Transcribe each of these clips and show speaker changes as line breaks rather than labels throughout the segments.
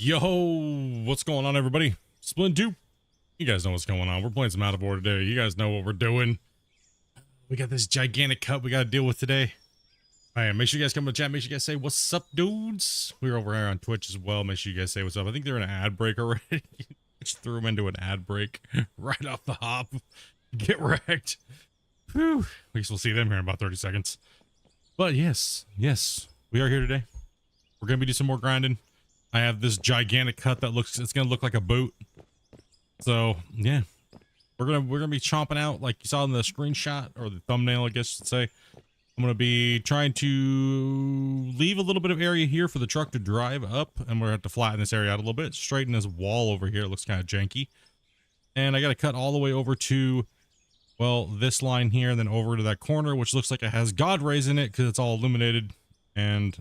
Yo, what's going on, everybody? Splitintwo Tee. You guys know what's going on. We're playing some out of board today. You guys know what we're doing. We got this gigantic cut we got to deal with today. All right, make sure you guys come to the chat. Make sure you guys say what's up, dudes. We're over here on Twitch as well. Make sure you guys say what's up. I think they're in an ad break already. Just threw them into an ad break right off the hop. Get wrecked. Whew. At least we'll see them here in about 30 seconds. But yes, we are here today. We're gonna be doing some more grinding. I have this gigantic cut that it's gonna look like a boot. So yeah, we're gonna be chomping out like you saw in the screenshot or the thumbnail, I guess you'd say. I'm gonna be trying to leave a little bit of area here for the truck to drive up, and we're gonna have to flatten this area out a little bit, straighten this wall over here. It looks kind of janky, and I gotta cut all the way over to, well, this line here, and then over to that corner, which looks like it has God rays in it because it's all illuminated. And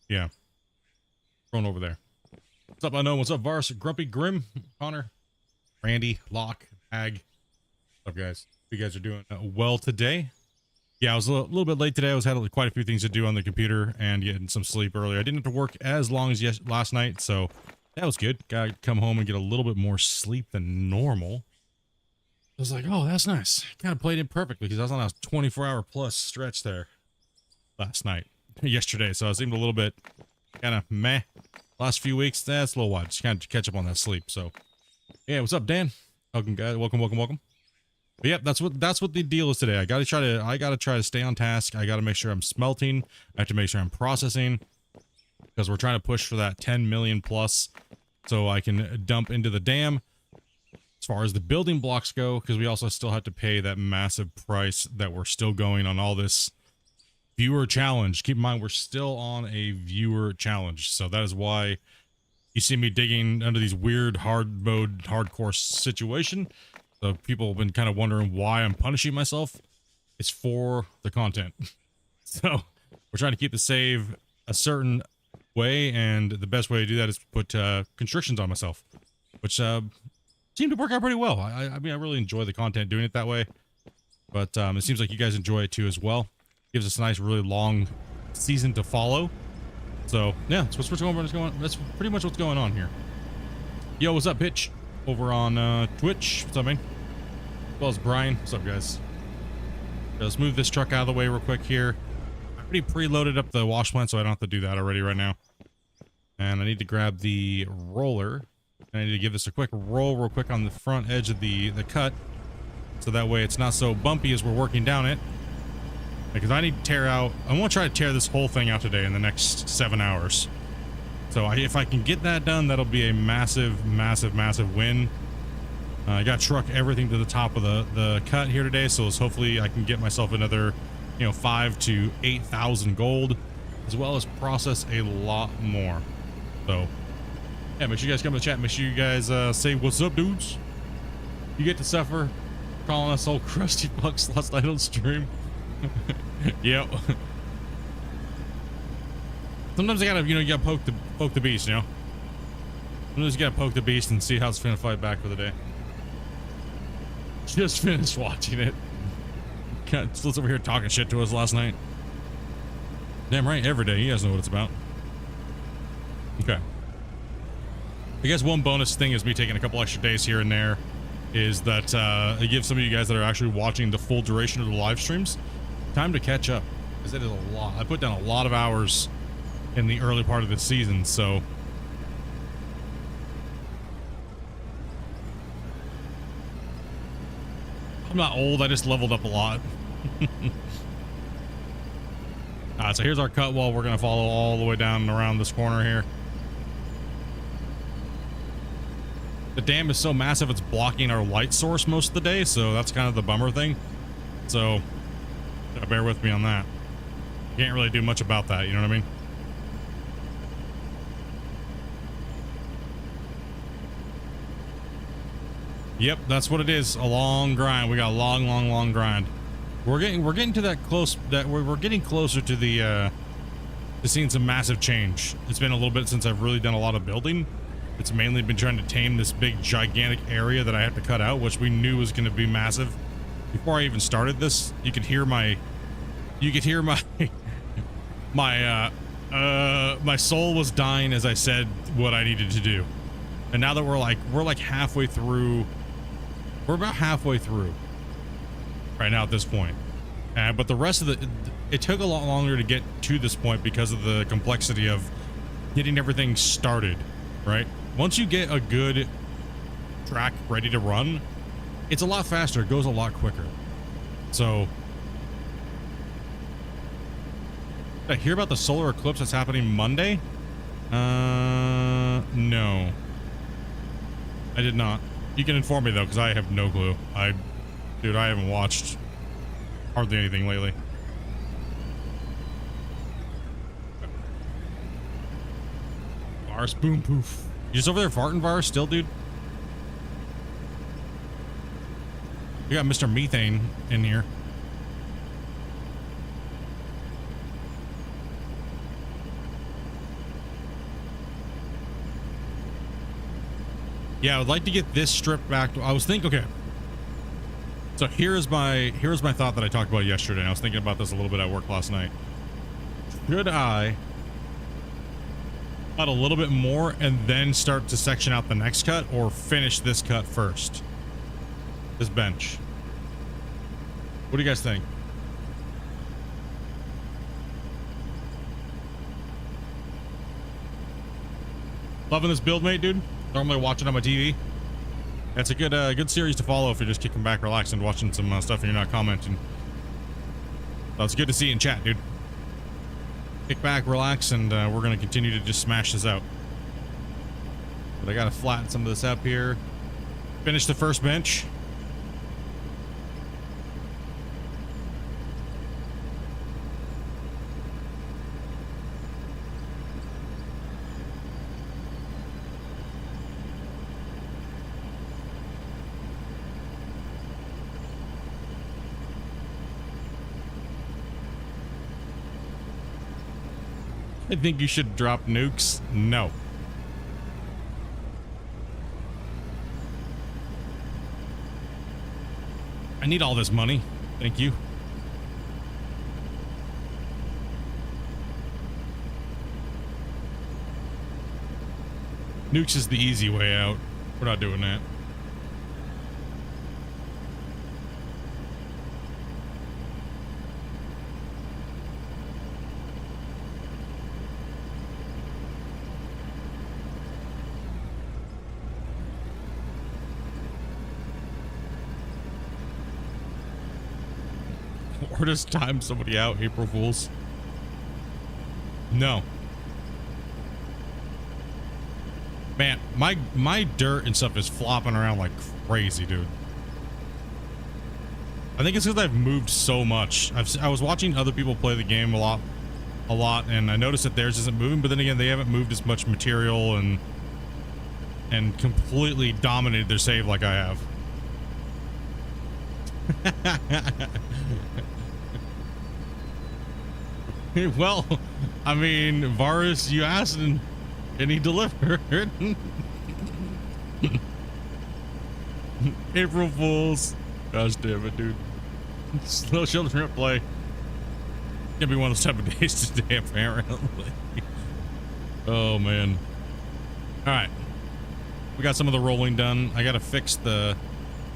yeah, going over there. What's up, Unknown? What's up, Vars? Grumpy Grim, Connor, Randy, Locke, Ag. What's up, guys? You guys are doing well today. Yeah, I was a little bit late today. I had quite a few things to do on the computer and getting some sleep earlier. I didn't have to work as long as last night, so that was good. Gotta come home and get a little bit more sleep than normal. I was like, oh, that's nice. Kind of played it perfectly because I was on a 24-hour plus stretch there last night, yesterday. So I seemed a little bit kind of meh. Last few weeks, that's a little while. Just kind of catch up on that sleep. So yeah, what's up, Dan? Welcome, guys. Welcome. But yep, that's what the deal is today. I gotta try to stay on task. I gotta make sure I'm smelting. I have to make sure I'm processing because we're trying to push for that 10 million plus so I can dump into the dam. As far as the building blocks go, because we also still have to pay that massive price that we're still going on all this viewer challenge. Keep in mind, we're still on a viewer challenge. So that is why you see me digging under these weird hard mode, hardcore situation. So people have been kind of wondering why I'm punishing myself. It's for the content. So we're trying to keep the save a certain way. And the best way to do that is to put constrictions on myself, which seem to work out pretty well. I mean, I really enjoy the content doing it that way, but it seems like you guys enjoy it too as well. Gives us a nice, really long season to follow. So yeah, that's pretty much what's going on here. Yo, what's up, Pitch? Over on Twitch. What's up, man? As well as Brian. What's up, guys? Let's move this truck out of the way real quick here. I already preloaded up the wash plant, so I don't have to do that already right now. And I need to grab the roller. I need to give this a quick roll real quick on the front edge of the cut, so that way it's not so bumpy as we're working down it. Because I need to tear out, I want to try to tear this whole thing out today in the next 7 hours. So if I can get that done, that'll be a massive win. I got to truck everything to the top of the cut here today, so hopefully I can get myself another, 5,000 to 8,000 gold, as well as process a lot more. So yeah, make sure you guys come to the chat. Make sure you guys say what's up, dudes. You get to suffer calling us old crusty fucks last night on stream. Yep. Sometimes I gotta, you gotta poke the beast, Sometimes you gotta poke the beast and see how it's gonna fight back for the day. Just finished watching it. Split's over here talking shit to us last night. Damn right, every day. You guys know what it's about. Okay. I guess one bonus thing is me taking a couple extra days here and there is that it gives some of you guys that are actually watching the full duration of the live streams time to catch up, because it is a lot. I put down a lot of hours in the early part of the season, so I'm not old, I just leveled up a lot. Alright, so here's our cut wall. We're gonna follow all the way down and around this corner here. The dam is so massive it's blocking our light source most of the day, so that's kind of the bummer thing. So bear with me on that. Can't really do much about that, you know what I mean? Yep, that's what it is. A long grind. We got a long grind. We're getting to that close, that we're getting closer to the to seeing some massive change. It's been a little bit since I've really done a lot of building. It's mainly been trying to tame this big gigantic area that I have to cut out, which we knew was going to be massive. Before I even started this, you could hear my My soul was dying as I said what I needed to do. And now that we're like halfway through, we're about halfway through right now at this point. But the rest of it took a lot longer to get to this point because of the complexity of getting everything started, right? Once you get a good track ready to run, it's a lot faster. It goes a lot quicker. So, did I hear about the solar eclipse that's happening Monday? No. I did not. You can inform me though, because I have no clue. Dude, I haven't watched hardly anything lately. Virus, boom, poof. You just over there farting, Virus, still, dude? We got Mr. Methane in here. Yeah, I would like to get this stripped back. I was thinking, okay. So here's my thought that I talked about yesterday. I was thinking about this a little bit at work last night. Should I cut a little bit more and then start to section out the next cut, or finish this cut first? This bench. What do you guys think? Loving this build, mate, dude. Normally watching on my TV. That's a good series to follow if you're just kicking back, relaxing, watching some stuff and you're not commenting. So it's good to see you in chat, dude. Kick back, relax, and we're gonna continue to just smash this out. But I gotta flatten some of this up here. Finish the first bench. I think you should drop nukes. No. I need all this money. Thank you. Nukes is the easy way out. We're not doing that. Or just time somebody out, April Fools. No. Man, my dirt and stuff is flopping around like crazy, dude. I think it's because I've moved so much. I was watching other people play the game a lot, and I noticed that theirs isn't moving, but then again, they haven't moved as much material and completely dominated their save like I have. Well, I mean, Varus, you asked and he delivered. April Fools. Gosh damn it, dude. Slow children at play. Gonna be one of those type of days today, apparently. Oh, man. All right. We got some of the rolling done. I got to fix the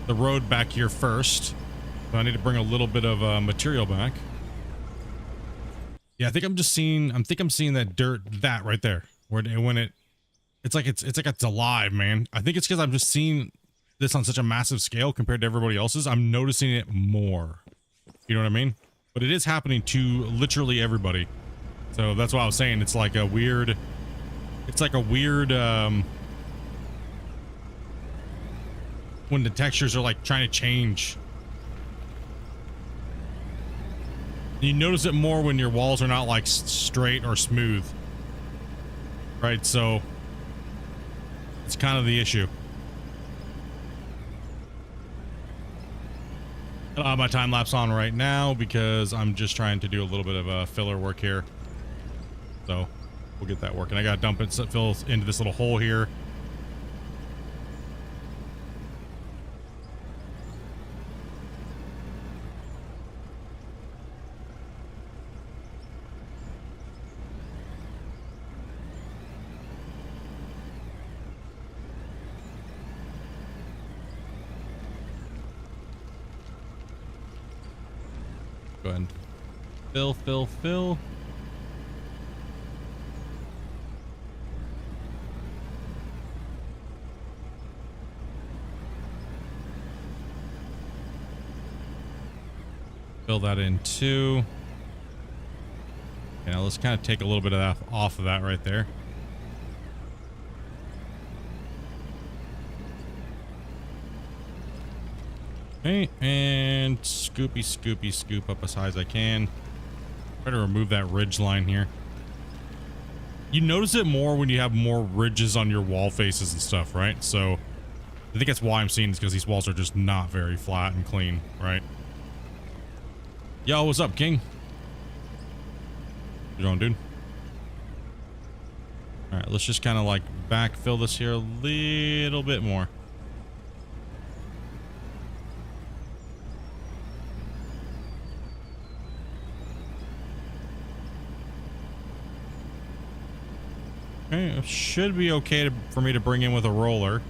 road back here first. So I need to bring a little bit of material back. Yeah, I think I'm seeing that dirt, that right there, where it's like it's alive, man. I think it's because I'm just seeing this on such a massive scale compared to everybody else's. I'm noticing it more. You know what I mean? But it is happening to literally everybody. So that's why I was saying it's like a weird, when the textures are like trying to change. You notice it more when your walls are not like straight or smooth, right? So it's kind of the issue. I don't have my time lapse on right now because I'm just trying to do a little bit of filler work here. So we'll get that working. I got to dump it, so it fills into this little hole here. Go ahead and fill, fill, fill. Fill that in too. Okay, now let's kind of take a little bit of that off of that right there. Okay, and scoop up as high as I can. Try to remove that ridge line here. You notice it more when you have more ridges on your wall faces and stuff, right? So I think that's why I'm seeing this, because these walls are just not very flat and clean, right? Yo, what's up, King? What you doing, dude? All right, let's just kind of like backfill this here a little bit more. Okay, it should be okay for me to bring in with a roller.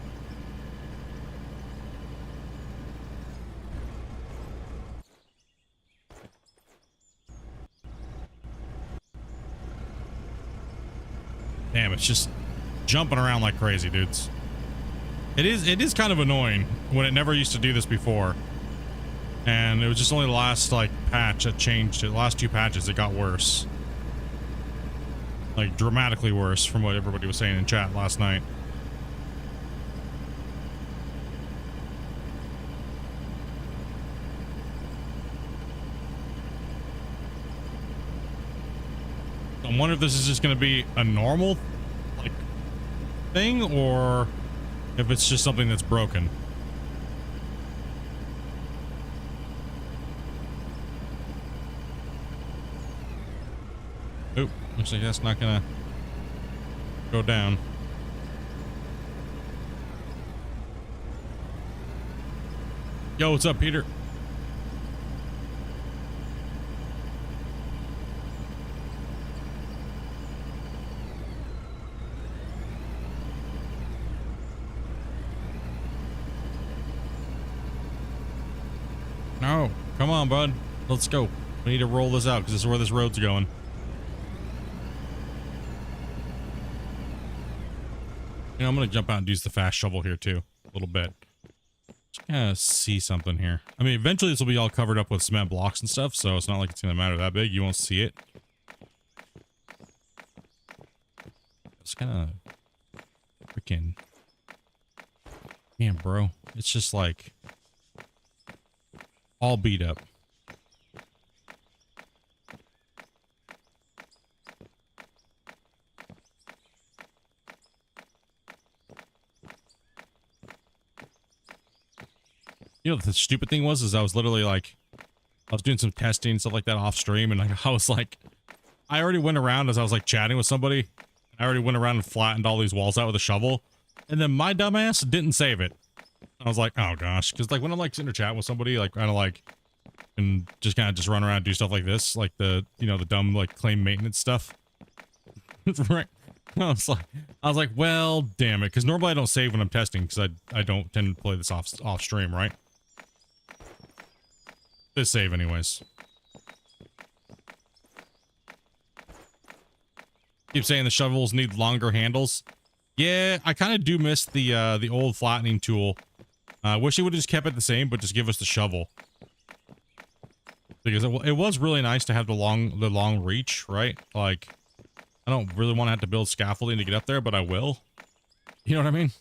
Damn, it's just jumping around like crazy, dudes. It is kind of annoying when it never used to do this before. And it was just only the last like patch that changed it. The last two patches it got worse. Like dramatically worse from what everybody was saying in chat last night. I wonder if this is just going to be a normal like thing, or if it's just something that's broken. Oop, looks like that's not going to go down. Yo, what's up, Peter? No, come on, bud. Let's go. We need to roll this out because this is where this road's going. You know, I'm going to jump out and use the fast shovel here too, a little bit. Just kind of see something here. I mean, eventually this will be all covered up with cement blocks and stuff, so it's not like it's going to matter that big. You won't see it. It's kind of freaking... Damn, bro. It's just like... all beat up. You know, the stupid thing was, I was literally like, I was doing some testing, stuff like that off stream, and like, I was like, I already went around as I was like chatting with somebody. I already went around and flattened all these walls out with a shovel, and then my dumbass didn't save it. I was like, oh gosh, because like when I'm like sitting there chatting with somebody, like kind of like, and just kind of just run around and do stuff like this, like the, you know, the dumb like claim maintenance stuff. Right. I was like, well, damn it, because normally I don't save when I'm testing, because I don't tend to play this off stream, right? This save anyways. Keep saying the shovels need longer handles. Yeah, I kind of do miss the old flattening tool. I wish it would have just kept it the same, but just give us the shovel. Because it was really nice to have the long reach, right? Like, I don't really want to have to build scaffolding to get up there, but I will. You know what I mean?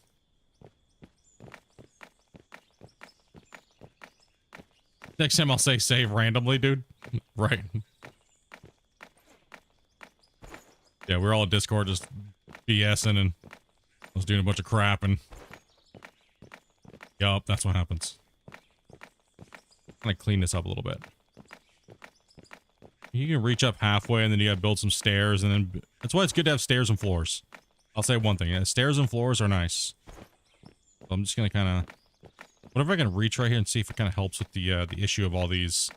Next time I'll say save randomly, dude. Right. Yeah, we're all in Discord just BSing, and I was doing a bunch of crap, and yup, that's what happens. I'm gonna clean this up a little bit. You can reach up halfway, and then you gotta build some stairs, and then that's why it's good to have stairs and floors. I'll say one thing: yeah, stairs and floors are nice. So I'm just gonna kind of, whatever I can reach right here and see if it kind of helps with the issue of all these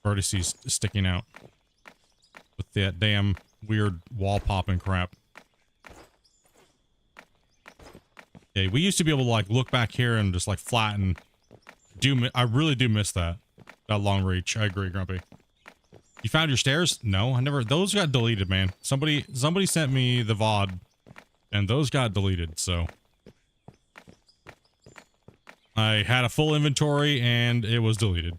vertices sticking out with that damn weird wall popping crap. Yeah, we used to be able to like look back here and just like flatten. I really do miss that. That long reach. I agree, Grumpy. You found your stairs? No, I never. Those got deleted, man. Somebody sent me the VOD, and those got deleted. So I had a full inventory, and it was deleted.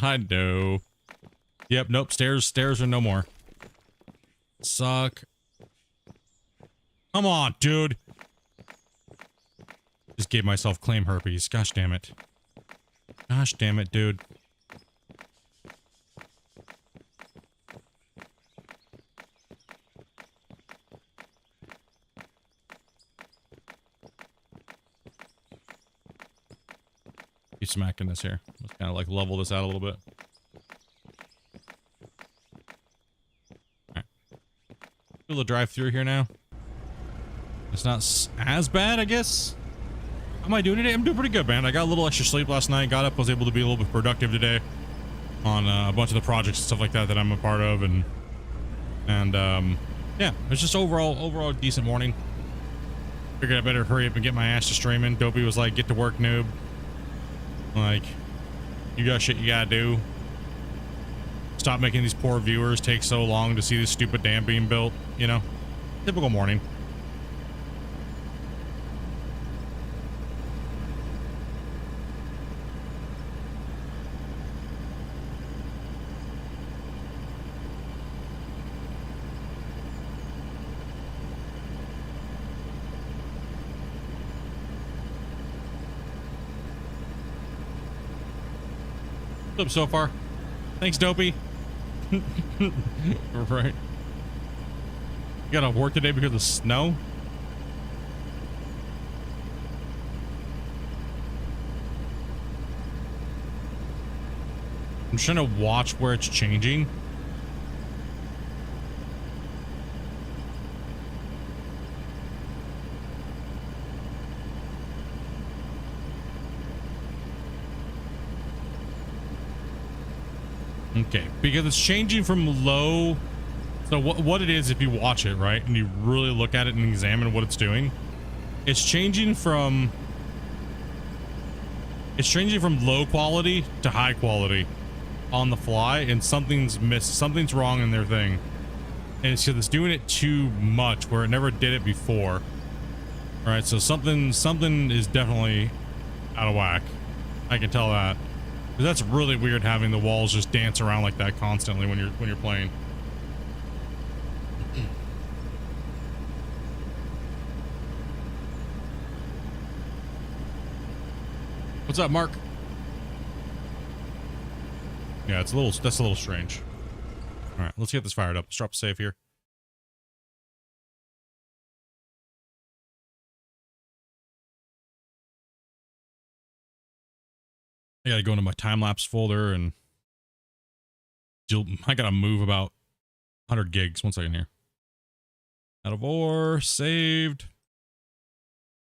I know. Yep. Nope. Stairs are no more. Suck. Come on, dude. Just gave myself claim herpes. Gosh damn it. Gosh damn it, dude. Keep smacking this here. Let's kind of like level this out a little bit. Alright. Able to drive through here now. It's not as bad, I guess. How am I doing today? I'm doing pretty good, man. I got a little extra sleep last night. Got up, was able to be a little bit productive today on a bunch of the projects and stuff like that that I'm a part of, and yeah, it's just overall decent morning. Figured I better hurry up and get my ass to streaming. Dopey was like, "Get to work, noob." Like, you got shit you gotta do. Stop making these poor viewers take so long to see this stupid dam being built. You know, typical morning. What's up so far? Thanks, Dopey. Right. You gotta work today because of snow? I'm trying to watch where it's changing. Okay, because it's changing from low. So what it is, if you watch it, right, and you really look at it and examine what it's doing, it's changing from low quality to high quality on the fly, and something's missed. Something's wrong in their thing, and it's because it's doing it too much where it never did it before. All right, so something is definitely out of whack. I can tell that. That's really weird having the walls just dance around like that constantly when you're playing. What's up, Mark? Yeah, that's a little strange. All right, let's get this fired up. Let's drop a save here. I gotta go into my time-lapse folder and I gotta move about 100 gigs. 1 second here. Out of ore, saved.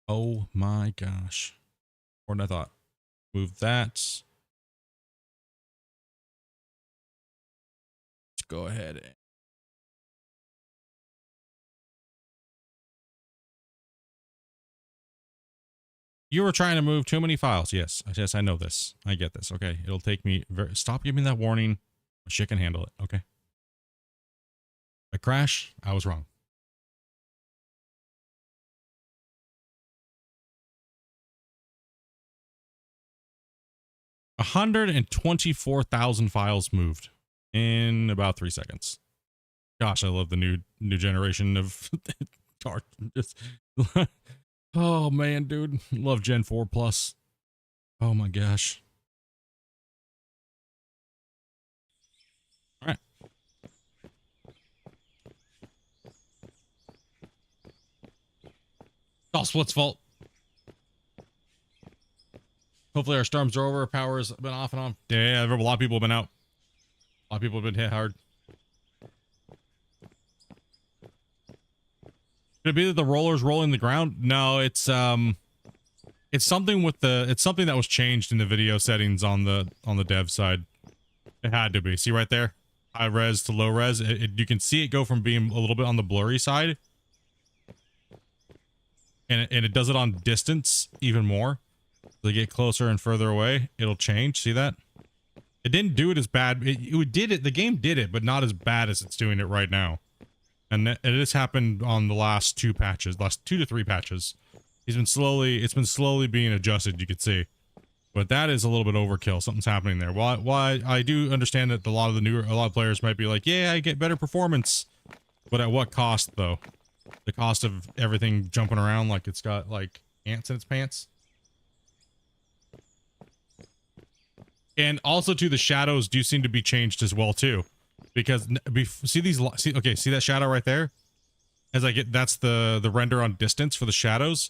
Oh my gosh. More than I thought. Move that. Let's go ahead and you were trying to move too many files. Yes, I know this. I get this. Okay, it'll take me. Stop giving me that warning. My shit can handle it. Okay. I crash. I was wrong. $124,000 files moved in about 3 seconds. Gosh, I love the new generation of cards. Oh man, dude, love Gen 4 Plus. Oh my gosh. All right. It's all Split's fault. Hopefully our storms are over. Power's been off and on. Yeah, a lot of people have been out. A lot of people have been hit hard. Could it be that the roller's rolling the ground? No, it's something with it's something that was changed in the video settings on the dev side. It had to be. See right there? high res to low res, you can see it go from being a little bit on the blurry side, and it does it on distance even more. As they get closer and further away, it'll change. See that? It didn't do it as bad. It did it. The game did it, but not as bad as it's doing it right now. And it has happened on the last 2 patches, last 2 to 3 patches. It's been slowly being adjusted. You could see, but that is a little bit overkill. Something's happening there. Why I do understand that a lot of players might be like, yeah, I get better performance, but at what cost though? The cost of everything jumping around like it's got like ants in its pants. And also too, the shadows do seem to be changed as well too, because see that shadow right there? As I get, that's the render on distance for the shadows.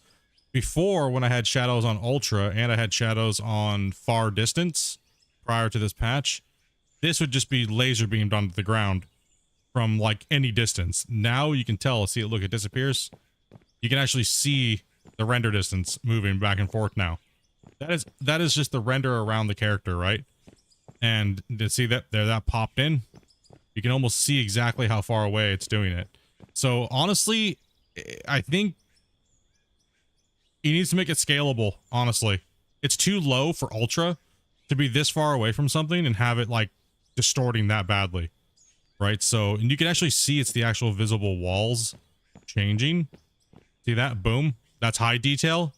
Before, when I had shadows on ultra and I had shadows on far distance prior to this patch, this would just be laser beamed onto the ground from like any distance. Now you can tell, see it, look, it disappears. You can actually see the render distance moving back and forth now. That is just the render around the character, right? And to see that there, that popped in, you can almost see exactly how far away it's doing it. So honestly, I think he needs to make it scalable. Honestly, it's too low for ultra to be this far away from something and have it like distorting that badly, right? So, and you can actually see it's the actual visible walls changing. See that? Boom. That's high detail.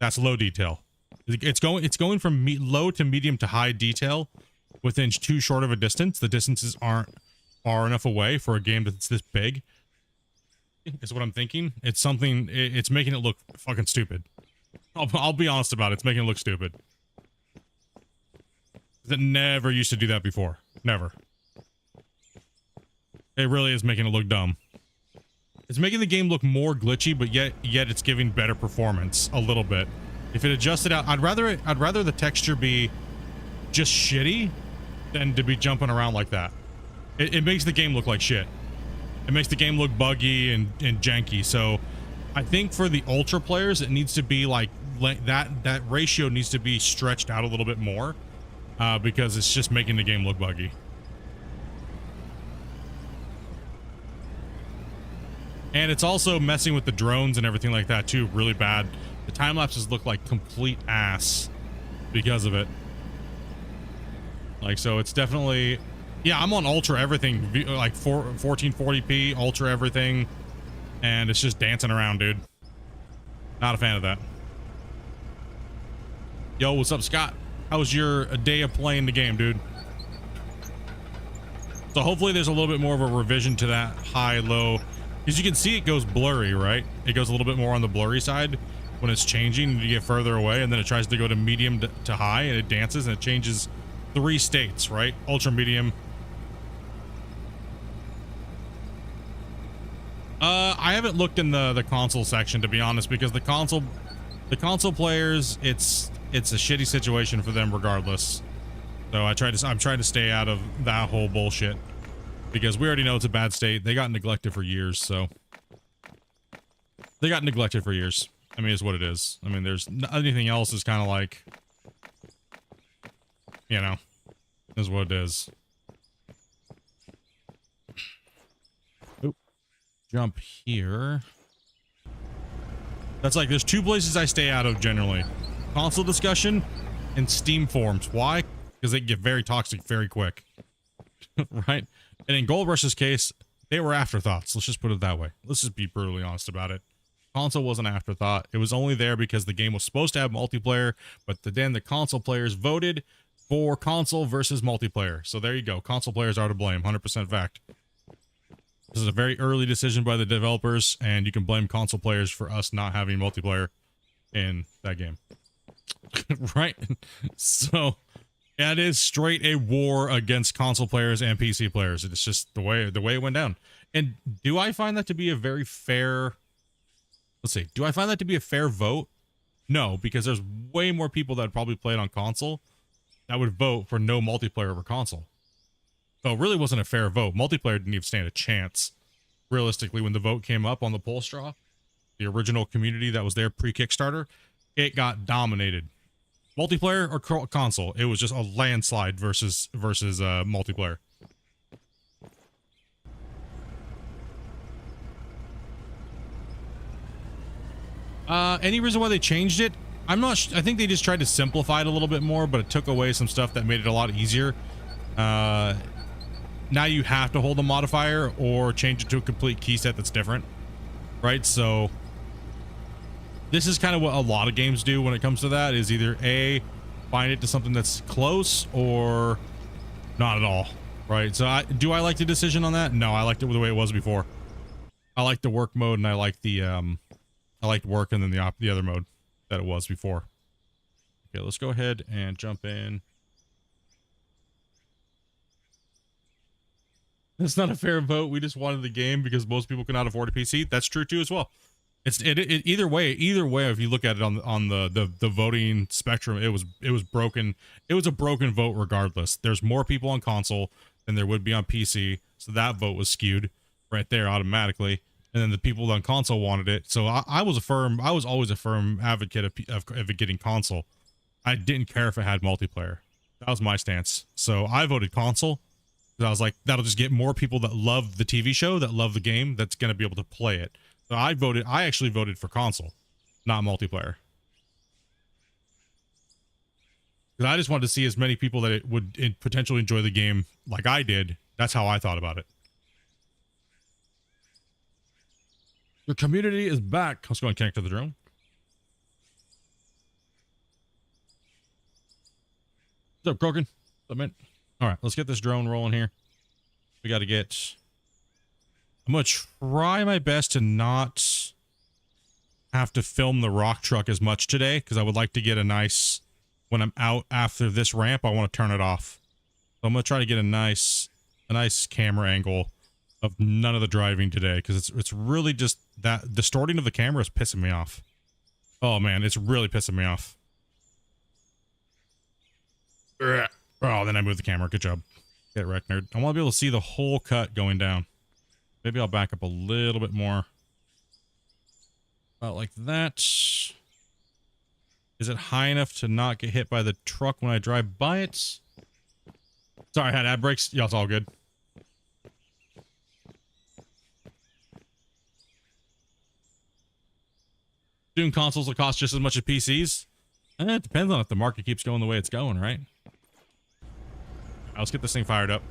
That's low detail. It's going from low to medium to high detail within too short of a distance. The distances aren't far enough away for a game that's this big. Is what I'm thinking. It's something. It's making it look fucking stupid. I'll be honest about it. It's making it look stupid. It never used to do that before. Never. It really is making it look dumb. It's making the game look more glitchy, but yet it's giving better performance a little bit. If it adjusted out, I'd rather the texture be just shitty than to be jumping around like that. It makes the game look like shit. It makes the game look buggy and janky. So I think for the ultra players, it needs to be like that ratio needs to be stretched out a little bit more, because it's just making the game look buggy. And it's also messing with the drones and everything like that too, really bad. The time lapses look like complete ass because of it. Like, so it's definitely, yeah, I'm on ultra everything, like 1440p, ultra everything, and it's just dancing around, dude. Not a fan of that. Yo, what's up, Scott? How was your day of playing the game, dude? So hopefully there's a little bit more of a revision to that high-low. Because you can see it goes blurry, right? It goes a little bit more on the blurry side when it's changing and you get further away, and then it tries to go to medium to high, and it dances and it changes 3 states, right? Ultra, medium. I haven't looked in the console section, to be honest, because the console players, it's a shitty situation for them regardless. So I'm trying to stay out of that whole bullshit. Because we already know it's a bad state. They got neglected for years, so. They got neglected for years. I mean, it's what it is. I mean, there's anything else is kind of like, you know, is what it is. Oop. Jump here. That's like, there's 2 places I stay out of generally. Console discussion and Steam forums. Why? Because they get very toxic very quick. Right? And in Gold Rush's case, they were afterthoughts. Let's just put it that way. Let's just be brutally honest about it. Console was an afterthought. It was only there because the game was supposed to have multiplayer, but then the console players voted for console versus multiplayer. So there you go. Console players are to blame. 100% fact. This is a very early decision by the developers, and you can blame console players for us not having multiplayer in that game. Right? So yeah, it is straight a war against console players and PC players. It's just the way it went down. And do I find that to be a very fair... Let's see. Do I find that to be a fair vote? No, because there's way more people that probably played on console that would vote for no multiplayer over console. So it really wasn't a fair vote. Multiplayer didn't even stand a chance. Realistically, when the vote came up on the poll straw, the original community that was there pre-Kickstarter, it got dominated. Multiplayer or console, it was just a landslide versus multiplayer. Any reason why they changed it? I'm not I think they just tried to simplify it a little bit more, but it took away some stuff that made it a lot easier. Now you have to hold a modifier or change it to a complete key set that's different, right? So this is kind of what a lot of games do when it comes to that, is either A, find it to something that's close, or not at all, right? So do I like the decision on that? No, I liked it the way it was before. I like the work mode, and I like the I liked work, and then the other mode that it was before. Okay, let's go ahead and jump in. It's not a fair vote. We just wanted the game because most people cannot afford a PC. That's true too as well. Either way, if you look at it on the voting spectrum, it was broken. It was a broken vote regardless. There's more people on console than there would be on PC, so that vote was skewed right there automatically. And then the people on console wanted it, so I was always a firm advocate of it getting console. I didn't care if it had multiplayer. That was my stance. So I voted console. I was like, that'll just get more people that love the TV show, that love the game, that's going to be able to play it. So I actually voted for console, not multiplayer. Because I just wanted to see as many people that it would potentially enjoy the game like I did. That's how I thought about it. Your community is back. Let's go and connect to the drone. What's up, Crokin? What's up, man? All right, let's get this drone rolling here. We got to get... I'm going to try my best to not have to film the rock truck as much today, because I would like to get a nice... When I'm out after this ramp, I want to turn it off. So I'm going to try to get a nice camera angle of none of the driving today, because it's really just that distorting of the camera is pissing me off. Oh, man, it's really pissing me off. Oh, then I moved the camera. Good job. Get wrecked, nerd. I want to be able to see the whole cut going down. Maybe I'll back up a little bit more. About like that. Is it high enough to not get hit by the truck when I drive by it? Sorry, I had ad brakes. Yeah, it's all good. Soon consoles will cost just as much as PCs. It depends on if the market keeps going the way it's going, right? Let's get this thing fired up.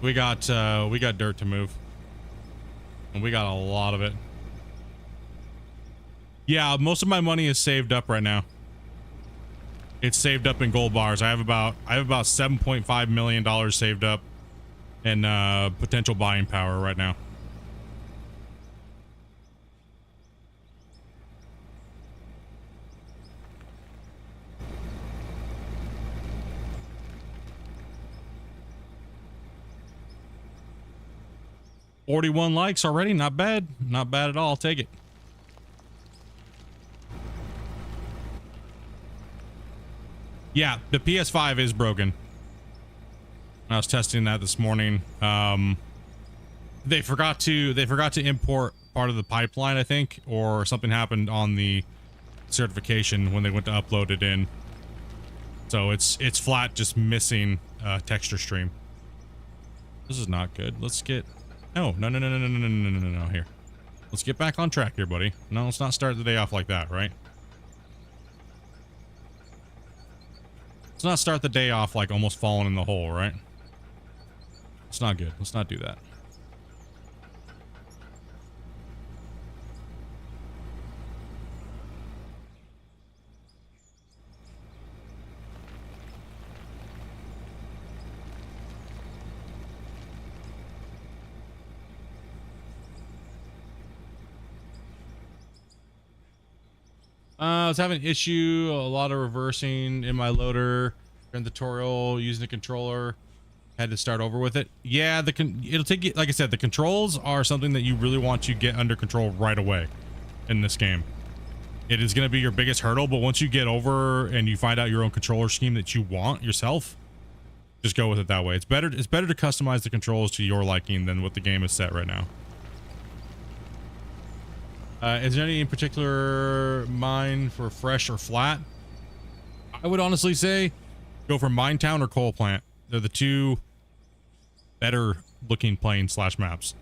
We got dirt to move. And we got a lot of it. Yeah, most of my money is saved up right now. It's saved up in gold bars. I have about $7.5 million saved up in potential buying power right now. $41 likes already. Not bad. Not bad at all. I'll take it. Yeah, the PS5 is broken. I was testing that this morning. They forgot to import part of the pipeline, I think, or something happened on the certification when they went to upload it in. So it's flat, just missing texture stream. This is not good. Let's get... No. Here. Let's get back on track here, buddy. No, let's not start the day off like that, right? Let's not start the day off like almost falling in the hole, right? It's not good. Let's not do that. I was having an issue, a lot of reversing in my loader during the tutorial, using the controller. Had to start over with it. Yeah, it'll take you, like I said, the controls are something that you really want to get under control right away in this game. It is going to be your biggest hurdle, but once you get over and you find out your own controller scheme that you want yourself, just go with it that way. It's better to customize the controls to your liking than what the game is set right now. Is there any in particular mine for fresh or flat? I would honestly say go for Mine Town or Coal Plant. They're the two better looking plains slash maps.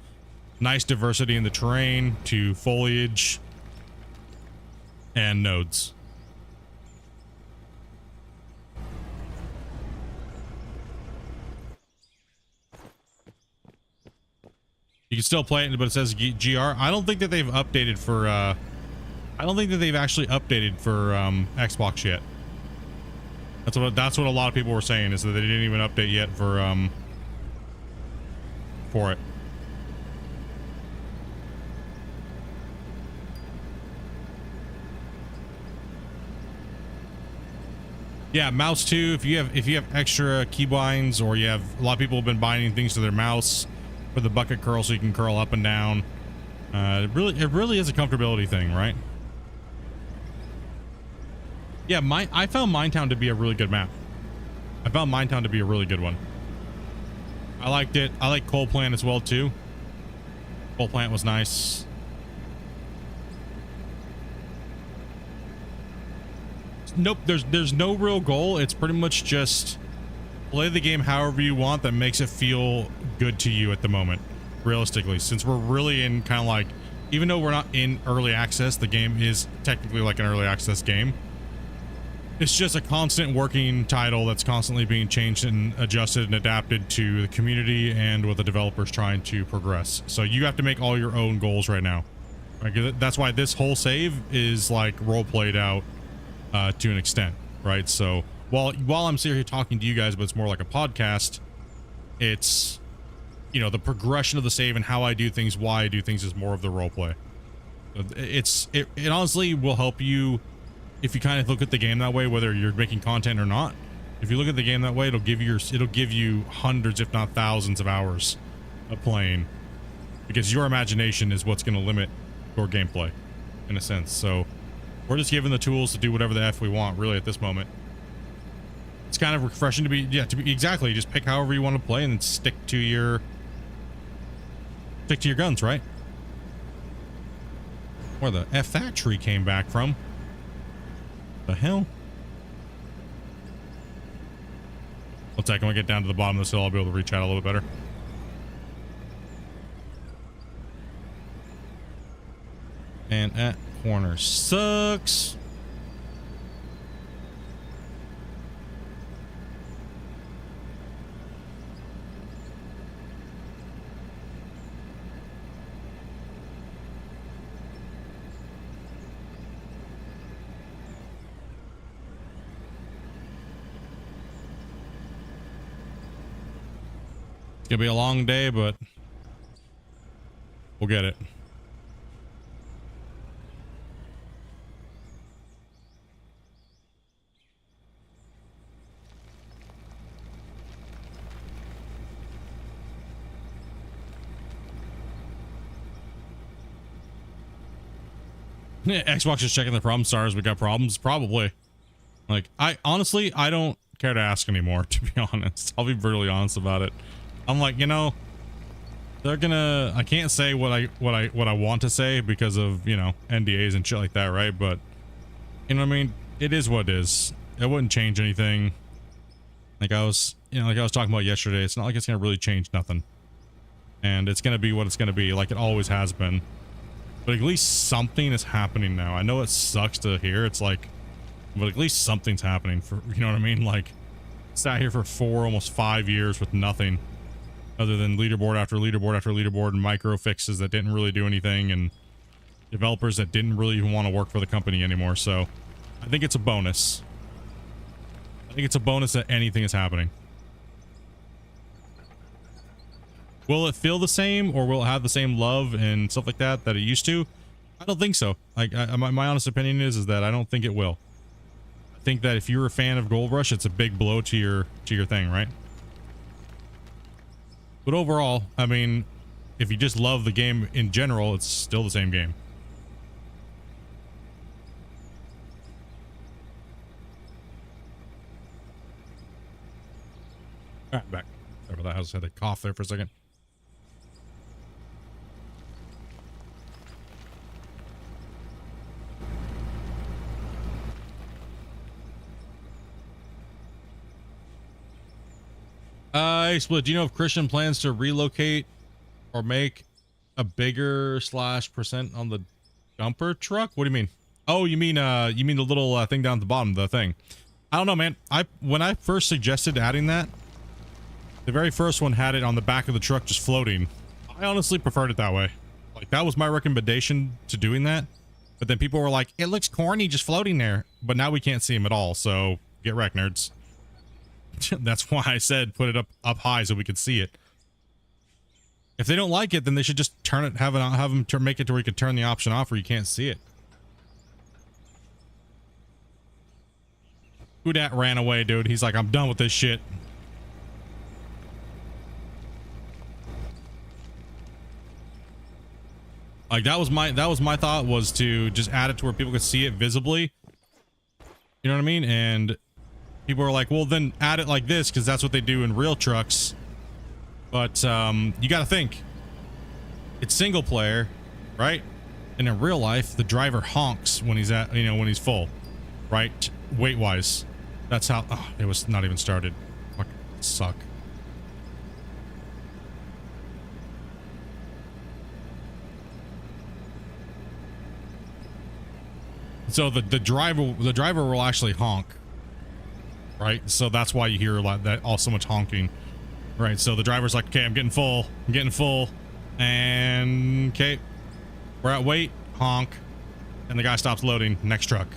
Nice diversity in the terrain to foliage and nodes. You can still play it, but it says GR. I don't think that they've updated for, I don't think that they've actually updated for, Xbox yet. That's what a lot of people were saying, is that they didn't even update yet for it. Yeah, mouse too. If you have extra keybinds, or you have a lot of people have been binding things to their mouse for the bucket curl, so you can curl up and down. It really is a comfortability thing, right? Yeah, I found Minetown to be a really good map. I found Minetown to be a really good one. I liked it. I like Coal Plant as well too. Coal Plant was nice. Nope, there's no real goal. It's pretty much just play the game however you want that makes it feel good to you at the moment, realistically, since we're really in kind of like, even though we're not in early access, the game is technically like an early access game. It's just a constant working title that's constantly being changed and adjusted and adapted to the community and what the developer's trying to progress. So you have to make all your own goals right now. Right? That's why this whole save is like role played out to an extent, right? So while I'm sitting here talking to you guys, but it's more like a podcast, it's, you know, the progression of the save and how I do things, why I do things is more of the role play. It honestly will help you if you kind of look at the game that way, whether you're making content or not. If you look at the game that way, it'll give you hundreds, if not thousands, of hours of playing, because your imagination is what's going to limit your gameplay, in a sense. So we're just given the tools to do whatever the F we want, really, at this moment. It's kind of refreshing to be, exactly, just pick however you want to play and then stick to your guns, right? Where the F that tree came back from. The hell? One second, when I get down to the bottom of this hill, I'll be able to reach out a little bit better. And that corner sucks. It's gonna be a long day, but we'll get it. Yeah, Xbox is checking the problem stars. We got problems, probably. Like, I honestly don't care to ask anymore, to be honest. I'll be brutally honest about it. I'm like, you know, they're gonna, I can't say what I want to say because of, you know, NDAs and shit like that, right? But, you know what I mean? It is what it is. It wouldn't change anything. Like I was talking about yesterday, it's not like it's gonna really change nothing. And it's gonna be what it's gonna be, like it always has been. But at least something is happening now. I know it sucks to hear, it's like, but at least something's happening, for, you know what I mean? Like, sat here for 4, almost 5 years with nothing other than leaderboard after leaderboard after leaderboard and micro fixes that didn't really do anything, and developers that didn't really even want to work for the company anymore. So I think it's a bonus. I think it's a bonus that anything is happening. Will it feel the same, or will it have the same love and stuff like that it used to? I don't think so. Like, my honest opinion is that I don't think it will. I think that if you're a fan of Gold Rush, it's a big blow to your thing, right? But overall, I mean, if you just love the game in general, it's still the same game. All right, back. Sorry about that. I just had to cough there for a second. Hey, Split, do you know if Christian plans to relocate or make a bigger / percent on the dumper truck? What do you mean? Oh, you mean the little thing down at the bottom, the thing. I don't know, man. When I first suggested adding that, the very first one had it on the back of the truck just floating. I honestly preferred it that way. Like, that was my recommendation to doing that. But then people were like, it looks corny just floating there. But now we can't see him at all, so get wrecked, nerds. That's why I said put it up high so we could see it. If they don't like it, then they should just turn it, have them make it to where you can turn the option off where you can't see it. Who dat ran away, dude? He's like, I'm done with this shit. Like, that was my thought, was to just add it to where people could see it visibly. You know what I mean? And people are like, well, then add it like this, because that's what they do in real trucks. But you got to think, it's single player, right? And in real life, the driver honks when he's when he's full, right? Weight wise, that's how. Oh, it was not even started. Fuck, suck. So the driver will actually honk, right? So that's why you hear a lot that so much honking, right? So the driver's like, okay, I'm getting full, and okay, we're at weight, honk, and the guy stops loading. Next truck,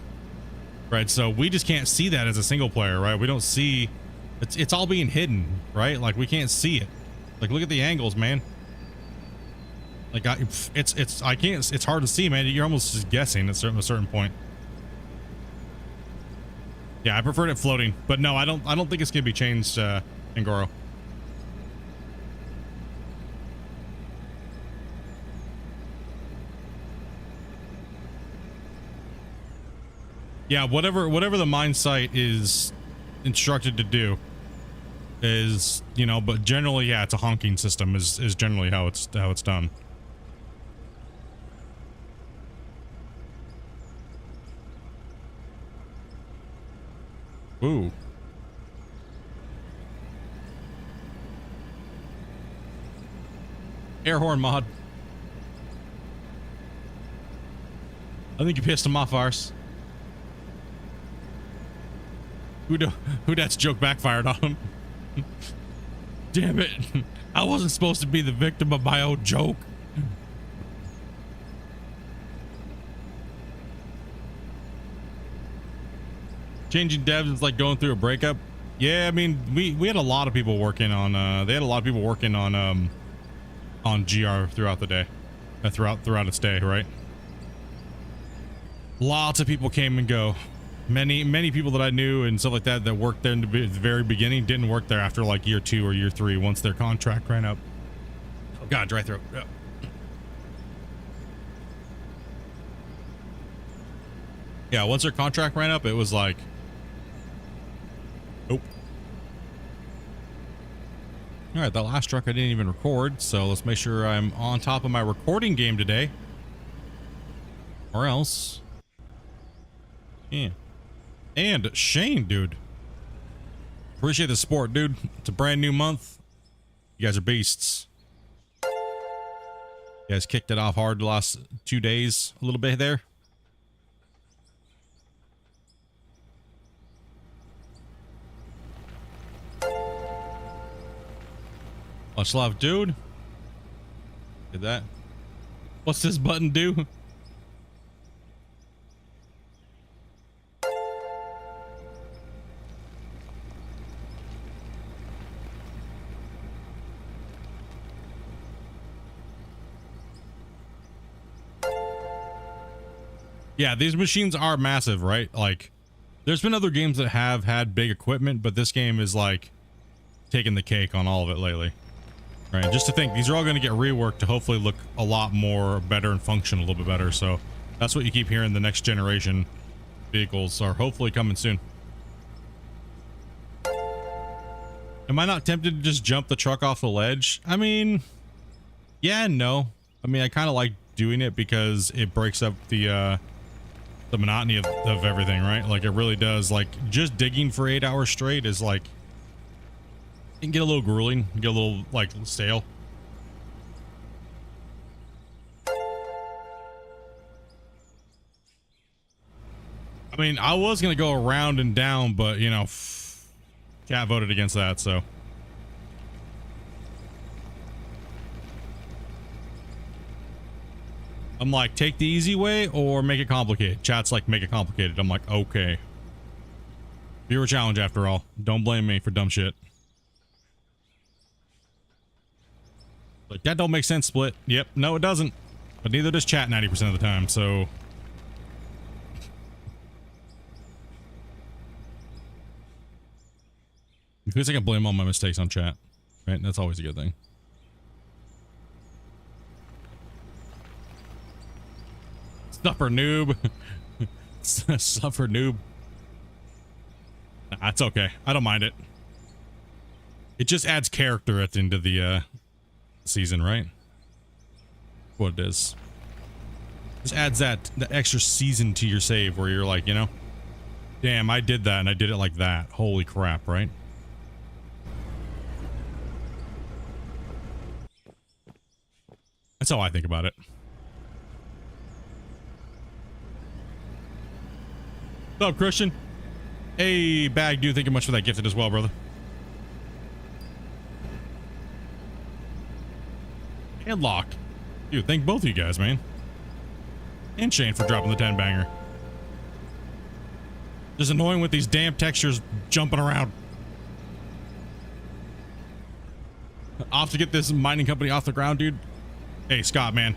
right? So we just can't see that as a single player, right? We don't see, it's all being hidden, right? Like, we can't see it. Like, look at the angles, man. Like, it's hard to see, man. You're almost just guessing at a certain point. Yeah, I preferred it floating, but no, I don't think it's gonna be changed, in Goro. Yeah, whatever the mine site is instructed to do is, but generally, yeah, it's a honking system is generally how it's done. Ooh. Air horn mod. I think you pissed him off, Ars. Who that's joke backfired on him. Damn it. I wasn't supposed to be the victim of my own joke. Changing devs is like going through a breakup. Yeah, I mean, we had a lot of people working on they had a lot of people working on GR throughout the day. Throughout its day, right? Lots of people came and go. Many people that I knew and stuff like that worked there in the very beginning didn't work there after like year 2 or year 3 once their contract ran up. Oh god, dry throat. Yeah. Yeah, once their contract ran up, it was like, nope. All right, that last truck I didn't even record, so let's make sure I'm on top of my recording game today, or else. Yeah. And Shane, dude. Appreciate the support, dude. It's a brand new month. You guys are beasts. You guys kicked it off hard the last 2 days, a little bit there. Much love, dude. Did that. What's this button do? Yeah, these machines are massive, right? Like, there's been other games that have had big equipment, but this game is like taking the cake on all of it lately. Right, just to think, these are all going to get reworked to hopefully look a lot more better and function a little bit better. So that's what you keep hearing. The next generation vehicles are hopefully coming soon. Am I not tempted to just jump the truck off the ledge? I mean, yeah and no. I mean, I kind of like doing it because it breaks up the monotony of everything, right? Like, it really does. Like, just digging for 8 hours straight is like, can get a little grueling, get a little like stale. I mean, I was gonna go around and down, but you know, chat voted against that, so. I'm like, take the easy way or make it complicated. Chat's like, make it complicated. I'm like, okay. Viewer challenge after all. Don't blame me for dumb shit. Like, that don't make sense, Split. Yep, no it doesn't. But neither does chat 90% of the time, so. It feels like I blame all my mistakes on chat. Right? That's always a good thing. Suffer noob. Suffer noob. Nah, it's okay. I don't mind it. It just adds character at the end of the season, right? What it is. Just adds that extra season to your save where you're like, you know, damn, I did that and I did it like that. Holy crap, right? That's how I think about it. What's up, Christian? Hey, Bag, dude, thank you much for that gifted as well, brother. And Lock. Dude, thank both of you guys, man. And Shane for dropping the 10 banger. Just annoying with these damn textures jumping around. Off to get this mining company off the ground, dude. Hey, Scott, man.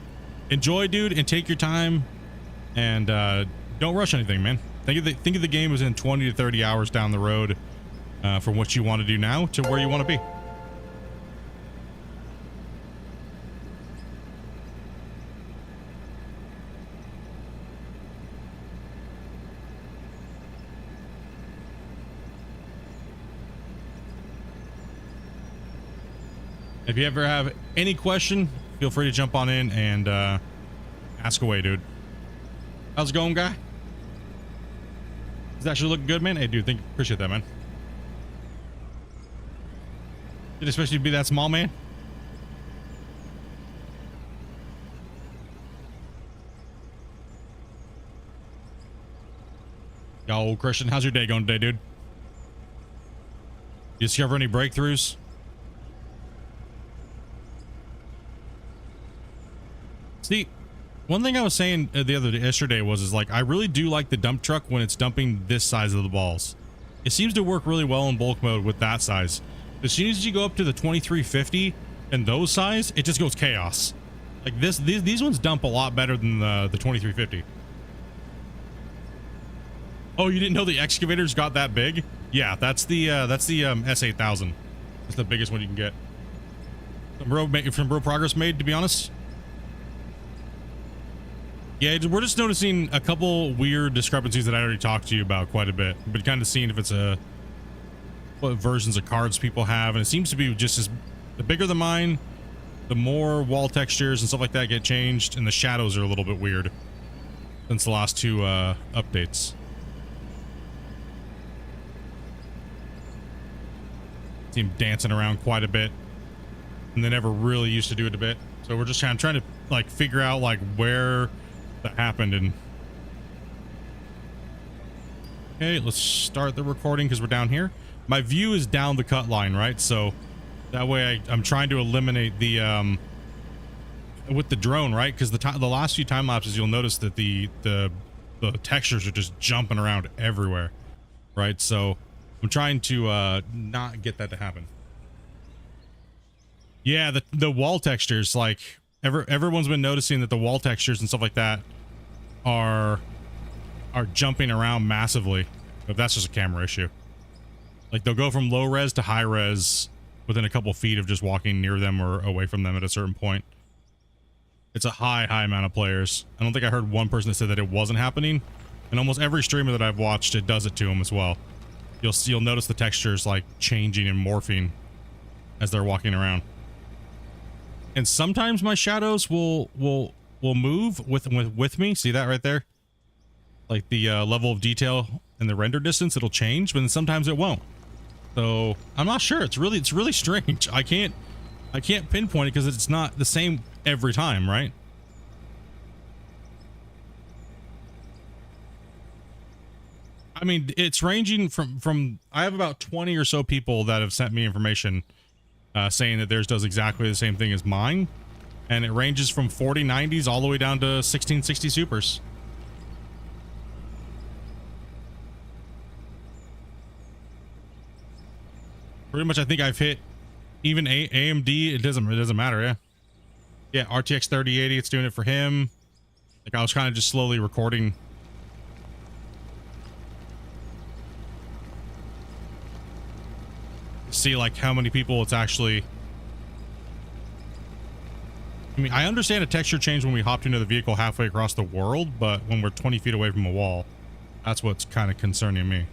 Enjoy, dude, and take your time. And don't rush anything, man. Think of the game as in 20 to 30 hours down the road from what you want to do now to where you want to be. If you ever have any question, feel free to jump on in and ask away, dude. How's it going, guy? Is it actually looking good, man? Hey, dude, appreciate that, man. Did especially be that small, man? Yo, Christian, how's your day going today, dude? You discover any breakthroughs? See, one thing I was saying yesterday was like, I really do like the dump truck when it's dumping this size of the balls. It seems to work really well in bulk mode with that size. As soon as you go up to the 2350 and those size, it just goes chaos. Like these ones dump a lot better than the 2350. Oh, you didn't know the excavators got that big? Yeah, that's the S8000. That's the biggest one you can get. Some bro progress made, to be honest. Yeah, we're just noticing a couple weird discrepancies that I already talked to you about quite a bit, but kind of seeing if it's what versions of cards people have, and it seems to be just as the bigger the mine, the more wall textures and stuff like that get changed, and the shadows are a little bit weird since the last two updates. See them dancing around quite a bit, and they never really used to do it a bit. So we're just kind of trying to like figure out like where that happened. And okay, let's start the recording because we're down here. My view is down the cut line, right? So that way I'm trying to eliminate the with the drone, right? Because the last few time lapses, you'll notice that the textures are just jumping around everywhere, right? So I'm trying to not get that to happen. Yeah, the wall textures, like everyone's been noticing that the wall textures and stuff like that are jumping around massively. If that's just a camera issue. Like they'll go from low res to high res within a couple feet of just walking near them or away from them at a certain point. It's a high amount of players. I don't think I heard one person that said that it wasn't happening. And almost every streamer that I've watched, it does it to them as well. You'll notice the textures like changing and morphing as they're walking around. And sometimes my shadows will move with me. See that right there? Like the level of detail and the render distance, it'll change, but then sometimes it won't. So I'm not sure. It's really strange. I can't pinpoint it because it's not the same every time, right? I mean, it's ranging from I have about 20 or so people that have sent me information saying that theirs does exactly the same thing as mine, and it ranges from 4090s all the way down to 1660 supers. Pretty much, I think I've hit even AMD. It doesn't matter. Yeah, RTX 3080. It's doing it for him. Like, I was kind of just slowly recording. See like how many people it's actually. I mean, I understand a texture change when we hopped into the vehicle halfway across the world, but when we're 20 feet away from a wall, that's what's kind of concerning me.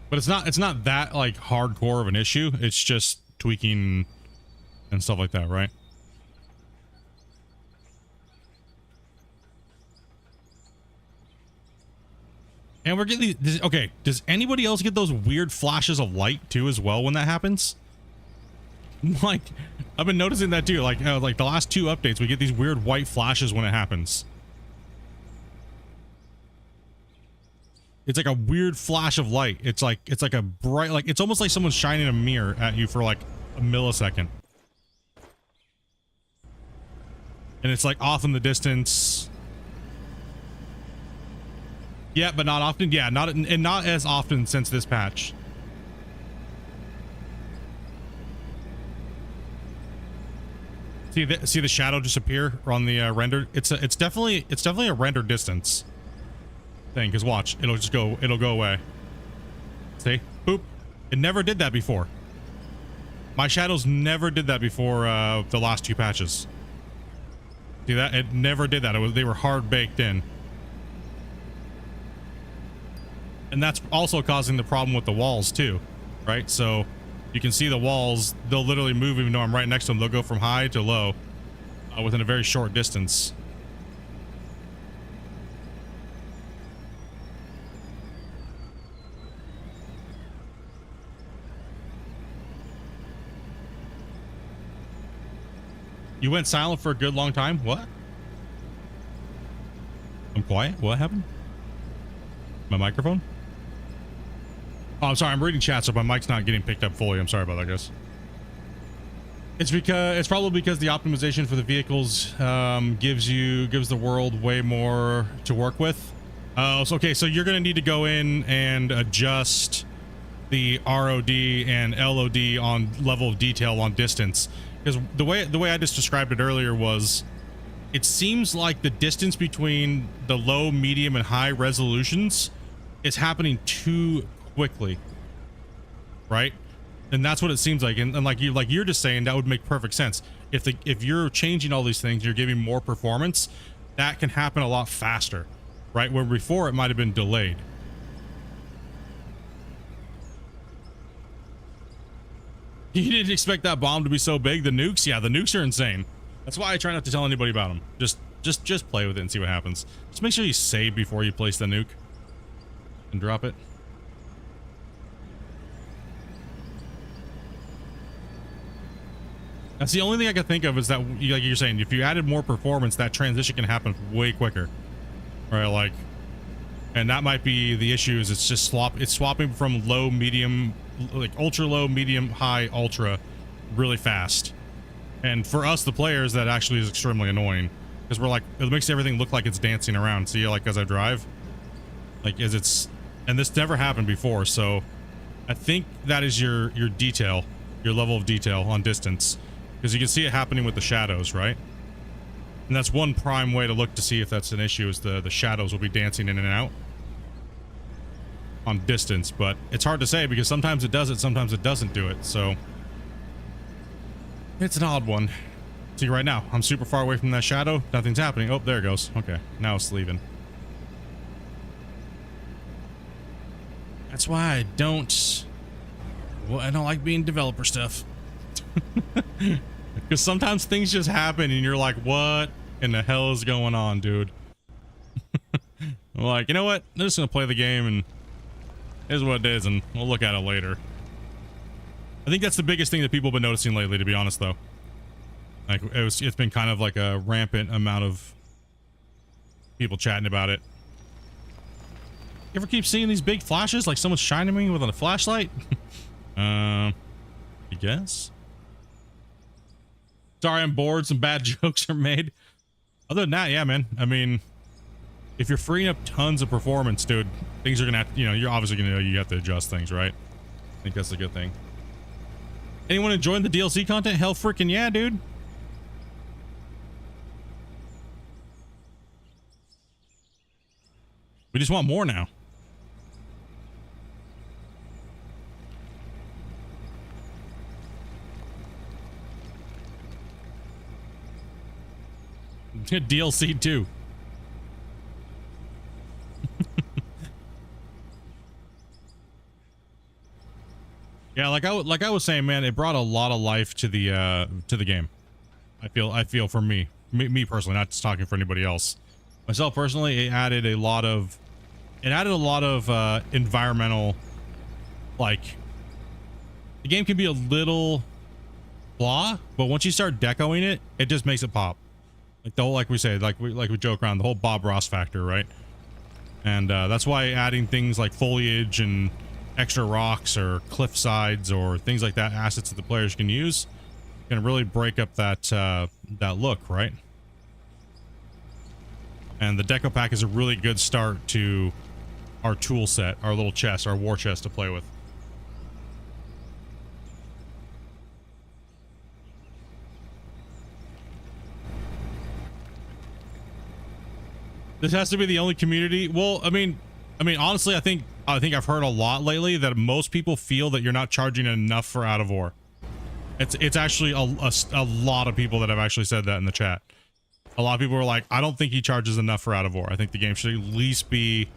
But it's not that like hardcore of an issue. It's just tweaking and stuff like that, right? And we're getting these, okay, does anybody else get those weird flashes of light too as well when that happens? Like, I've been noticing that too. Like the last 2 updates, we get these weird white flashes when it happens. It's like a weird flash of light. It's like a bright, like it's almost like someone's shining a mirror at you for like a millisecond. And it's like off in the distance. Yeah, but not often. Yeah, not as often since this patch. See the shadow disappear on the render. It's definitely a render distance thing, because watch, it'll go away. See, boop. It never did that before. My shadows never did that before the last 2 patches. See that? It never did that. They were hard baked in. And that's also causing the problem with the walls too, right? So you can see the walls, they'll literally move even though I'm right next to them. They'll go from high to low within a very short distance. You went silent for a good long time? What? I'm quiet? What happened? My microphone? Oh, I'm sorry. I'm reading chat, so my mic's not getting picked up fully. I'm sorry about that, guys. It's probably because the optimization for the vehicles gives the world way more to work with. Okay, so you're gonna need to go in and adjust the ROD and LOD on level of detail on distance, because the way I just described it earlier was, it seems like the distance between the low, medium, and high resolutions is happening too quickly, right? And that's what it seems like. And like you're just saying, that would make perfect sense. If you're changing all these things, you're giving more performance, that can happen a lot faster, right? Where before it might have been delayed. You didn't expect that bomb to be so big. The nukes, yeah, the nukes are insane. That's why I try not to tell anybody about them. Just play with it and see what happens. Just make sure you save before you place the nuke and drop it. That's the only thing I can think of, is that, like you're saying, if you added more performance, that transition can happen way quicker, right? Like, and that might be the issue. Is it's just swapping from low, medium, like ultra low, medium, high, ultra, really fast. And for us, the players, that actually is extremely annoying, because we're like, it makes everything look like it's dancing around. See, like as I drive, like and this never happened before. So I think that is your detail, your level of detail on distance. Because you can see it happening with the shadows, right? And that's one prime way to look to see if that's an issue, is the shadows will be dancing in and out on distance. But it's hard to say, because sometimes it does it, sometimes it doesn't do it. So it's an odd one. See, right now, I'm super far away from that shadow. Nothing's happening. Oh, there it goes. Okay, now it's leaving. That's why I don't like being developer stuff. Because sometimes things just happen and you're like, what in the hell is going on, dude? I'm like, you know what? I'm just gonna play the game and here's what it is, and we'll look at it later. I think that's the biggest thing that people have been noticing lately, to be honest, though. Like, it's been kind of like a rampant amount of people chatting about it. You ever keep seeing these big flashes, like someone's shining me with a flashlight? I guess. Sorry, I'm bored. Some bad jokes are made. Other than that, yeah, man. I mean, if you're freeing up tons of performance, dude, things are gonna have to, you're obviously gonna know you have to adjust things, right? I think that's a good thing. Anyone enjoying the DLC content? Hell freaking yeah, dude. We just want more now. DLC too. Yeah, like I was saying, man, it brought a lot of life to the game. I feel for me personally, not just talking for anybody else. Myself personally, it added a lot of environmental, like, the game can be a little blah, but once you start decoing it, it just makes it pop. Like the whole, like we say, like we joke around, the whole Bob Ross factor, right? And that's why adding things like foliage and extra rocks or cliff sides or things like that, assets that the players can use, can really break up that that look, right? And the deco pack is a really good start to our tool set, our little chest, our war chest to play with. This has to be the only community. Well, I mean, honestly, I think I've heard a lot lately that most people feel that you're not charging enough for Out of War. It's actually a lot of people that have actually said that in the chat. A lot of people are like, I don't think he charges enough for Out of War. I think the game should at least be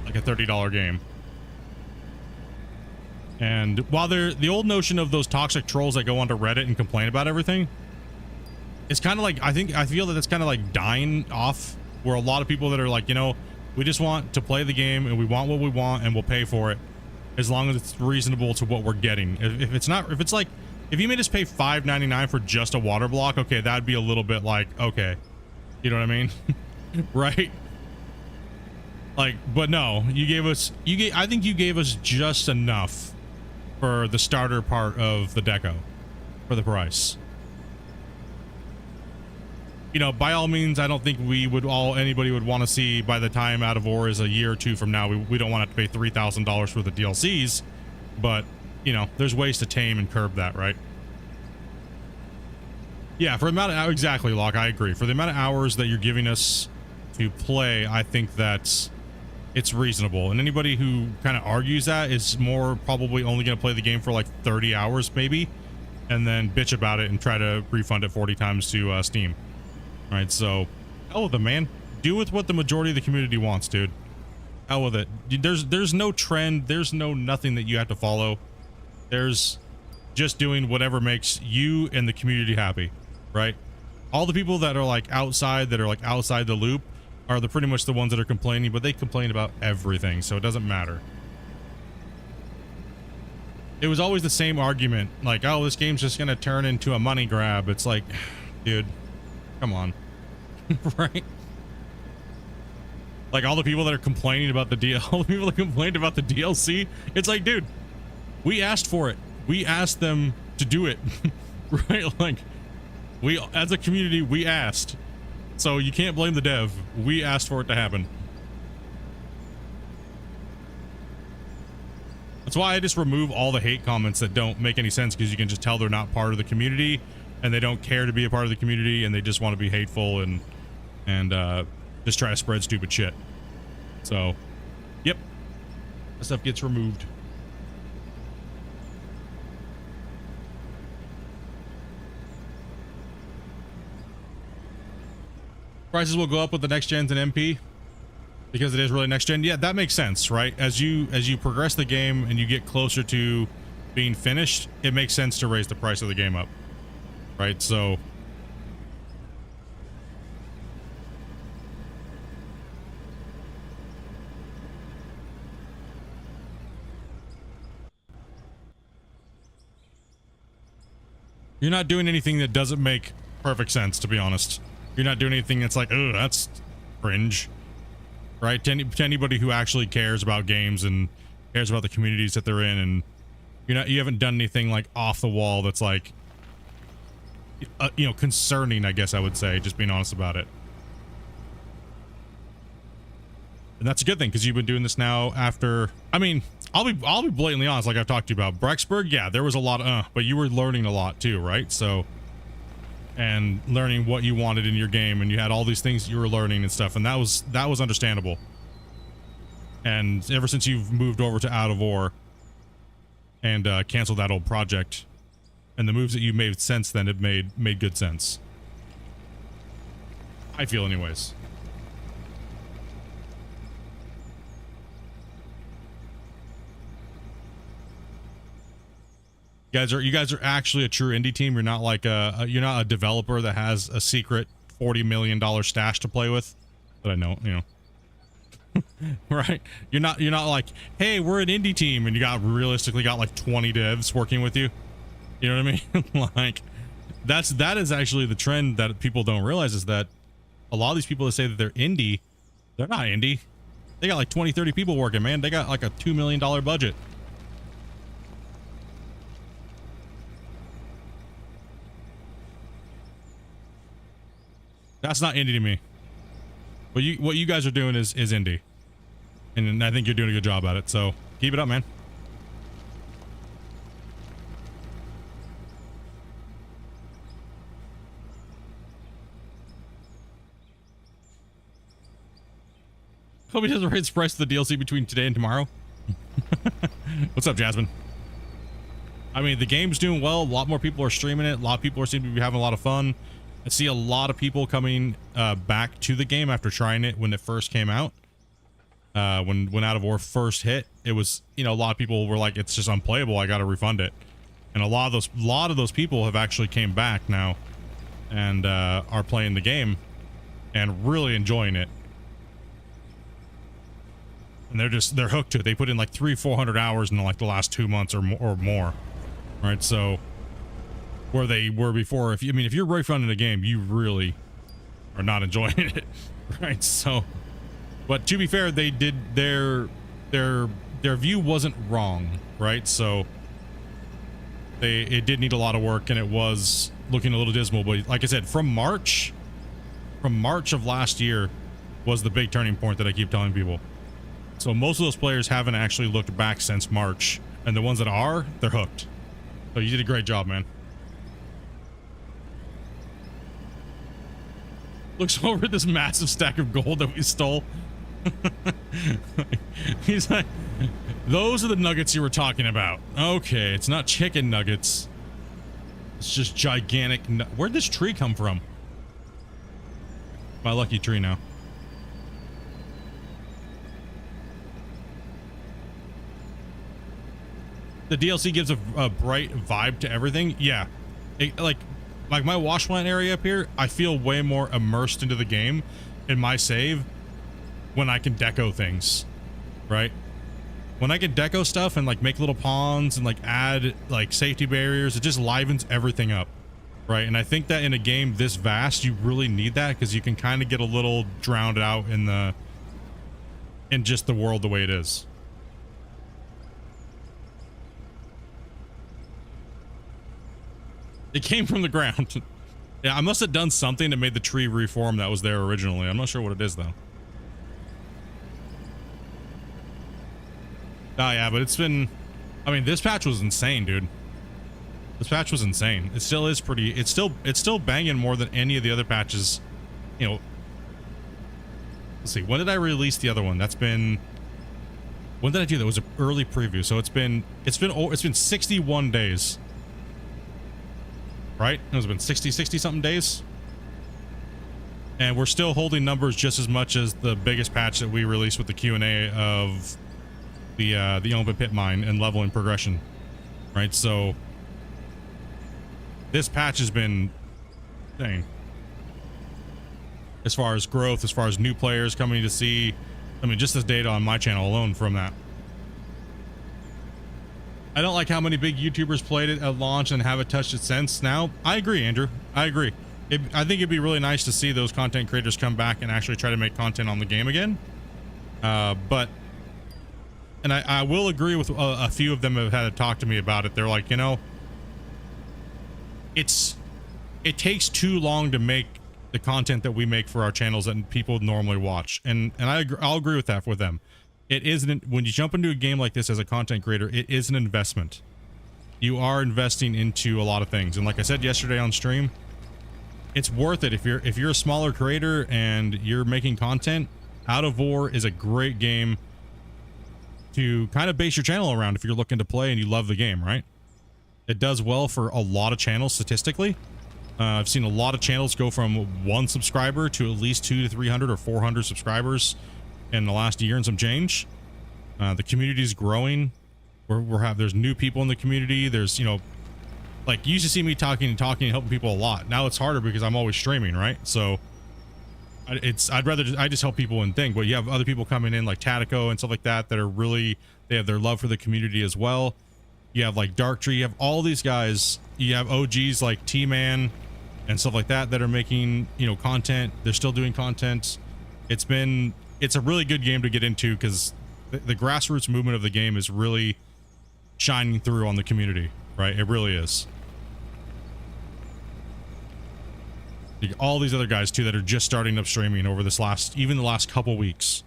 like a $30 game. And while the old notion of those toxic trolls that go onto Reddit and complain about everything, it's kind of like, I feel that it's kind of like dying off, where a lot of people that are like, we just want to play the game and we want what we want and we'll pay for it as long as it's reasonable to what we're getting. If it's like, if you made us pay $5.99 for just a water block, okay, that'd be a little bit like, okay, you know what I mean? Right? Like, but no, I think you gave us just enough for the starter part of the deco for the price. By all means, I don't think anybody would want to see, by the time Out of War is a year or two from now, we don't want to pay $3,000 for the DLCs, but there's ways to tame and curb that, right? Yeah, for the amount of, exactly, Locke, I agree. For the amount of hours that you're giving us to play, I think that it's reasonable. And anybody who kind of argues that is more probably only going to play the game for like 30 hours maybe, and then bitch about it and try to refund it 40 times to Steam. All right, so hell with it, man. Do with what the majority of the community wants, dude. Hell with it. There's no trend. There's no nothing that you have to follow. There's just doing whatever makes you and the community happy, right? All the people that are like outside the loop are pretty much the ones that are complaining, but they complain about everything, so it doesn't matter. It was always the same argument, like, oh, this game's just gonna turn into a money grab. It's like, dude, come on. Right? Like, all the people that are complaining about all the people that complained about the DLC, it's like, dude, we asked for it. We asked them to do it. Right? Like, we, as a community, we asked. So you can't blame the dev. We asked for it to happen. That's why I just remove all the hate comments that don't make any sense, because you can just tell they're not part of the community and they don't care to be a part of the community and they just want to be hateful and just try to spread stupid shit. So, yep. That stuff gets removed. Prices will go up with the next gens and MP. Because it is really next gen. Yeah, that makes sense, right? As you progress the game and you get closer to being finished, it makes sense to raise the price of the game up, right? So you're not doing anything that doesn't make perfect sense, to be honest. You're not doing anything that's like, oh, that's cringe, right? To anybody who actually cares about games and cares about the communities that they're in, and you haven't done anything like off the wall that's like, you know, concerning, I guess I would say, just being honest about it. And that's a good thing, because you've been doing this now after, I mean, I'll be blatantly honest, like I've talked to you about Brexburg. Yeah, there was a lot of, but you were learning a lot too, right? So, and learning what you wanted in your game, and you had all these things you were learning and stuff, and that was understandable. And ever since you've moved over to Out of War and canceled that old project, and the moves that you made since then have made good sense. I feel, anyways. You guys are actually a true indie team. You're not like you're not a developer that has a secret $40 million stash to play with. But I know, you know. Right? You're not like, hey, we're an indie team, and you realistically got like 20 devs working with you. You know what I mean? Like, that is actually the trend that people don't realize, is that a lot of these people that say that they're indie, they're not indie. They got like 20, 30 people working, man. They got like a $2 million budget. That's not indie to me. But what you guys are doing is indie. And I think you're doing a good job at it. So keep it up, man. Hope he doesn't raise the price of the DLC between today and tomorrow. What's up, Jasmine? I mean, the game's doing well. A lot more people are streaming it. A lot of people seem to be having a lot of fun. I see a lot of people coming back to the game after trying it when it first came out. When Out of War first hit, it was, you know, a lot of people were like, it's just unplayable, I gotta refund it. And a lot of those people have actually came back now and are playing the game and really enjoying it. And they're hooked to it. They put in like 300-400 hours in like the last 2 months or more. Right? So where they were before, if you're refunding a game, you really are not enjoying it. Right? So, but to be fair, they did their view wasn't wrong, right? So it did need a lot of work, and it was looking a little dismal. But like I said, from March of last year was the big turning point that I keep telling people. So most of those players haven't actually looked back since March, and the ones that are, they're hooked. So you did a great job, man. Looks over at this massive stack of gold that we stole. He's like, those are the nuggets you were talking about. Okay, it's not chicken nuggets. It's just gigantic. Where'd this tree come from? My lucky tree now. The DLC gives a bright vibe to everything. Yeah, like my wash plant area up here, I feel way more immersed into the game in my save when I can deco things, right? When I can deco stuff and like make little ponds and like add like safety barriers, it just livens everything up, right? And I think that in a game this vast, you really need that, because you can kind of get a little drowned out in just the world the way it is. It came from the ground. Yeah, I must have done something that made the tree reform that was there originally. I'm not sure what it is, though. Oh, yeah, but it's been... I mean, this patch was insane, dude. This patch was insane. It still is pretty... It's still banging more than any of the other patches. You know... Let's see. When did I release the other one? That's been... When did I do that? It was an early preview. So it's been 61 days. Right? It's been 60 something days. and we're still holding numbers just as much as the biggest patch that we released with the Q&A of the open pit mine and leveling progression, right? So this patch has been insane as far as growth, as far as new players coming to see. I mean, just this data on my channel alone from that. I don't like how many big YouTubers played it at launch and haven't touched it since. Now, I agree, Andrew. I agree. I think it'd be really nice to see those content creators come back and actually try to make content on the game again. But I will agree with a few of them have had to talk to me about it. They're like, you know, it takes too long to make the content that we make for our channels that people normally watch. And I'll agree with that with them. It isn't, when you jump into a game like this as a content creator, it is an investment. You are investing into a lot of things. And like I said yesterday on stream, it's worth it. If you're a smaller creator and you're making content, Out of War is a great game to kind of base your channel around if you're looking to play and you love the game, right? It does well for a lot of channels statistically. I've seen a lot of channels go from 1 subscriber to at least 200 to 300 or 400 subscribers in the last year and some change. The community is growing. There's new people in the community. There's, you know, like, you used to see me talking and helping people a lot. Now it's harder because I'm always streaming, right? So I just help people and think, but you have other people coming in like Tatico and stuff like that that are really, they have their love for the community as well. You have like Darktree, you have all these guys, you have OGs like T-Man and stuff like that are making, you know, content. They're still doing content. It's a really good game to get into because the grassroots movement of the game is really shining through on the community, right? It really is. All these other guys too that are just starting up streaming over this the last couple weeks.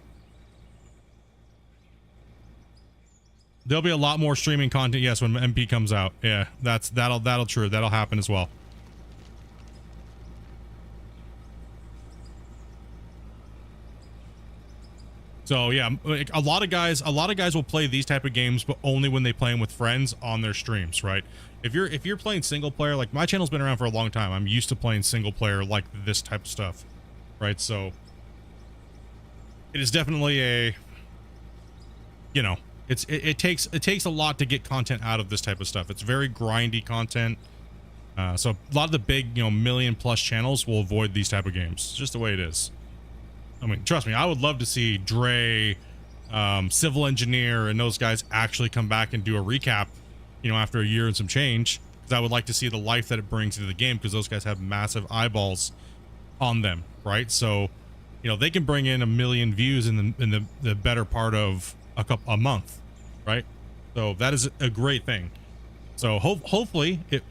There'll be a lot more streaming content, yes, when MP comes out. Yeah, that'll happen as well. So yeah, like a lot of guys will play these type of games, but only when they play them with friends on their streams, right? If you're playing single player, like my channel's been around for a long time. I'm used to playing single player like this type of stuff, right? So it is definitely a, you know, it takes a lot to get content out of this type of stuff. It's very grindy content. So a lot of the big, you know, million+ channels will avoid these type of games. It's just the way it is. I mean, trust me, I would love to see Dre, Civil Engineer, and those guys actually come back and do a recap, you know, after a year and some change, because I would like to see the life that it brings into the game, because those guys have massive eyeballs on them, right? So, you know, they can bring in 1 million views in the better part of a month, right? So that is a great thing. So hopefully it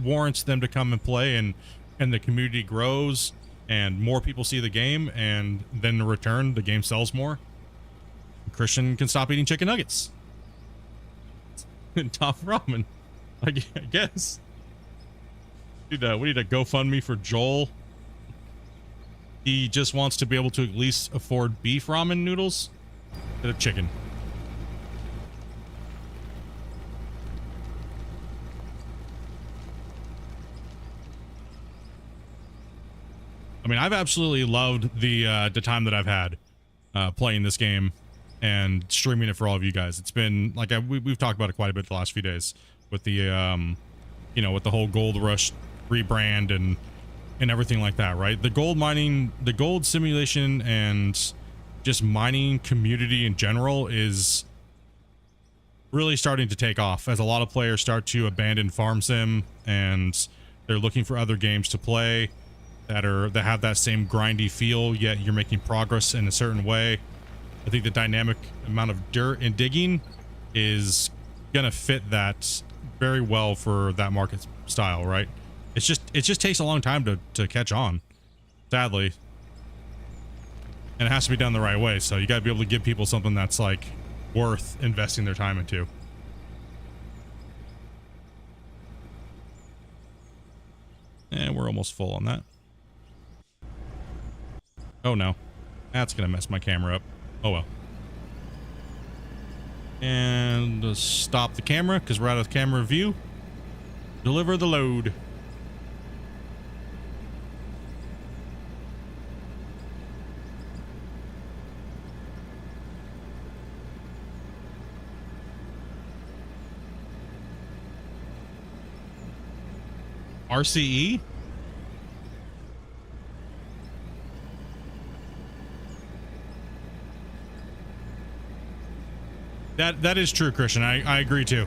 warrants them to come and play, and the community grows and more people see the game, and then in return the game sells more. Christian can stop eating chicken nuggets and top ramen, I guess. We need a GoFundMe for Joel. He just wants to be able to at least afford beef ramen noodles instead of chicken. I mean, I've absolutely loved the time that I've had playing this game and streaming it for all of you guys. It's been like we've talked about it quite a bit the last few days with the you know, with the whole Gold Rush rebrand and everything like that, right? The gold mining, the gold simulation, and just mining community in general is really starting to take off as a lot of players start to abandon farm sim and they're looking for other games to play that have that same grindy feel, yet you're making progress in a certain way. I think the dynamic amount of dirt and digging is gonna fit that very well for that market style, right? It just takes a long time to catch on, sadly. And it has to be done the right way, so you gotta be able to give people something that's like worth investing their time into. And we're almost full on that. Oh no, that's gonna mess my camera up. Oh well. And stop the camera because we're out of camera view. Deliver the load. RCE? That is true, Christian. I agree too.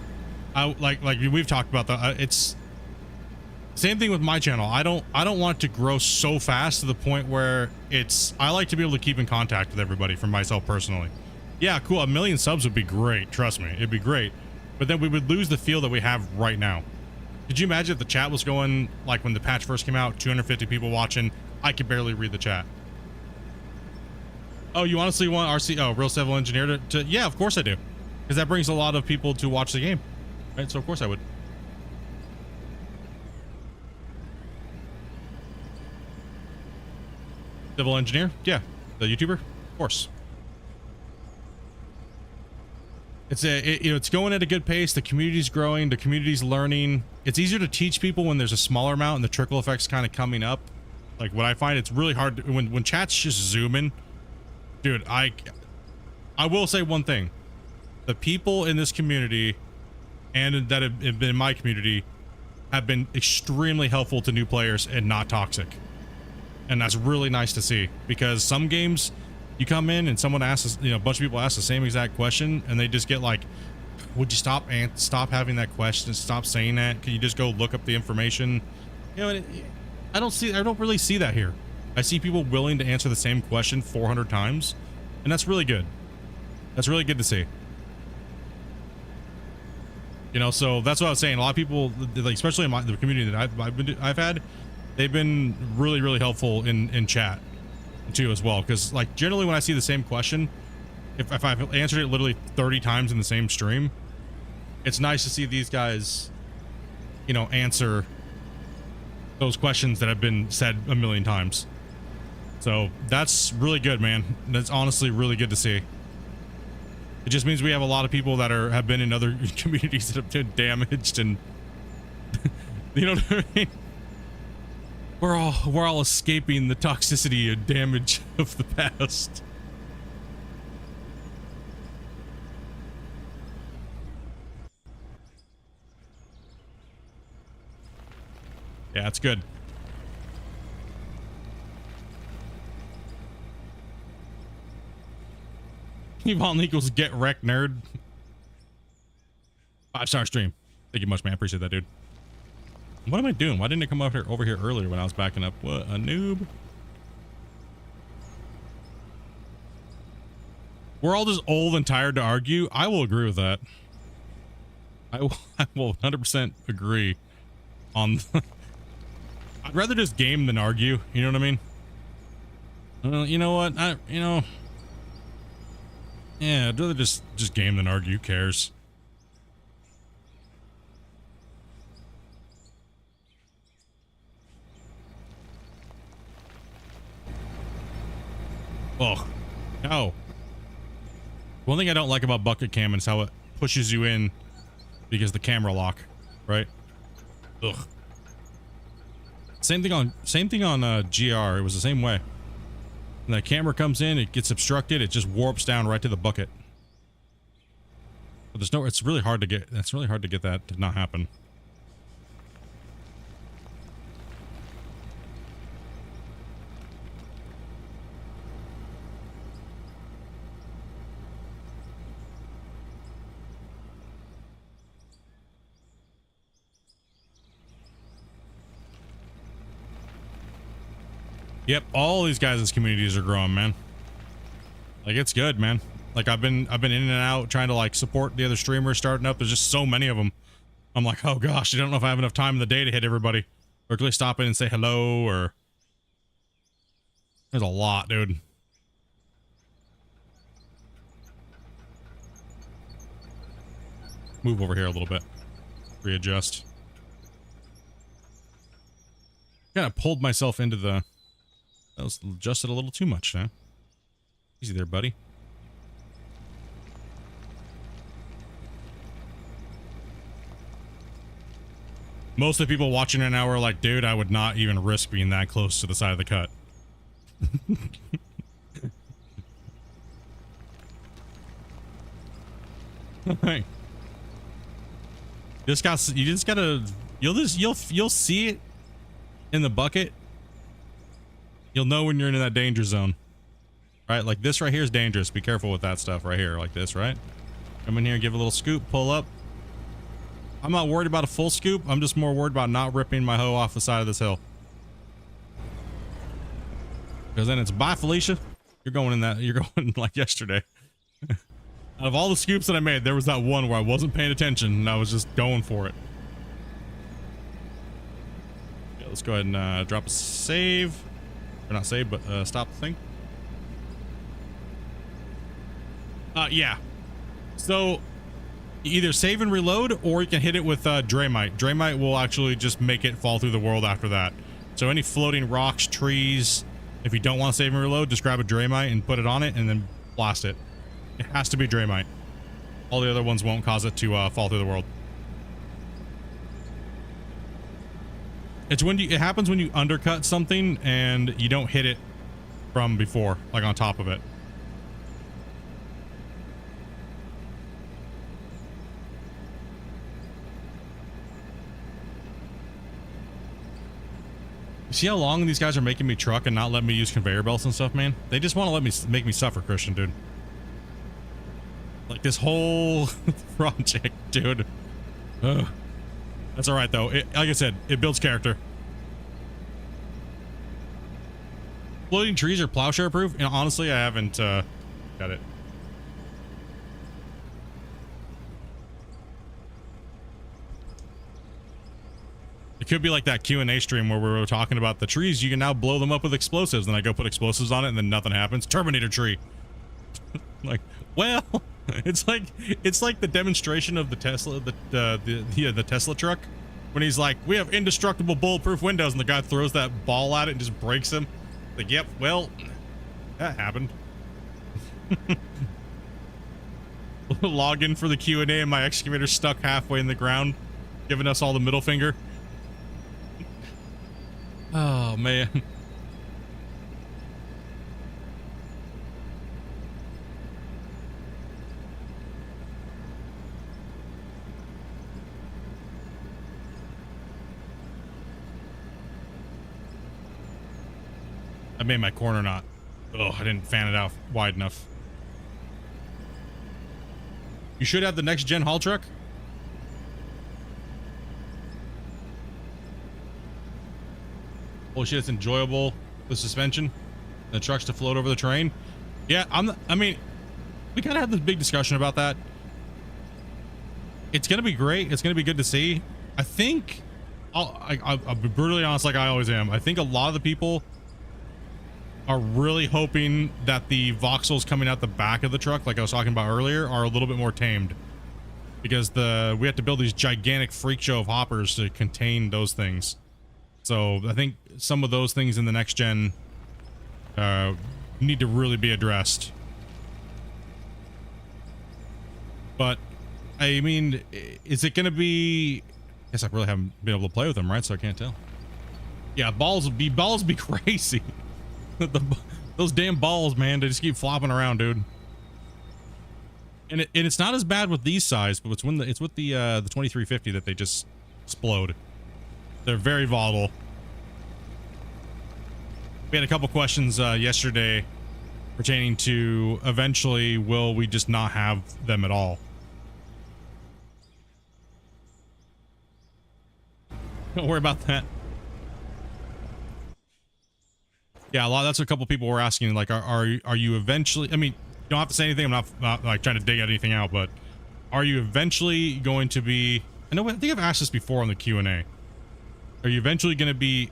Like we've talked about that. It's same thing with my channel. I don't want to grow so fast to the point where I like to be able to keep in contact with everybody for myself personally. Yeah, cool. 1 million subs would be great. Trust me, it'd be great. But then we would lose the feel that we have right now. Could you imagine if the chat was going like when the patch first came out, 250 people watching? I could barely read the chat. Oh, you honestly want Real Civil Engineer to yeah, of course I do. Because that brings a lot of people to watch the game. Right? So of course I would. Civil Engineer? Yeah. The YouTuber? Of course. It's going at a good pace. The community's growing. The community's learning. It's easier to teach people when there's a smaller amount and the trickle effect's kind of coming up. Like what I find, it's really hard to, when chats just zoom in. Dude, I will say one thing. The people in this community and that have been in my community have been extremely helpful to new players and not toxic. And that's really nice to see, because some games you come in and someone asks, a bunch of people ask the same exact question and they just get like, would you stop having that question? Stop saying that. Can you just go look up the information? I don't really see that here. I see people willing to answer the same question 400 times, and that's really good. That's really good to see. So that's what I was saying. A lot of people, like, especially in the community that I've had, they've been really, really helpful in chat too as well. Because like generally when I see the same question, if I've answered it literally 30 times in the same stream, it's nice to see these guys, answer those questions that have been said 1 million times. So that's really good, man. That's honestly really good to see. It just means we have a lot of people that have been in other communities that have been damaged, and you know what I mean? We're all escaping the toxicity and damage of the past. Yeah, it's good. Yvonne equals get wrecked, nerd. 5-star stream. Thank you much, man. I appreciate that, dude. What am I doing? Why didn't it come over here earlier when I was backing up? What a noob. We're all just old and tired to argue. I will agree with that. I will 100% agree on I'd rather just game than argue. You know what I mean? You know what? Yeah, I'd rather just game than argue. Who cares? Oh, no. One thing I don't like about bucket cam is how it pushes you in because the camera lock, right? Ugh. Same thing on GR. It was the same way. When the camera comes in, it gets obstructed. It just warps down right to the bucket. But it's really hard to get. It's really hard to get that to not happen. Yep, all these guys' communities are growing, man. Like, it's good, man. Like, I've been in and out trying to like support the other streamers starting up. There's just so many of them. I'm like, oh gosh, I don't know if I have enough time in the day to hit everybody. Or at least stop in and say hello, or there's a lot, dude. Move over here a little bit. Readjust. Kind of pulled myself into the... That was adjusted a little too much, huh? Easy there, buddy. Most of the people watching right now are like, dude, I would not even risk being that close to the side of the cut. Right. You just gotta, you'll see it in the bucket, you'll know when you're in that danger zone. Right? Like this right here is dangerous. Be careful with that stuff right here, like this, right? Come in here, give a little scoop, pull up. I'm not worried about a full scoop. I'm just more worried about not ripping my hoe off the side of this hill. Because then it's bye, Felicia. You're going in that, you're going like yesterday. Out of all the scoops that I made, there was that one where I wasn't paying attention and I was just going for it. Yeah, let's go ahead and drop a save. Or not save, but stop the thing. Yeah. So you either save and reload, or you can hit it with Draymite. Draymite will actually just make it fall through the world after that. So any floating rocks, trees, if you don't want to save and reload, just grab a Draymite and put it on it and then blast it. It has to be Draymite. All the other ones won't cause it to fall through the world. It's when it happens when you undercut something and you don't hit it from before, like on top of it. See how long these guys are making me truck and not letting me use conveyor belts and stuff, man? They just want to make me suffer, Christian, dude. Like this whole project, dude. Ugh. That's all right though. Like I said, it builds character. Floating trees are plowshare proof? You know, honestly, I haven't got it. It could be like that Q&A stream where we were talking about the trees. You can now blow them up with explosives. And I go put explosives on it and then nothing happens. Terminator tree. Like, well, it's like the demonstration of the Tesla, the Tesla truck. When he's like, we have indestructible bulletproof windows. And the guy throws that ball at it and just breaks him. Like, yep, well, that happened. Log in for the Q&A and my excavator's stuck halfway in the ground, giving us all the middle finger. Oh, man. I made my corner knot. Oh, I didn't fan it out wide enough. You should have the next gen haul truck. Holy shit, it's enjoyable. The suspension, the trucks to float over the terrain. Yeah, I mean, we kind of had this big discussion about that. It's gonna be great. It's gonna be good to see. I think I'll be brutally honest, like I always am. I think a lot of the people are really hoping that the voxels coming out the back of the truck, like I was talking about earlier, are a little bit more tamed, because we have to build these gigantic freak show of hoppers to contain those things. So I think some of those things in the next gen need to really be addressed. But I mean, is it going to be? I guess I really haven't been able to play with them, right? So I can't tell. Yeah, balls be crazy. Those damn balls, man, they just keep flopping around, dude. And it's not as bad with these size, but it's with the 2350 that they just explode. They're very volatile. We had a couple questions yesterday pertaining to eventually will we just not have them at all. Don't worry about that. Yeah, that's what a couple people were asking. Like, are you eventually? I mean, you don't have to say anything. I'm not like trying to dig anything out, but are you eventually going to be? I think I've asked this before on the Q&A. Are you eventually going to be?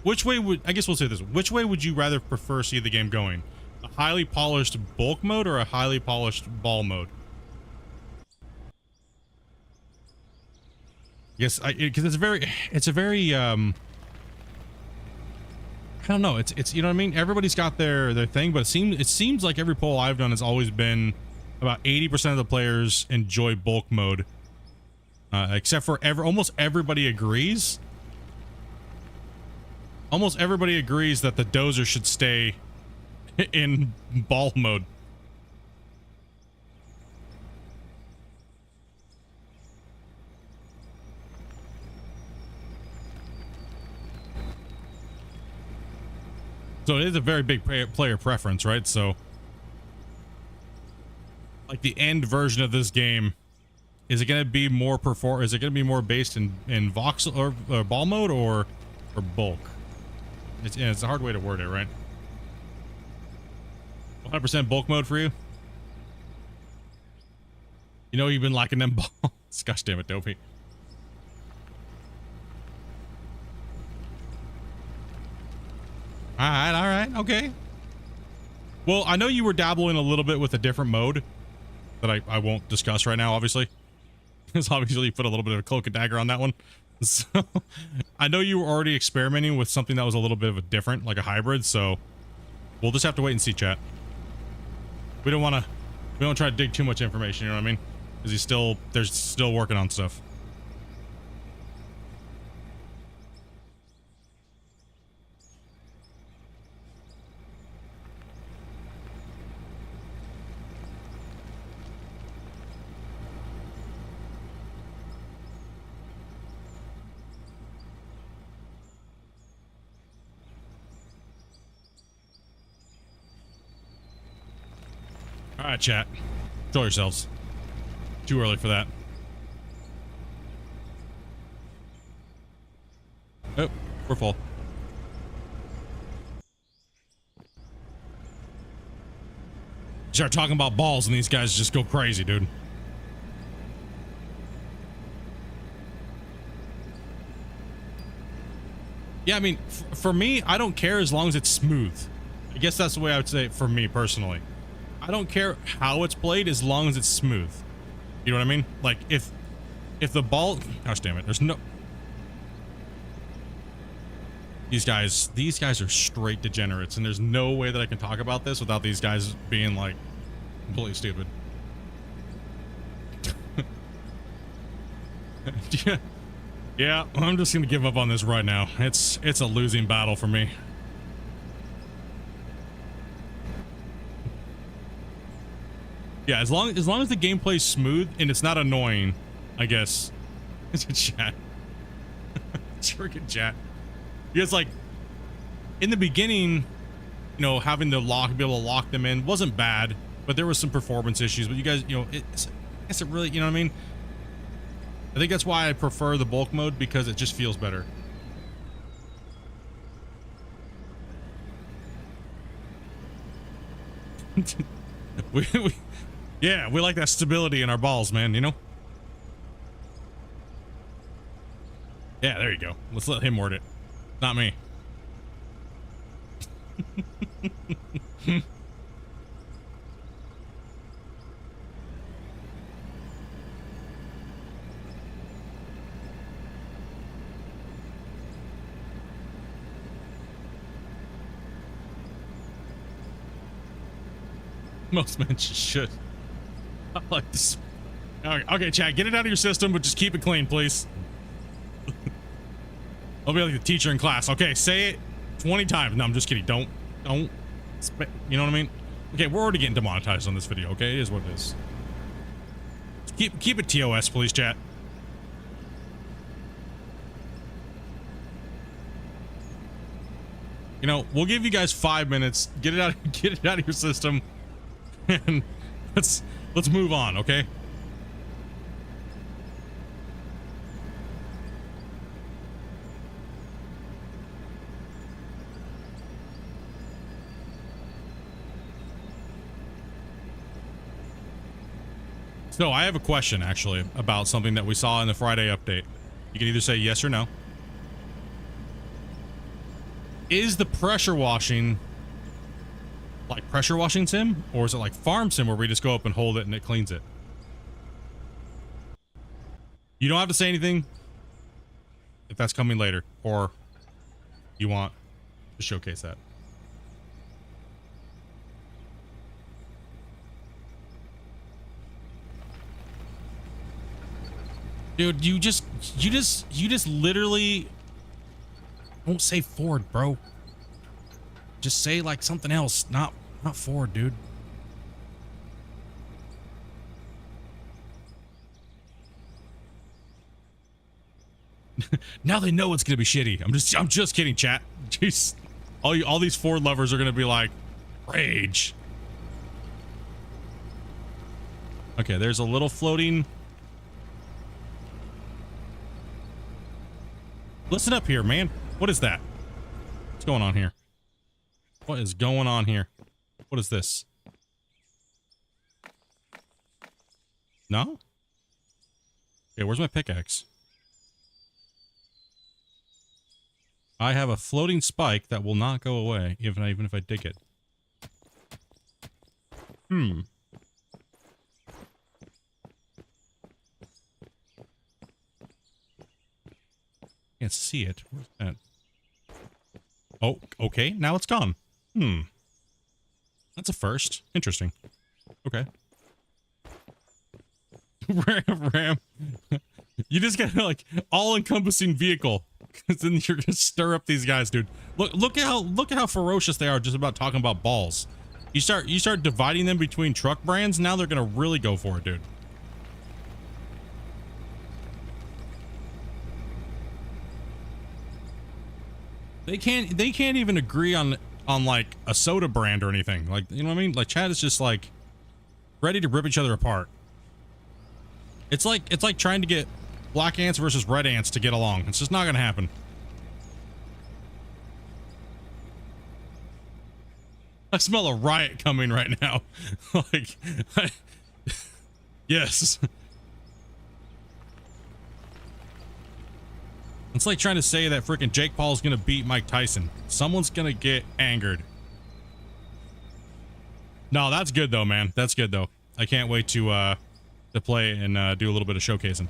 Which way would, I guess we'll say this. Which way would you rather prefer see the game going? A highly polished bulk mode or a highly polished ball mode? Yes, because it's a very I don't know. It's you know what I mean. Everybody's got their thing, but it seems like every poll I've done has always been about 80% of the players enjoy bulk mode, except for almost everybody agrees. Almost everybody agrees that the dozer should stay in ball mode. So it is a very big player preference, right? So like the end version of this game, is it going to be more is it going to be more based in voxel or ball mode or bulk? It's a hard way to word it, right? 100% bulk mode for you? You know you've been liking them balls. Gosh damn it, Dopey. All right, okay. Well, I know you were dabbling a little bit with a different mode that I won't discuss right now, obviously. Because obviously you put a little bit of a cloak and dagger on that one. So I know you were already experimenting with something that was a little bit of a different, like a hybrid, so we'll just have to wait and see, chat. We don't try to dig too much information, you know what I mean? Because they're still working on stuff. All right, chat. Show yourselves. Too early for that. Oh, we're full. Start talking about balls and these guys just go crazy, dude. Yeah, I mean, for me, I don't care as long as it's smooth. I guess that's the way I would say it for me personally. I don't care how it's played as long as it's smooth. You know what I mean? Like if the ball, gosh damn it, there's no, these guys are straight degenerates, and there's no way that I can talk about this without these guys being like completely stupid. Yeah, I'm just gonna give up on this right now. It's a losing battle for me. Yeah, as long as the gameplay's smooth and it's not annoying, I guess. It's a chat. It's freaking chat. Because like in the beginning, you know, having the be able to lock them in wasn't bad, but there was some performance issues. But you guys, you know, I guess it really, you know what I mean? I think that's why I prefer the bulk mode, because it just feels better. Yeah, we like that stability in our balls, man, you know? Yeah, there you go. Let's let him word it. Not me. Most men should. I like this. Okay, chat, get it out of your system, but just keep it clean, please. I'll be like the teacher in class. Okay, say it 20 times. No, I'm just kidding. Don't. You know what I mean? Okay, we're already getting demonetized on this video. Okay, it is what it is. Keep it TOS, please, chat. You know, we'll give you guys 5 minutes. Get it out of your system, and let's move on, okay? So I have a question actually about something that we saw in the Friday update. You can either say yes or no. Is the pressure washing like pressure washing sim, or is it like farm sim where we just go up and hold it and it cleans it? You don't have to say anything if that's coming later, or you want to showcase that. Dude, you just literally don't say Ford, bro. Just say like something else, not Ford, dude. Now they know it's gonna be shitty. I'm just kidding, chat. Jeez. All these Ford lovers are gonna be like, rage. Okay, there's a little floating. Listen up here, man. What is that? What's going on here? What is going on here? What is this? No? Okay, where's my pickaxe? I have a floating spike that will not go away, even if I dig it. Can't see it. Where's that? Oh, okay. Now it's gone. That's a first. Interesting. Okay. Ram. You just got like all-encompassing vehicle. Cause then you're gonna stir up these guys, dude. Look at how ferocious they are just about talking about balls. You start dividing them between truck brands, now they're gonna really go for it, dude. They can't even agree on like a soda brand or anything. Like, you know what I mean? Like Chad is just like ready to rip each other apart. It's like trying to get black ants versus red ants to get along. It's just not gonna happen. I smell a riot coming right now. Like, yes. It's like trying to say that freaking Jake Paul's gonna beat Mike Tyson. Someone's gonna get angered. No, that's good though, man. That's good though. I can't wait to play and do a little bit of showcasing.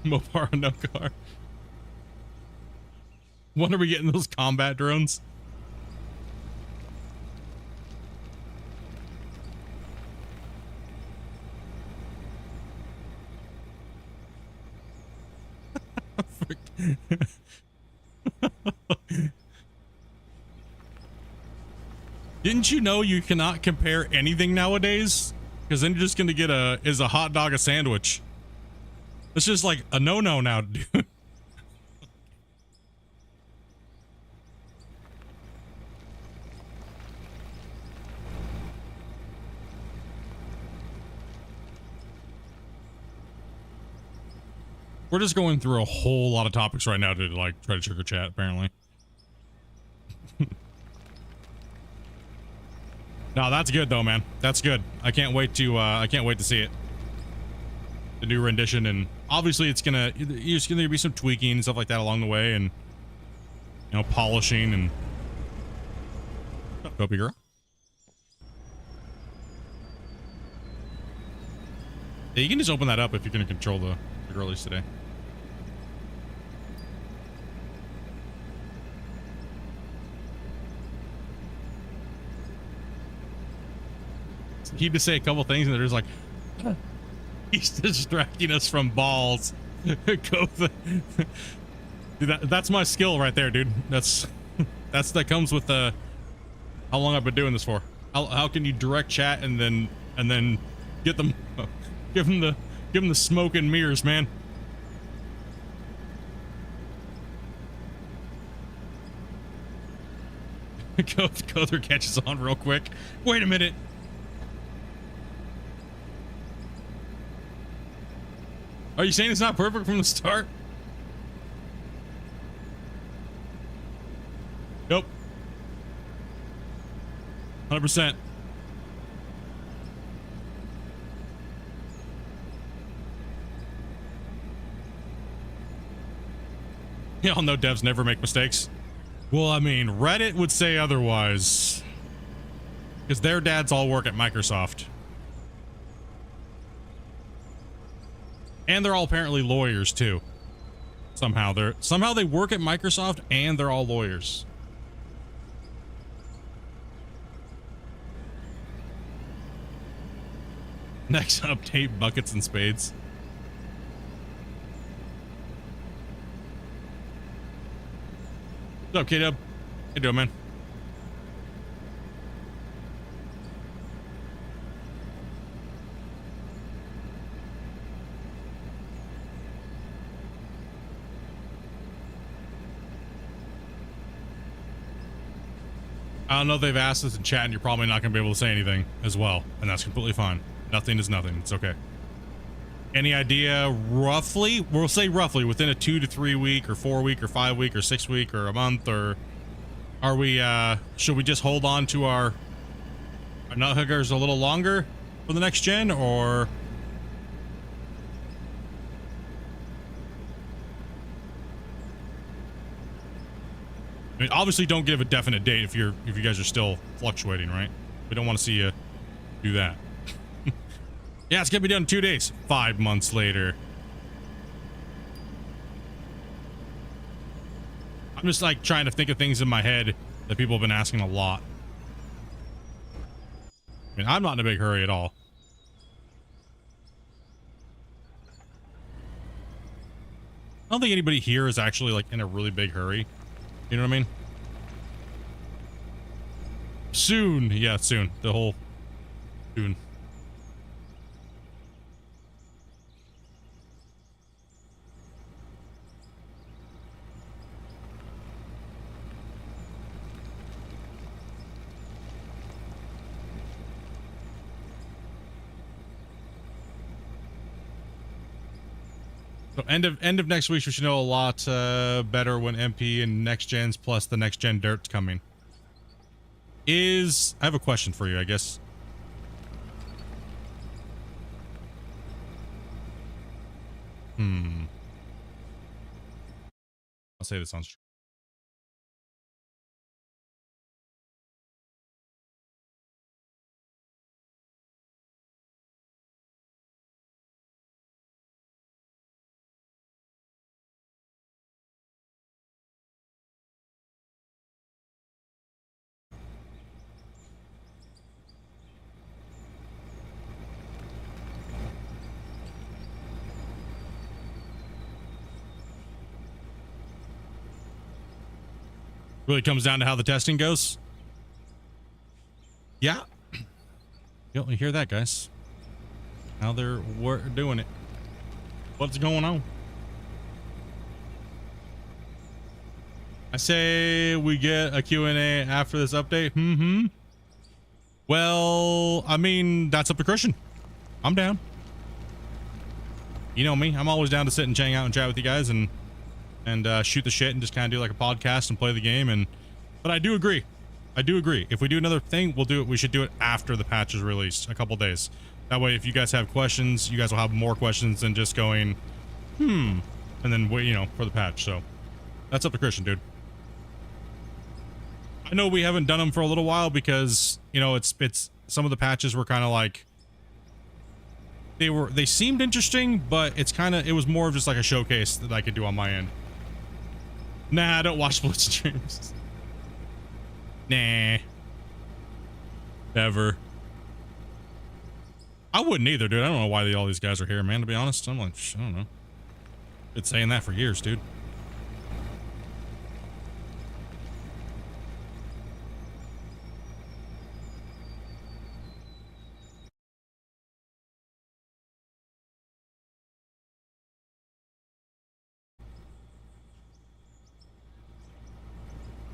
Mopar, no car. When are we getting those combat drones? Didn't you know you cannot compare anything nowadays? Because then you're just gonna get is a hot dog a sandwich? It's just like a no-no now, dude. We're just going through a whole lot of topics right now to like try to trigger chat, apparently. No, that's good though, man. That's good. I can't wait to see it. The new rendition, and obviously it's gonna be some tweaking and stuff like that along the way, and you know, polishing and Dopey girl. Yeah, you can just open that up if you're gonna control the girlies today. He just say a couple things and they're just like, he's distracting us from balls. Dude, that's my skill right there, dude. That comes with how long I've been doing this for. How can you direct chat and then get them, give them the smoke and mirrors, man. Gother catches on real quick. Wait a minute. Are you saying it's not perfect from the start? Nope. 100%. Y'all know devs never make mistakes. Well, I mean, Reddit would say otherwise. Because their dads all work at Microsoft. And they're all apparently lawyers too. Somehow they work at Microsoft and they're all lawyers. Next update, buckets and spades. What's up, K-Dub? How you doing, man? I don't know if they've asked us in chat, and you're probably not going to be able to say anything as well, and that's completely fine. Nothing is nothing. It's okay. Any idea roughly? We'll say roughly within a 2 to 3 week or 4 week or 5 week or 6 week or a month, or are we, should we just hold on to our nut hookers a little longer for the next gen, or? I mean, obviously don't give a definite date if you guys are still fluctuating, right? We don't want to see you do that. Yeah, it's gonna be done in 2 days. 5 months later. I'm just like trying to think of things in my head that people have been asking a lot. I mean, I'm not in a big hurry at all. I don't think anybody here is actually like in a really big hurry. You know what I mean? Soon. Yeah, soon. The whole soon. So end of next week, we should know a lot better when MP and next gens plus the next gen dirt's coming. I have a question for you, I guess. I'll say this on stream. Really comes down to how the testing goes. Yeah. You hear that, guys? How they're doing it. What's going on? I say we get a Q&A after this update. Well, I mean, that's up to Christian. I'm down. You know me. I'm always down to sit and hang out and chat with you guys and shoot the shit and just kind of do like a podcast and play the game. But I do agree. If we do another thing, we'll do it. We should do it after the patch is released, a couple days. That way, if you guys have questions, you guys will have more questions than just going, and then wait, you know, for the patch. So that's up to Christian, dude. I know we haven't done them for a little while because, you know, it's some of the patches were kind of like, they seemed interesting, but it was more of just like a showcase that I could do on my end. Nah, I don't watch Split streams. Nah. Never. I wouldn't either, dude. I don't know why all these guys are here, man, to be honest. I'm like, I don't know. Been saying that for years, dude.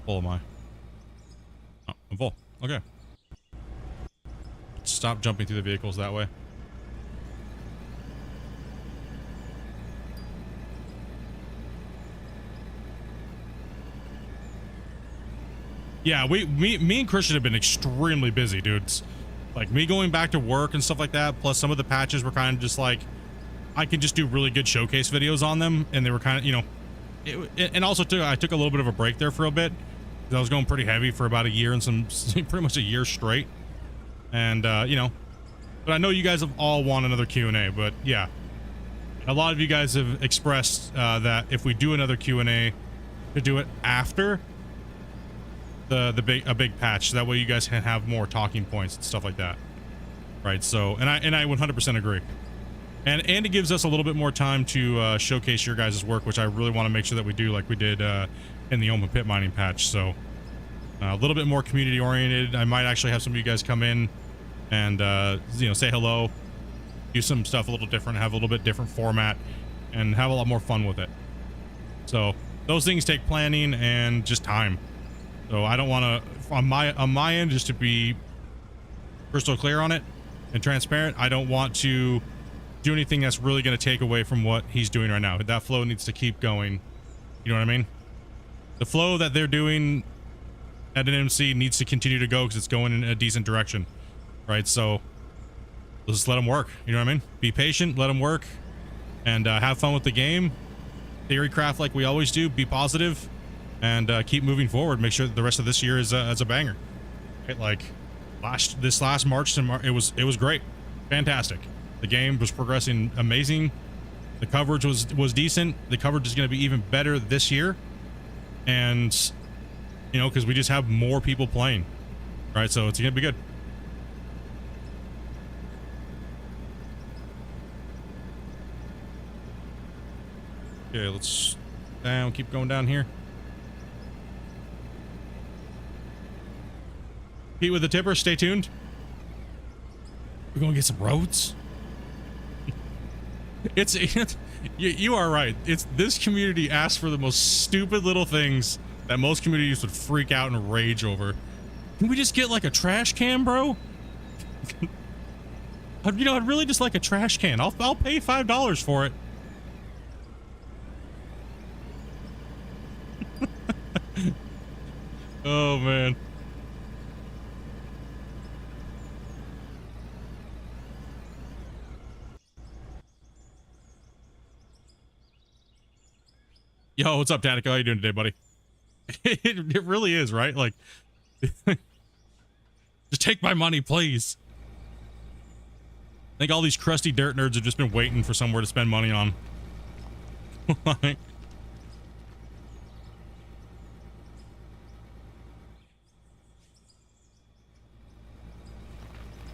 Full am I? Oh, I'm full. Okay. Stop jumping through the vehicles that way. Yeah, me and Christian have been extremely busy, dudes. Like, me going back to work and stuff like that, plus some of the patches were kind of just like, I could just do really good showcase videos on them, and they were kind of, you know, and also too, I took a little bit of a break there for a bit. I was going pretty heavy for about a year and pretty much a year straight. And, you know, but I know you guys have all want another Q&A, but yeah. A lot of you guys have expressed that if we do another Q&A, to do it after a big patch. That way you guys can have more talking points and stuff like that. Right, so, and I 100% agree. And it gives us a little bit more time to showcase your guys' work, which I really want to make sure that we do like we did in the open pit mining patch. So a little bit more community oriented. I might actually have some of you guys come in and you know, say hello, do some stuff a little different, have a little bit different format, and have a lot more fun with it. So those things take planning and just time. So I don't want to on my end, just to be crystal clear on it and transparent, I don't want to do anything that's really going to take away from what he's doing right now. That flow needs to keep going. You know what I mean? The flow that they're doing at an MC needs to continue to go because it's going in a decent direction, right? So let's just let them work. You know what I mean? Be patient, let them work, and have fun with the game. Theory craft like we always do. Be positive, and keep moving forward. Make sure that the rest of this year is a banger. Right? Like this last March to it was great, fantastic. The game was progressing amazing. The coverage was decent. The coverage is going to be even better this year, and you know, because we just have more people playing, right? So it's going to be good. Okay, let's keep going down here. Pete with the tipper, stay tuned. We're going to get some roads. It's you are right. It's this community asks for the most stupid little things that most communities would freak out and rage over. Can we just get like a trash can, bro? You know, I'd really just like a trash can. I'll pay $5 for it. Oh man. Yo, what's up, Danica? How you doing today, buddy? It really is, right? Like, just take my money, please. I think all these crusty dirt nerds have just been waiting for somewhere to spend money on. Like,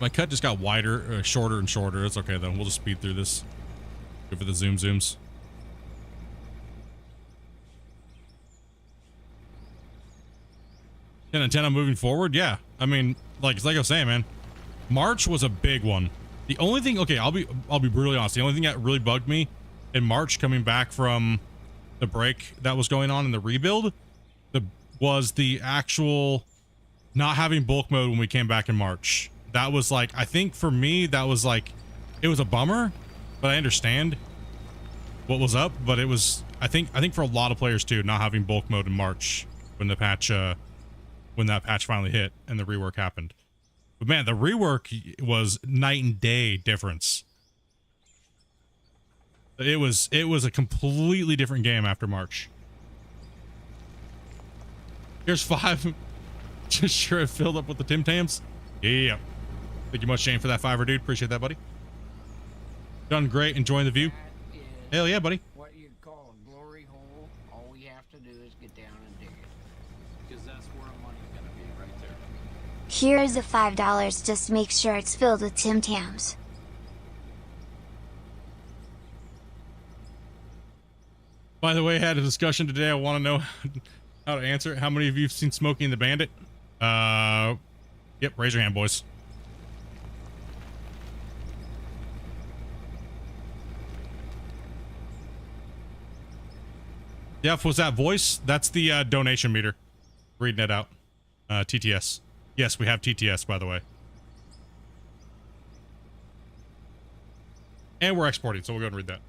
my cut just got wider, shorter and shorter. It's okay though. We'll just speed through this. Go for the zooms. 10 and 10 on moving forward. Yeah, I mean, like I was saying, man, March was a big one. The only thing, okay, I'll be brutally honest. The only thing that really bugged me in March, coming back from the break that was going on in the rebuild, was the actual not having bulk mode when we came back in March. That was like, I think for me, that was like, it was a bummer, but I understand what was up. But it was, I think for a lot of players too, not having bulk mode in March when the patch, when that patch finally hit and the rework happened. But man, the rework was night and day difference. It was a completely different game after March. Here's 5. Just sure it filled up with the Tim Tams. Yeah. Thank you much, Shane, for that $5, dude. Appreciate that, buddy. Done great. Enjoying the view. Hell yeah, buddy.
What you call a glory hole. All we have to do is get down and dig it. Because that's where our money's gonna be, right there.
Here is the $5. Just make sure it's filled with Tim Tams.
By the way, I had a discussion today. I want to know how to answer it. How many of you have seen Smokey and the Bandit? Yep, raise your hand, boys. Jeff, was that voice? That's the donation meter. Reading it out. TTS. Yes, we have TTS, by the way. And we're exporting, so we'll go and read that.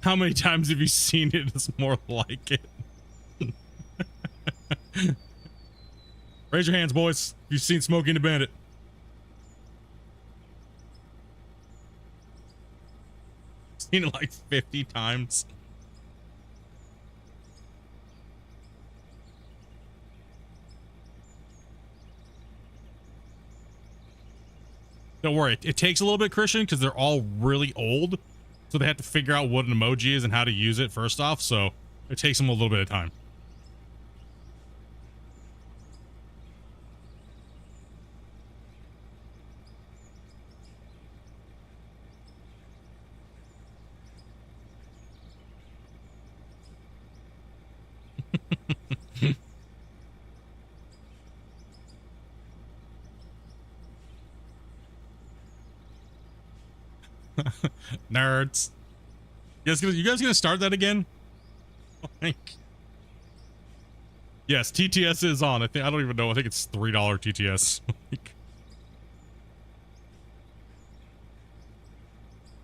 How many times have you seen it? It's more like it. Raise your hands, boys, if you've seen Smokey and the Bandit. Seen it like 50 times. Don't worry, it takes a little bit, Christian, because they're all really old. So they have to figure out what an emoji is and how to use it first off. So it takes them a little bit of time. Nerds. You guys gonna start that again? Like, Yes, TTS is on. I don't even know. I think it's $3 TTS.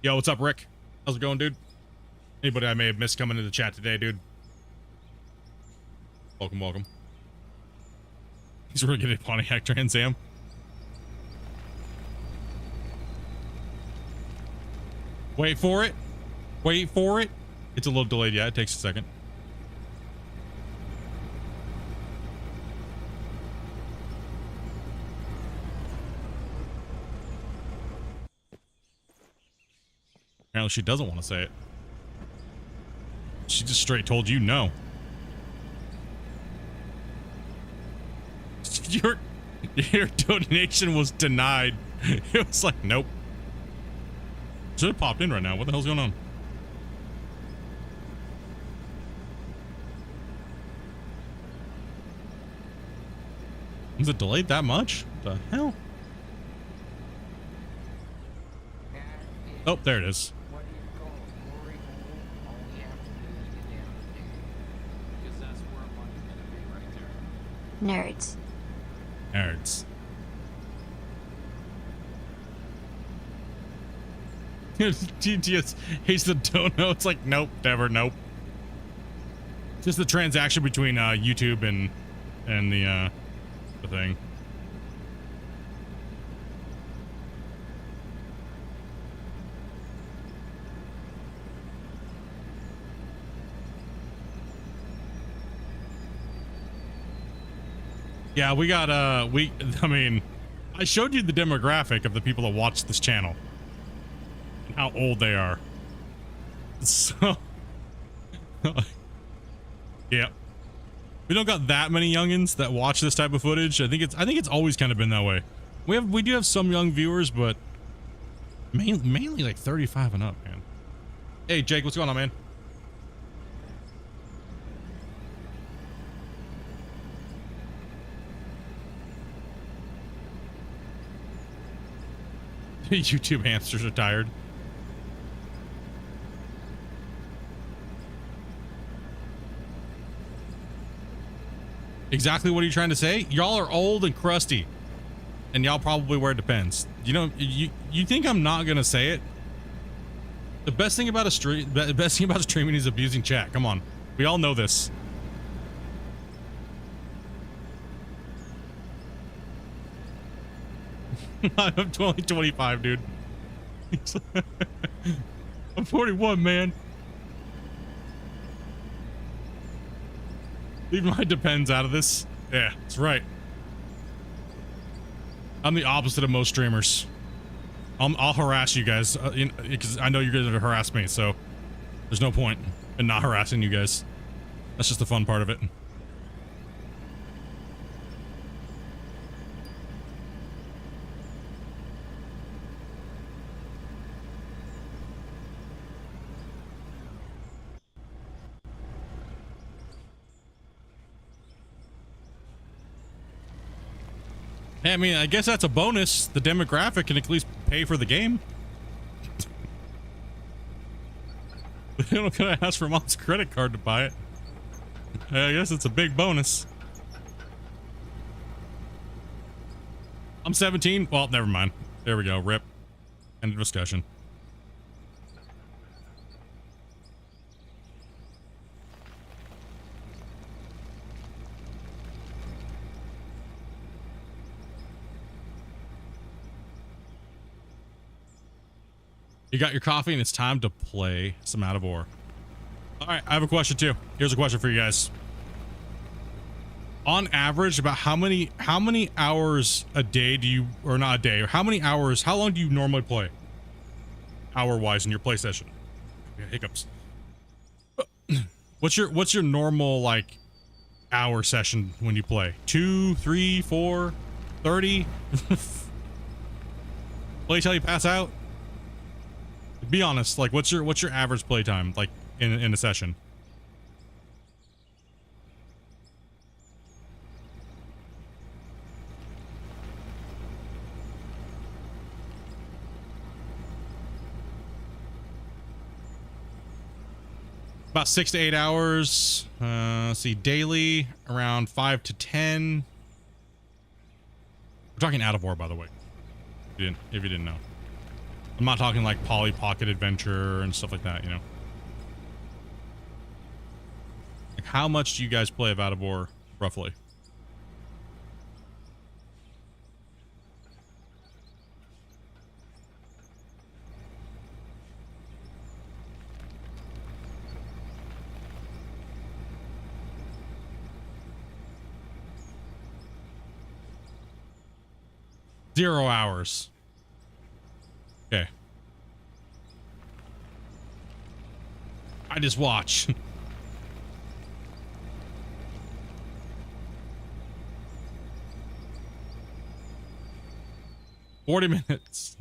Yo, what's up, Rick? How's it going, dude? Anybody I may have missed coming into the chat today, dude? Welcome, welcome. He's really getting a Pontiac Trans Am. Wait for it. Wait for it. It's a little delayed. Yeah, it takes a second. Apparently she doesn't want to say it. She just straight told you no. Your donation was denied. It was like, nope. Should have popped in right now. What the hell's going on? Was it delayed that much? What the hell? Oh, there it is.
What do you call it? Glory hole. All we have to do is get down and dig it. Because that's where money's gonna be right there.
Nerds.
Nerds. GTS hates the dono. It's like, nope, never, nope. Just the transaction between YouTube and the thing. Yeah, we got I mean, I showed you the demographic of the people that watch this channel and how old they are. So yeah. We don't got that many youngins that watch this type of footage. I think it's always kind of been that way. We do have some young viewers, but mainly like 35 and up, man. Hey Jake, what's going on, man? YouTube hamsters are tired. Exactly what are you trying to say? Y'all are old and crusty, and y'all probably wear Depends. You know, you think I'm not gonna say it? The best thing about streaming is abusing chat. Come on, we all know this. I'm only 25, dude. I'm 41, man. Leave my Depends out of this. Yeah, that's right. I'm the opposite of most streamers. I'll harass you guys because I know you're going to harass me, so there's no point in not harassing you guys. That's just the fun part of it. I mean, I guess that's a bonus. The demographic can at least pay for the game. They don't gotta ask for mom's credit card to buy it. I guess it's a big bonus. I'm 17. Well, never mind. There we go. Rip. End of discussion. You got your coffee and it's time to play some Out of Ore. All right, I have a question too. Here's a question for you guys. On average, about how many hours a day do you, or not a day, or how long do you normally play? Hour-wise in your play session? Yeah, hiccups. What's your normal, like, hour session when you play? 2, 3, 4, 30? Play till you pass out? Be honest, like what's your average playtime like in a session? About 6 to 8 hours. Let's see, daily around 5 to 10. We're talking out of war, by the way. If you didn't know. I'm not talking like Polly Pocket Adventure and stuff like that, you know. Like, how much do you guys play of out of war, roughly? Zero hours. Okay. I just watch. "40 minutes.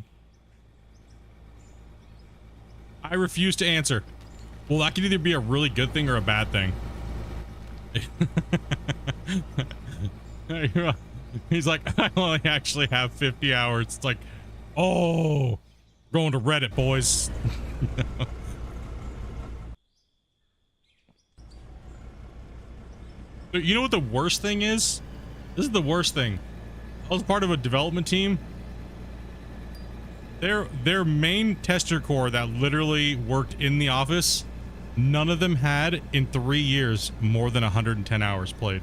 I refuse to answer." Well, that could either be a really good thing or a bad thing. He's like, "I only actually have 50 hours. It's like, oh, going to Reddit, boys. You know what the worst thing is? This is the worst thing. I was part of a development team. Their main tester core that literally worked in the office, none of them had in 3 years more than 110 hours played.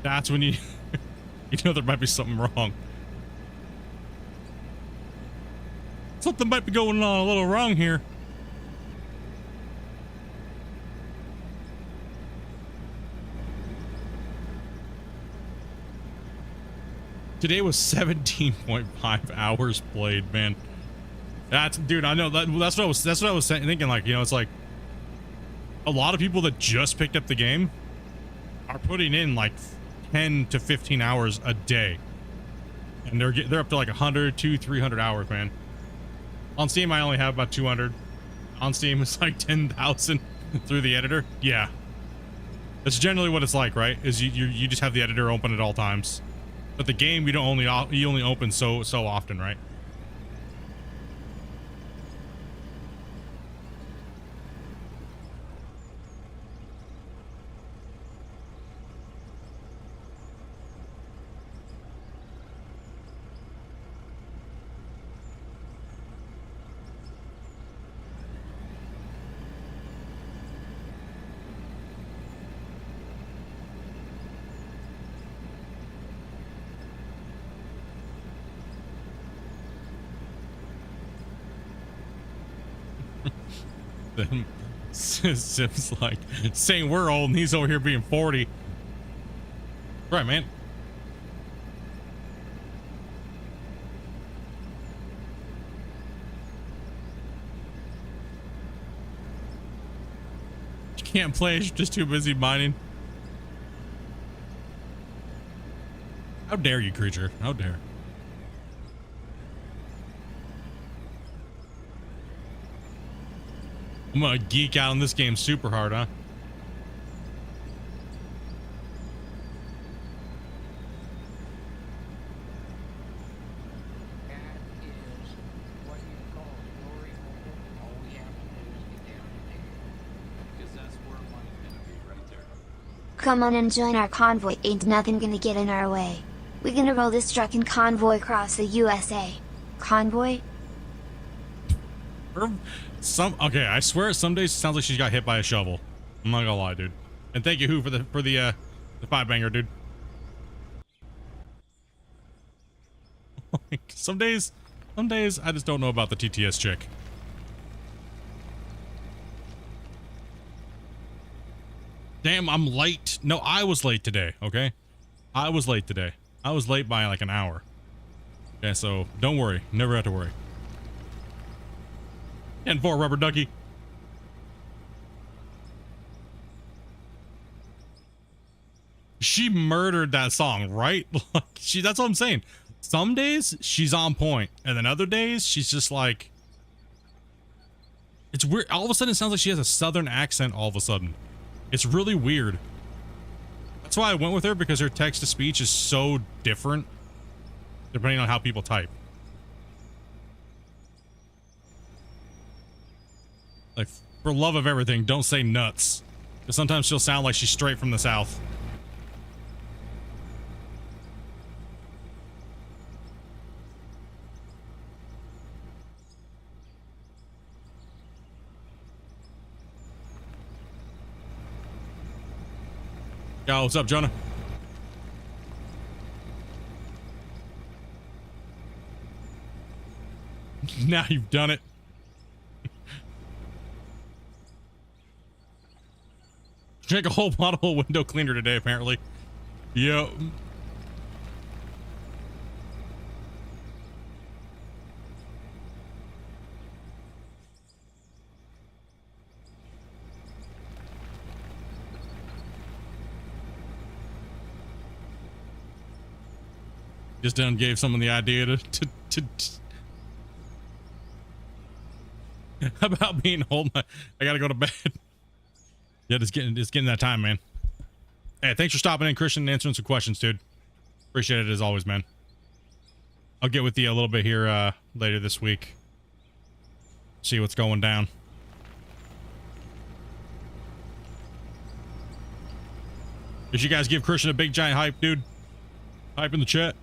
That's when you know there might be something wrong. Something might be going on a little wrong here. Today was 17.5 hours played, man. That's, dude, I know that's what I was thinking, like, you know, it's like a lot of people that just picked up the game are putting in like 10 to 15 hours a day, and they're up to like 100 to 300 hours, man. On Steam I only have about 200. On Steam it's like 10,000 through the editor. Yeah, that's generally what it's like, right? Is you just have the editor open at all times, but the game you only open so often, right? Sim's like saying we're old and he's over here being 40. Right, man. You can't play, you're just too busy mining. How dare you, creature? How dare. I'm gonna geek out on this game super hard, huh?
That is what you call glory hole. All we have to do is get down and dig it. Because that's where money's gonna be right there.
Come on and join our convoy, ain't nothing gonna get in our way. We gonna roll this truck and convoy across the USA. Convoy?
Okay, I swear some days it sounds like she got hit by a shovel. I'm not gonna lie, dude. And thank you, Who, for the 5-banger, dude. Some days I just don't know about the TTS chick. Damn, I'm late. No, I was late today, okay? I was late today. I was late by like an hour. Okay, so don't worry. Never have to worry. 10-4, rubber ducky. She murdered that song, right? That's what I'm saying. Some days she's on point, and then other days she's just like, it's weird. All of a sudden it sounds like she has a southern accent all of a sudden. It's really weird. That's why I went with her, because her text to speech is so different depending on how people type. Like, for love of everything, don't say nuts. Because sometimes she'll sound like she's straight from the south. Yo, what's up, Jonah? Now you've done it. Drank a whole bottle of window cleaner today, apparently. Yo. Just done gave someone the idea to about being home. I gotta go to bed. Yeah, it's getting that time, man. Hey, thanks for stopping in, Christian, and answering some questions, dude. Appreciate it as always, man. I'll get with you a little bit here later this week. See what's going down. Did you guys give Christian a big giant hype, dude? Hype in the chat.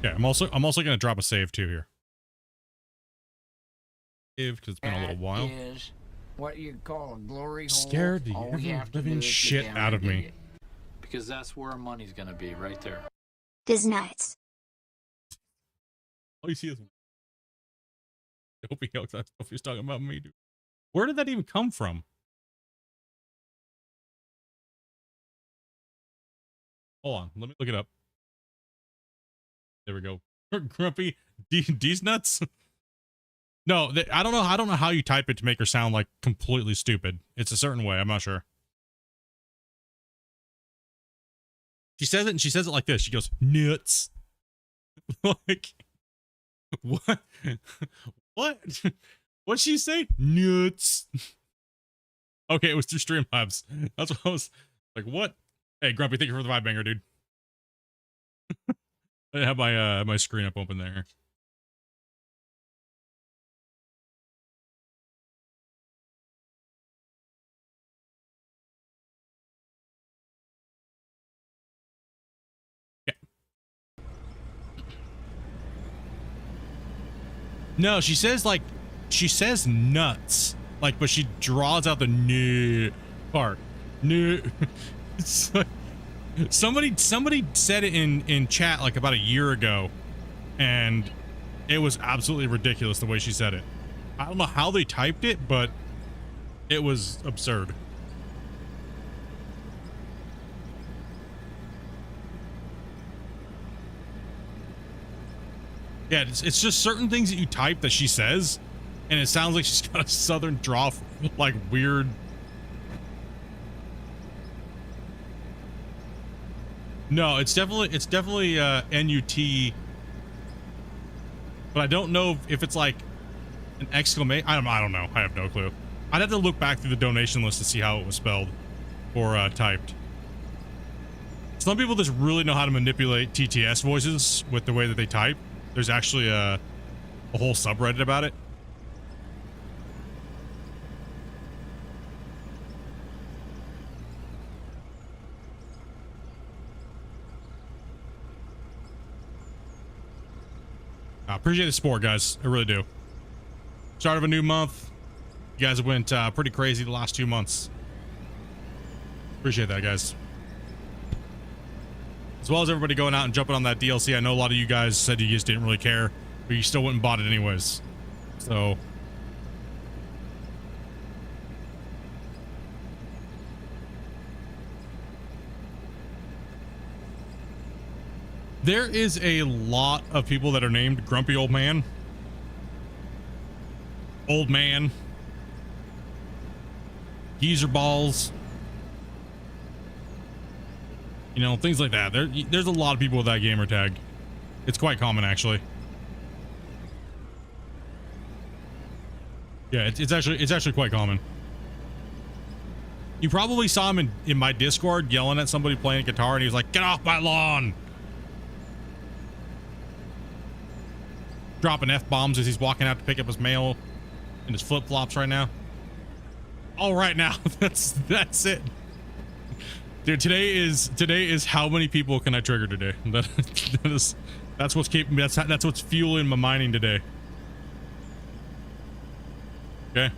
Okay, I'm also gonna drop a save too here. Save because it's been a little while.
Is what you call a glory hole.
Scared the
All we have to do
living
is get
shit
down
out of
and dig
me.
it. Because that's where our money's gonna be, right there.
This nuts.
All you see is I hope he's talking about me, dude. Where did that even come from? Hold on, let me look it up. There we go. Grumpy D's nuts. No, I don't know. I don't know how you type it to make her sound like completely stupid. It's a certain way. I'm not sure. She says it and she says it like this. She goes, nuts. Like, what? What? What'd she say? Nuts. Okay, it was through Streamlabs. That's what I was like, what? Hey, Grumpy, thank you for the vibe banger, dude. I have my screen up open there. Okay. No, she says nuts. Like, but she draws out the new part. New. It's like, somebody said it in chat like about a year ago, and it was absolutely ridiculous the way she said it. I don't know how they typed it, but it was absurd. Yeah, it's just certain things that you type that she says, and it sounds like she's got a southern draw, like weird. No, it's definitely NUT, but I don't know if it's like an exclamation. I don't know. I have no clue. I'd have to look back through the donation list to see how it was spelled or typed. Some people just really know how to manipulate TTS voices with the way that they type. There's actually a whole subreddit about it. I appreciate the support, guys. I really do. Start of a new month. You guys went pretty crazy the last 2 months. Appreciate that, guys. As well as everybody going out and jumping on that DLC. I know a lot of you guys said you just didn't really care, but you still went and bought it anyways. So... there is a lot of people that are named Grumpy Old Man. Old Man. Geezer Balls. You know, things like that. There's a lot of people with that gamer tag. It's quite common, actually. Yeah, it's actually quite common. You probably saw him in my Discord yelling at somebody playing guitar, and he was like, "Get off my lawn!" Dropping F-bombs as he's walking out to pick up his mail in his flip-flops right now. All right now, that's it. Dude, today is how many people can I trigger today? That's what's keeping me, that's what's fueling my mining today. Okay.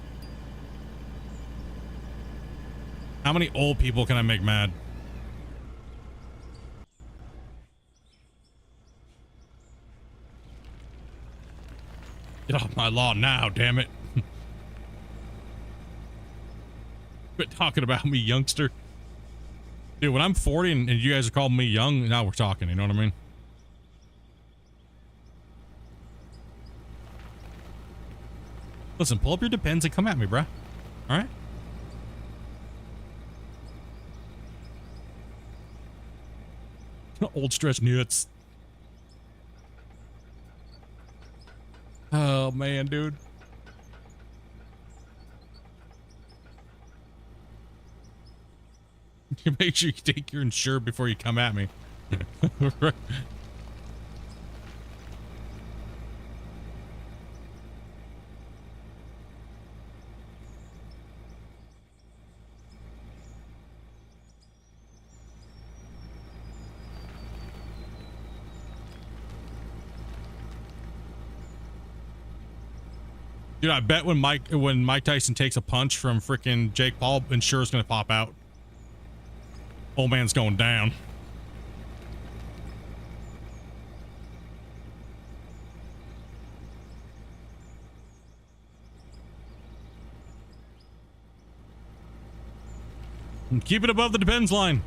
How many old people can I make mad? Get off my lawn now, damn it. Quit talking about me, youngster. Dude, when I'm 40 and you guys are calling me young, now we're talking, you know what I mean? Listen, pull up your Depends and come at me, bruh. All right? Old stretch nuts. Oh, man, dude. You make sure you take your insurance before you come at me. Right. Dude, I bet when Mike Tyson takes a punch from freaking Jake Paul, insurance gonna pop out. Old man's going down. And keep it above the Depends line.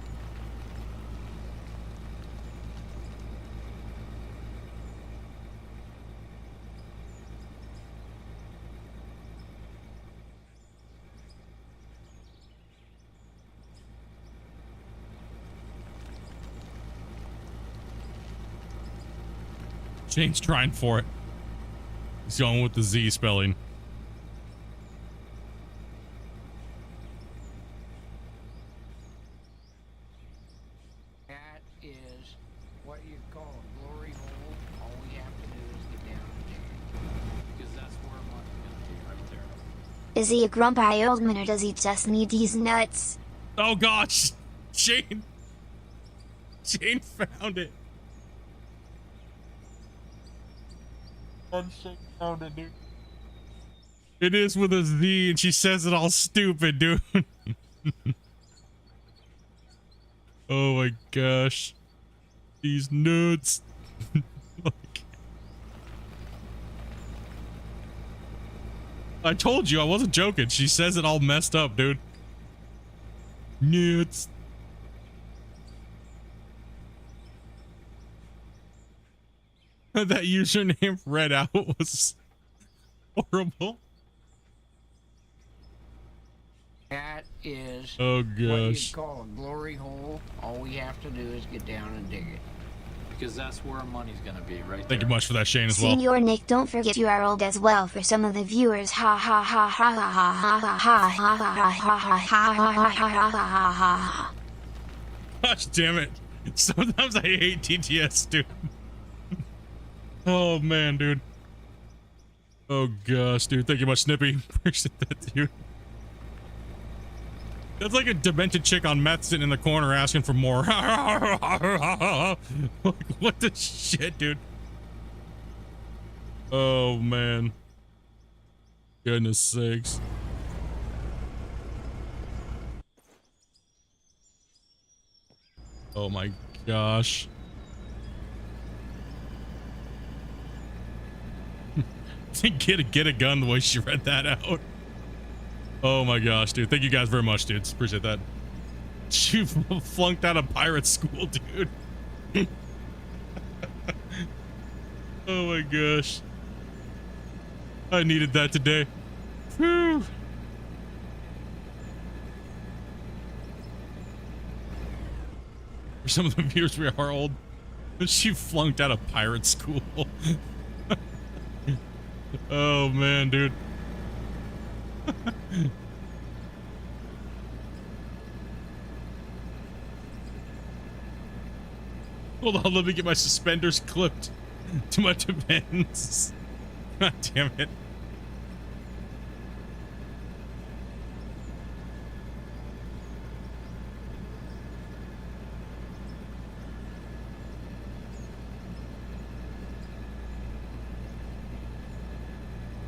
Shane's trying for it. He's going with the Z spelling.
That is what you call a glory hole. All we have to do is get down and dig it. Because that's where money's gonna be, right there.
Is he a grumpy old man or does he just need these nuts?
Oh gosh, Shane found it. Shane found it, dude. It is with a Z, and she says it all stupid, dude. Oh my gosh, these nuts. I told you I wasn't joking. She says it all messed up, dude. Nuts. That username read out was horrible.
That is
Oh
what
gosh.
you call a glory hole. All we have to do is get down and dig it. Because that's where money's gonna be, right there.
Thank you much for that, Shane, as well.
Senior Nick, don't forget you are old as well for some of the viewers. Ha ha ha ha ha ha ha ha ha ha ha ha ha ha ha.
Gosh damn it. Sometimes I hate TTS, dude. Oh man, dude. Oh gosh, dude. Thank you much, Snippy. Appreciate that, dude. That's like a demented chick on meth sitting in the corner asking for more. Like, what the shit, dude? Oh man. Goodness sakes. Oh my gosh. Get a gun the way she read that out. Oh my gosh, dude. Thank you guys very much, dudes. Appreciate that. She flunked out of pirate school, dude. Oh my gosh. I needed that today. Whew. For some of the viewers, we are old. She flunked out of pirate school. Oh man, dude. Hold on, let me get my suspenders clipped to my defense. God damn it.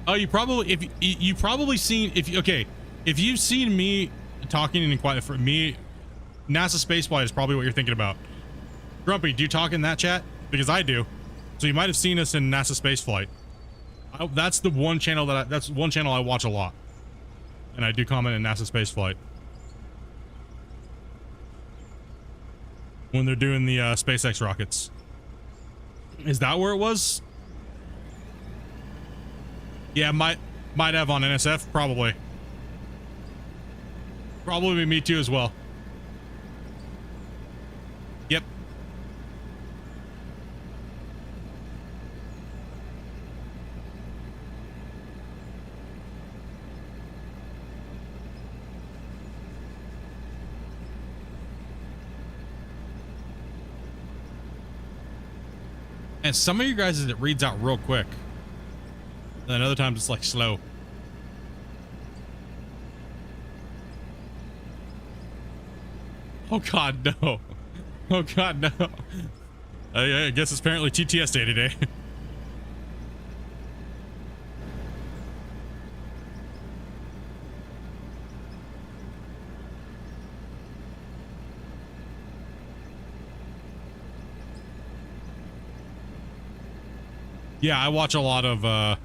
Oh, you probably, if you probably seen, okay, if you've seen me talking in quiet, for me, NASA spaceflight is probably what you're thinking about. Grumpy, do you talk in that chat? Because I do. So you might have seen us in NASA spaceflight. That's the one channel that's one channel I watch a lot. And I do comment in NASA spaceflight. When they're doing the SpaceX rockets. Is that where it was? Yeah, might have on NSF, probably. Probably me too as well. Yep. And some of you guys, it reads out real quick. And other times it's like slow. Oh God, no. Oh God, no. I guess it's apparently TTS day today. Yeah, I watch a lot of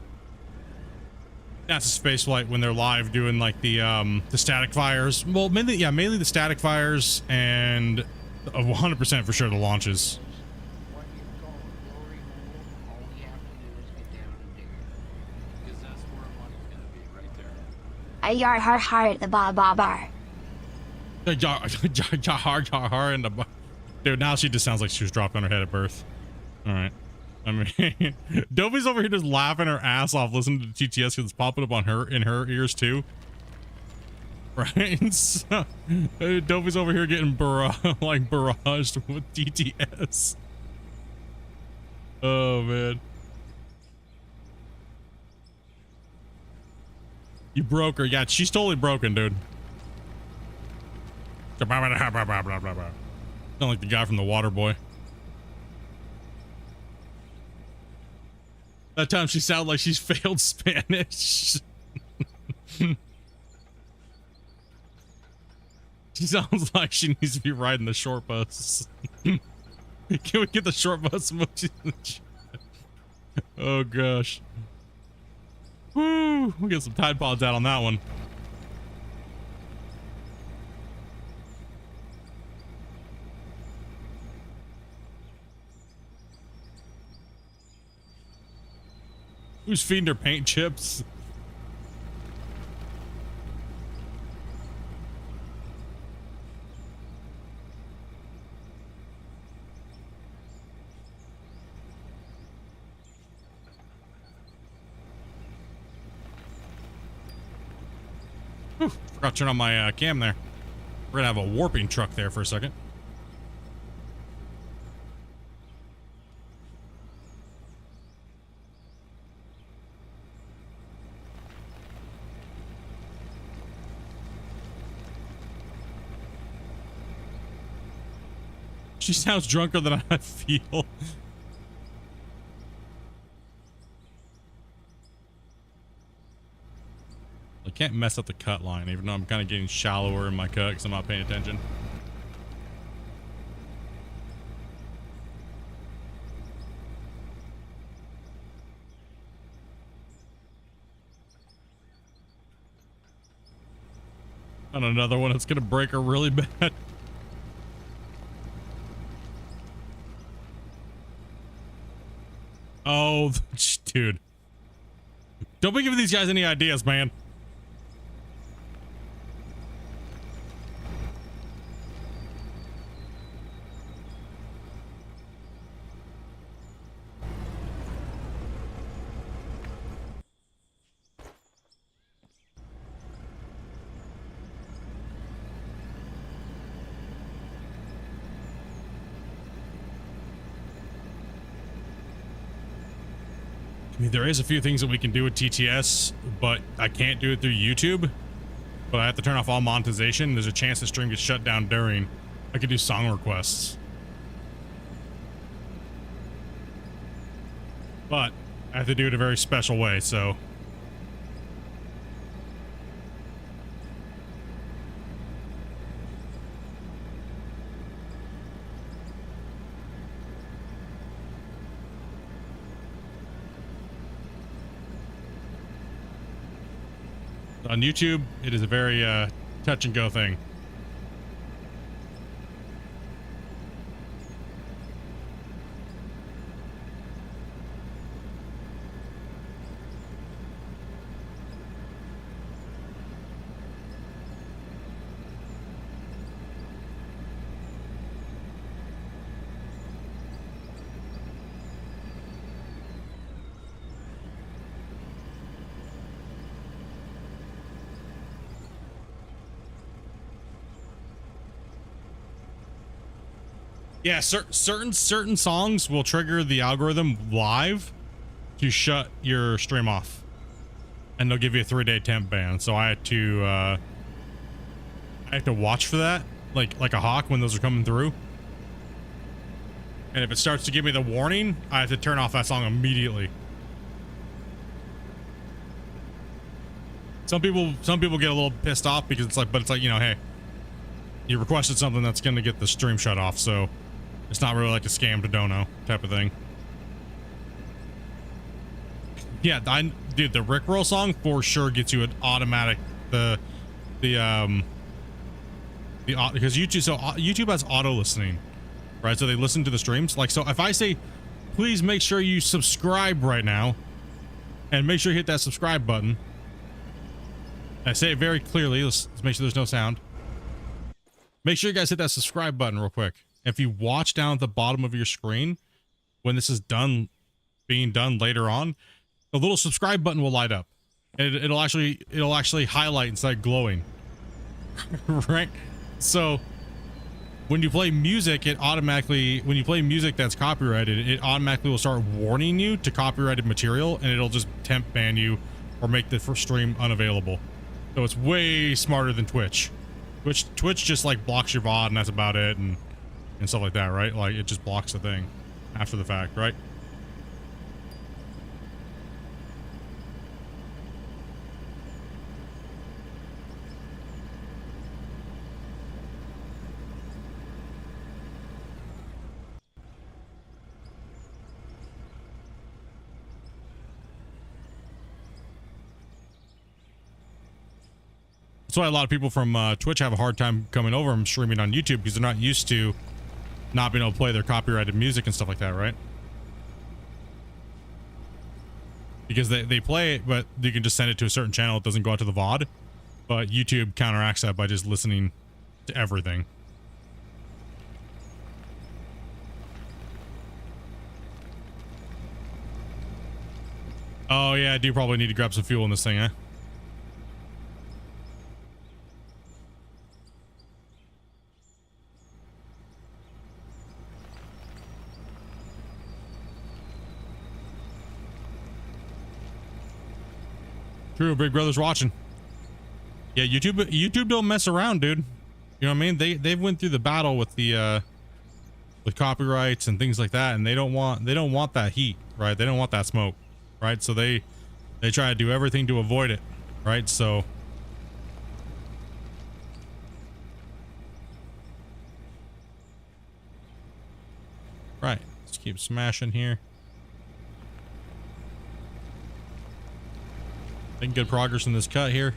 NASA spaceflight when they're live doing like the static fires. Well, mainly the static fires and 100% for sure the launches.
What you call a glory hole, all we have to do is get down and dig it. Because that's where money's gonna be, right there.
A yar har har at the ba ba bar.
And the dude, now she just sounds like she was dropped on her head at birth. All right. I mean, Dopey's over here just laughing her ass off listening to TTS because it's popping up on her in her ears too. Right? So, Dopey's over here getting barraged with TTS. Oh man. You broke her. Yeah, she's totally broken, dude. Sound like the guy from The Water Boy. That time she sounded like she's failed Spanish. She sounds like she needs to be riding the short bus. Can we get the short bus emojis in the chat? Oh gosh. Woo! We'll get some Tide Pods out on that one. Who's feeding her paint chips? Whew, forgot to turn on my cam there. We're gonna have a warping truck there for a second. She sounds drunker than I feel. I can't mess up the cut line, even though I'm kind of getting shallower in my cut because I'm not paying attention. On another one, it's gonna break her really bad. Oh, dude. Don't be giving these guys any ideas, man. I mean, there is a few things that we can do with TTS, but I can't do it through YouTube. But I have to turn off all monetization. There's a chance the stream gets shut down during. I could do song requests. But I have to do it a very special way, so. On YouTube, it is a very touch and go thing. Yeah, certain songs will trigger the algorithm live to shut your stream off, and they'll give you a 3-day temp ban. So I have to watch for that, like a hawk when those are coming through. And if it starts to give me the warning, I have to turn off that song immediately. Some people get a little pissed off because it's like, you know, hey, you requested something that's gonna get the stream shut off, so. It's not really like a scam to dono type of thing. Yeah, dude, the Rickroll song for sure gets you an automatic because YouTube has auto listening, right? So they listen to the streams. Like, so if I say, please make sure you subscribe right now, and make sure you hit that subscribe button. I say it very clearly. Let's make sure there's no sound. Make sure you guys hit that subscribe button real quick. If you watch down at the bottom of your screen, when this is being done later on, the little subscribe button will light up. It'll actually highlight instead of glowing. Right? So when you play music, when you play music that's copyrighted, it automatically will start warning you to copyrighted material, and it'll just temp ban you or make the first stream unavailable. So it's way smarter than Twitch. Twitch just like blocks your VOD and that's about it, and stuff like that, right? Like, it just blocks the thing after the fact, right? That's why a lot of people from Twitch have a hard time coming over and streaming on YouTube, because they're not used to not being able to play their copyrighted music and stuff like that, right? Because they play it, but you can just send it to a certain channel. It doesn't go out to the VOD. But YouTube counteracts that by just listening to everything. Oh yeah, I do probably need to grab some fuel in this thing, eh? True, Big Brother's watching. Yeah, YouTube don't mess around, dude. You know what I mean? They went through the battle with the with copyrights and things like that, and they don't want that heat, right? They don't want that smoke, right? So they try to do everything to avoid it, right? So right, let's keep smashing here. Making good progress in this cut here.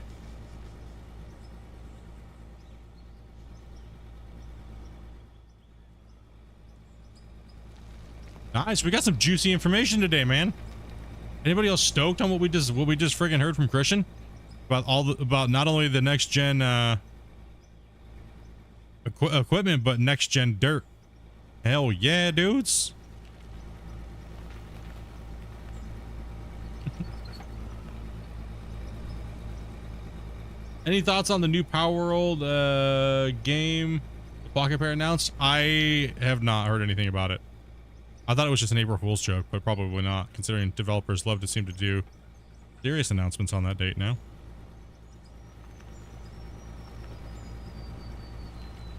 Nice, we got some juicy information today, man. Anybody else stoked on what we just friggin' heard from Christian about not only the next gen equipment, but next gen dirt? Hell yeah, dudes. Any thoughts on the new Power World game the Pocket Pair announced? I have not heard anything about it. I thought it was just an April Fool's joke, but probably not, considering developers love to seem to do serious announcements on that date now.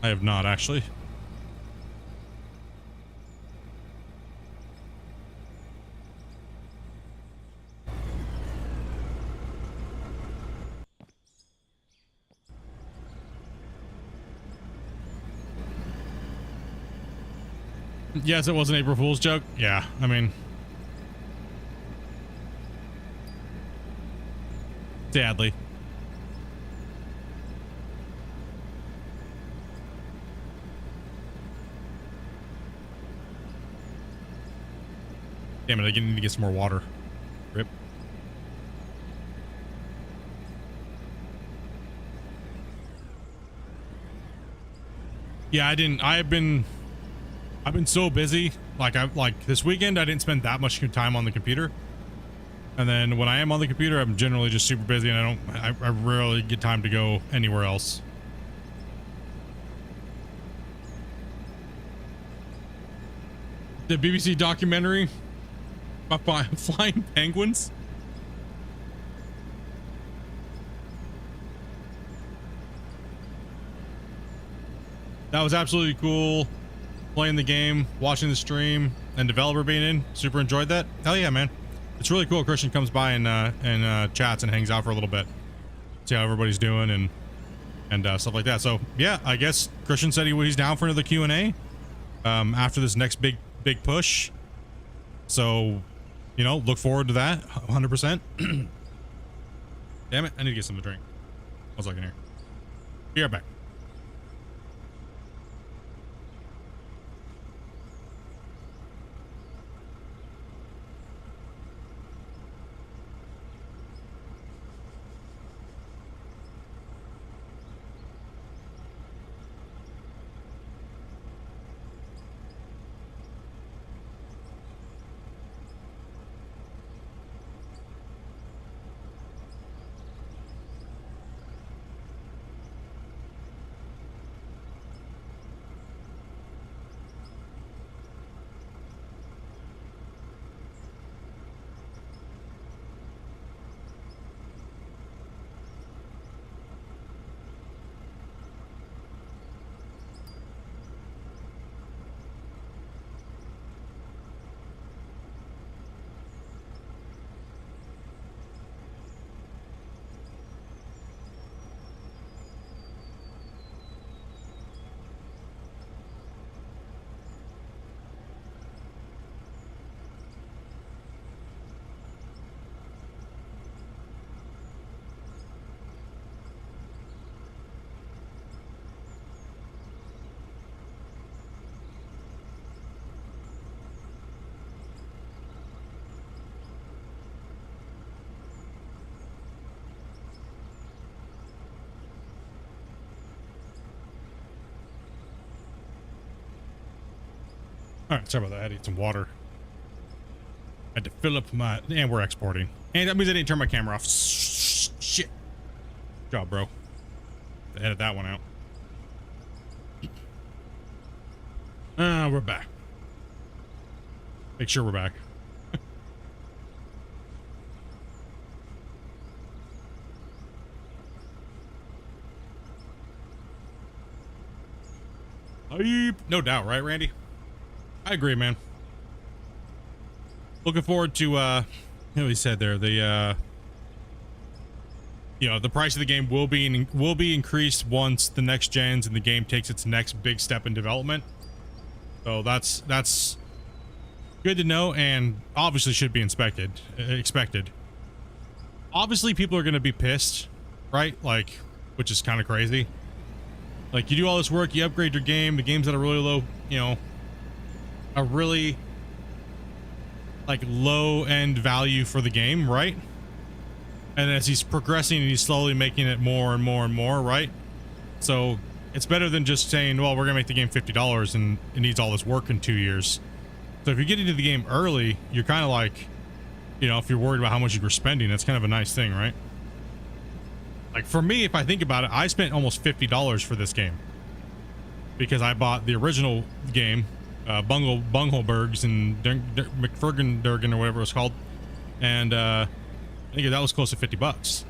I have not, actually. Yes, it was an April Fool's joke. Yeah, I mean, sadly. Damn it, I need to get some more water. Rip. Yeah, I've been so busy. Like this weekend I didn't spend that much time on the computer. And then when I am on the computer, I'm generally just super busy and I rarely get time to go anywhere else. The BBC documentary about flying penguins. That was absolutely cool. Playing the game, watching the stream, and developer being in. Super enjoyed that. Hell yeah, man. It's really cool. Christian comes by and chats and hangs out for a little bit. See how everybody's doing and stuff like that. So yeah, I guess Christian said he's down for another Q&A after this next big push. So, you know, look forward to that 100%. Damn it, I need to get something to drink. I was looking here. Be right back. All right, sorry about that. I had to eat some water. I had to fill up my... And we're exporting. And that means I didn't turn my camera off. Shit. Good job, bro. I edit that one out. We're back. Make sure we're back. No doubt, right, Randy? I agree, man. Looking forward to, you know, he said there, the, you know, the price of the game will be increased once the next gens and the game takes its next big step in development. So that's good to know, and obviously should be expected. Obviously, people are going to be pissed, right? Like, which is kind of crazy. Like, you do all this work, you upgrade your game, the game's at a really low, you know, a really like low end value for the game, right? And as he's progressing and he's slowly making it more and more and more, right? So it's better than just saying, well, we're gonna make the game $50 and it needs all this work in 2 years. So if you get into the game early, you're kind of like, you know, if you're worried about how much you were spending, that's kind of a nice thing, right? Like for me, if I think about it, I spent almost $50 for this game because I bought the original game Bunglebergs and McFergendurgan or whatever it's called, and I think that was close to $50.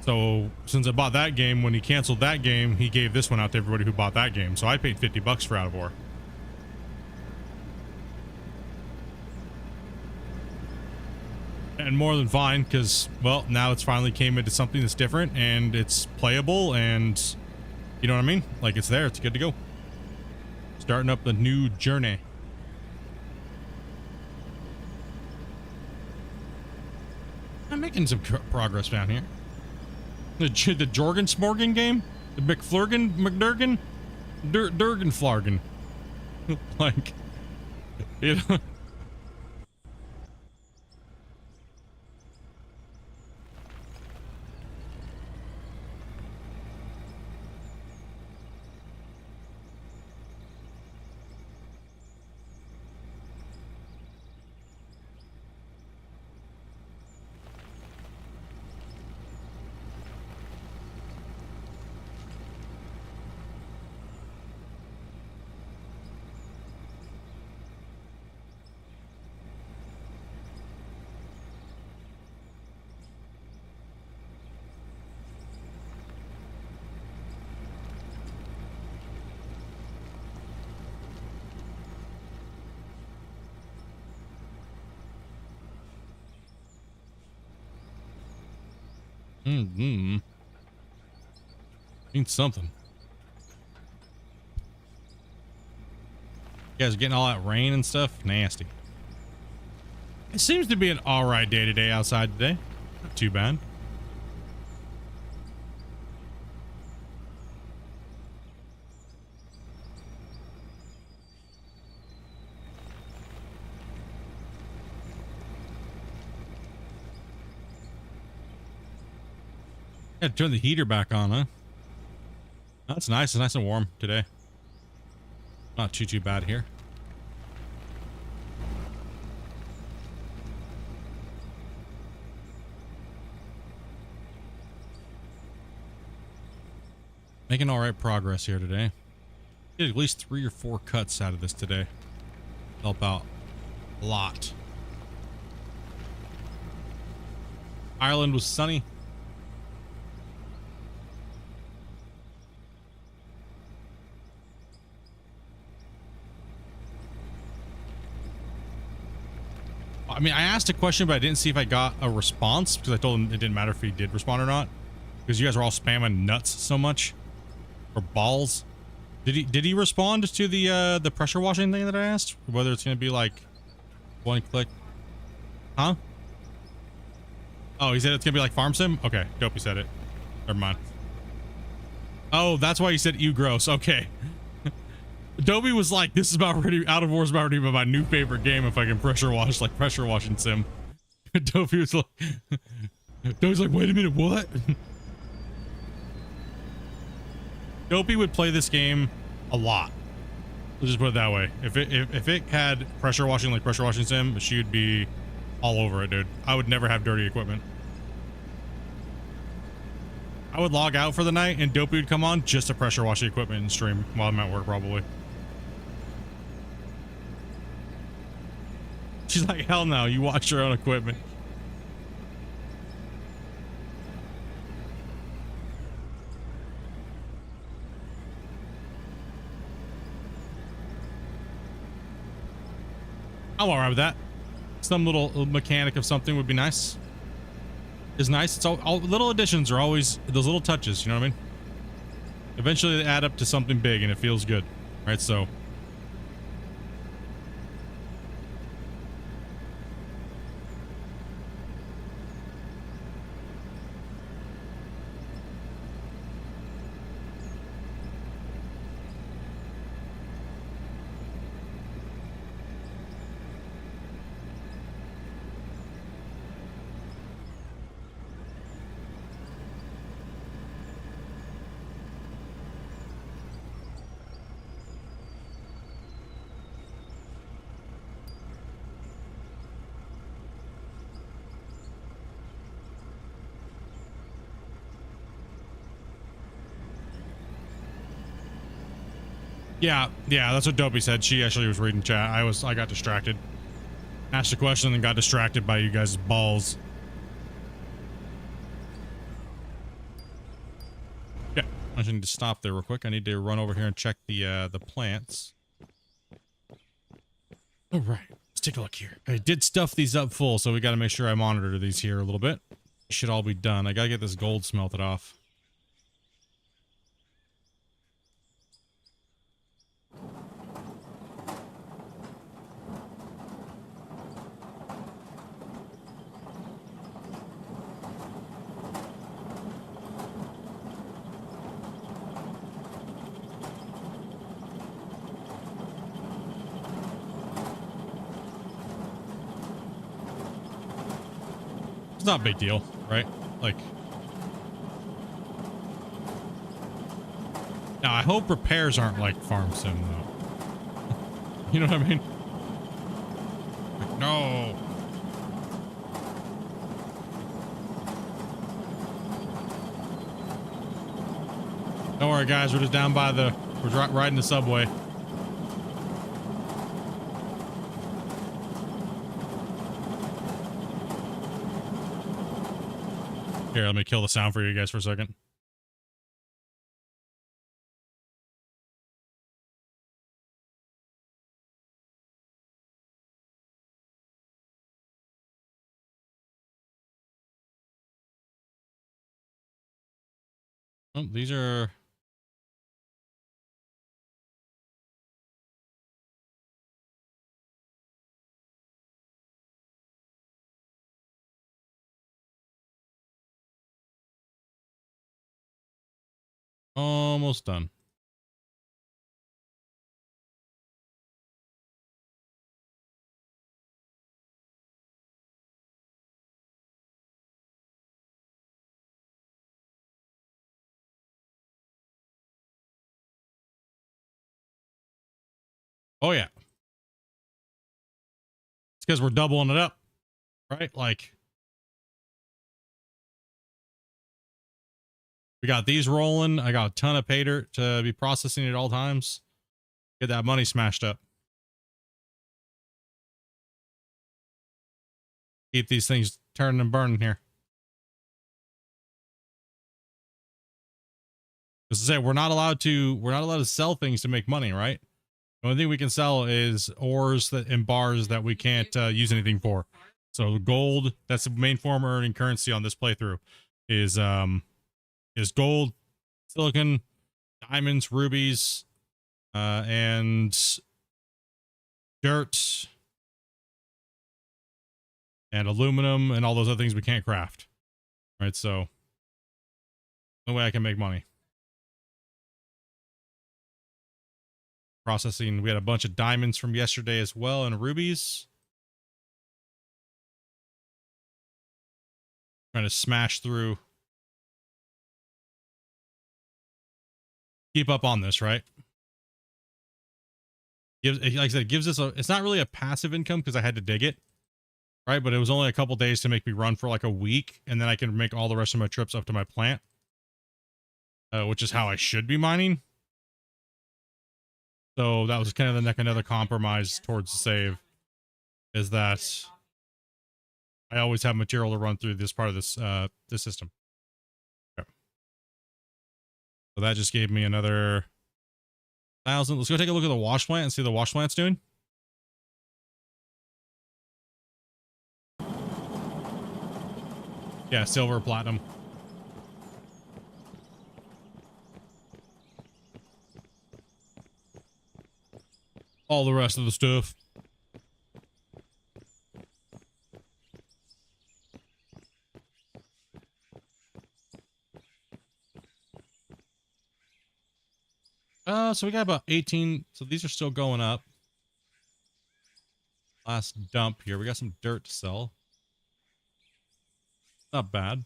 So since I bought that game, when he canceled that game, he gave this one out to everybody who bought that game. So I paid $50 for Out of War. And more than fine, because, well, now it's finally came into something that's different and it's playable and, you know what I mean? Like, it's there. It's good to go. Starting up the new journey. I'm making some progress down here. The Jorgensmorgen game? The McDurgan? Durgenflargen. Like, you know. Means something. You guys are getting all that rain and stuff? Nasty. It seems to be an alright day today outside today. Not too bad. Yeah, turn the heater back on, huh? That's nice. It's nice and warm today. Not too bad here. Making all right progress here today. Get at least 3 or 4 cuts out of this today. Help out a lot. Ireland was sunny. I mean, I asked a question, but I didn't see if I got a response because I told him it didn't matter if he did respond or not because you guys were all spamming nuts so much or balls. Did he respond to the pressure washing thing that I asked? Whether it's gonna be like one click, huh? Oh, he said it's gonna be like Farm Sim. Okay, Dopey said it. Never mind. Oh, that's why he said ew gross. Okay. Adobe was like, this is about ready. Out of War is about ready to be my new favorite game if I can pressure wash, like pressure washing sim. Adobe was like, Adobe's like, wait a minute, what? Dopey would play this game a lot. Let's just put it that way. If it had pressure washing like pressure washing sim, she would be all over it, dude. I would never have dirty equipment. I would log out for the night and Dopey would come on just to pressure wash the equipment and stream while I'm at work, probably. She's like, hell no, you watch your own equipment. I'm alright with that. Some little mechanic of something would be nice. Is nice. It's all little additions are always those little touches, you know what I mean? Eventually they add up to something big and it feels good. Right, so Yeah, that's what Dopey said. She actually was reading chat. I got distracted. Asked a question and got distracted by you guys' balls. Okay, I just need to stop there real quick. I need to run over here and check the plants. All right, let's take a look here. I did stuff these up full, so we got to make sure I monitor these here a little bit. Should all be done. I gotta get this gold smelted off. It's not a big deal, right? Like, now I hope repairs aren't like farm sim though. You know what I mean? Like, no. Don't worry, guys. We're just down by we're riding the subway. Here, let me kill the sound for you guys for a second. Oh, these are... almost done. Oh, yeah. It's because we're doubling it up, right? Like, we got these rolling. I got a ton of pay dirt to be processing at all times. Get that money smashed up. Keep these things turning and burning here. As I say, we're not allowed to sell things to make money, right? The only thing we can sell is ores and bars that we can't use anything for. So gold, that's the main form of earning currency on this playthrough, is gold, silicon, diamonds, rubies, and dirt, and aluminum, and all those other things we can't craft. Right, so no way I can make money. Processing, we had a bunch of diamonds from yesterday as well, and rubies. Trying to smash through. Keep up on this, right? Like I said, it gives us it's not really a passive income because I had to dig it, right? But it was only a couple days to make me run for like a week, and then I can make all the rest of my trips up to my plant, which is how I should be mining. So that was kind of another compromise towards the save, is that I always have material to run through this part of this system. Okay. So that just gave me another 1,000. Let's go take a look at the wash plant and see what the wash plant's doing. Yeah, silver, platinum. All the rest of the stuff. So we got about 18. So these are still going up. Last dump here. We got some dirt to sell. Not bad.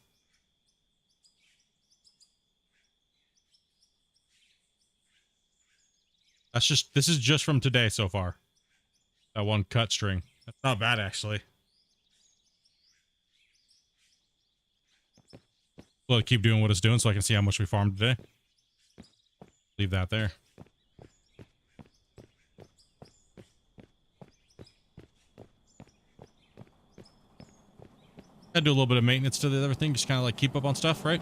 This is just from today so far. That one cut string. That's not bad, actually. Well, keep doing what it's doing so I can see how much we farmed today. Leave that there. Gotta do a little bit of maintenance to the other thing, just kind of like keep up on stuff, right?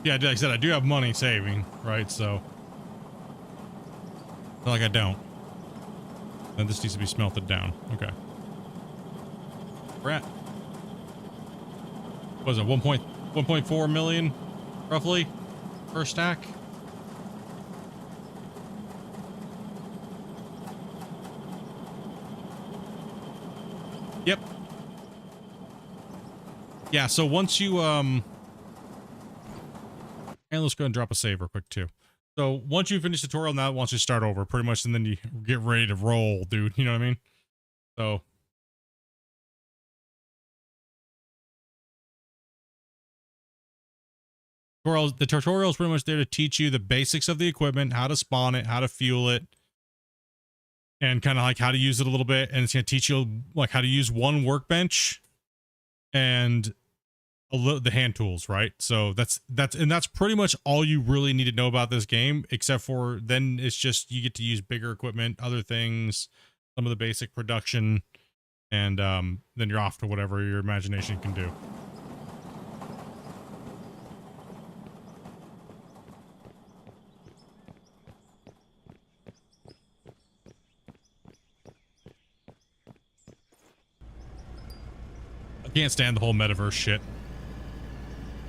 Yeah, like I said, I do have money saving, right? So, not like I don't. And this needs to be smelted down. Okay. We're at, what was it, 1.4 million, roughly, per stack? Yep. Yeah, so once you, and let's go and drop a save real quick too. So once you finish the tutorial, now it wants you to start over pretty much, and then you get ready to roll, dude. You know what I mean? So the tutorial is pretty much there to teach you the basics of the equipment, how to spawn it, how to fuel it, and kind of like how to use it a little bit. And it's going to teach you like how to use one workbench and the hand tools, right? So that's pretty much all you really need to know about this game, except for then it's just you get to use bigger equipment, other things, some of the basic production, and then you're off to whatever your imagination can do. I can't stand the whole metaverse shit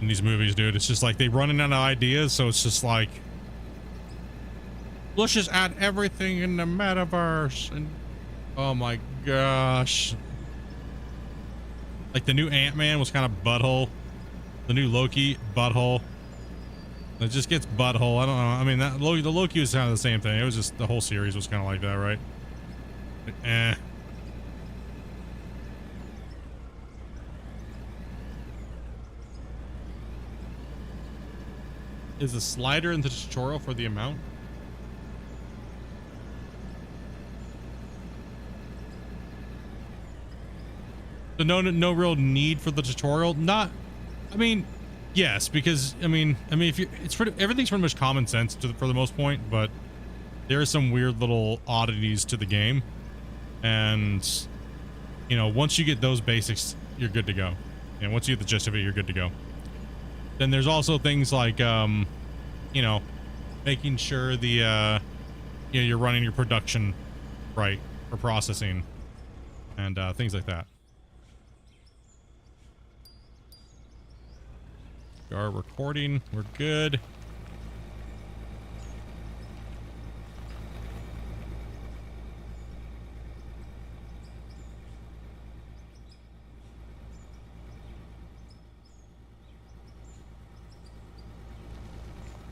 in these movies, dude. It's just like they running out of ideas, so it's just like, let's just add everything in the metaverse. And oh my gosh, like the new Ant-Man was kind of butthole, the new Loki butthole. It just gets butthole. I don't know. I mean, that the Loki was kind of the same thing. It was just the whole series was kind of like that, right? Like, eh. Is the slider in the tutorial for the amount? So no real need for the tutorial. Not, I mean, yes, because I mean, if you, everything's pretty much common sense for the most point, but there are some weird little oddities to the game, and you know, once you get those basics, you're good to go. And once you get the gist of it, you're good to go. Then there's also things like, you know, making sure the, you know, you're running your production right for processing and things like that. We are recording. We're good.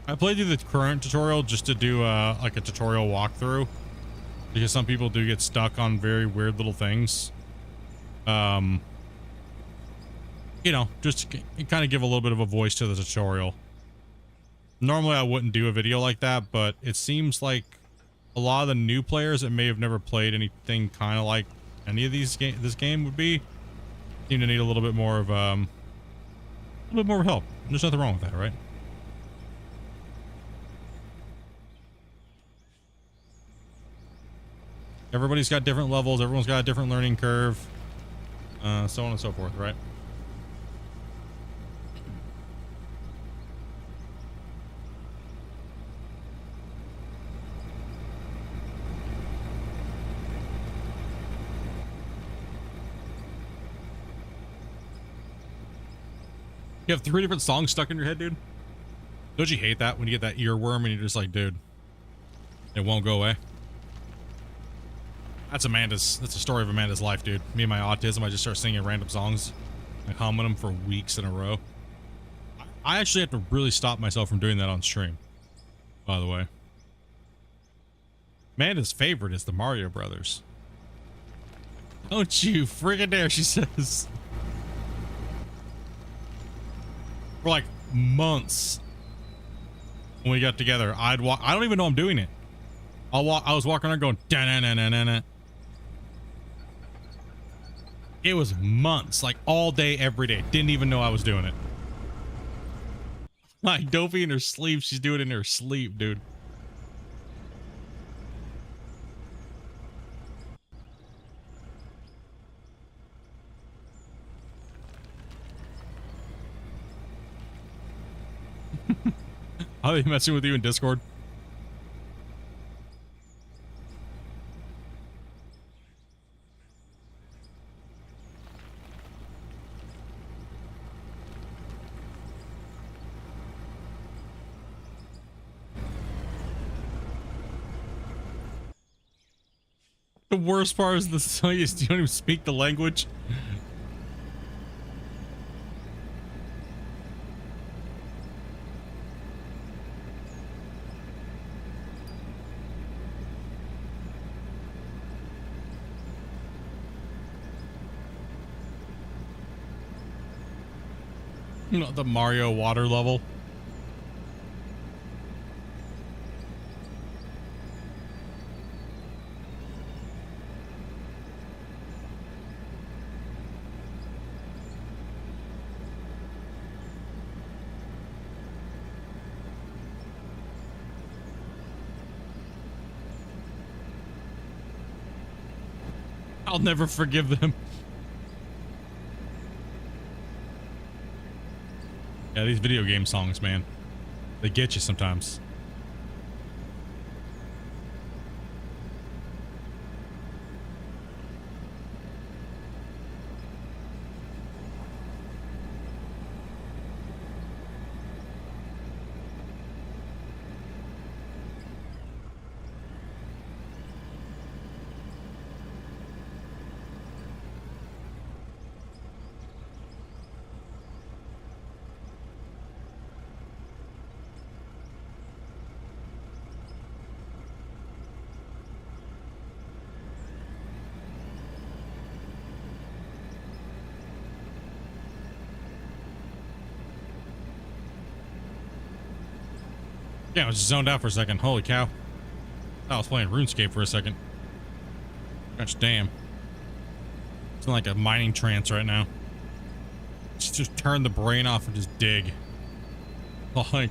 I played through the current tutorial just to do like a tutorial walkthrough, because some people do get stuck on very weird little things. You know, just to kind of give a little bit of a voice to the tutorial. Normally I wouldn't do a video like that, but it seems like a lot of the new players that may have never played anything kind of like any of these this game would be, seem to need a little bit more of help. There's nothing wrong with that, right? Everybody's got different levels. Everyone's got a different learning curve. So on and so forth, right? You have 3 different songs stuck in your head, dude? Don't you hate that when you get that earworm and you're just like, dude, it won't go away? That's a story of Amanda's life, dude. Me and my autism, I just start singing random songs and humming them for weeks in a row. I actually have to really stop myself from doing that on stream, by the way. Amanda's favorite is the Mario Brothers. Don't you friggin' dare, she says. For like months when we got together, I don't even know I'm doing it. I was walking around going, da-na-na-na-na-na. It was months, like all day, every day. Didn't even know I was doing it. Like, Dopey in her sleep. She's doing it in her sleep, dude. Are they messing with you in Discord? The worst part is the song is you don't even speak the language. You know, the Mario water level. I'll never forgive them. Yeah, these video game songs, man. They get you sometimes. Yeah, I was zoned out for a second. Holy cow. I was playing RuneScape for a second. Gosh damn. It's in like a mining trance right now. Just turn the brain off and just dig. Like.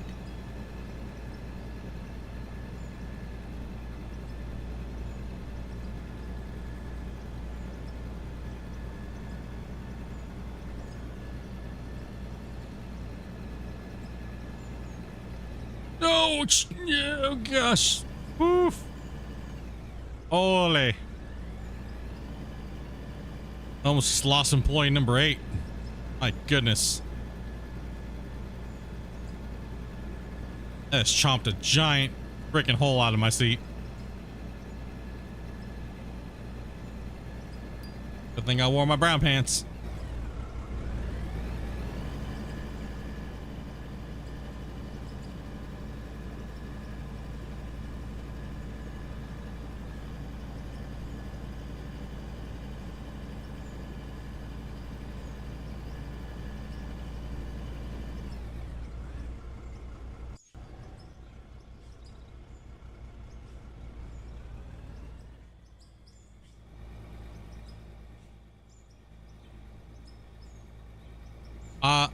Oh, oh gosh. Oof. Ole. Almost lost employee number 8. My goodness. That's chomped a giant freaking hole out of my seat. Good thing I wore my brown pants.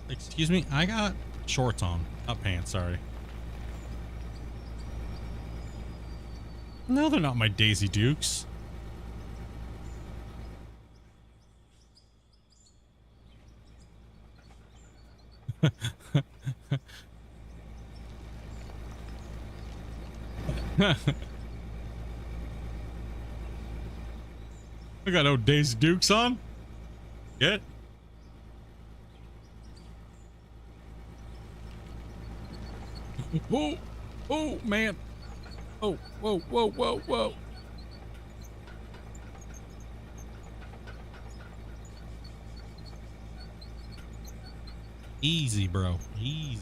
Excuse me, I got shorts on, not pants, sorry. No, they're not my Daisy Dukes. I got no Daisy Dukes on. Get. Whoa, oh man. Oh, whoa, whoa, whoa, whoa. Easy, bro. Easy.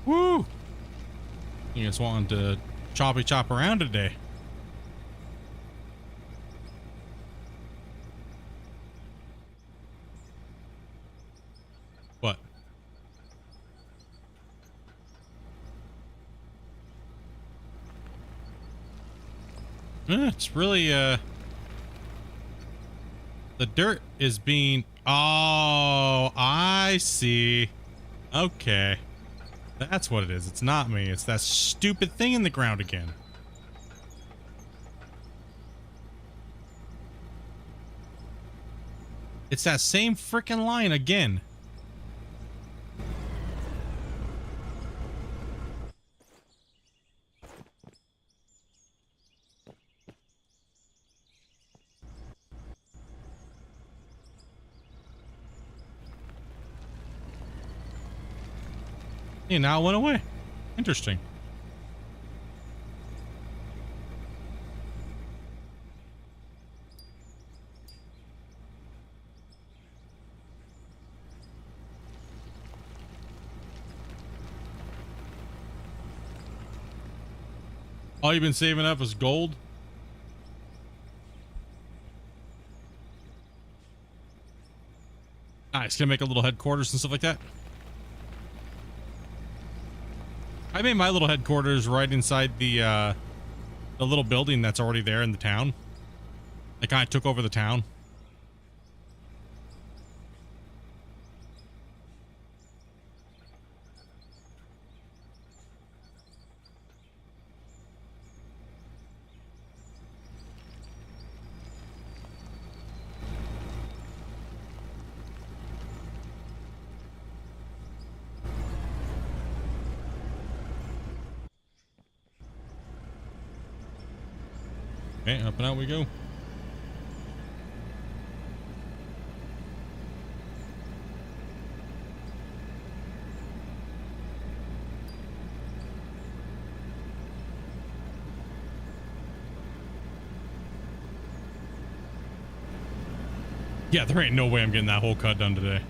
Woo! You just wanted to choppy chop around today. What? It's really, the dirt is being, oh, I see. Okay. That's what it is. It's not me. It's that stupid thing in the ground again. It's that same freaking line again. Yeah, now it went away. Interesting. All you've been saving up is gold? Nice. Gonna make a little headquarters and stuff like that. I made my little headquarters right inside the little building that's already there in the town. I kind of took over the town. Okay, up and out we go. Yeah, there ain't no way I'm getting that whole cut done today.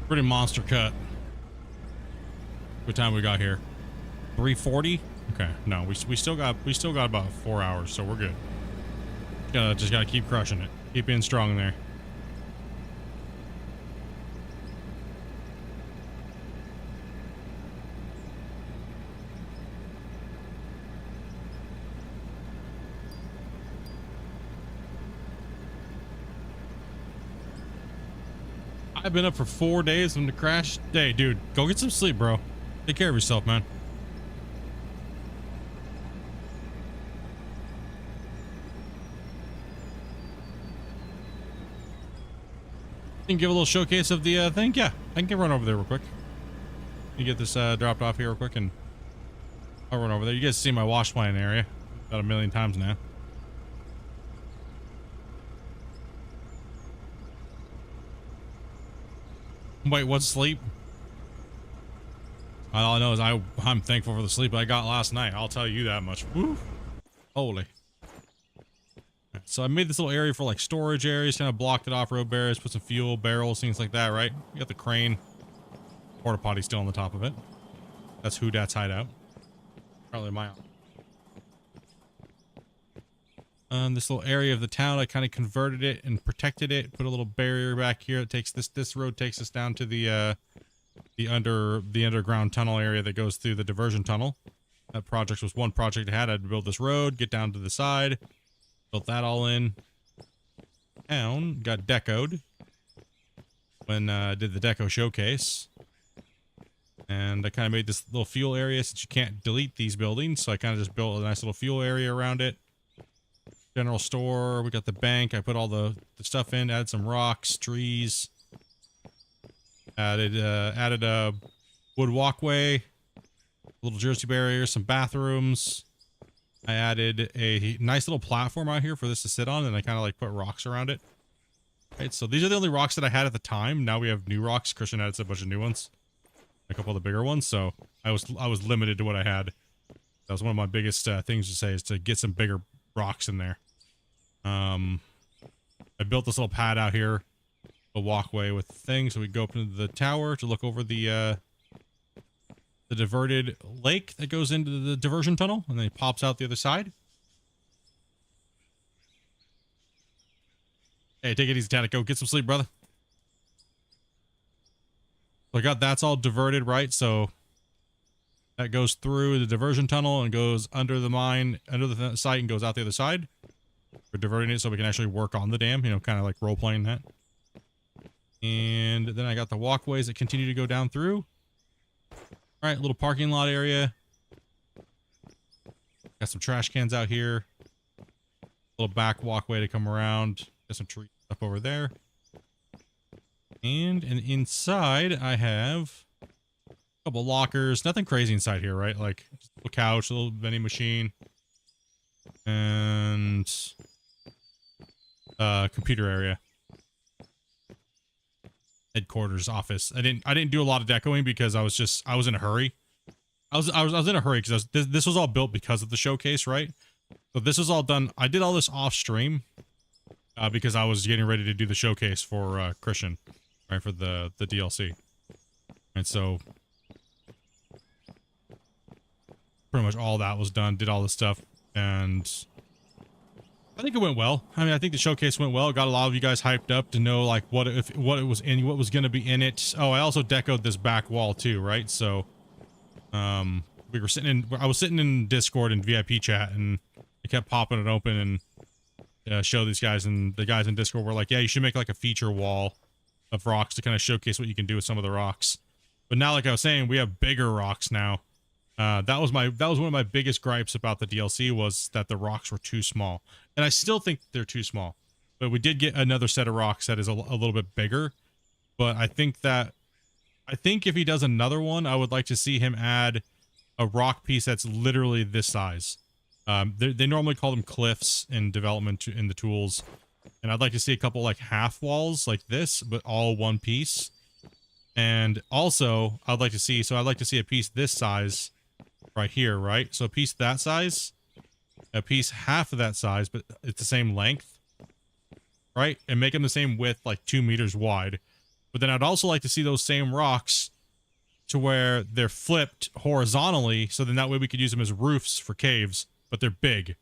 Pretty monster cut. What time we got here? 3:40. Okay, no, we still got about 4 hours, so we're good. Just gotta keep crushing it. Keep being strong there. I've been up for 4 days from the crash. Hey, dude, go get some sleep, bro. Take care of yourself, man. You can give a little showcase of the thing. Yeah, I can run over there real quick. You get this dropped off here real quick, and I'll run over there. You guys see my wash plant area about a million times now. Wait, what's sleep? All I know is I'm thankful for the sleep I got last night. I'll tell you that much. Woo. Holy. So I made this little area for like storage areas, kind of blocked it off, road barriers, put some fuel barrels, things like that, right? You got the crane. Porta potty still on the top of it. That's Who Dat's hideout. Probably my this little area of the town, I kind of converted it and protected it. Put a little barrier back here. It takes this road takes us down to the underground tunnel area that goes through the diversion tunnel. That project was one project I had. I had to build this road, get down to the side, built that all in. Town got decoed when I did the deco showcase. And I kind of made this little fuel area since you can't delete these buildings. So I kind of just built a nice little fuel area around it. General store, we got the bank. I put all the stuff in, added some rocks, trees. Added a wood walkway, a little jersey barrier, some bathrooms. I added a nice little platform out here for this to sit on, and I kind of like put rocks around it. Right, so these are the only rocks that I had at the time. Now we have new rocks. Christian added a bunch of new ones, a couple of the bigger ones. So I was limited to what I had. That was one of my biggest things to say, is to get some bigger rocks in there. I built this little pad out here, a walkway with things, so we go up into the tower to look over the the diverted lake that goes into the diversion tunnel and then it pops out the other side. Hey, take it easy, Tana. Go get some sleep, brother. So I got that's all diverted, right? So that goes through the diversion tunnel and goes under the mine, under the site, and goes out the other side. We're diverting it so we can actually work on the dam, you know, kind of like role playing that. And then I got the walkways that continue to go down through. All right, little parking lot area. Got some trash cans out here. Little back walkway to come around. Got some trees up over there. And inside I have a couple lockers. Nothing crazy inside here, right? Like just a little couch, a little vending machine, and computer area. Headquarters office. I didn't do a lot of decoing because I was in a hurry. I was in a hurry because this was all built because of the showcase, right? So this was all done. I did all this off stream because I was getting ready to do the showcase for Christian, right, for the DLC. And so pretty much all that was done, did all this stuff, and I think it went well. I mean, I think the showcase went well. Got a lot of you guys hyped up to know like what was going to be in it. Oh, I also decoed this back wall too, right? So I was sitting in Discord and VIP chat, and I kept popping it open and show these guys, and the guys in Discord were like, yeah, you should make like a feature wall of rocks to kind of showcase what you can do with some of the rocks. But now, like I was saying, we have bigger rocks now. That was one of my biggest gripes about the DLC, was that the rocks were too small. And I still think they're too small. But we did get another set of rocks that is a little bit bigger. But I think if he does another one, I would like to see him add a rock piece that's literally this size. They normally call them cliffs in development in the tools. And I'd like to see a couple like half walls like this, but all one piece. And also I'd like to see a piece this size right here, right? So a piece that size, a piece half of that size, but it's the same length, right? And make them the same width, like 2 meters wide. But then I'd also like to see those same rocks to where they're flipped horizontally, so then that way we could use them as roofs for caves, but they're big.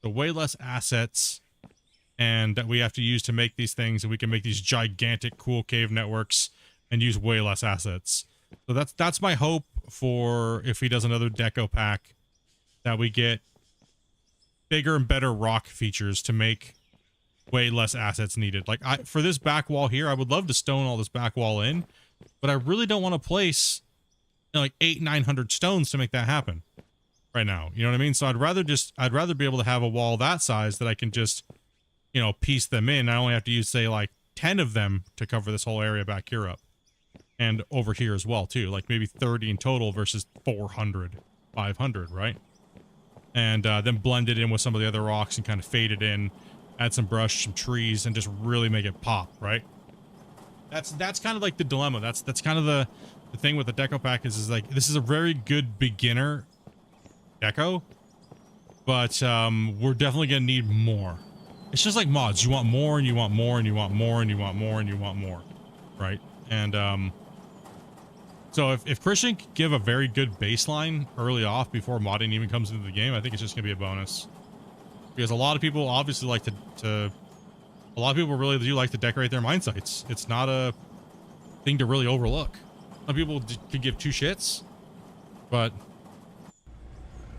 So way less assets, and that we have to use to make these things, and we can make these gigantic cool cave networks and use way less assets. So that's my hope for if he does another deco pack, that we get bigger and better rock features to make way less assets needed. Like for this back wall here, I would love to stone all this back wall in, but I really don't want to place, you know, like 800-900 stones to make that happen right now. You know what I mean? So I'd rather be able to have a wall that size that I can just, you know, piece them in. I only have to use, say, like 10 of them to cover this whole area back here up. And over here as well, too. Like maybe 30 in total versus 400, 500, right? And then blend it in with some of the other rocks and kind of fade it in. Add some brush, some trees, and just really make it pop, right? That's kind of like the dilemma. That's kind of the thing with the deco pack is like, this is a very good beginner deco. But we're definitely going to need more. It's just like mods. You want more, and you want more, and you want more, and you want more, and you want more, right? And so if Christian could give a very good baseline early off before modding even comes into the game, I think it's just gonna be a bonus. Because a lot of people obviously like a lot of people really do like to decorate their mine sites. It's not a thing to really overlook. Some people could give two shits, but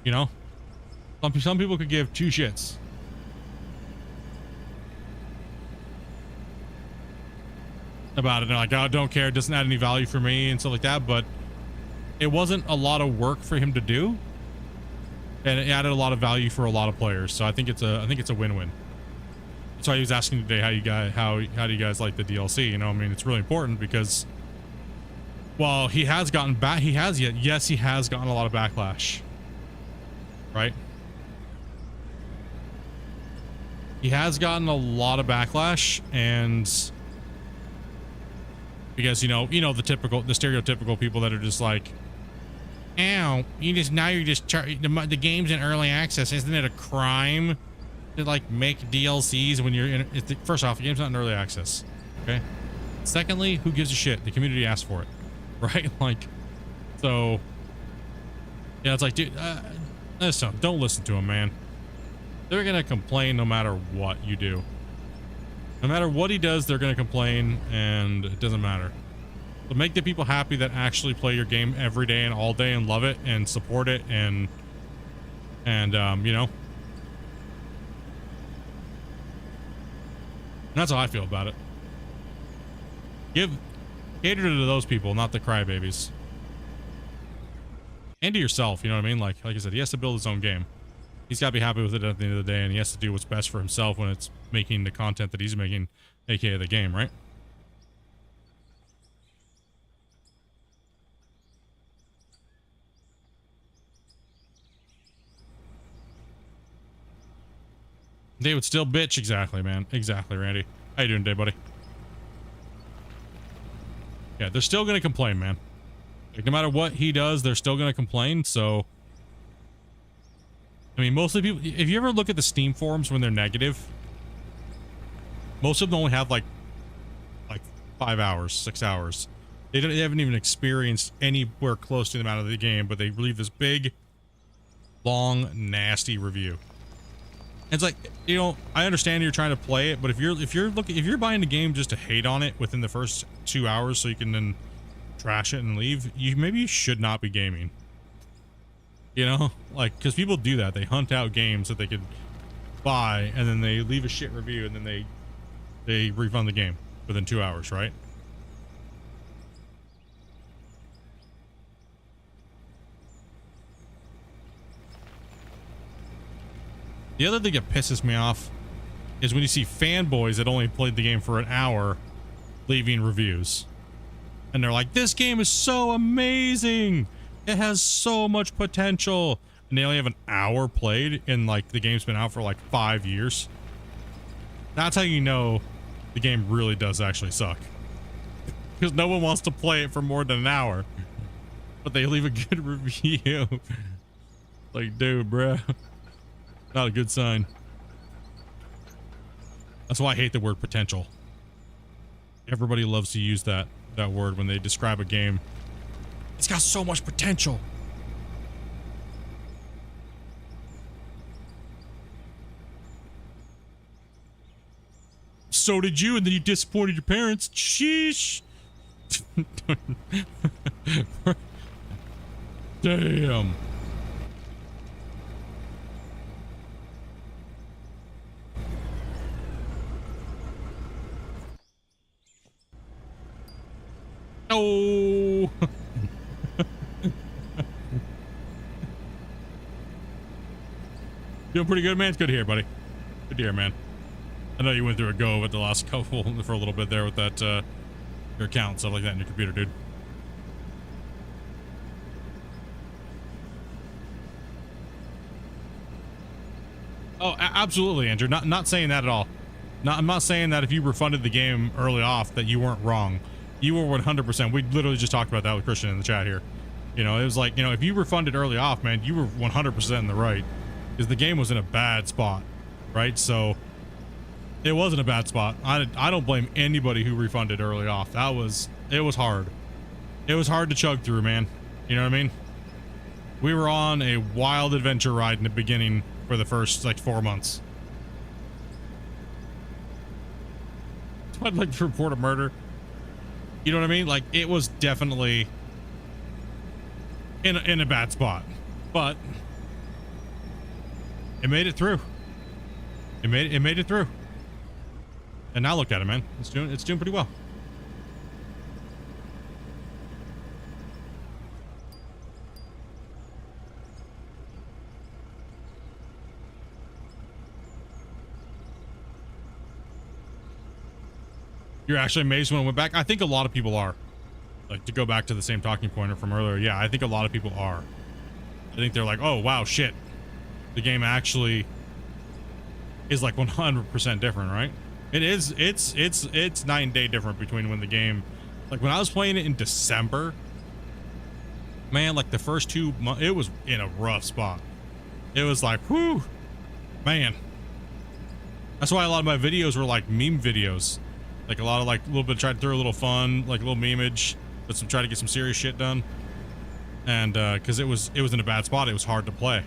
you know, some people could give two shits. About it, and like, I don't care, it doesn't add any value for me and stuff like that, but it wasn't a lot of work for him to do, and it added a lot of value for a lot of players. So I think it's a win-win. That's why he was asking today how do you guys like the DLC. You know, I mean, it's really important because, well, he has gotten he has gotten a lot of backlash, right? He has gotten a lot of backlash, and because you know the stereotypical people that are just like, ow, you're just the game's in early access. Isn't it a crime to like make DLCs when you're in? First off, the game's not in early access. Okay. Secondly, who gives a shit? The community asked for it, right? Like, so Yeah, it's like, dude, listen, don't listen to them, man. They're gonna complain no matter what you do. No matter what he does, they're gonna complain, and it doesn't matter. But make the people happy that actually play your game every day and all day and love it and support it and you know. And that's how I feel about it. Cater to those people, not the crybabies. And to yourself, you know what I mean? Like I said, he has to build his own game. He's got to be happy with it at the end of the day, and he has to do what's best for himself when it's making the content that he's making, aka the game, right? They would still bitch. Exactly, man. Exactly, Randy. How you doing today, buddy? Yeah, they're still gonna complain, man. Like, no matter what he does, they're still gonna complain. So, I mean, mostly people. If you ever look at the Steam forums when they're negative, most of them only have like 5 hours, 6 hours. They haven't even experienced anywhere close to the amount of the game, but they leave this big, long, nasty review. It's like, you know, I understand you're trying to play it, but if you're buying the game just to hate on it within the first 2 hours so you can then trash it and leave, maybe you should not be gaming. You know, like, because people do that. They hunt out games that they could buy, and then they leave a shit review, and then they refund the game within 2 hours, right? The other thing that pisses me off is when you see fanboys that only played the game for an hour leaving reviews. And they're like, this game is so amazing. It has so much potential. And they only have an hour played, and like the game's been out for like 5 years. That's how you know the game really does actually suck. Because no one wants to play it for more than an hour. But they leave a good review. Like, dude, bruh. Not a good sign. That's why I hate the word potential. Everybody loves to use that word when they describe a game. It's got so much potential. So did you, and then you disappointed your parents. Sheesh. Damn. Oh. Doing pretty good, man. It's good to hear, buddy. Good to hear, man. I know you went through a go with the last couple for a little bit there with that your account and stuff like that in your computer, dude. Oh, absolutely, Andrew. Not saying that at all. I'm not saying that if you refunded the game early off that you weren't wrong. You were 100%. We literally just talked about that with Christian in the chat here. You know, it was like, you know, if you refunded early off, man, you were 100% in the right. Because the game was in a bad spot, right? So, it wasn't a bad spot. I don't blame anybody who refunded early off. It was hard. It was hard to chug through, man. You know what I mean? We were on a wild adventure ride in the beginning for the first, like, 4 months. I'd like to report a murder. You know what I mean? Like, it was definitely in a bad spot, but it made it through. It made it through. And now look at it, man. It's doing pretty well. You're actually amazed when it went back? I think a lot of people are. Like, to go back to the same talking point from earlier, yeah, I think a lot of people are. I think they're like, oh, wow, shit. The game actually is like 100% different, right? It is. It's night and day different between when the game... Like, when I was playing it in December, man, like, the first 2 months, it was in a rough spot. It was like, whew, man. That's why a lot of my videos were like meme videos. Like a lot of like a little bit, try to throw a little fun, like a little memeage, but try to get some serious shit done. and because it was in a bad spot. It was hard to play.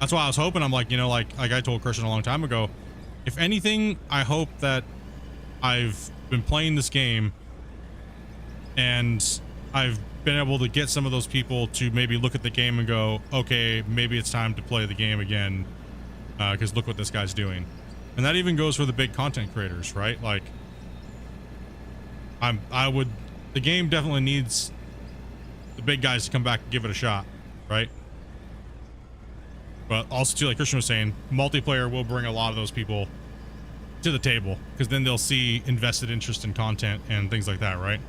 That's why I was hoping. I'm like, you know, like I told Christian a long time ago, if anything, I hope that I've been playing this game and I've been able to get some of those people to maybe look at the game and go, okay, maybe it's time to play the game again, because look what this guy's doing. And that even goes for the big content creators, right? Like, the game definitely needs the big guys to come back and give it a shot, right? But also, too, like Christian was saying, multiplayer will bring a lot of those people to the table, because then they'll see invested interest in content and things like that, right?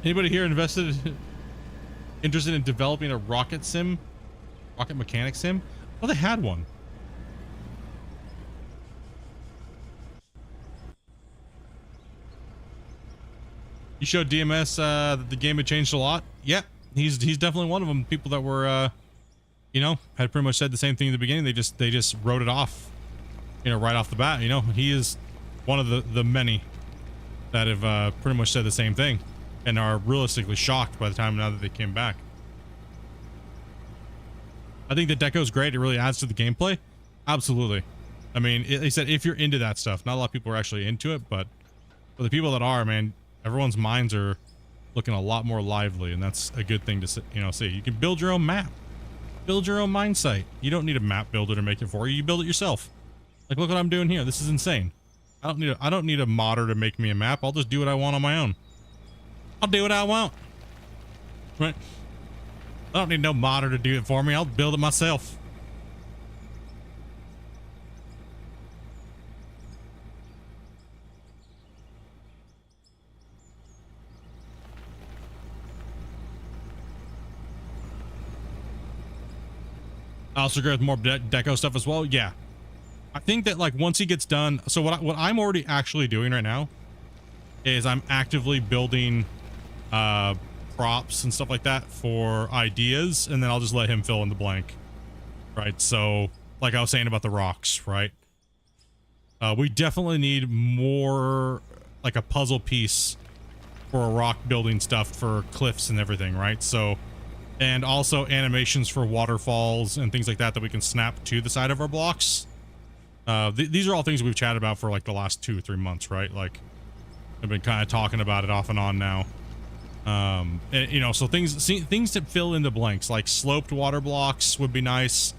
Anybody here interested in developing a rocket mechanic sim? Well, they had one. You showed DMS that the game had changed a lot. Yeah, he's definitely one of them. People that were, you know, had pretty much said the same thing in the beginning. They just wrote it off, you know, right off the bat. You know, he is one of the many that have pretty much said the same thing and are realistically shocked by the time now that they came back. I think the deco's great. It really adds to the gameplay. Absolutely. I mean, they said if you're into that stuff, not a lot of people are actually into it, but for the people that are, man, everyone's minds are looking a lot more lively, and that's a good thing to, you know, see. You can build your own map, build your own mine site. You don't need a map builder to make it for you. You build it yourself. Like, look what I'm doing here. This is insane. I don't need a modder to make me a map. I'll just do what I want on my own. I'll do what I want. Right? I don't need no modder to do it for me. I'll build it myself. I also agree with more deco stuff as well. Yeah. I think that, like, once he gets done, so what I'm already actually doing right now is I'm actively building props and stuff like that for ideas, and then I'll just let him fill in the blank, right? So like I was saying about the rocks, right? We definitely need more, like, a puzzle piece for rock building stuff for cliffs and everything, right? So, and also animations for waterfalls and things like that that we can snap to the side of our blocks. These are all things we've chatted about for like the last 2 or 3 months, right? Like, I've been kind of talking about it off and on now. And, you know, so things to fill in the blanks, like sloped water blocks would be nice.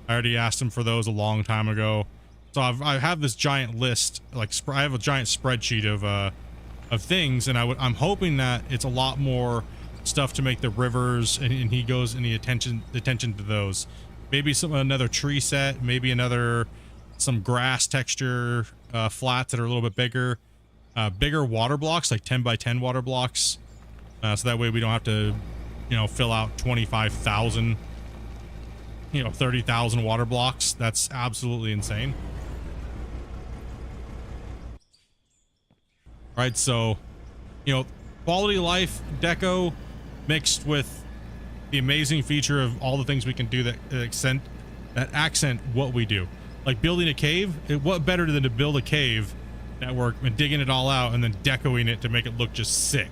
I already asked him for those a long time ago. So I have this giant list, like I have a giant spreadsheet of things, and I'm hoping that it's a lot more stuff to make the rivers, and he goes any attention to those. Maybe another tree set, maybe some grass texture flats that are a little bit bigger. Bigger water blocks, like 10 by 10 water blocks. So that way we don't have to, you know, fill out 25,000, 30,000 water blocks. That's absolutely insane. Right, so, quality of life deco mixed with the amazing feature of all the things we can do that accent what we do. Like building a cave, what better than to build a cave network and digging it all out and then decoing it to make it look just sick.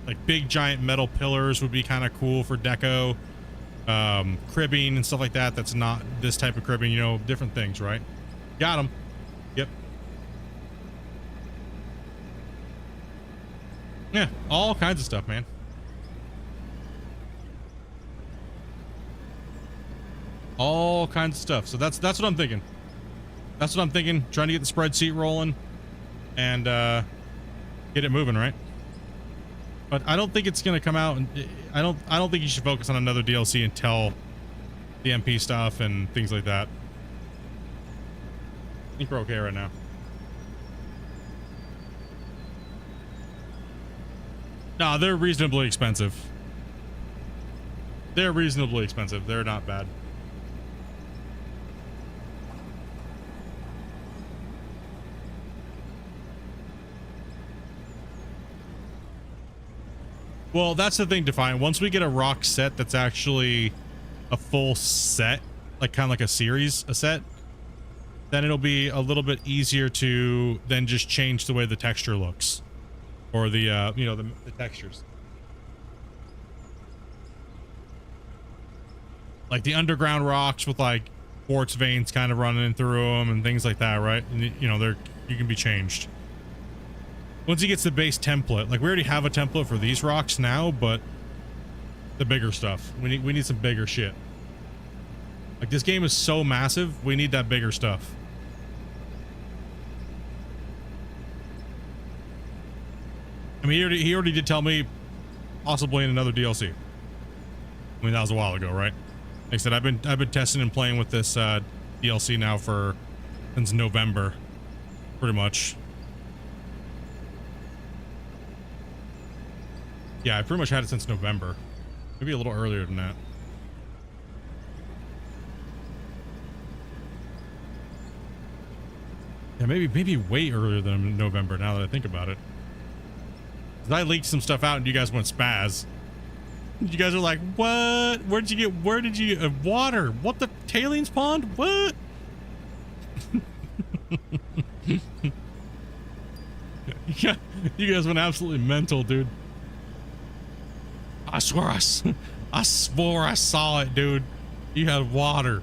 Like big giant metal pillars would be kind of cool for deco. Cribbing and stuff like that. That's not this type of cribbing, different things, right? Got them. Yep. Yeah, all kinds of stuff, man. All kinds of stuff. So that's what I'm thinking. That's what I'm thinking. Trying to get the spreadsheet rolling and get it moving, right? But I don't think it's gonna come out, and I don't think you should focus on another DLC until the MP stuff and things like that. I think we're okay right now. No, they're reasonably expensive. They're reasonably expensive. They're not bad. Well, that's the thing to find. Once we get a rock set that's actually a full set, like kind of like a series, a set, then it'll be a little bit easier to then just change the way the texture looks, or the you know, the textures. Like the underground rocks with like quartz veins kind of running through them and things like that, right? And you know, you can be changed. Once he gets the base template, like we already have a template for these rocks now, but the bigger stuff, we need some bigger shit. Like this game is so massive, we need that bigger stuff. I mean, he already did tell me possibly in another DLC. I mean, that was a while ago, right? Like I said, I've been testing and playing with this DLC now since November, pretty much. Yeah, I pretty much had it since November, maybe a little earlier than that. Yeah, maybe way earlier than November. Now that I think about it, 'cause I leaked some stuff out and you guys went spaz. You guys are like, what? Where did you get water? What, the tailings pond? What? Yeah, you guys went absolutely mental, dude. I swore I saw it, dude. You had water.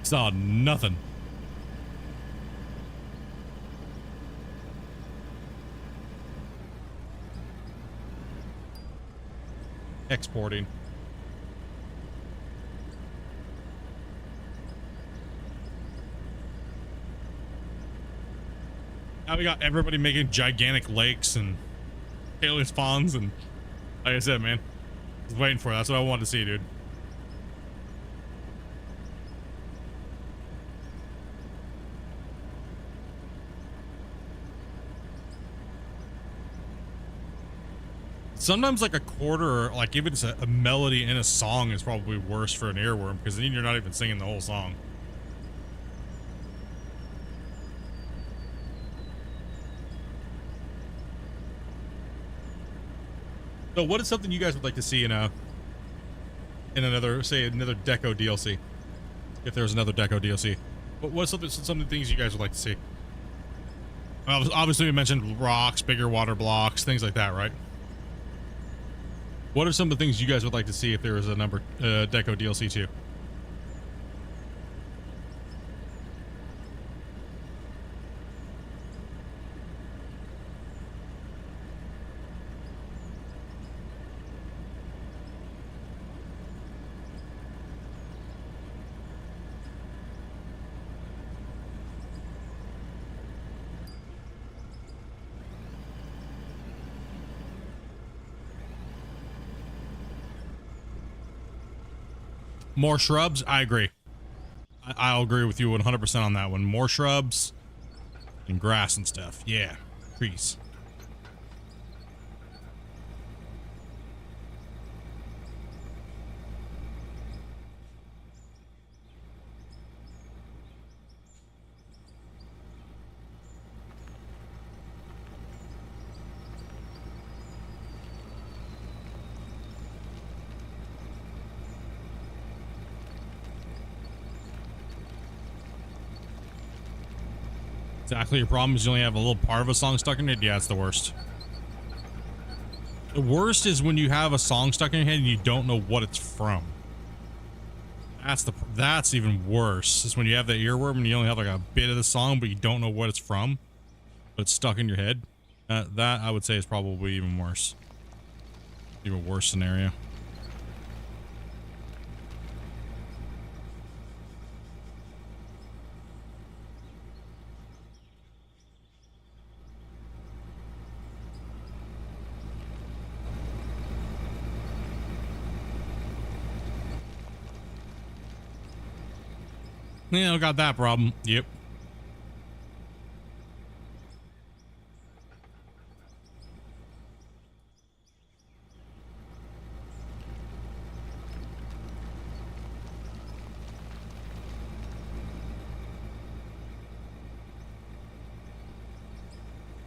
Saw nothing. Exporting. Now we got everybody making gigantic lakes and tailings ponds, and like I said, man, I was waiting for it. That's what I wanted to see, dude. Sometimes like a quarter, or like even a melody in a song is probably worse for an earworm, because then you're not even singing the whole song. So what is something you guys would like to see in another, say, another Deco DLC? If there's another Deco DLC, what's some things you guys would like to see? Obviously we mentioned rocks, bigger water blocks, things like that, right? What are some of the things you guys would like to see if there was a Deco DLC too? More shrubs? I agree. I'll agree with you 100% on that one. More shrubs and grass and stuff. Yeah, trees. Exactly. Your problem is you only have a little part of a song stuck in it. Yeah, it's the worst. The worst is when you have a song stuck in your head and you don't know what it's from. That's even worse. Is when you have that earworm and you only have like a bit of the song, but you don't know what it's from, but it's stuck in your head. That I would say is probably even worse. Even worse scenario. Yeah, I got that problem. Yep.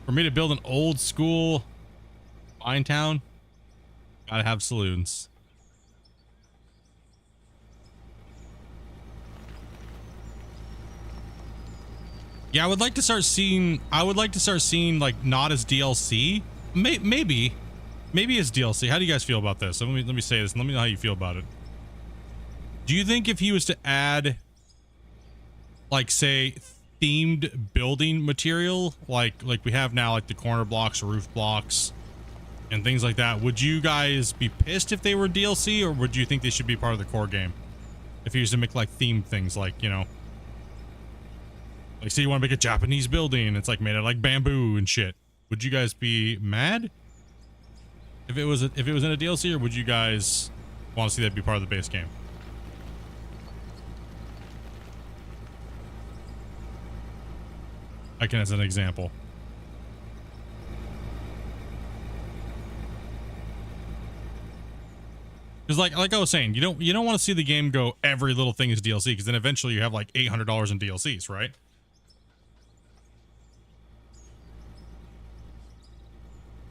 For me to build an old school mine town, gotta have saloons. Yeah, I would like to start seeing like not as DLC. Maybe as DLC. How do you guys feel about this? Let me say this and let me know how you feel about it. Do you think if he was to add like say themed building material like we have now, like the corner blocks, roof blocks and things like that, would you guys be pissed if they were DLC, or would you think they should be part of the core game? If he was to make like themed things, like, you know, like say you want to make a Japanese building, it's like made out of like bamboo and shit. Would you guys be mad if it was in a DLC, or would you guys want to see that be part of the base game? I can as an example. Because like I was saying, you don't want to see the game go every little thing is DLC, because then eventually you have like $800 in DLCs, right?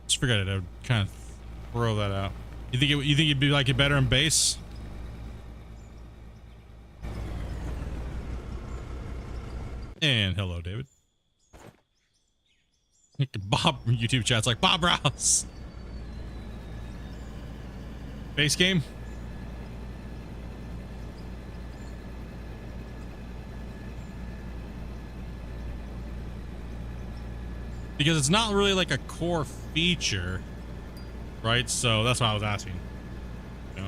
Just forget it. I would kind of throw that out. You think you'd be like it better in base? And hello, David. Bob from YouTube chat's like, Bob Rouse. Base game? Because it's not really like a core feature, right? So that's why I was asking. You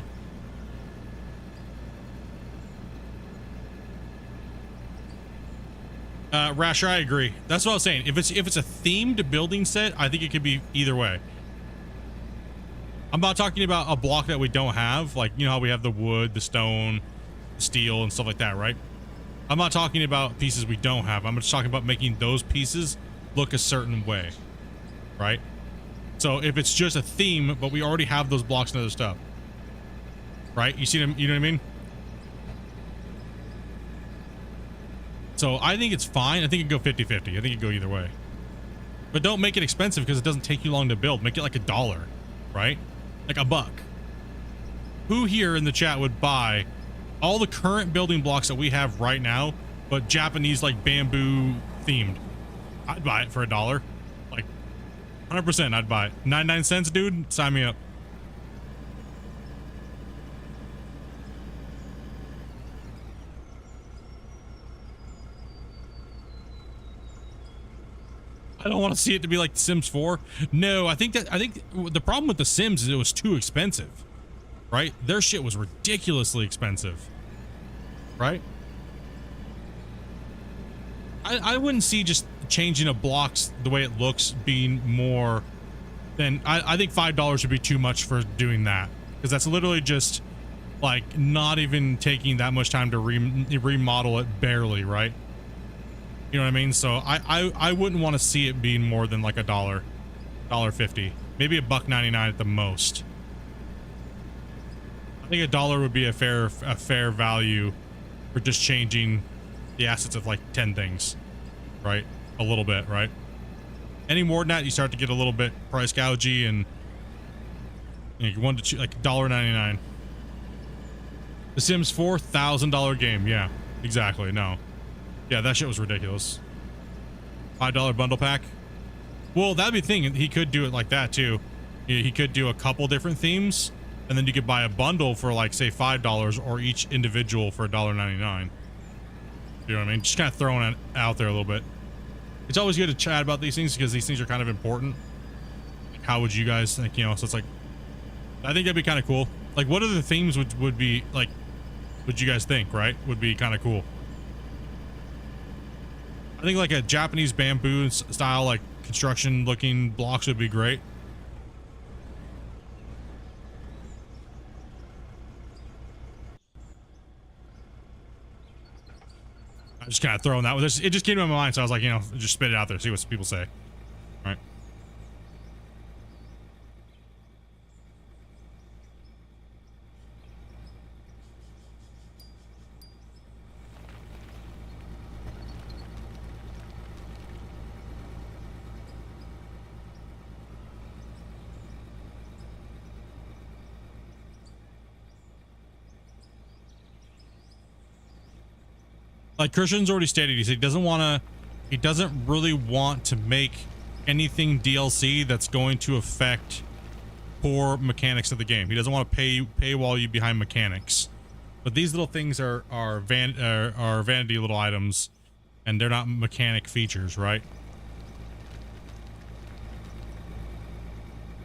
know? Rasher, I agree. That's what I was saying. If it's a themed building set, I think it could be either way. I'm not talking about a block that we don't have, like, you know how we have the wood, the stone, the steel, and stuff like that, right? I'm not talking about pieces we don't have. I'm just talking about making those pieces look a certain way, right? So if it's just a theme, but we already have those blocks and other stuff, right? You see them? You know what I mean? So I think it's fine. I think it could go 50-50. I think it could go either way. But don't make it expensive because it doesn't take you long to build. Make it like $1, right? Like $1. Who here in the chat would buy all the current building blocks that we have right now, but Japanese like bamboo themed? I'd buy it for $1. Like 100%, I'd buy it. 99 cents, dude. Sign me up. I don't want to see it to be like The Sims 4. No, I think the problem with The Sims is it was too expensive, right? Their shit was ridiculously expensive, right? I wouldn't see just changing a blocks the way it looks being more than I think $5 would be too much for doing that, because that's literally just like not even taking that much time to remodel it, barely, right? You know what I mean? So I wouldn't want to see it being more than like $1.50, maybe $1.99 at the most. I think $1 would be a fair value for just changing the assets of like 10 things, right? A little bit, right? Any more than that, you start to get a little bit price gougey, and you want to choose like $1.99. The Sims 4 $1,000 game, yeah, exactly. No. Yeah, that shit was ridiculous. $5 bundle pack. Well, that'd be the thing. He could do it like that too. He could do a couple different themes, and then you could buy a bundle for like say $5, or each individual for $1.99. You know what I mean? Just kind of throwing it out there a little bit. It's always good to chat about these things because these things are kind of important. Like, how would you guys think? You know, so it's like, I think that'd be kind of cool. Like, what other themes would be like? Would you guys think? Right? Would be kind of cool. I think like a Japanese bamboo style, like construction looking blocks would be great. I'm just kind of throwing that. It just came to my mind, so I was like, you know, just spit it out there, see what people say. All right. Like Christian's already stated, he said he doesn't want to he doesn't really want to make anything DLC that's going to affect core mechanics of the game. He doesn't want to paywall you behind mechanics. But these little things are vanity little items, and they're not mechanic features, right?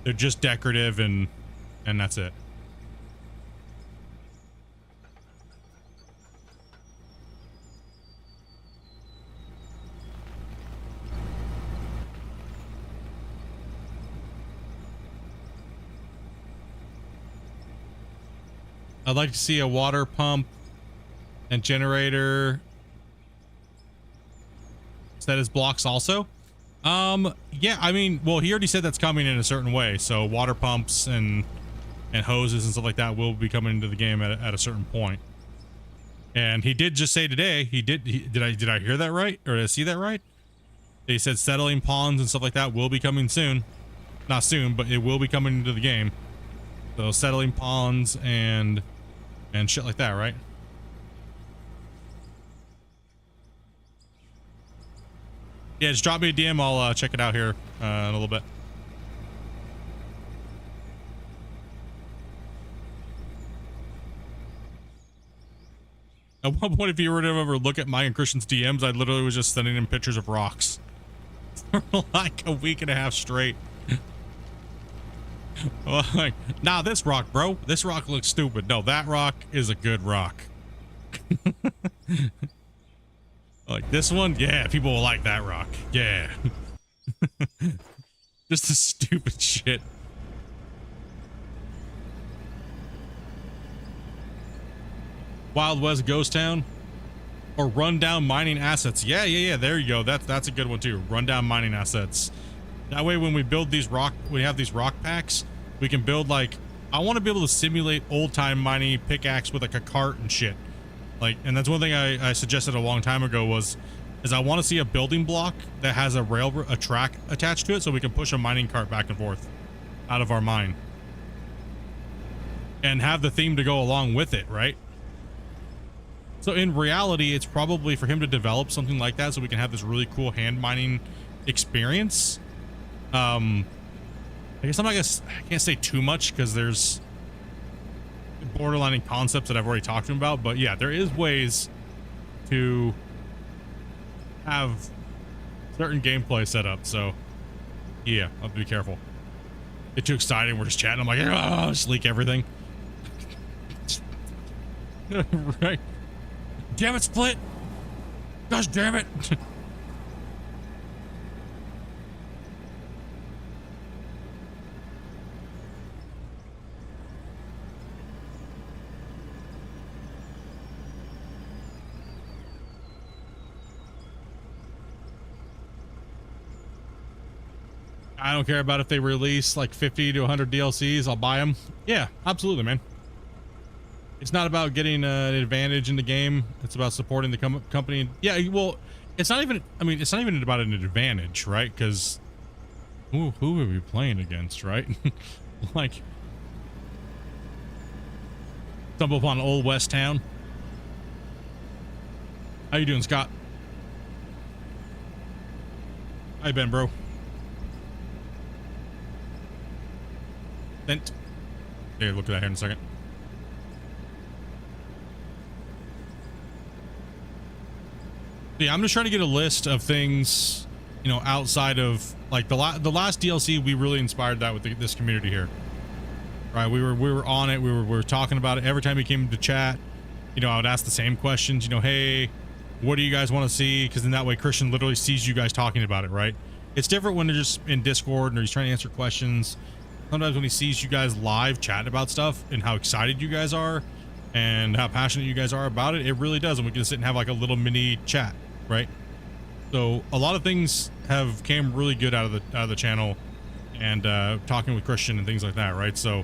They're just decorative, and that's it. I'd like to see a water pump and generator set as blocks also. Yeah, I mean, well, he already said that's coming in a certain way. So water pumps and hoses and stuff like that will be coming into the game at a certain point. And he did just say today, did I hear that right? Or did I see that right? He said settling ponds and stuff like that will be coming soon. Not soon, but it will be coming into the game. So settling ponds and shit like that, right? Yeah, just drop me a DM. I'll check it out here in a little bit. At one point, if you were to ever look at Mike and Christian's DMs, I literally was just sending him pictures of rocks for like a week and a half straight. Like, nah, this rock, bro. This rock looks stupid. No, that rock is a good rock. Like this one, yeah, people will like that rock. Yeah. Just the stupid shit. Wild West Ghost Town or rundown mining assets. Yeah. There you go. That's a good one too. Rundown mining assets. That way, when we build these we have these rock packs, we can build like, I want to be able to simulate old time mining pickaxe with like a cart and shit. Like, and that's one thing I suggested a long time ago is I want to see a building block that has a track attached to it so we can push a mining cart back and forth out of our mine. And have the theme to go along with it, right? So in reality, it's probably for him to develop something like that so we can have this really cool hand mining experience. I guess I can't say too much because there's borderlining concepts that I've already talked to him about, but yeah, there is ways to have certain gameplay set up. So yeah, I'll have to be careful. Get too excited, we're just chatting. I'm like, oh, just leak everything. Right? Damn it, Split! Gosh damn it! I don't care about if they release like 50 to 100 DLCs. I'll buy them. Yeah, absolutely, man. It's not about getting an advantage in the game. It's about supporting the company. Yeah, well, it's not even, I mean, it's not even about an advantage, right? Because who are we playing against, right? Like, stumble upon Old West Town. How you doing, Scott? How you been, bro? Then, here, look at that here in a second. Yeah, I'm just trying to get a list of things, you know, outside of like the last DLC. We really inspired that with this community here, right? We were on it. We were talking about it every time he came to chat. You know, I would ask the same questions. You know, hey, what do you guys want to see? Because in that way, Christian literally sees you guys talking about it, right? It's different when they're just in Discord or he's trying to answer questions. Sometimes when he sees you guys live chatting about stuff and how excited you guys are and how passionate you guys are about it, it really does. And we can sit and have like a little mini chat, right? So a lot of things have came really good out of the channel and talking with Christian and things like that, right? So,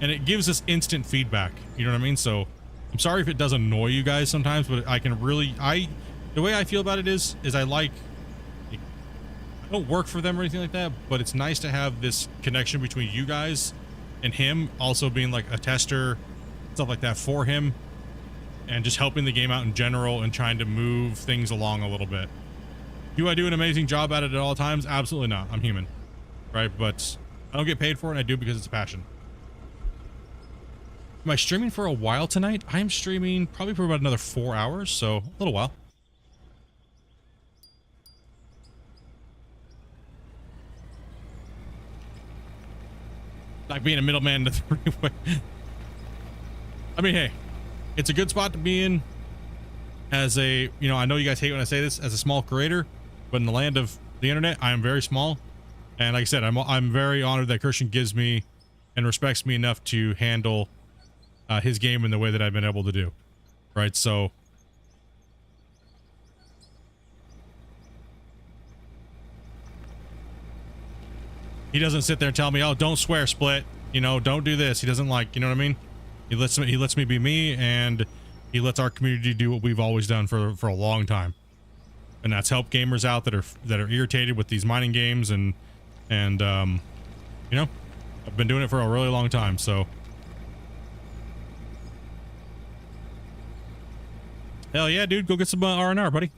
and it gives us instant feedback. You know what I mean? So I'm sorry if it does annoy you guys sometimes, but I can really, the way I feel about it is I don't work for them or anything like that, but it's nice to have this connection between you guys and him also being like a tester, stuff like that for him, and just helping the game out in general and trying to move things along a little bit. Do I do an amazing job at it at all times? Absolutely not. I'm human, right? But I don't get paid for it, and I do because it's a passion. Am I streaming for a while tonight? I'm streaming probably for about another 4 hours, so a little while. Like being a middleman in the three-way. I mean, hey, it's a good spot to be in as a, you know, I know you guys hate when I say this, as a small creator, but in the land of the internet, I am very small. And like I said, I'm very honored that Christian gives me and respects me enough to handle his game in the way that I've been able to do. Right. So he doesn't sit there and tell me, oh, don't swear, Split, you know, don't do this. He doesn't, like, you know what I mean? He lets me be me, and he lets our community do what we've always done for a long time. And that's help gamers out that are irritated with these mining games, and you know, I've been doing it for a really long time. So hell yeah, dude, go get some R&R, buddy.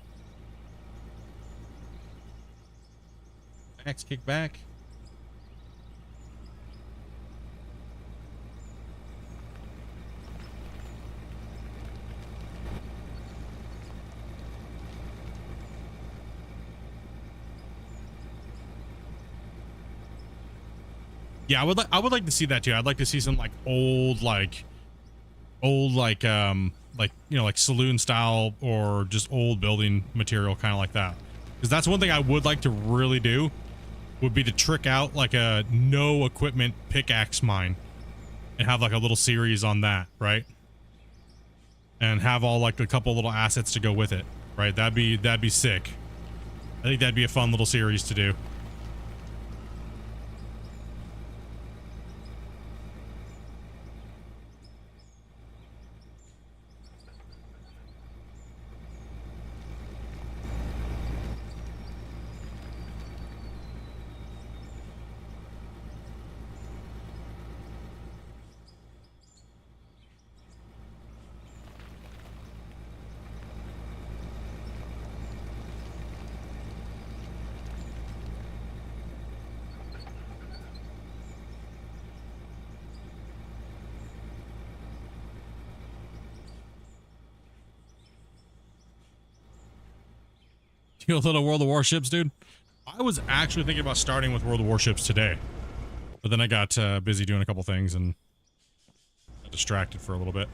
Axe kick back. Yeah, I would like to see that too. I'd like to see some like old you know, like saloon style or just old building material, kind of like that. Because that's one thing I would like to really do, would be to trick out like a no equipment pickaxe mine and have like a little series on that, right? And have all like a couple little assets to go with it, right? That'd be sick. I think that'd be a fun little series to do. You know, little World of Warships, dude. I was actually thinking about starting with World of Warships today, but then I got busy doing a couple things and got distracted for a little bit.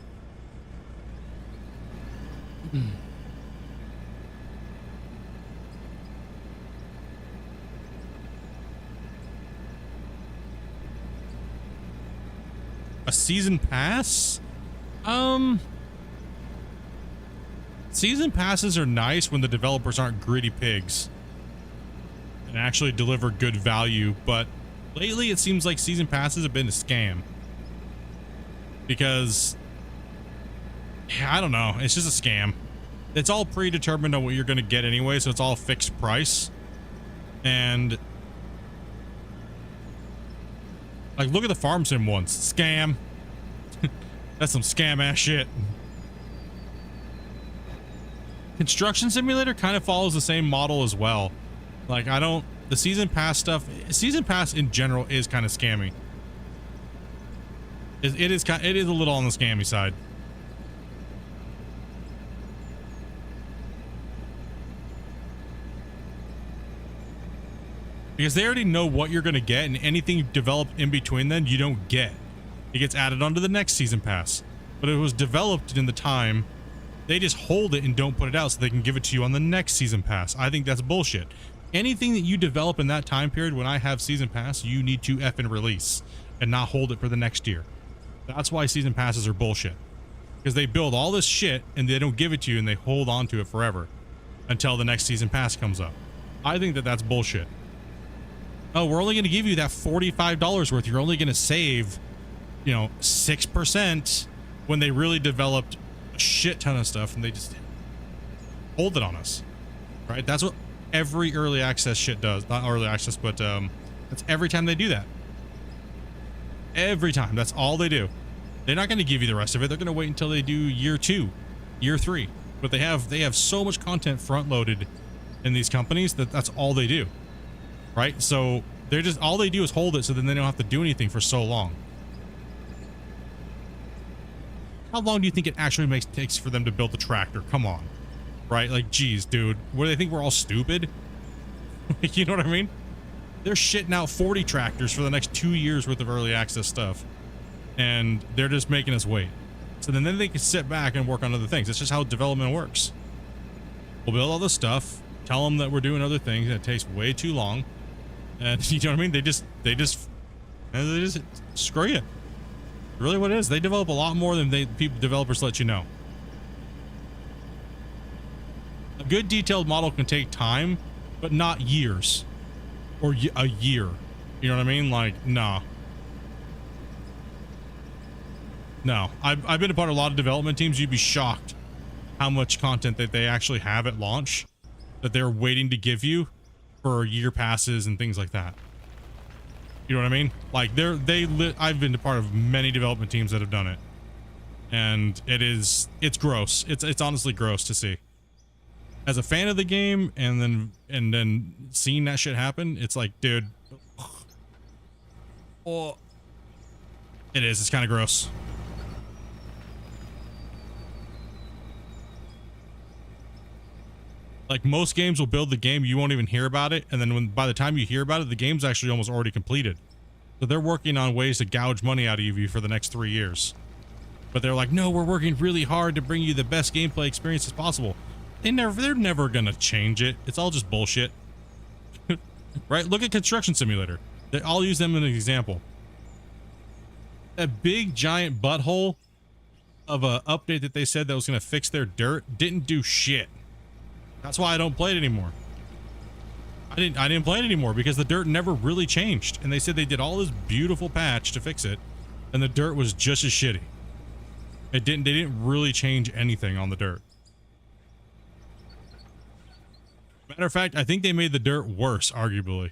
A season pass? Season passes are nice when the developers aren't greedy pigs and actually deliver good value, but lately it seems like season passes have been a scam. Because, I don't know, it's just a scam. It's all predetermined on what you're going to get anyway, so it's all fixed price. And, like, look at the farm sim ones. Scam. That's some scam ass shit. Construction Simulator kind of follows the same model as well. Like, the season pass stuff, season pass in general is kind of scammy. It is a little on the scammy side. Because they already know what you're going to get, and anything you develop in between then, you don't get. It gets added onto the next season pass. But it was developed in the time. They just hold it and don't put it out so they can give it to you on the next season pass. I think that's bullshit. Anything that you develop in that time period when I have season pass, you need to effing release and not hold it for the next year. That's why season passes are bullshit. Because they build all this shit and they don't give it to you and they hold on to it forever until the next season pass comes up. I think that that's bullshit. Oh, we're only going to give you that $45 worth. You're only going to save, you know, 6% when they really developed a shit ton of stuff and they just hold it on us, right? That's what every early access shit does. Not early access, but that's every time they do that. Every time. That's all they do. They're not going to give you the rest of it. They're going to wait until they do year 2, year 3. But they have so much content front loaded in these companies that's all they do, right? So they're just, all they do is hold it so then they don't have to do anything for so long. How long do you think it actually takes for them to build the tractor? Come on, right? Like, geez, dude, what do they think, we're all stupid? You know what I mean? They're shitting out 40 tractors for the next 2 years worth of early access stuff, and they're just making us wait. So then they can sit back and work on other things. It's just how development works. We'll build all this stuff, tell them that we're doing other things, and it takes way too long. And you know what I mean? They just screw you. Really what it is. They develop a lot more than developers let you know. A good detailed model can take time, but not years. Or a year. You know what I mean? Like, nah. No. I've been a part of a lot of development teams. You'd be shocked how much content that they actually have at launch that they're waiting to give you for year passes and things like that. You know what I mean? Like, I've been a part of many development teams that have done it. And it's gross. It's honestly gross to see. As a fan of the game and then seeing that shit happen, it's like, dude. Oh. It is. It's kind of gross. Like, most games will build the game, you won't even hear about it, and then by the time you hear about it, the game's actually almost already completed. So they're working on ways to gouge money out of you for the next 3 years. But they're like, no, we're working really hard to bring you the best gameplay experience as possible. They're never gonna change it. It's all just bullshit. Right? Look at Construction Simulator. I'll use them as an example. That big giant butthole of a update that they said that was gonna fix their dirt didn't do shit. That's why I don't play it anymore. I didn't play it anymore because the dirt never really changed. And they said they did all this beautiful patch to fix it, and the dirt was just as shitty. They didn't really change anything on the dirt. Matter of fact, I think they made the dirt worse, arguably.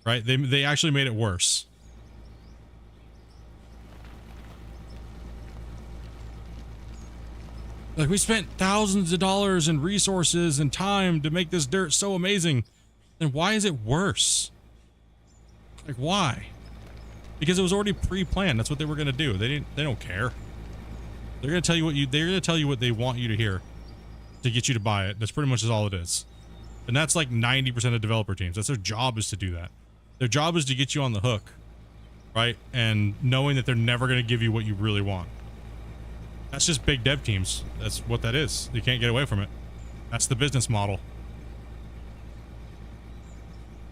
Right? They actually made it worse. Like, we spent thousands of dollars and resources and time to make this dirt so amazing. Then why is it worse? Like, why? Because it was already pre-planned. That's what they were going to do. They don't care. They're going to tell you what they want you to hear to get you to buy it. That's pretty much all it is. And that's like 90% of developer teams. That's their job, is to do that. Their job is to get you on the hook, right? And knowing that they're never going to give you what you really want. That's just big dev teams. That's what that is. You can't get away from it. That's the business model.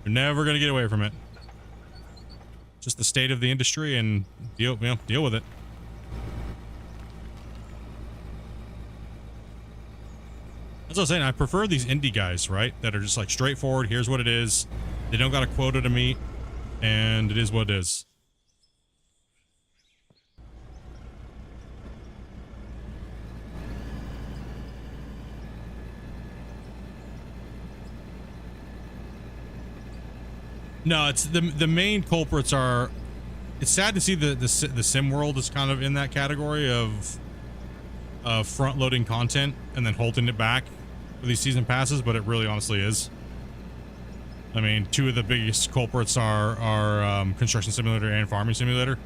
You're never going to get away from it. Just the state of the industry, and deal with it. As I was saying, I prefer these indie guys, right? That are just like straightforward. Here's what it is. They don't got a quota to meet, and it is what it is. No, it's the main culprits are. It's sad to see the sim world is kind of in that category of front loading content and then holding it back for these season passes, but it really honestly is. I mean, two of the biggest culprits are Construction Simulator and Farming Simulator.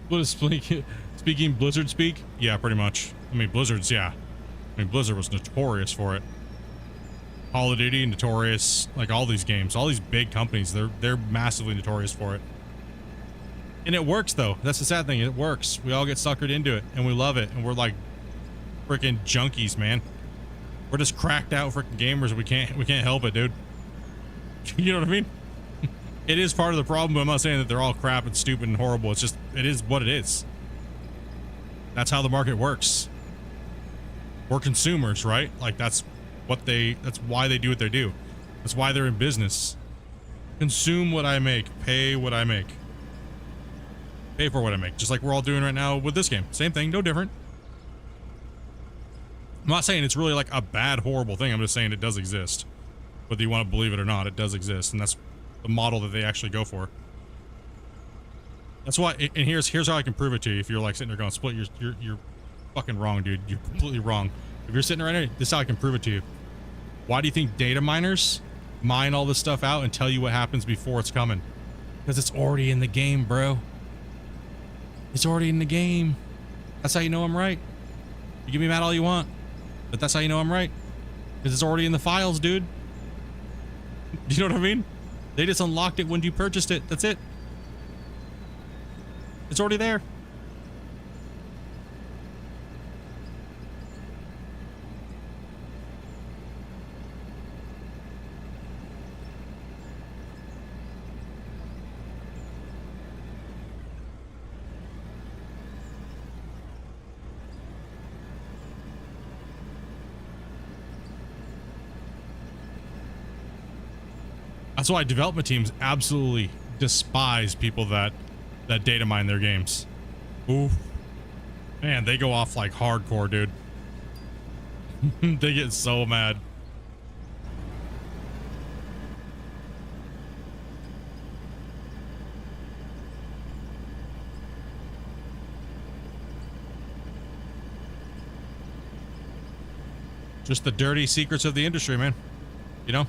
What is speaking Blizzard speak? Yeah, pretty much. I mean, Blizzard's, yeah. I mean, Blizzard was notorious for it. Call of Duty, notorious. Like, all these games, all these big companies, they're massively notorious for it. And it works, though. That's the sad thing. It works. We all get suckered into it, and we love it. And we're like freaking junkies, man. We're just cracked out freaking gamers. We can't help it, dude. You know what I mean? It is part of the problem, but I'm not saying that they're all crap and stupid and horrible. It's just, it is what it is. That's how the market works. We're consumers, right? Like, that's why they do what they do. That's why they're in business. Consume what I make, pay what I make. Pay for what I make. Just like we're all doing right now with this game. Same thing, no different. I'm not saying it's really like a bad, horrible thing. I'm just saying it does exist. Whether you want to believe it or not, it does exist. And that's the model that they actually go for. That's why, and here's how I can prove it to you. If you're like sitting there going, Split, you're fucking wrong, dude. You're completely wrong. If you're sitting there right now, this is how I can prove it to you. Why do you think data miners mine all this stuff out and tell you what happens before it's coming? Because it's already in the game, bro. It's already in the game. That's how you know I'm right. You give me mad all you want, but that's how you know I'm right. Because it's already in the files, dude. You know what I mean? They just unlocked it when you purchased it. That's it. It's already there. That's why development teams absolutely despise people that data mine their games. Ooh, man, they go off like hardcore, dude. They get so mad. Just the dirty secrets of the industry, man. You know?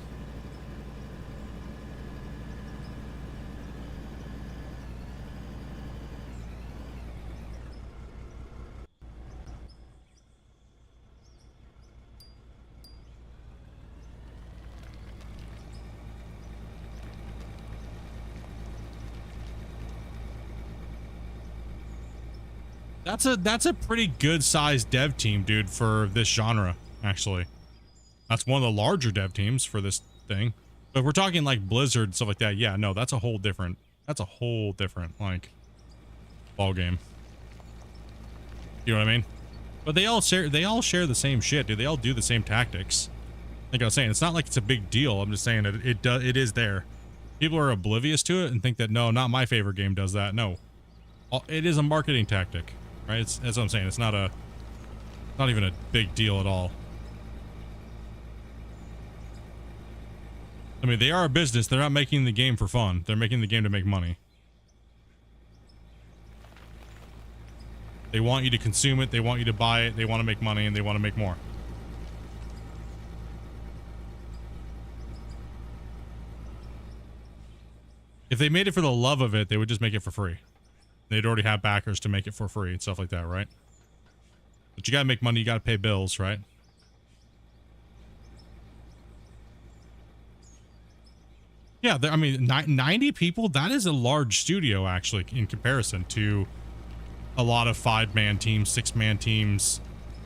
That's a pretty good sized dev team, dude, for this genre, actually. That's one of the larger dev teams for this thing. But if we're talking like Blizzard, stuff like that, yeah, no, that's a whole different like ball game. You know what I mean? But they all share the same shit, dude. They all do the same tactics. Like I was saying, it's not like it's a big deal. I'm just saying that it is there. People are oblivious to it and think that no, not my favorite game does that. No. It is a marketing tactic. Right? That's what I'm saying. It's not even a big deal at all. I mean, they are a business. They're not making the game for fun. They're making the game to make money. They want you to consume it. They want you to buy it. They want to make money, and they want to make more. If they made it for the love of it, they would just make it for free. They'd already have backers to make it for free and stuff like that, right? But you gotta make money, you gotta pay bills, right? Yeah, I mean, 90 people, that is a large studio, actually, in comparison to a lot of 5-man teams, 6-man teams,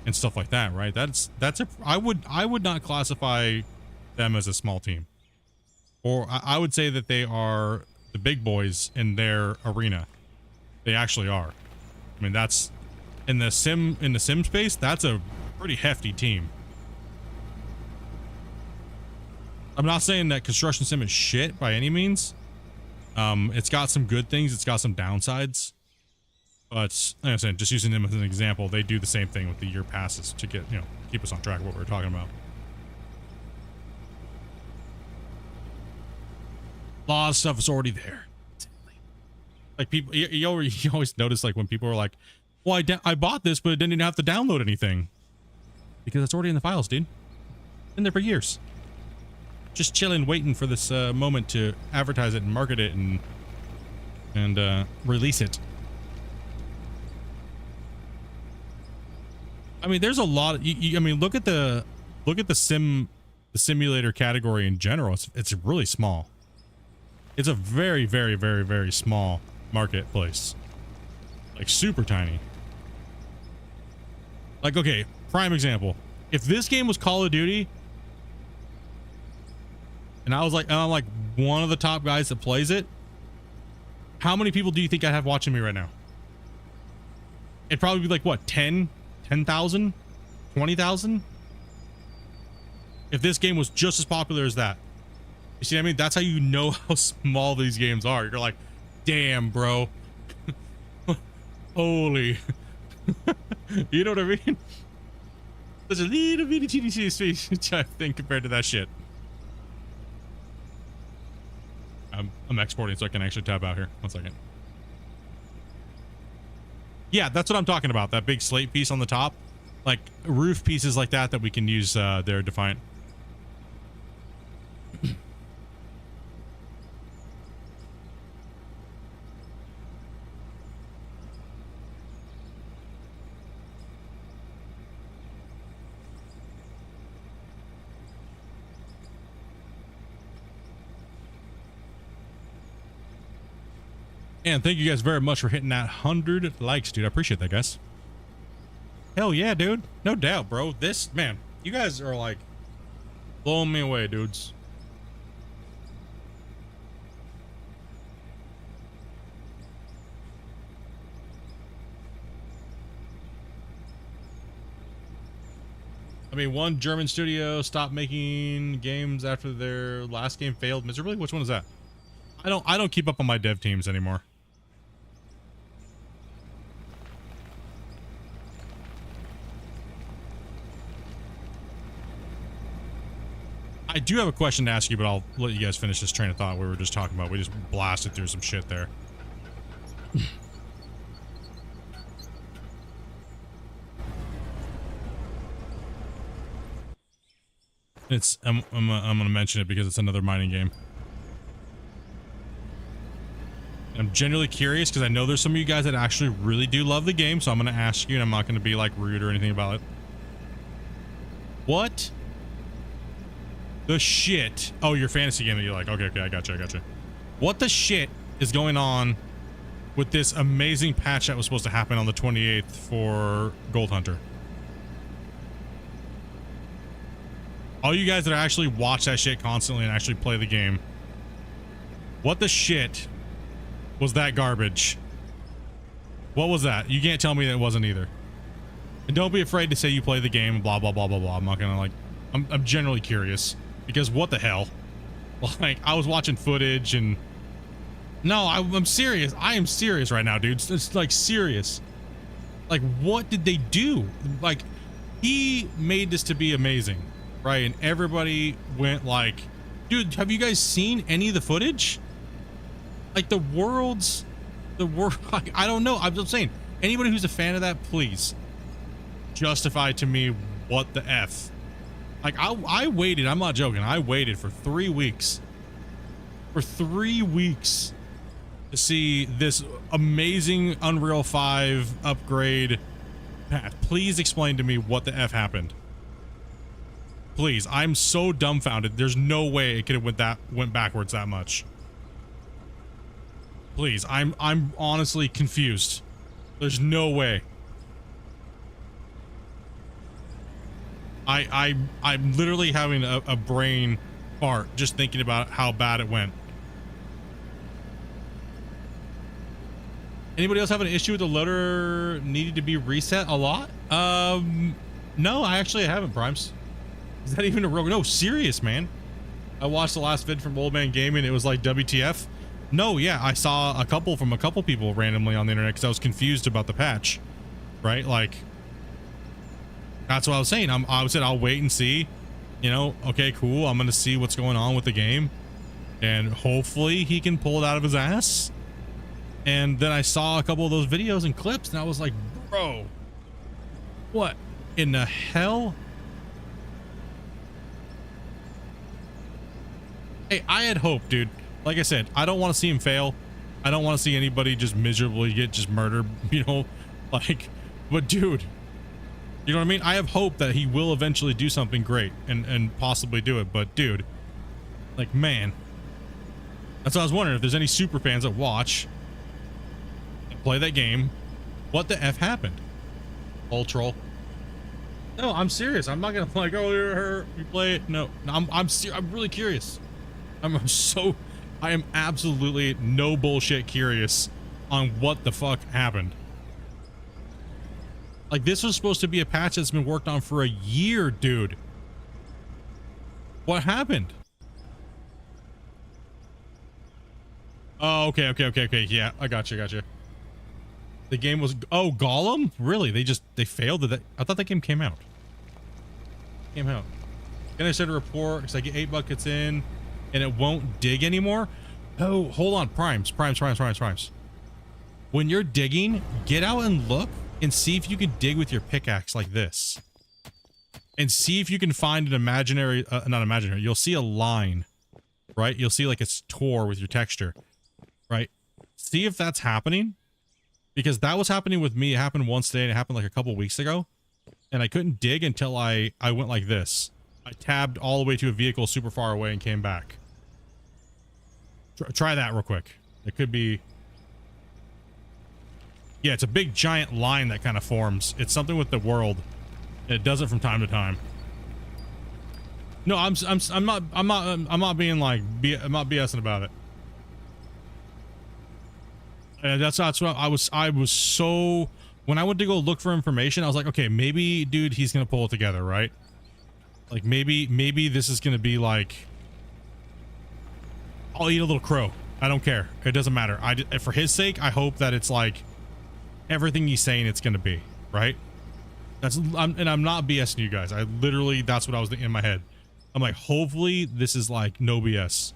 and stuff like that, right? I would not classify them as a small team. Or I would say that they are the big boys in their arena. They actually are. I mean, that's in the sim space, that's a pretty hefty team. I'm not saying that construction sim is shit by any means. It's got some good things, it's got some downsides. But like I said, just using them as an example, they do the same thing with the year passes to get, keep us on track of what we were talking about. A lot of stuff is already there. Like people, you always notice like when people are like, well, I bought this, but it didn't even have to download anything. Because it's already in the files, dude. Been there for years. Just chilling, waiting for this moment to advertise it and market it and release it. I mean, there's a lot. I mean, look at the simulator category in general. It's really small. It's a very, very, very, very small marketplace. Like super tiny. Like, okay, prime example. If this game was Call of Duty, and I'm like one of the top guys that plays it, how many people do you think I have watching me right now? It'd probably be like what, 10,000, 20,000? If this game was just as popular as that. You see what I mean? That's how you know how small these games are. You're like, damn, bro. Holy. You know what I mean? There's a little bitty teeny space, I think, compared to that shit. I'm exporting so I can actually tab out here. 1 second. Yeah, that's what I'm talking about. That big slate piece on the top. Like roof pieces like that we can use there, Defiant. And thank you guys very much for hitting that 100 likes, dude. I appreciate that, guys. Hell yeah, dude. No doubt, bro. This, man, you guys are like blowing me away, dudes. I mean, one German studio stopped making games after their last game failed miserably. Which one is that? I don't keep up on my dev teams anymore. I do have a question to ask you, but I'll let you guys finish this train of thought we were just talking about. We just blasted through some shit there. I'm gonna mention it because it's another mining game. I'm genuinely curious because I know there's some of you guys that actually really do love the game, so I'm gonna ask you, and I'm not gonna be like rude or anything about it. What the shit? Oh, your fantasy game that you like. Okay, I got you. What the shit is going on with this amazing patch that was supposed to happen on the 28th for Gold Hunter? All you guys that actually watch that shit constantly and actually play the game, what the shit was that garbage? What was that? You can't tell me that it wasn't either. And don't be afraid to say you play the game and blah, blah, blah, blah, blah. I'm not gonna like, I'm generally curious because what the hell? Like, I was watching footage and no, I'm serious. I am serious right now, dude. It's like serious. Like, what did they do? Like, he made this to be amazing, right? And everybody went like, dude, have you guys seen any of the footage? Like the world, like, I don't know. I'm just saying, anybody who's a fan of that, please justify to me what the F. Like, I waited, I'm not joking, I waited for 3 weeks. For 3 weeks to see this amazing Unreal 5 upgrade path. Please explain to me what the F happened. Please, I'm so dumbfounded. There's no way it could have went backwards that much. Please, I'm honestly confused. There's no way. I'm literally having a brain fart just thinking about how bad it went. Anybody else have an issue with the loader needing to be reset a lot? No, I actually haven't, Primes. Is that even a real? No, serious, man. I watched the last vid from Old Man Gaming. It was like WTF. No, yeah, I saw a couple from a couple people randomly on the internet because I was confused about the patch, right? Like, that's what I was saying. I said I'll wait and see. You know, okay, cool. I'm gonna see what's going on with the game, and hopefully he can pull it out of his ass. And then I saw a couple of those videos and clips, and I was like, bro, what in the hell? Hey, I had hope, dude. Like I said, I don't want to see him fail. I don't want to see anybody just miserably get just murdered, you know, like, but dude, you know what I mean? I have hope that he will eventually do something great and possibly do it. But dude, like, man, that's what I was wondering, if there's any super fans that watch and play that game, what the F happened? Old troll. No, I'm serious. I'm not gonna like, oh, you play it. No, I'm really curious. I am absolutely no bullshit curious on what the fuck happened. Like, this was supposed to be a patch that's been worked on for a year, dude. What happened? Oh, okay. Yeah, I got you. The game was, oh, Gollum? Really? They failed? I thought that game came out. Then I sent a report because I get 8 buckets in and it won't dig anymore. Oh, hold on. Primes. when you're digging, get out and look and see if you can dig with your pickaxe like this. And see if you can find an imaginary, not imaginary, you'll see a line, right? You'll see like it's tore with your texture, right? See if that's happening, because that was happening with me. It happened once today and it happened like a couple weeks ago, and I couldn't dig until I went like this. I tabbed all the way to a vehicle super far away and came back. Try that real quick. It could be... Yeah, it's a big giant line that kind of forms. It's something with the world. It does it from time to time. No, I'm not being like, I'm not BSing about it. And that's what I was so, when I went to go look for information, I was like, okay, maybe dude, he's going to pull it together, right? Like maybe this is going to be like, I'll eat a little crow. I don't care. It doesn't matter. For his sake, I hope that it's like everything he's saying it's going to be, right? And I'm not BSing you guys. I literally, that's what I was thinking in my head. I'm like, hopefully this is like no BS.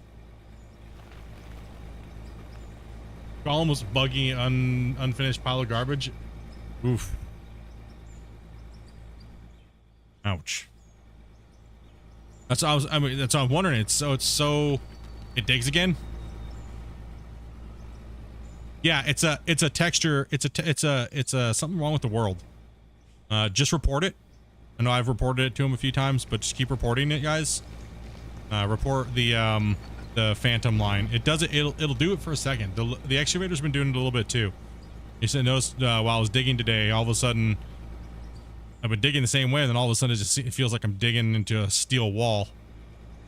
Almost buggy, unfinished pile of garbage. Oof. Ouch. That's what that's what I'm wondering. It digs again. Yeah, it's a texture. It's a something wrong with the world. Just report it. I know I've reported it to him a few times, but just keep reporting it, guys. Report the phantom line. It does it. It'll do it for a second. The excavator's been doing it a little bit too. You said noticed while I was digging today, all of a sudden I've been digging the same way, and then all of a sudden it feels like I'm digging into a steel wall,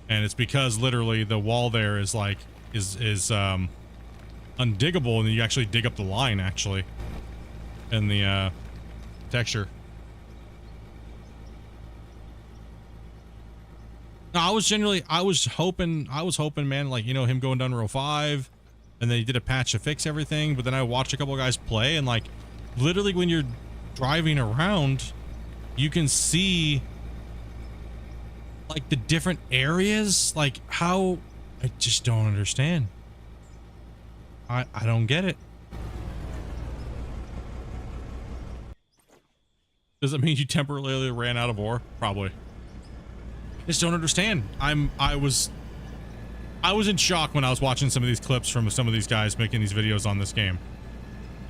and it's because literally the wall there is like is undiggable, and then you actually dig up the line actually, and the texture. No, I was hoping, man, like, you know, him going down row 5, and then he did a patch to fix everything, but then I watched a couple of guys play, and like, literally when you're driving around, you can see like the different areas, like how, I just don't understand. I don't get it. Does it mean you temporarily ran out of ore? Probably. Just don't understand. I was in shock when I was watching some of these clips from some of these guys making these videos on this game.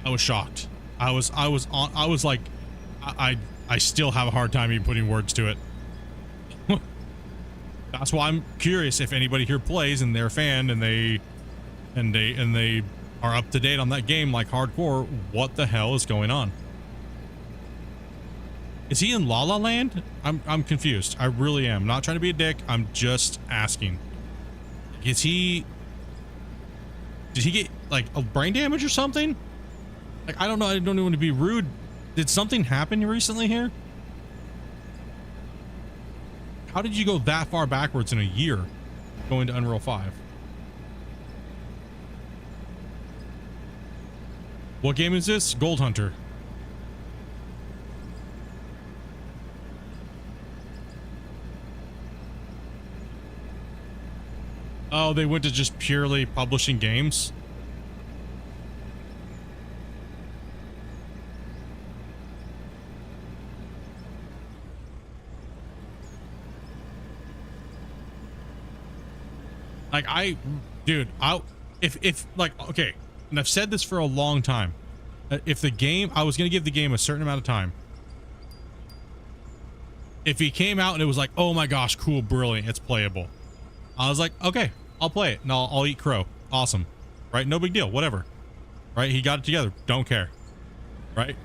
I was shocked. I was like, I still have a hard time even putting words to it. That's why I'm curious if anybody here plays and they're a fan and they are up to date on that game like hardcore. What the hell is going on? Is he in La La Land? I'm confused. I really am. Not trying to be a dick. I'm just asking. Did he get like a brain damage or something? Like, I don't know. I don't want to be rude. Did something happen recently here? How did you go that far backwards in a year going to Unreal 5? What game is this? Gold Hunter. Oh, they went to just purely publishing games? Like, if like, okay, and I've said this for a long time. If the game, I was going to give the game a certain amount of time. If he came out and it was like, oh my gosh, cool, brilliant, it's playable, I was like, okay, I'll play it and I'll eat crow. Awesome. Right? No big deal. Whatever. Right? He got it together. Don't care. Right?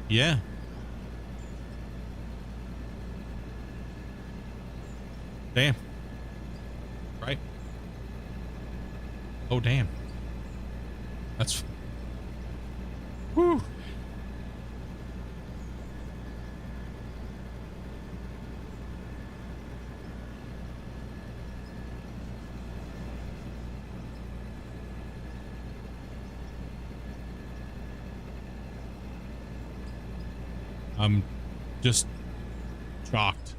Yeah. Damn. Right? Oh, damn. That's... Whew. I'm just shocked.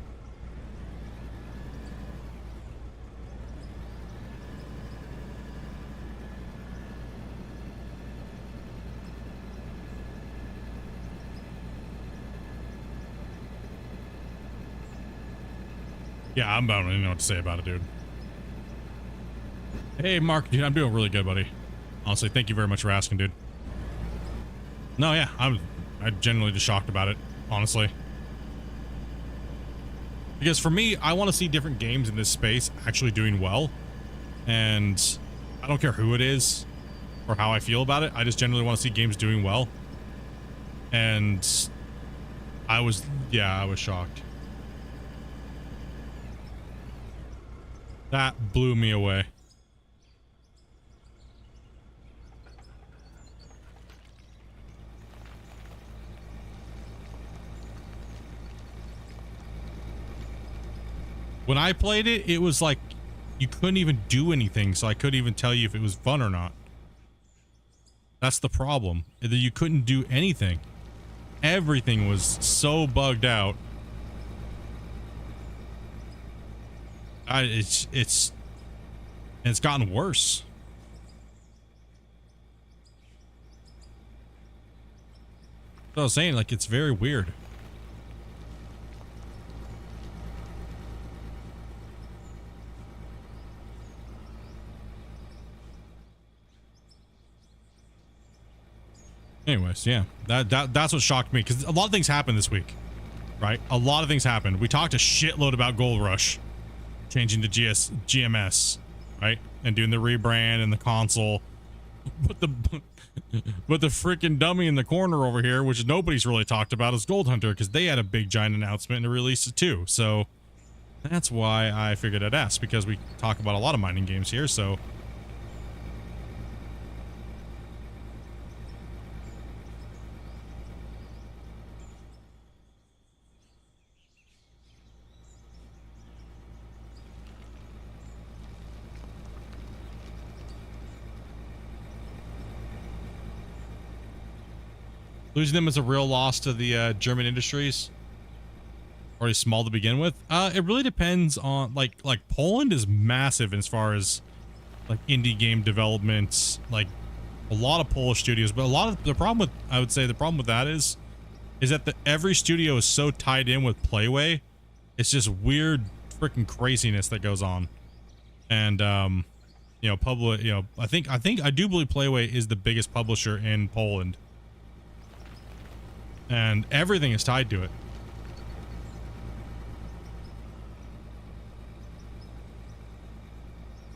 Yeah, I don't even know what to say about it, dude. Hey, Mark, dude, I'm doing really good, buddy. Honestly, thank you very much for asking, dude. No, yeah, I'm genuinely just shocked about it, honestly. Because for me, I want to see different games in this space actually doing well. And I don't care who it is or how I feel about it. I just generally want to see games doing well. And I was shocked. That blew me away. When I played it, it was like you couldn't even do anything, so I couldn't even tell you if it was fun or not. That's the problem. That you couldn't do anything. Everything was so bugged out. It's gotten worse. So I was saying, like, it's very weird. Anyways, yeah, that's what shocked me, because a lot of things happened this week, right? A lot of things happened. We talked a shitload about Gold Rush changing to GMS, right? And doing the rebrand and the console. But the freaking dummy in the corner over here, which nobody's really talked about, is Gold Hunter, because they had a big giant announcement to release it too. So that's why I figured I'd ask, because we talk about a lot of mining games here, so. Losing them is a real loss to the German industries. Already small to begin with. It really depends on like Poland is massive as far as like indie game development. Like a lot of Polish studios, but a lot of the problem with the problem with that is that every studio is so tied in with Playway. It's just weird freaking craziness that goes on. And you know, I do believe Playway is the biggest publisher in Poland. And everything is tied to it.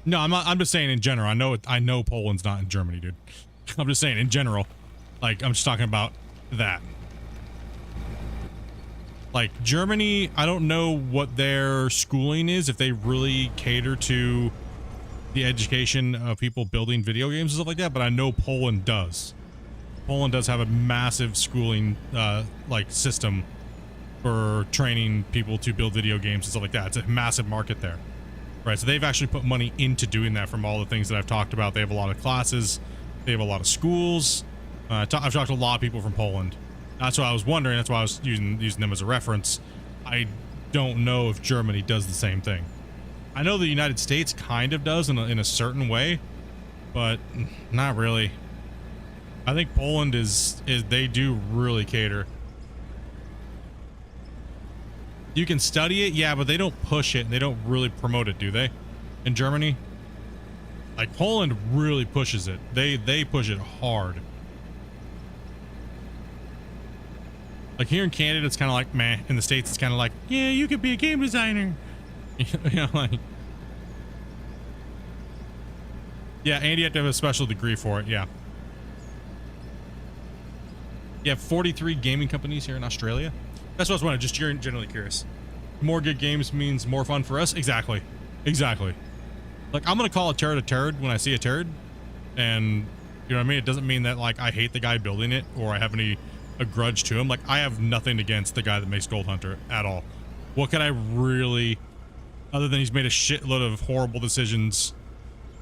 No, I'm not. I'm just saying in general. I know Poland's not in Germany, dude. I'm just saying in general. Like, I'm just talking about that. Like Germany, I don't know what their schooling is, if they really cater to the education of people building video games and stuff like that, but I know Poland does. Poland does have a massive schooling like system for training people to build video games and stuff like that. It's a massive market there, right? So they've actually put money into doing that. From all the things that I've talked about, they have a lot of classes, they have a lot of schools. I've talked to a lot of people from Poland. That's why I was wondering. That's why I was using them as a reference. I don't know if Germany does the same thing. I know the United States kind of does in a certain way, but not really. I think Poland is they do really cater. You can study it, yeah, but they don't push it and they don't really promote it, do they? In Germany? Like Poland really pushes it. They push it hard. Like here in Canada, it's kind of like meh. In the States, it's kind of like, yeah, you could be a game designer. You know, like. Yeah, and you have to have a special degree for it, yeah. You have 43 gaming companies here in Australia. That's what I was wondering, just generally curious. More good games means more fun for us? Exactly. Exactly. Like, I'm going to call a turd when I see a turd. And, you know what I mean? It doesn't mean that, like, I hate the guy building it or I have a grudge to him. Like, I have nothing against the guy that makes Gold Hunter at all. What can I really, other than he's made a shitload of horrible decisions,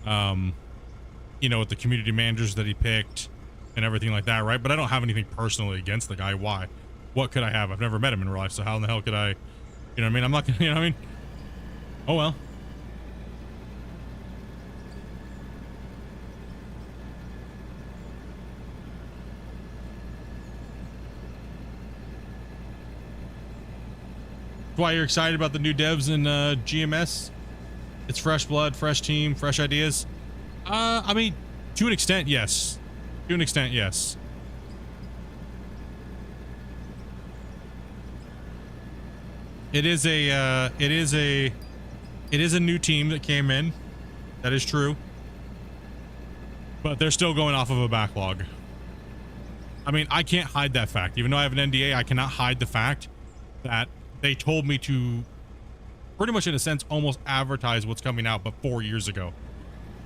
you know, with the community managers that he picked and everything like that, right? But I don't have anything personally against the guy. Why? What could I have? I've never met him in real life, so how in the hell could I, you know what I mean? I'm not gonna, you know what I mean? Oh well. why you're excited about the new devs in GMS. It's fresh blood, fresh team, fresh ideas. I mean, to an extent, yes. To an extent, yes. It is a new team that came in. That is true. But they're still going off of a backlog. I mean, I can't hide that fact. Even though I have an NDA, I cannot hide the fact that they told me to pretty much, in a sense, almost advertise what's coming out, but 4 years ago,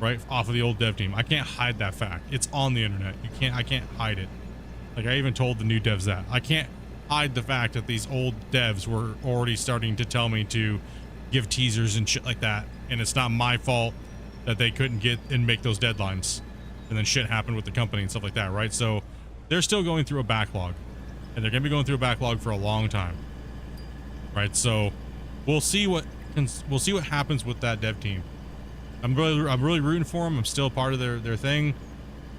right? Off of the old dev team. I can't hide that fact. It's on the internet. I can't hide it. Like, I even told the new devs that. I can't hide the fact that these old devs were already starting to tell me to give teasers and shit like that. And it's not my fault that they couldn't get and make those deadlines. And then shit happened with the company and stuff like that, right? So they're still going through a backlog, and they're gonna be going through a backlog for a long time, right? So we'll see what happens with that dev team. I'm really rooting for them. I'm still part of their thing.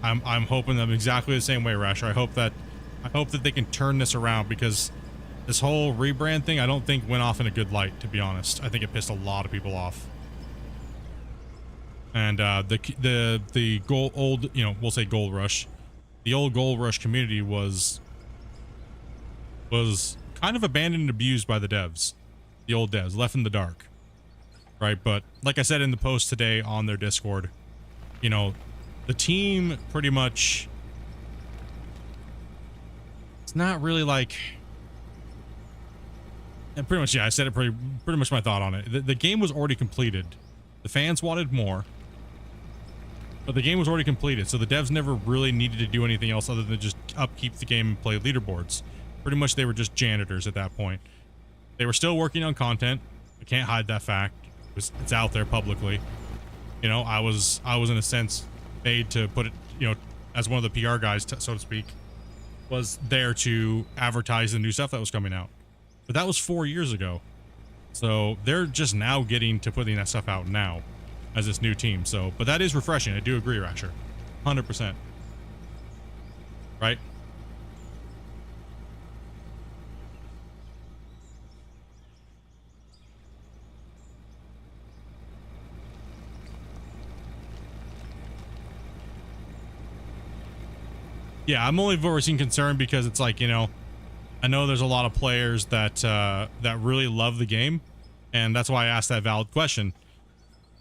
I'm hoping them exactly the same way, Rasher. I hope that they can turn this around, because this whole rebrand thing, I don't think went off in a good light, to be honest. I think it pissed a lot of people off. And the old, you know, we'll say Gold Rush, the old Gold Rush community was kind of abandoned and abused by the devs, the old devs, left in the dark, right? But like I said in the post today on their Discord, you know, the team pretty much, it's not really like, and pretty much, yeah, I said it pretty much my thought on it. The game was already completed. The fans wanted more, but the game was already completed, so the devs never really needed to do anything else other than just upkeep the game and play leaderboards. Pretty much they were just janitors at that point. They were still working on content. I can't hide that fact. It's out there publicly. You know, I was in a sense made to put it, you know, as one of the PR guys, so to speak, was there to advertise the new stuff that was coming out. But that was 4 years ago. So they're just now getting to putting that stuff out now as this new team. So, but that is refreshing. I do agree, Rasher. 100%. Right? Yeah, I'm only voicing concern because it's like, you know, I know there's a lot of players that that really love the game, and that's why I asked that valid question.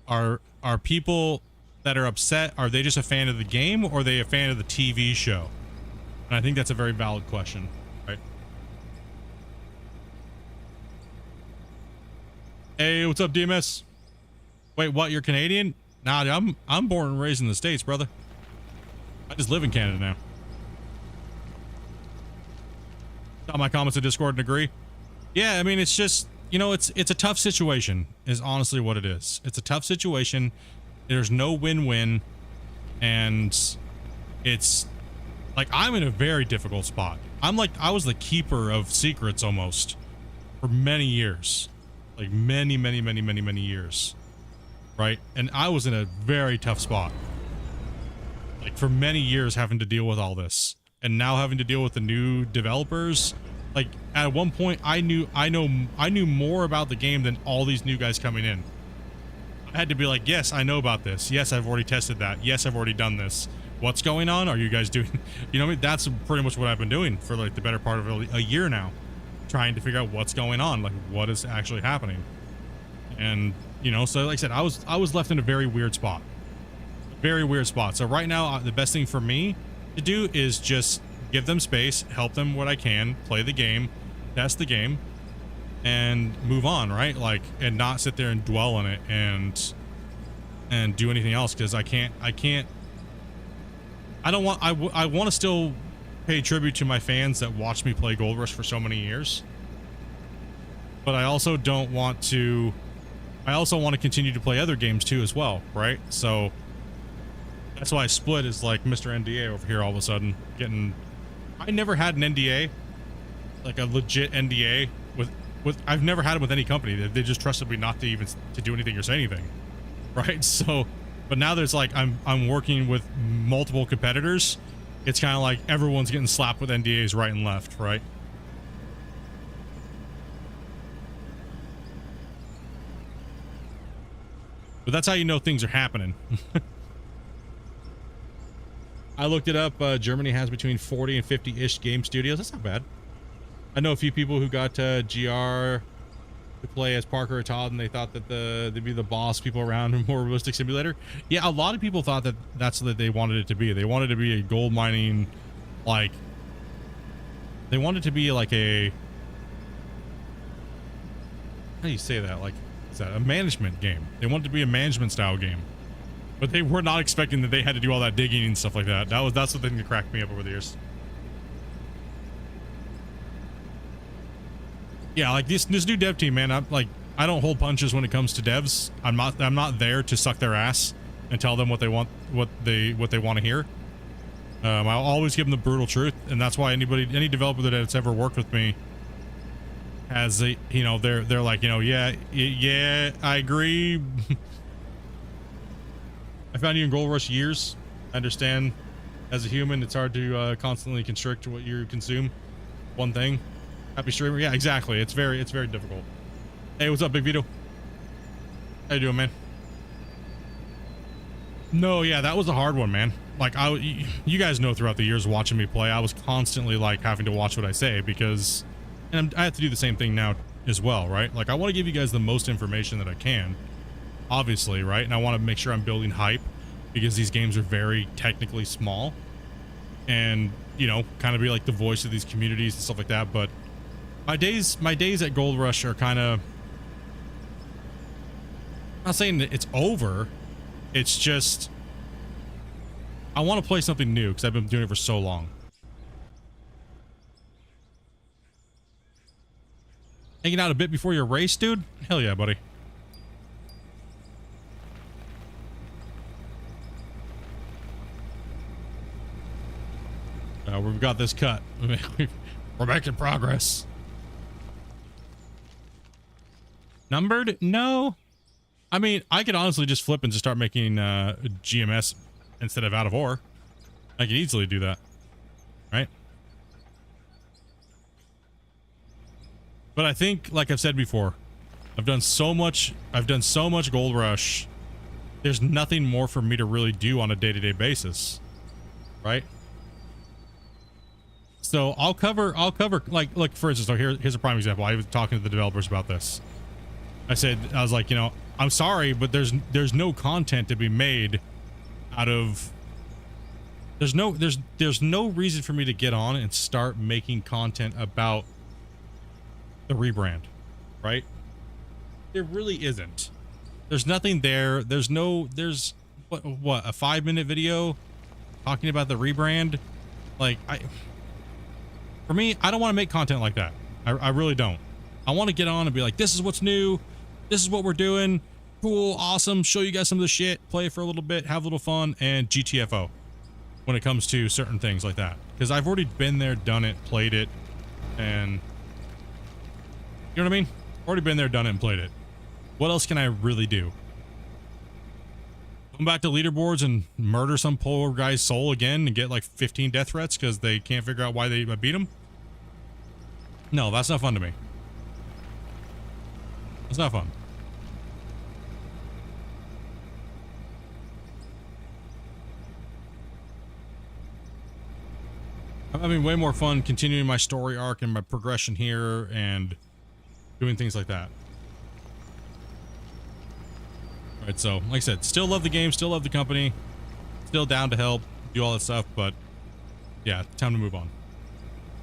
Are people that are upset, are they just a fan of the game, or are they a fan of the TV show? And I think that's a very valid question, right? Hey, what's up, DMS? Wait, what? You're Canadian? Nah, I'm born and raised in the States, brother. I just live in Canada now. Got my comments in Discord and agree. Yeah, I mean, it's just, you know, it's a tough situation is honestly what it is. It's a tough situation. There's no win-win, and it's like, I'm in a very difficult spot. I was the keeper of secrets almost for many years, like many years, right? And I was in a very tough spot, like for many years, having to deal with all this. And now having to deal with the new developers, like at one point I knew more about the game than all these new guys coming in. I had to be like, yes, I know about this. Yes, I've already tested that. Yes, I've already done this. What's going on? Are you guys doing, you know what I mean? That's pretty much what I've been doing for like the better part of a year now, trying to figure out what's going on, like what is actually happening. And, you know, so like I said, I was left in a very weird spot. Very weird spot. So right now, the best thing for me to do is just give them space, help them what I can, play the game, test the game, and move on, right? Like, and not sit there and dwell on it and do anything else, because I want to still pay tribute to my fans that watched me play Gold Rush for so many years, but I also want to continue to play other games too as well, right? So that's why Split is like Mr. NDA over here all of a sudden. I never had an NDA, like a legit NDA with I've never had it with any company. They just trusted me not to do anything or say anything, right? So, but now there's like, I'm working with multiple competitors. It's kind of like everyone's getting slapped with NDAs right and left, right? But that's how you know things are happening. I looked it up. Germany has between 40 and 50-ish game studios. That's not bad. I know a few people who got GR to play as Parker or Todd, and they thought that they'd be the boss people around a more realistic simulator. Yeah, a lot of people thought that that's what they wanted it to be. They wanted to be a gold mining, like, they wanted to be like a, how do you say that? Like, is that a management game? They wanted to be a management style game, but they were not expecting that they had to do all that digging and stuff like that. That's the thing that cracked me up over the years. Yeah, like this new dev team, man. I don't hold punches when it comes to devs. I'm not there to suck their ass and tell them what they want, what they want to hear. I'll always give them the brutal truth, and that's why any developer that's ever worked with me has a, you know, they're like, you know, yeah, I agree. I found you in Gold Rush years. I understand, as a human, it's hard to constantly constrict what you consume. One thing. Happy streamer. Yeah, exactly. It's very difficult. Hey, what's up, Big Vito? How you doing, man? No, yeah, that was a hard one, man. Like, you guys know throughout the years watching me play, I was constantly like having to watch what I say because, and I have to do the same thing now as well, right? Like, I want to give you guys the most information that I can, obviously, right? And I want to make sure I'm building hype because these games are very technically small, and you know, kind of be like the voice of these communities and stuff like that. But my days at Gold Rush are kind of, I'm not saying that it's over. It's just, I want to play something new because I've been doing it for so long. Hanging out a bit before your race, dude? Hell yeah, buddy. We've got this cut. We're making progress. Numbered? No. I mean, I could honestly just flip and just start making GMS instead of out of ore. I could easily do that, right? But I think, like I've said before, I've done so much Gold Rush. There's nothing more for me to really do on a day-to-day basis, right? So I'll cover like, look, for instance, so here's a prime example. I was talking to the developers about this. I was like, you know, I'm sorry, but there's no content to be made out of, there's no reason for me to get on and start making content about the rebrand, right? There really isn't. There's nothing there. There's what a 5-minute video talking about the rebrand. Like, for me, I don't want to make content like that. I really don't. I want to get on and be like, this is what's new. This is what we're doing. Cool, awesome. Show you guys some of the shit. Play for a little bit, have a little fun, and GTFO when it comes to certain things like that. Because I've already been there, done it, played it, and you know what I mean? Already been there, done it, and played it. What else can I really do? Come back to leaderboards and murder some poor guy's soul again and get like 15 death threats because they can't figure out why they beat him? No, that's not fun to me. It's not fun. I'm having way more fun continuing my story arc and my progression here and doing things like that. All right, so like I said, still love the game, still love the company, still down to help, do all that stuff, but yeah, time to move on.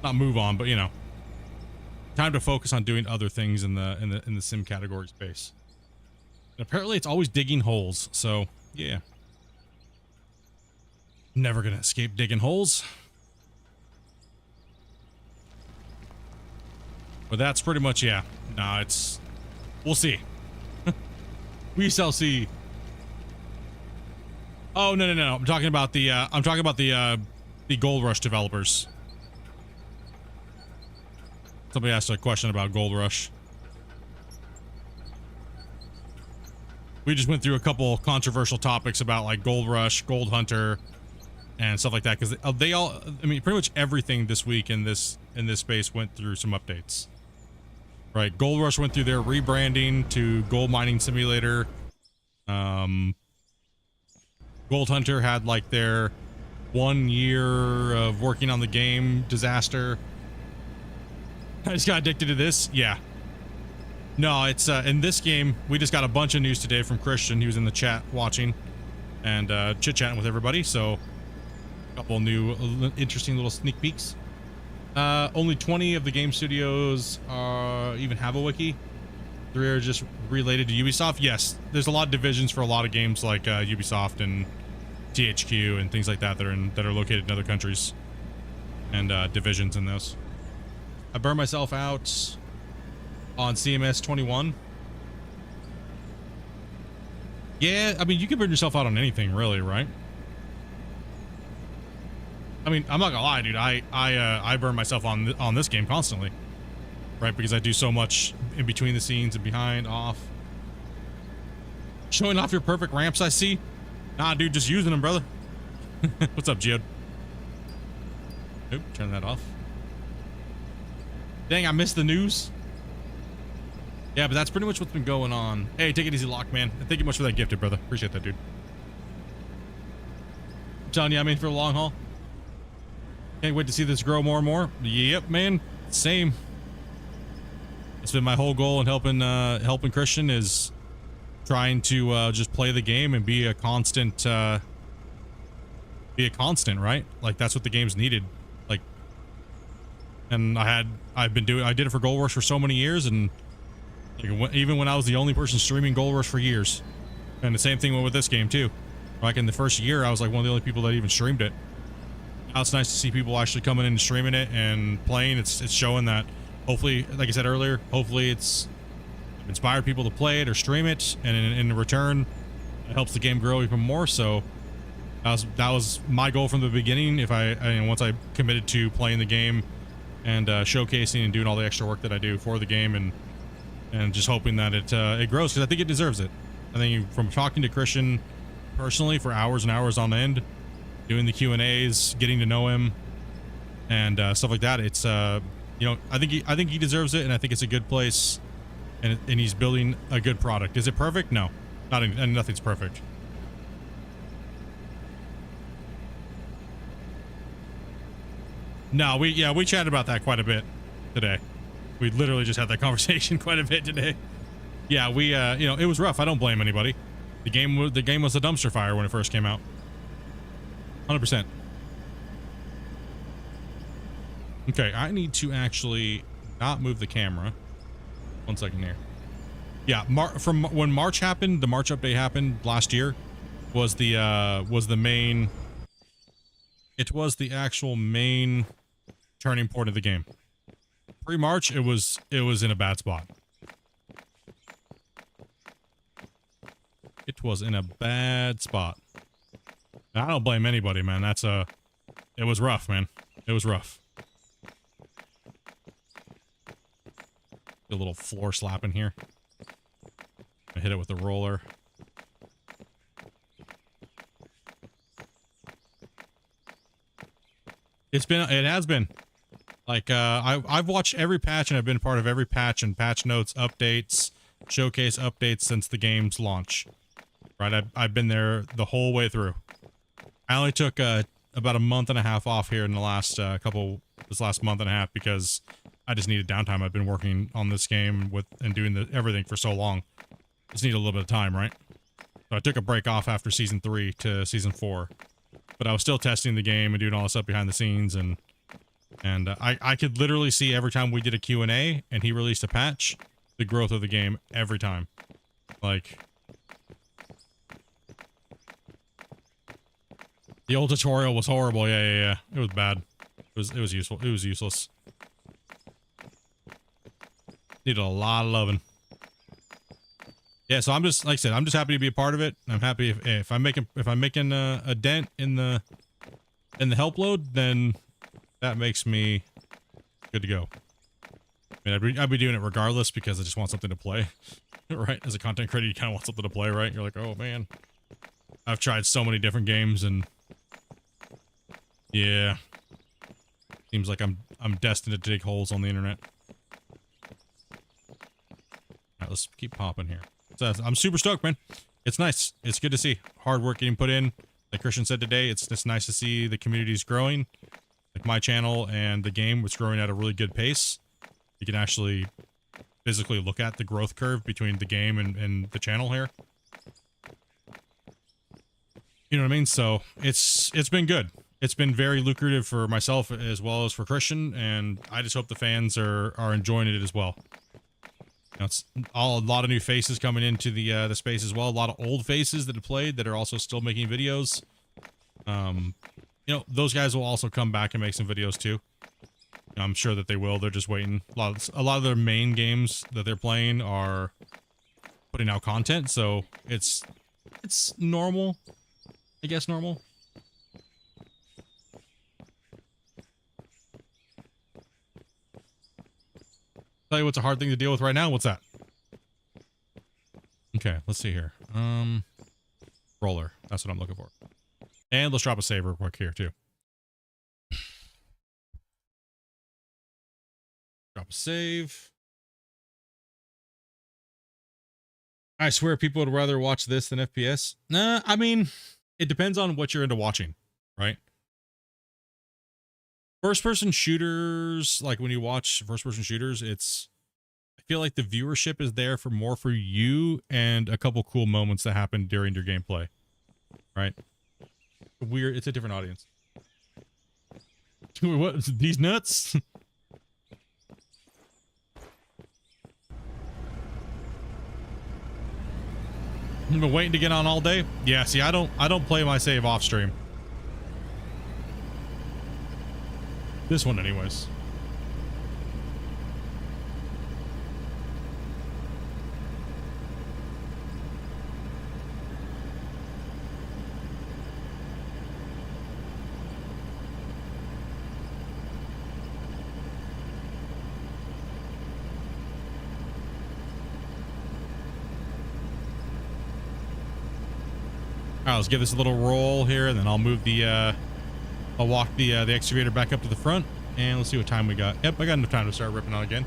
Not move on, but you know, time to focus on doing other things in the sim category space. And apparently it's always digging holes, so yeah. Never gonna escape digging holes. But that's pretty much, yeah. No, it's, we'll see. We shall see. Oh, no. I'm talking about the Gold Rush developers. Somebody asked a question about Gold Rush. We just went through a couple controversial topics about like Gold Rush, Gold Hunter, and stuff like that, because they all, I mean, pretty much everything this week in this space went through some updates. Right, Gold Rush went through their rebranding to Gold Mining Simulator. Gold Hunter had like their 1 year of working on the game disaster. I just got addicted to this. Yeah. No, it's in this game, we just got a bunch of news today from Christian. He was in the chat watching and chit-chatting with everybody, so a couple new interesting little sneak peeks. Only 20 of the game studios even have a wiki. 3 are just related to Ubisoft. Yes, there's a lot of divisions for a lot of games like Ubisoft and THQ and things like that that are located in other countries, and divisions in those. I burned myself out on CMS 21. Yeah, I mean, you can burn yourself out on anything, really, right? I mean, I'm not gonna lie, dude. I burn myself on this game constantly, right? Because I do so much in between the scenes and behind, off. Showing off your perfect ramps, I see. Nah, dude, just using them, brother. What's up, Geode? Nope, turn that off. Dang, I missed the news. Yeah, but that's pretty much what's been going on. Hey, take it easy, Lock, man. And thank you much for that gifted, brother. Appreciate that, dude. I'm telling you, I'm in for the long haul. Can't wait to see this grow more and more. Yep, man. Same. It's been my whole goal in helping Christian is trying to just play the game and be a constant, right? Like that's what the game's needed. Like, and I did it for Gold Rush for so many years, and like, even when I was the only person streaming Gold Rush for years, and the same thing went with this game too. Like in the first year, I was like one of the only people that even streamed it. Now it's nice to see people actually coming in and streaming it and playing. It's showing that hopefully, like I said earlier, hopefully it's inspired people to play it or stream it, and in return, it helps the game grow even more. So that was my goal from the beginning. Once I committed to playing the game and showcasing and doing all the extra work that I do for the game, and just hoping that it grows, because I think it deserves it. I think from talking to Christian personally for hours and hours on end, doing the Q&As, getting to know him, and stuff like that, it's I think he deserves it, and I think it's a good place, and he's building a good product. Is it perfect? No, nothing's perfect. No, we chatted about that quite a bit today. We literally just had that conversation quite a bit today. Yeah, it was rough. I don't blame anybody. The game was a dumpster fire when it first came out. 100%. Okay, I need to actually not move the camera. 1 second here. Yeah, from when March happened, the March update happened last year, was the main. It was the actual main turning point of the game. Pre-March, it was in a bad spot. It was in a bad spot. I don't blame anybody, man. It was rough, man. It was rough. A little floor slap in here. I hit it with the roller. It has been. Like, I've watched every patch, and I've been part of every patch and patch notes, updates, showcase updates since the game's launch. Right, I've been there the whole way through. I only took about a month and a half off here in the last this last month and a half, because I just needed downtime. I've been working on this game and doing everything for so long. Just need a little bit of time, right? So I took a break off after season 3 to season 4, but I was still testing the game and doing all this stuff behind the scenes, and I could literally see every time we did a Q&A and he released a patch, the growth of the game every time. Like, the old tutorial was horrible. Yeah. It was bad. It was useful. It was useless. Needed a lot of loving. Yeah, so I'm just, like I said, I'm just happy to be a part of it. I'm happy if I'm making a dent in the help load, then that makes me good to go. I mean, I'd be doing it regardless, because I just want something to play. Right? As a content creator, you kind of want something to play, right? You're like, oh man, I've tried so many different games, and yeah, seems like I'm destined to dig holes on the internet. All right, let's keep popping here. So I'm super stoked, man. it's nice. It's good to see hard work getting put in. Like Christian said today, it's just nice to see the community's growing. Like my channel and the game was growing at a really good pace. You can actually physically look at the growth curve between the game and the channel here. You know what I mean? So it's been good. It's been very lucrative for myself as well as for Christian, and I just hope the fans are enjoying it as well. You know, it's a lot of new faces coming into the space as well. A lot of old faces that have played that are also still making videos. You know, those guys will also come back and make some videos too. I'm sure that they will. They're just waiting. A lot of their main games that they're playing are putting out content, so it's normal. I guess normal. Tell you what's a hard thing to deal with right now. What's that? Okay, let's see here. Roller. That's what I'm looking for. And let's drop a save real quick here too. Drop a save. I swear people would rather watch this than FPS. Nah, I mean, it depends on what you're into watching, right? First-person shooters, like when you watch first-person shooters, I feel like the viewership is there for more for you and a couple cool moments that happen during your gameplay, right? Weird, it's a different audience. What, these nuts? You've been waiting to get on all day? Yeah, see, I don't play my save off stream. This one anyways. All right, let's give this a little roll here, and then I'll move the, I'll walk the excavator back up to the front, and let's see what time we got. Yep, I got enough time to start ripping on again.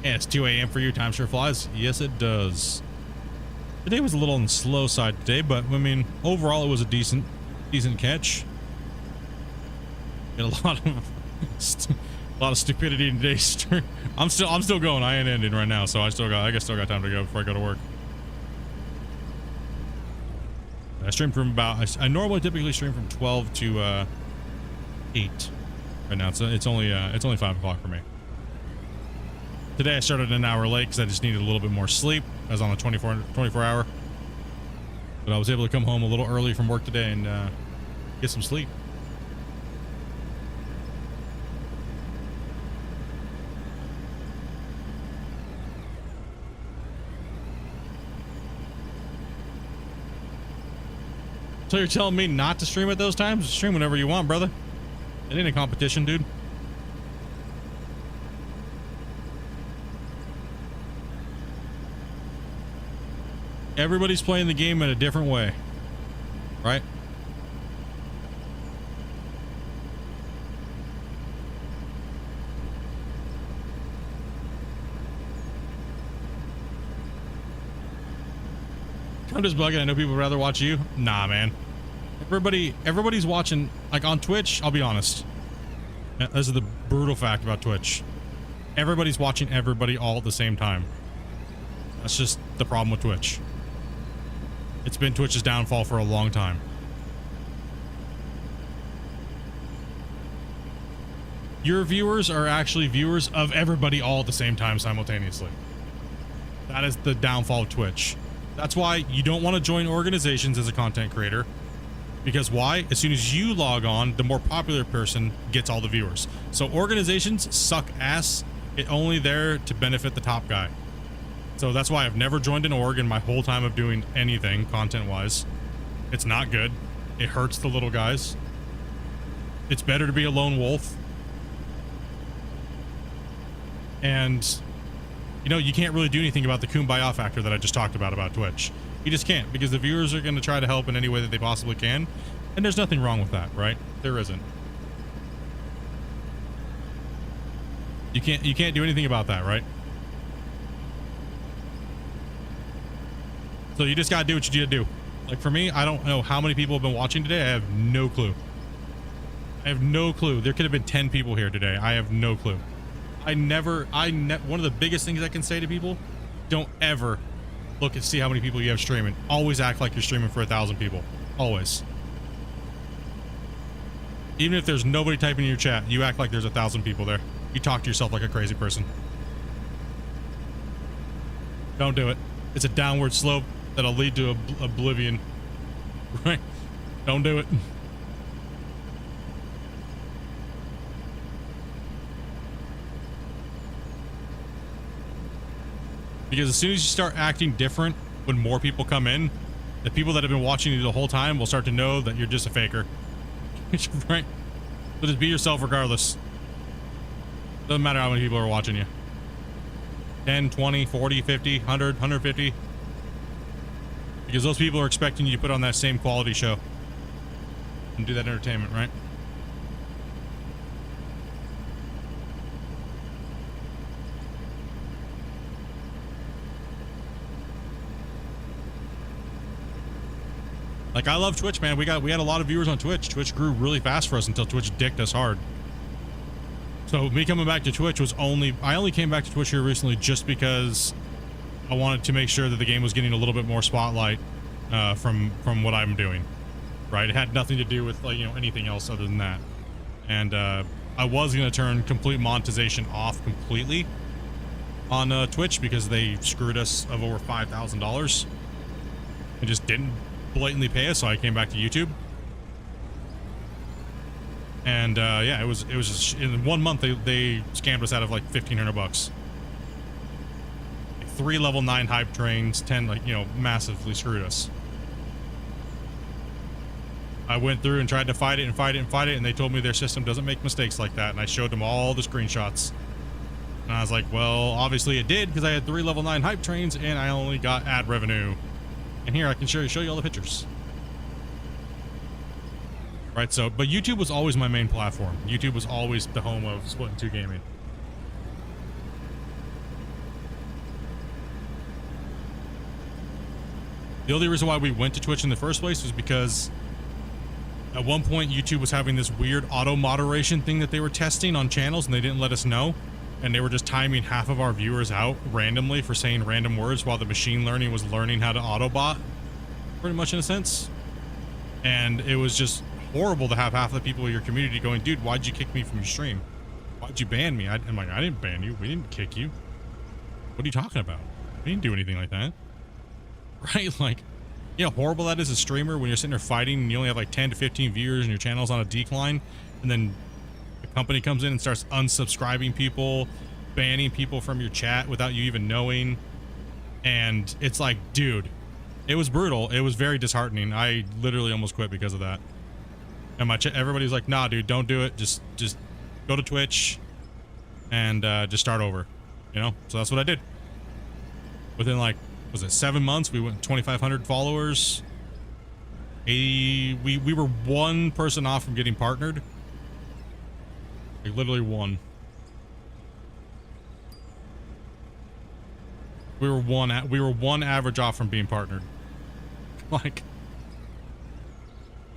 And it's 2 a.m. for you. Time sure flies. Yes, it does. Today was a little on the slow side today, but I mean, overall, it was a decent catch. Got a lot of stupidity in today's stream. I'm still going. I ain't ending right now, so I still got time to go before I go to work. I stream from about, I normally typically stream from 12 to 8 right now. It's only 5 o'clock for me. Today I started an hour late because I just needed a little bit more sleep. I was on a 24 hour, but I was able to come home a little early from work today and get some sleep. So you're telling me not to stream at those times? Stream whenever you want, brother. It ain't a competition, dude. Everybody's playing the game in a different way, right? I'm just bugging. I know people would rather watch you. Nah, man. Everybody's watching, like on Twitch, I'll be honest. This is the brutal fact about Twitch. Everybody's watching everybody all at the same time. That's just the problem with Twitch. It's been Twitch's downfall for a long time. Your viewers are actually viewers of everybody all at the same time simultaneously. That is the downfall of Twitch. That's why you don't want to join organizations as a content creator. Because why? As soon as you log on, the more popular person gets all the viewers. So organizations suck ass. It's only there to benefit the top guy. So that's why I've never joined an org in my whole time of doing anything content-wise. It's not good. It hurts the little guys. It's better to be a lone wolf. And, you know, you can't really do anything about the kumbaya factor that I just talked about Twitch. You just can't, because the viewers are going to try to help in any way that they possibly can. And there's nothing wrong with that, right? There isn't. You can't do anything about that, right? So you just gotta do what you gotta do. Like for me, I don't know how many people have been watching today. I have no clue. I have no clue. There could have been 10 people here today. I have no clue. One of the biggest things I can say to people, don't ever look and see how many people you have streaming. Always act like you're streaming for 1,000 people. Always. Even if there's nobody typing in your chat, you act like there's 1,000 people there. You talk to yourself like a crazy person. Don't do it. It's a downward slope that'll lead to oblivion. Right? Don't do it. Because as soon as you start acting different when more people come in, the people that have been watching you the whole time will start to know that you're just a faker. Right? So just be yourself regardless. Doesn't matter how many people are watching you. 10, 20, 40, 50, 100, 150. Because those people are expecting you to put on that same quality show and do that entertainment, right? Like, I love Twitch, man. We had a lot of viewers on Twitch. Twitch grew really fast for us until Twitch dicked us hard. So me coming back to Twitch was I only came back to Twitch here recently just because I wanted to make sure that the game was getting a little bit more spotlight from what I'm doing, right? It had nothing to do with, like, you know, anything else other than that. And I was going to turn complete monetization off completely on Twitch because they screwed us of over $5,000 and just didn't blatantly pay us, so I came back to YouTube. And yeah, it was just, in 1 month they scammed us out of like $1,500. 3 level 9 hype trains, 10, like, you know, massively screwed us. I went through and tried to fight it, and they told me their system doesn't make mistakes like that, and I showed them all the screenshots. And I was like, well, obviously it did, because I had 3 level 9 hype trains and I only got ad revenue. And here I can show you all the pictures. Right, so, but YouTube was always my main platform. YouTube was always the home of Splitintwo Tee gaming. The only reason why we went to Twitch in the first place was because at one point YouTube was having this weird auto moderation thing that they were testing on channels, and they didn't let us know. And they were just timing half of our viewers out randomly for saying random words while the machine learning was learning how to autobot, pretty much, in a sense. And it was just horrible to have half the people in your community going, dude, why'd you kick me from your stream? Why'd you ban me? I'm like, I didn't ban you. We didn't kick you. What are you talking about? We didn't do anything like that. Right? Like, you know how horrible that is as a streamer when you're sitting there fighting and you only have like 10 to 15 viewers and your channel's on a decline, and then the company comes in and starts unsubscribing people, banning people from your chat without you even knowing. And it's like, dude, it was brutal. It was very disheartening. I literally almost quit because of that. And everybody's like, nah, dude, don't do it. Just go to Twitch and just start over, you know? So that's what I did. Within, like, was it 7 months? We went 2,500 followers. We were one person off from getting partnered. Like, literally one. We were one average off from being partnered. Like,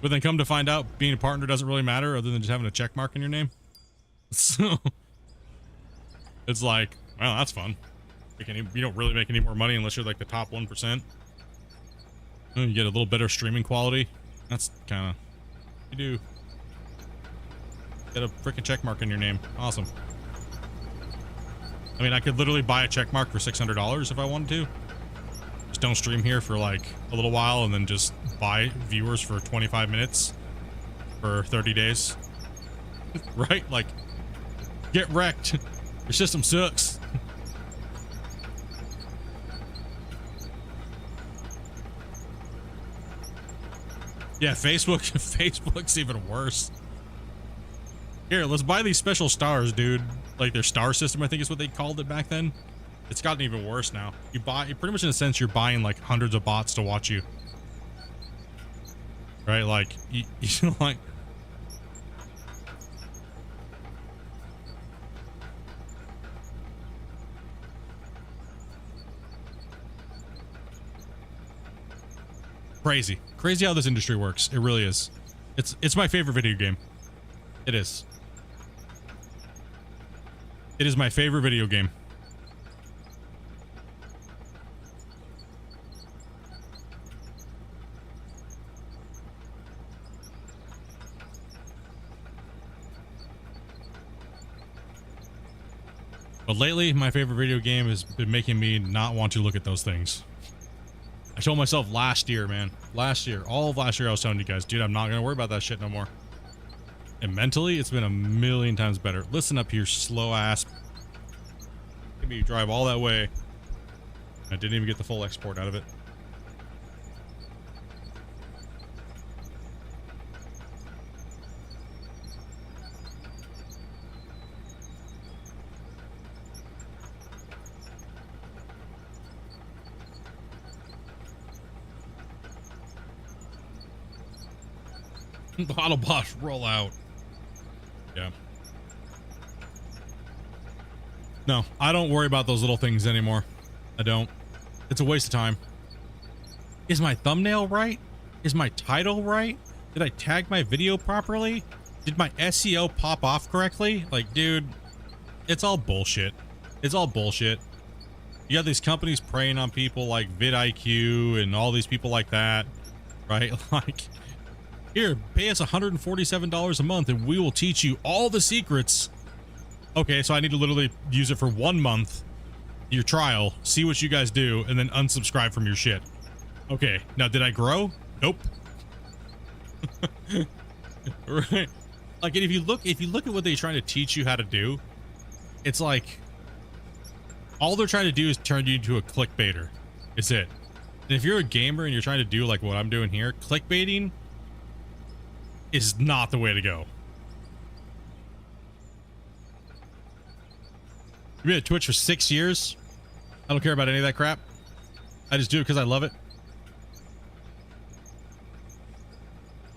but then come to find out, being a partner doesn't really matter other than just having a check mark in your name. So it's like, well, that's fun. You don't really make any more money unless you're like the top 1%. You get a little better streaming quality. That's kind of, you do. Get a freaking check mark in your name. Awesome. I mean, I could literally buy a check mark for $600 if I wanted to. Just don't stream here for like a little while and then just buy viewers for 25 minutes for 30 days. Right? Like, get wrecked. Your system sucks. Yeah, Facebook's even worse. Here, let's buy these special stars, dude. Like their star system, I think is what they called it back then. It's gotten even worse now. You pretty much in a sense, you're buying like hundreds of bots to watch you. Right? Like, you like, Crazy. Crazy how this industry works. It really is. It's my favorite video game. It is. It is my favorite video game. But lately, my favorite video game has been making me not want to look at those things. I told myself last year, man. Last year. All of last year I was telling you guys, dude, I'm not going to worry about that shit no more. And mentally, it's been a million times better. Listen up here, slow ass. Maybe you drive all that way. I didn't even get the full export out of it. Autobots roll out. Yeah. No, I don't worry about those little things anymore. I don't. It's a waste of time. Is my thumbnail right? Is my title right? Did I tag my video properly? Did my SEO pop off correctly? Like, dude, it's all bullshit. It's all bullshit. You got these companies preying on people like vidIQ and all these people like that, right? Like, here, pay us $147 a month and we will teach you all the secrets. Okay, so I need to literally use it for 1 month, your trial, see what you guys do, and then unsubscribe from your shit. Okay, now did I grow? Nope. Right. Like, if you look at what they're trying to teach you how to do, it's like all they're trying to do is turn you into a clickbaiter. It's it. And if you're a gamer and you're trying to do like what I'm doing here, clickbaiting is not the way to go. You've been at Twitch for 6 years. I don't care about any of that crap. I just do it because I love it.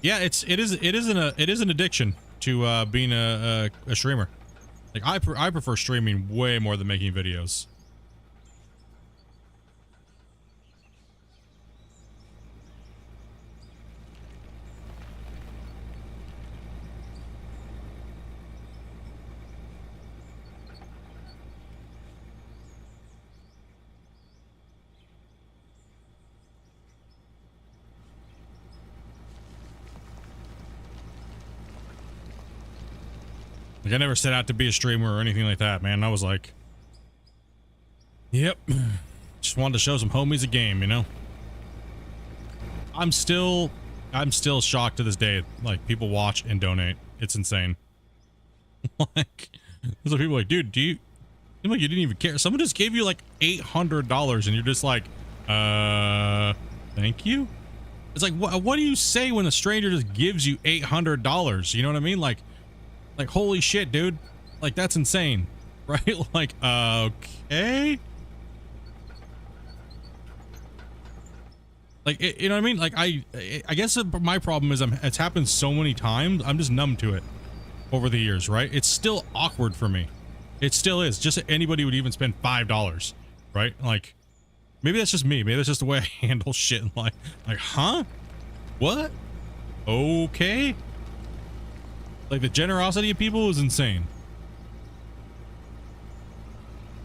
Yeah, it is an addiction to being a streamer. Like I prefer streaming way more than making videos. Like, I never set out to be a streamer or anything like that, man. I was like, yep, just wanted to show some homies a game, you know? I'm still shocked to this day. Like, people watch and donate. It's insane. Like, there's like people like, dude, do you seem like you didn't even care? Someone just gave you like $800 and you're just like, thank you? It's like, what do you say when a stranger just gives you $800? You know what I mean? Like, holy shit, dude. Like, that's insane, right? Like, okay. Like, you know what I mean? Like, I guess my problem is it's happened so many times. I'm just numb to it over the years, right? It's still awkward for me. It still is. Just anybody would even spend $5, right? Like, maybe that's just me. Maybe that's just the way I handle shit. Like, huh? What? Okay. Like, the generosity of people is insane.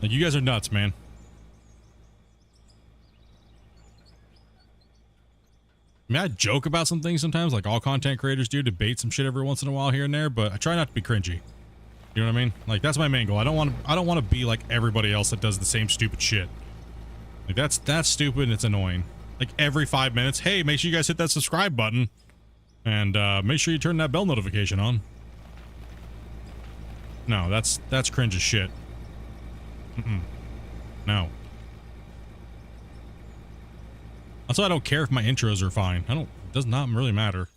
Like, you guys are nuts, man. I mean, I joke about some things sometimes, like all content creators do, debate some shit every once in a while here and there, but I try not to be cringy. You know what I mean? Like, that's my main goal. I don't want to be like everybody else that does the same stupid shit. Like, that's stupid and it's annoying. Like, every 5 minutes, hey, make sure you guys hit that subscribe button. And make sure you turn that bell notification on. No, that's cringe as shit. No. Also, I don't care if my intros are fine. It does not really matter.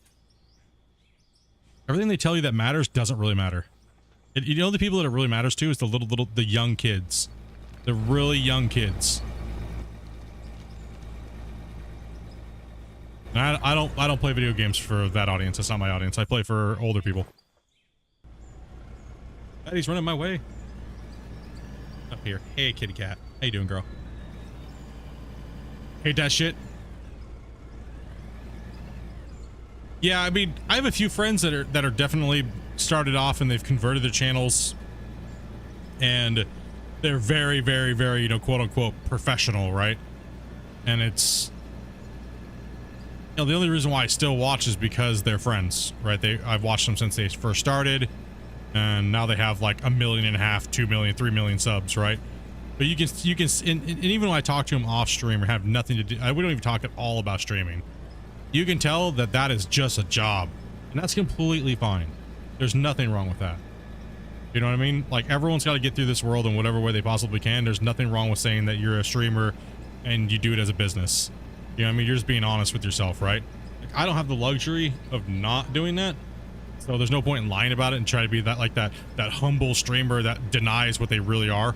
Everything they tell you that matters doesn't really matter. You know, the people that it really matters to is the young kids. The really young kids. And I don't play video games for that audience. That's not my audience. I play for older people. Daddy's running my way. Up here. Hey, kitty cat. How you doing, girl? Hate that shit. Yeah, I mean, I have a few friends that are definitely started off and they've converted their channels, and they're very, very, very, you know, quote unquote professional, right? And it's, you know, the only reason why I still watch is because they're friends, right? I've watched them since they first started, and now they have like 1.5 million, 2 million, 3 million subs, right? But you can, and even when I talk to them off stream or have nothing to do, we don't even talk at all about streaming. You can tell that that is just a job, and that's completely fine. There's nothing wrong with that. You know what I mean? Like, everyone's got to get through this world in whatever way they possibly can. There's nothing wrong with saying that you're a streamer and you do it as a business. You know what I mean? You're just being honest with yourself, right? Like, I don't have the luxury of not doing that, so there's no point in lying about it and trying to be that, like, that humble streamer that denies what they really are.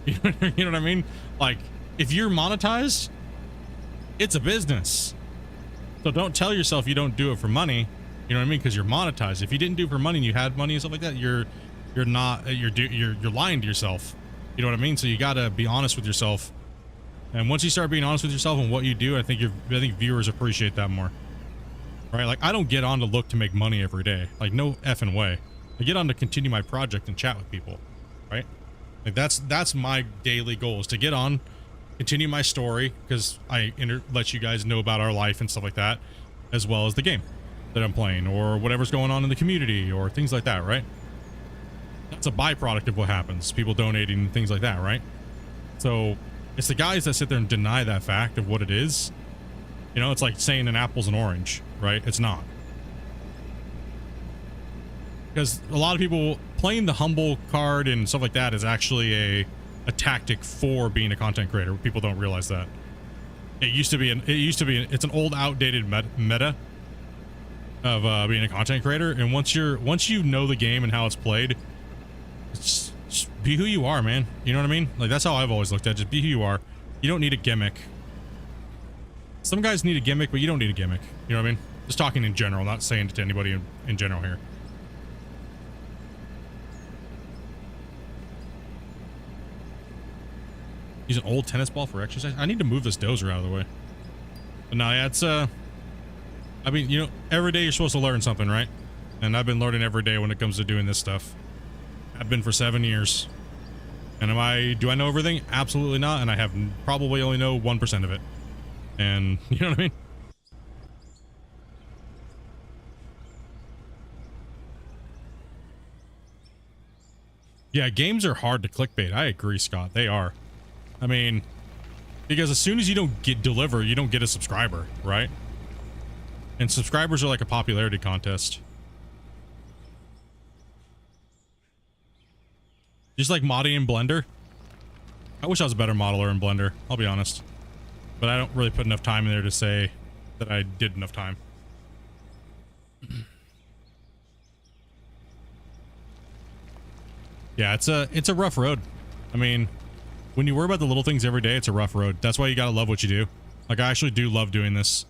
You know what I mean? Like, if you're monetized, it's a business. So don't tell yourself you don't do it for money. You know what I mean? Because you're monetized. If you didn't do it for money and you had money and stuff like that, you're lying to yourself. You know what I mean? So you got to be honest with yourself. And once you start being honest with yourself and what you do, I think viewers appreciate that more. Right? Like, I don't get on to look to make money every day. Like, no effing way. I get on to continue my project and chat with people. Right? Like, that's my daily goal, is to get on, continue my story, because I let you guys know about our life and stuff like that, as well as the game that I'm playing, or whatever's going on in the community, or things like that, right? That's a byproduct of what happens, people donating and things like that, right? So it's the guys that sit there and deny that fact of what it is. You know, it's like saying an apple's an orange, right? It's not. Because a lot of people playing the humble card and stuff like that is actually a tactic for being a content creator. People don't realize that. It's an old, outdated meta of being a content creator. And once you know the game and how it's played, just be who you are, man. You know what I mean? Like, that's how I've always looked at it. Just be who you are. You don't need a gimmick. Some guys need a gimmick, but you don't need a gimmick. You know what I mean? Just talking in general, not saying it to anybody in general here. Use an old tennis ball for exercise. I need to move this dozer out of the way. But no, yeah, it's I mean, you know, every day you're supposed to learn something, right? And I've been learning every day when it comes to doing this stuff. I've been for 7 years. And do I know everything? Absolutely not. And I have probably only know 1% of it. And you know what I mean? Yeah, games are hard to clickbait. I agree, Scott. They are. I mean, because as soon as you don't deliver, you don't get a subscriber, right? And subscribers are like a popularity contest. Just like modding in Blender. I wish I was a better modeler in Blender, I'll be honest. But I don't really put enough time in there to say that I did enough time. Yeah, it's a rough road. I mean, when you worry about the little things every day, it's a rough road. That's why you gotta love what you do. Like, I actually do love doing this.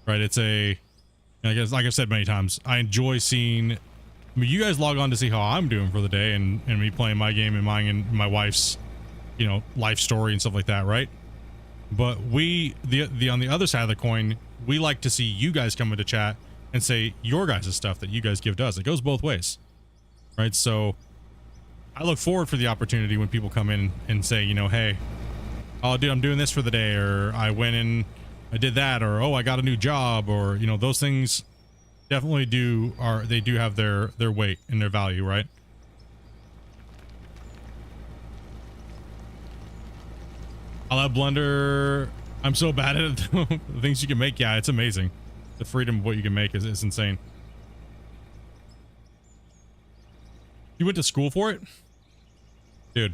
Right? It's like I've said many times, I enjoy seeing, I mean, you guys log on to see how I'm doing for the day, and me playing my game and mine and my wife's, you know, life story and stuff like that, right? But on the other side of the coin, we like to see you guys come into chat and say your guys' stuff that you guys give to us. It goes both ways, right? So I look forward for the opportunity when people come in and say, you know, hey, oh, dude, I'm doing this for the day, or I went and I did that, or oh, I got a new job, or, you know, those things definitely do have their weight and their value, right? I love Blender. I'm so bad at it. The things you can make. Yeah, it's amazing. The freedom of what you can make is insane. You went to school for it? Dude.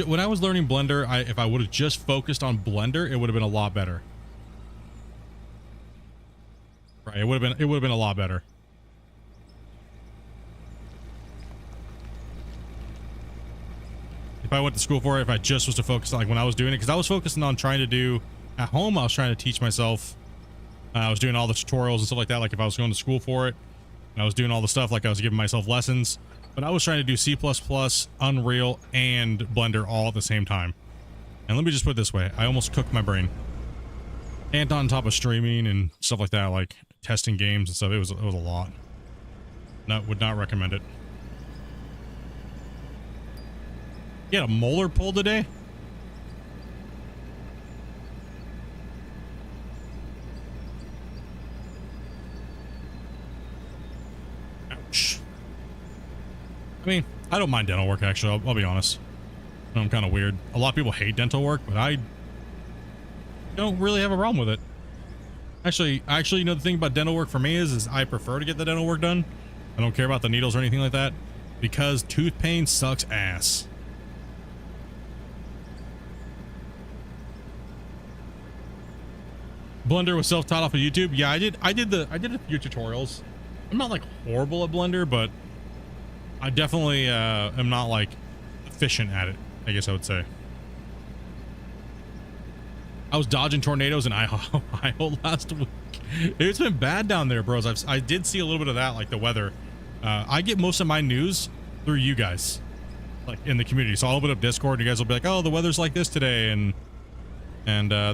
When I was learning Blender, if I would have just focused on Blender, it would have been a lot better. Right, it would have been a lot better. If I went to school for it, if I just was to focus on, like, when I was doing it, because I was focusing on trying to do at home, I was trying to teach myself. I was doing all the tutorials and stuff like that. Like, if I was going to school for it, and I was doing all the stuff, like I was giving myself lessons, but I was trying to do C++, Unreal, and Blender all at the same time. And let me just put it this way. I almost cooked my brain. And on top of streaming and stuff like that, like testing games and stuff, it was a lot. Would not recommend it. You had a molar pulled today? Ouch. I mean, I don't mind dental work, actually. I'll be honest. I'm kind of weird. A lot of people hate dental work, but I don't really have a problem with it. Actually, you know, the thing about dental work for me is I prefer to get the dental work done. I don't care about the needles or anything like that, because tooth pain sucks ass. Blender was self-taught off of YouTube. Yeah, I did a few tutorials. I'm not like horrible at Blender, but I definitely am not like efficient at it, I guess I would say. I was dodging tornadoes in Idaho last week. It's been bad down there, bros. I did see a little bit of that, like the weather. I get most of my news through you guys, like in the community. So I'll open up Discord and you guys will be like, oh, the weather's like this today, and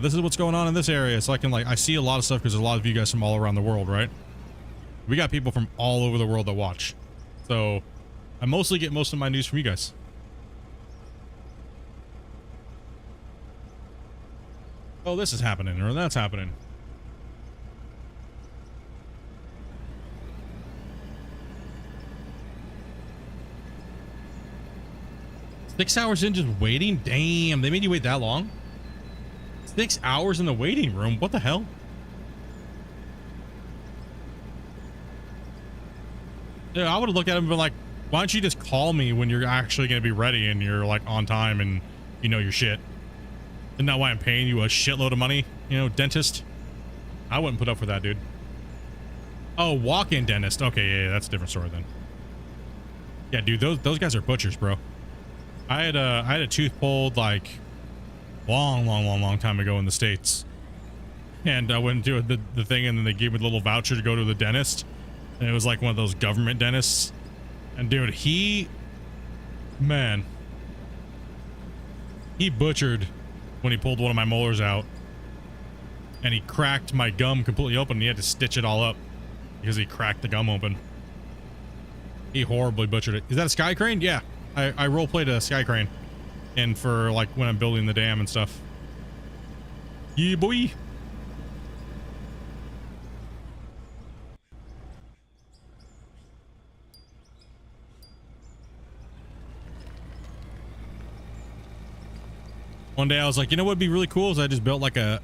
this is what's going on in this area. So I see a lot of stuff because there's a lot of you guys from all around the world, right? We got people from all over the world that watch. So I mostly get most of my news from you guys. Oh, this is happening, or that's happening. Six hours in just waiting? Damn, they made you wait that long? 6 hours in the waiting room? What the hell? Yeah, I would have looked at him and been like, why don't you just call me when you're actually going to be ready and you're like on time and you know your shit? Isn't that why I'm paying you a shitload of money? You know, dentist? I wouldn't put up for that, dude. Oh, walk-in dentist. Okay, yeah, that's a different story then. Yeah, dude, those guys are butchers, bro. I had a tooth pulled like long time ago in the States. And I went to the thing, and then they gave me a little voucher to go to the dentist. And it was like one of those government dentists. And dude, he butchered when he pulled one of my molars out. And he cracked my gum completely open, and he had to stitch it all up because he cracked the gum open. He horribly butchered it. Is that a sky crane? Yeah. I roleplayed a sky crane. And for like when I'm building the dam and stuff. Yeah, boy. One day I was like, you know what would be really cool is I just built like since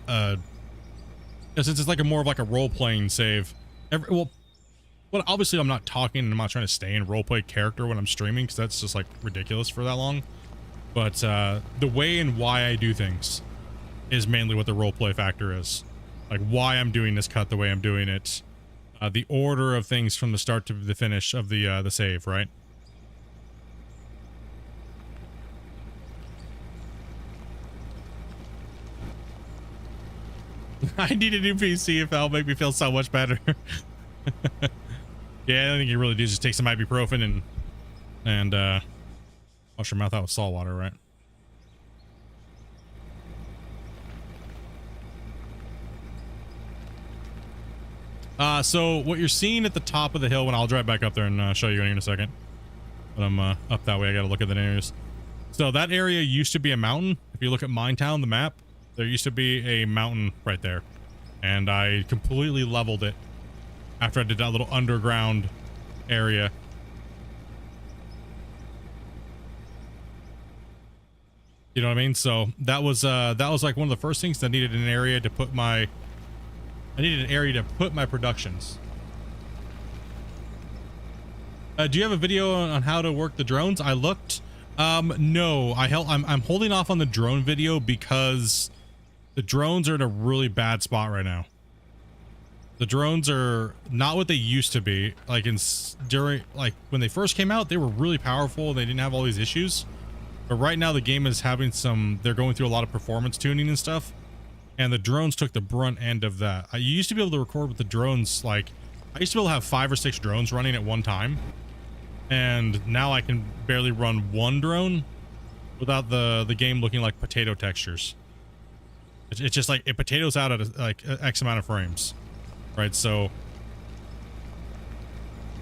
it's like a more of like a role-playing save. Well, obviously I'm not talking and I'm not trying to stay in role-play character when I'm streaming, because that's just like ridiculous for that long. But the way and why I do things is mainly what the roleplay factor is. Like why I'm doing this cut the way I'm doing it. The order of things from the start to the finish of the save, right? I need a new PC if that'll make me feel so much better. Yeah, I think you really do just take some ibuprofen and wash your mouth out with salt water, right? So what you're seeing at the top of the hill, when I'll drive back up there and show you in a second. But I'm up that way. I gotta look at the areas. So that area used to be a mountain. If you look at Minetown, the map, there used to be a mountain right there. And I completely leveled it after I did that little underground area. You know what I mean? So that was like one of the first things that I needed an area to put my productions. Do you have a video on how to work the drones? I looked. No, I'm holding off on the drone video because the drones are in a really bad spot right now. The drones are not what they used to be. Like like when they first came out, they were really powerful. They didn't have all these issues. But right now the game is having they're going through a lot of performance tuning and stuff. And the drones took the brunt end of that. I used to be able to record with the drones. Like I used to be able to have 5 or 6 drones running at one time. And now I can barely run one drone. without the game looking like potato textures. It's just like it potatoes out at like X amount of frames, right? So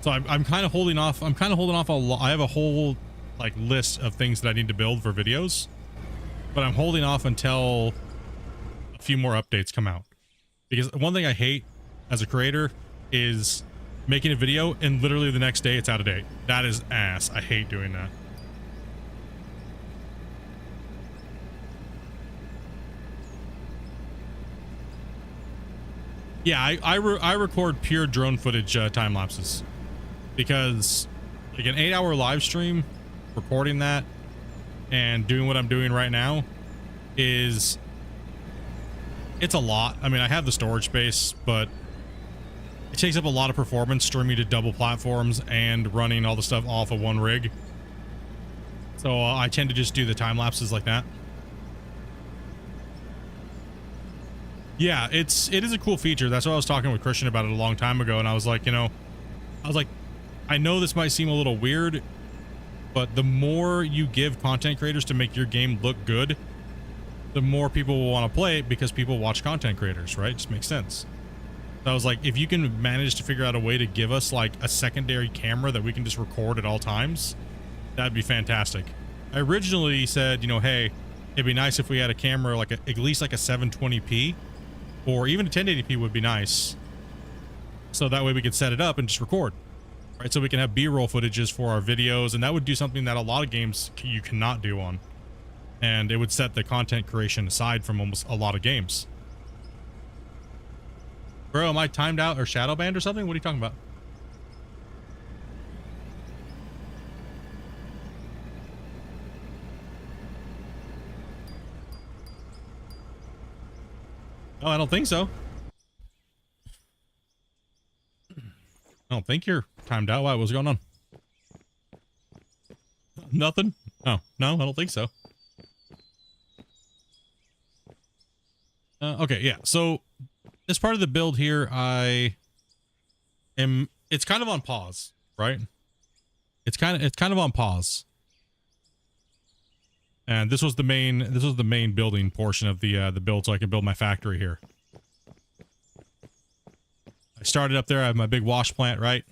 I'm kind of holding off. I'm kind of holding off a lot. I have a whole like list of things that I need to build for videos, but I'm holding off until a few more updates come out. Because one thing I hate as a creator is making a video and literally the next day it's out of date. That is ass. I hate doing that. Yeah, I record pure drone footage time lapses because like an 8-hour live stream, recording that and doing what I'm doing right now it's a lot. I mean, I have the storage space, but it takes up a lot of performance streaming to double platforms and running all the stuff off of one rig. So I tend to just do the time lapses like that. Yeah, it is a cool feature. That's what I was talking with Christian about it a long time ago, and I was like, you know, I know this might seem a little weird, but the more you give content creators to make your game look good, the more people will want to play it because people watch content creators, right? It just makes sense. So I was like, if you can manage to figure out a way to give us like a secondary camera that we can just record at all times, that'd be fantastic. I originally said, you know, hey, it'd be nice if we had a camera like at least like a 720p. Or even a 1080p would be nice. So that way we could set it up and just record. Right? So we can have B-roll footages for our videos. And that would do something that a lot of games you cannot do on. And it would set the content creation aside from almost a lot of games. Bro, am I timed out or shadow banned or something? What are you talking about? Oh, I don't think so. I don't think you're timed out. Why? What's going on? Nothing? Oh, no, I don't think so. Okay, yeah. So as part of the build here, it's kind of on pause, right? It's kind of on pause. And this was the main building portion of the build, so I can build my factory here. I started up there. I have my big wash plant, right?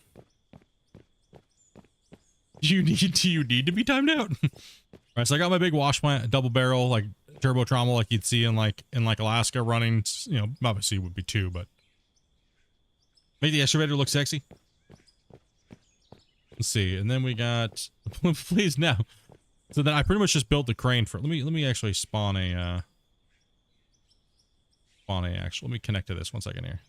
You need to be timed out. Right, so I got my big wash plant, a double barrel, like turbo trommel, like you'd see in like Alaska running. You know, obviously it would be two, but make the excavator look sexy. Let's see, and then we got please now. So then I pretty much just built the crane for. Let me actually spawn a actual. Let me connect to this 1 second here.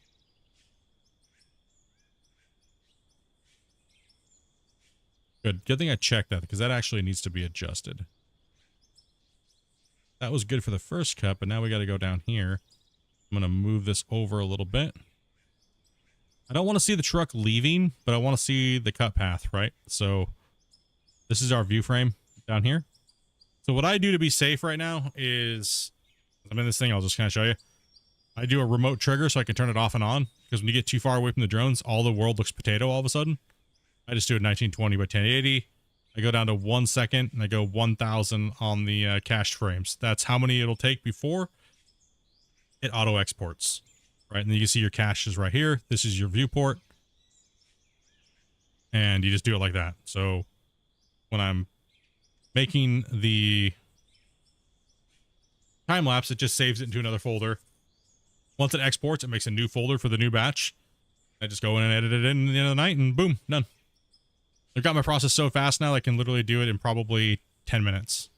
Good thing I checked that because that actually needs to be adjusted. That was good for the first cut, but now we got to go down here. I'm gonna move this over a little bit. I don't want to see the truck leaving, but I want to see the cut path, right? So this is our view frame down here. So what I do to be safe right now is, I'm in this thing, I'll just kind of show you. I do a remote trigger so I can turn it off and on, because when you get too far away from the drones, all the world looks potato all of a sudden. I just do it 1920 by 1080. I go down to 1 second and I go 1000 on the cached frames. That's how many it'll take before it auto exports, right? And then you can see your caches right here. This is your viewport, and you just do it like that. So when I'm making the time lapse, it just saves it into another folder. Once it exports, it makes a new folder for the new batch. I just go in and edit it in the end of the night, and boom, done. I've got my process so fast now I can literally do it in probably 10 minutes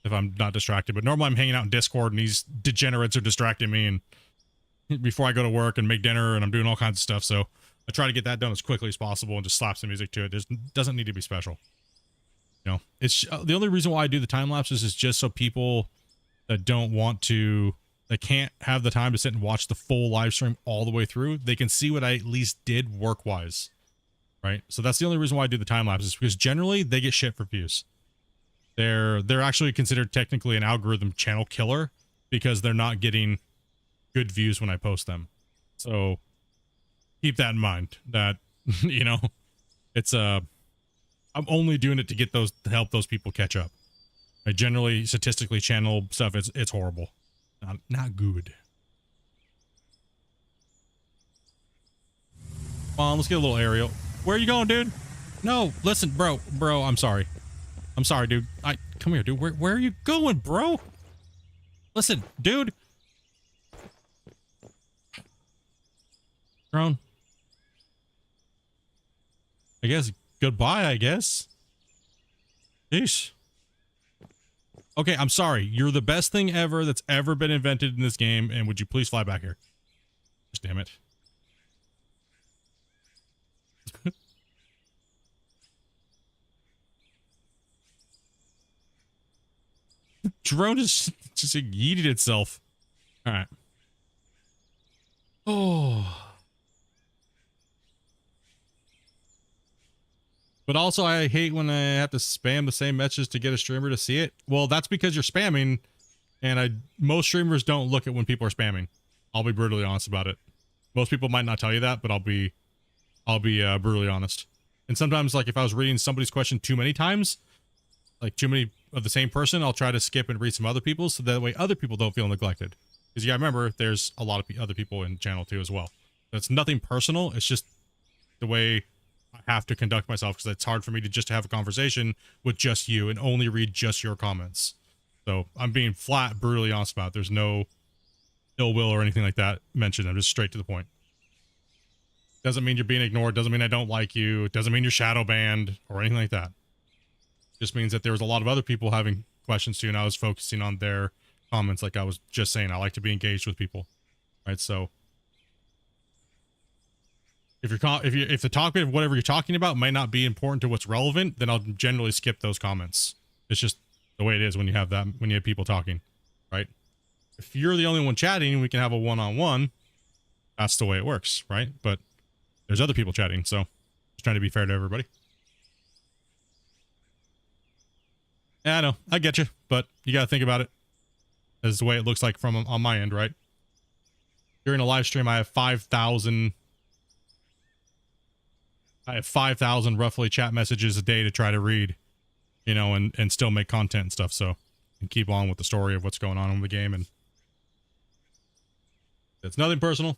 if I'm not distracted. But normally I'm hanging out in Discord and these degenerates are distracting me and before I go to work and make dinner, and I'm doing all kinds of stuff. So I try to get that done as quickly as possible and just slap some music to it. It doesn't need to be special. You know, it's the only reason why I do the time lapses is just so people that don't want to, that can't have the time to sit and watch the full live stream all the way through, they can see what I at least did work-wise, right? So that's the only reason why I do the time lapses, because generally they get shit for views. They're actually considered technically an algorithm channel killer because they're not getting good views when I post them. So keep that in mind, that, you know, it's I'm only doing it to get those, to help those people catch up. I generally statistically channel stuff. It's horrible. Not good. Come on, let's get a little aerial. Where are you going, dude? No, listen, bro, I'm sorry. I'm sorry, dude. Come here, dude. Where are you going, bro? Listen, dude. Drone. I guess goodbye, I guess. Yeesh. Okay, I'm sorry. You're the best thing ever that's ever been invented in this game, and would you please fly back here? Just damn it. Drone just yeeted itself. All right. Oh. But also, I hate when I have to spam the same message to get a streamer to see it. Well, that's because you're spamming, and most streamers don't look at when people are spamming. I'll be brutally honest about it. Most people might not tell you that, but I'll be brutally honest. And sometimes, like if I was reading somebody's question too many times, like too many of the same person, I'll try to skip and read some other people, so that way other people don't feel neglected. Because you gotta remember, there's a lot of other people in the channel too as well. It's nothing personal. It's just the way I have to conduct myself, because it's hard for me to just have a conversation with just you and only read just your comments. So I'm being flat, brutally honest about it. There's no ill will or anything like that mentioned. I'm just straight to the point. Doesn't mean you're being ignored. Doesn't mean I don't like you. It doesn't mean you're shadow banned or anything like that. Just means that there was a lot of other people having questions too, and I was focusing on their comments. Like I was just saying, I like to be engaged with people, right? So if the topic of whatever you're talking about might not be important to what's relevant, then I'll generally skip those comments. It's just the way it is when you have people talking, right? If you're the only one chatting, we can have a one-on-one. That's the way it works, right? But there's other people chatting, so just trying to be fair to everybody. Yeah, I know, I get you, but you got to think about it as the way it looks like from on my end, right? During a live stream, I have 5,000 roughly chat messages a day to try to read, you know, and still make content and stuff. So, and keep on with the story of what's going on in the game. And it's nothing personal.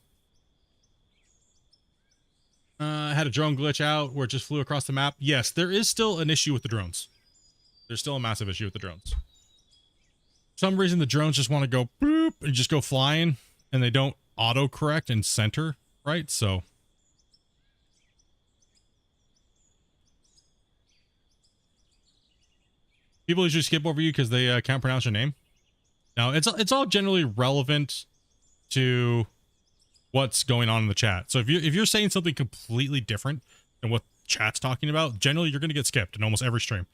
I had a drone glitch out where it just flew across the map. Yes, there is still an issue with the drones. There's still a massive issue with the drones. For some reason, the drones just want to go boop and just go flying, and they don't auto correct and center, right? So people usually skip over you because they can't pronounce your name. Now, it's all generally relevant to what's going on in the chat. So if you're saying something completely different than what chat's talking about, generally you're going to get skipped in almost every stream,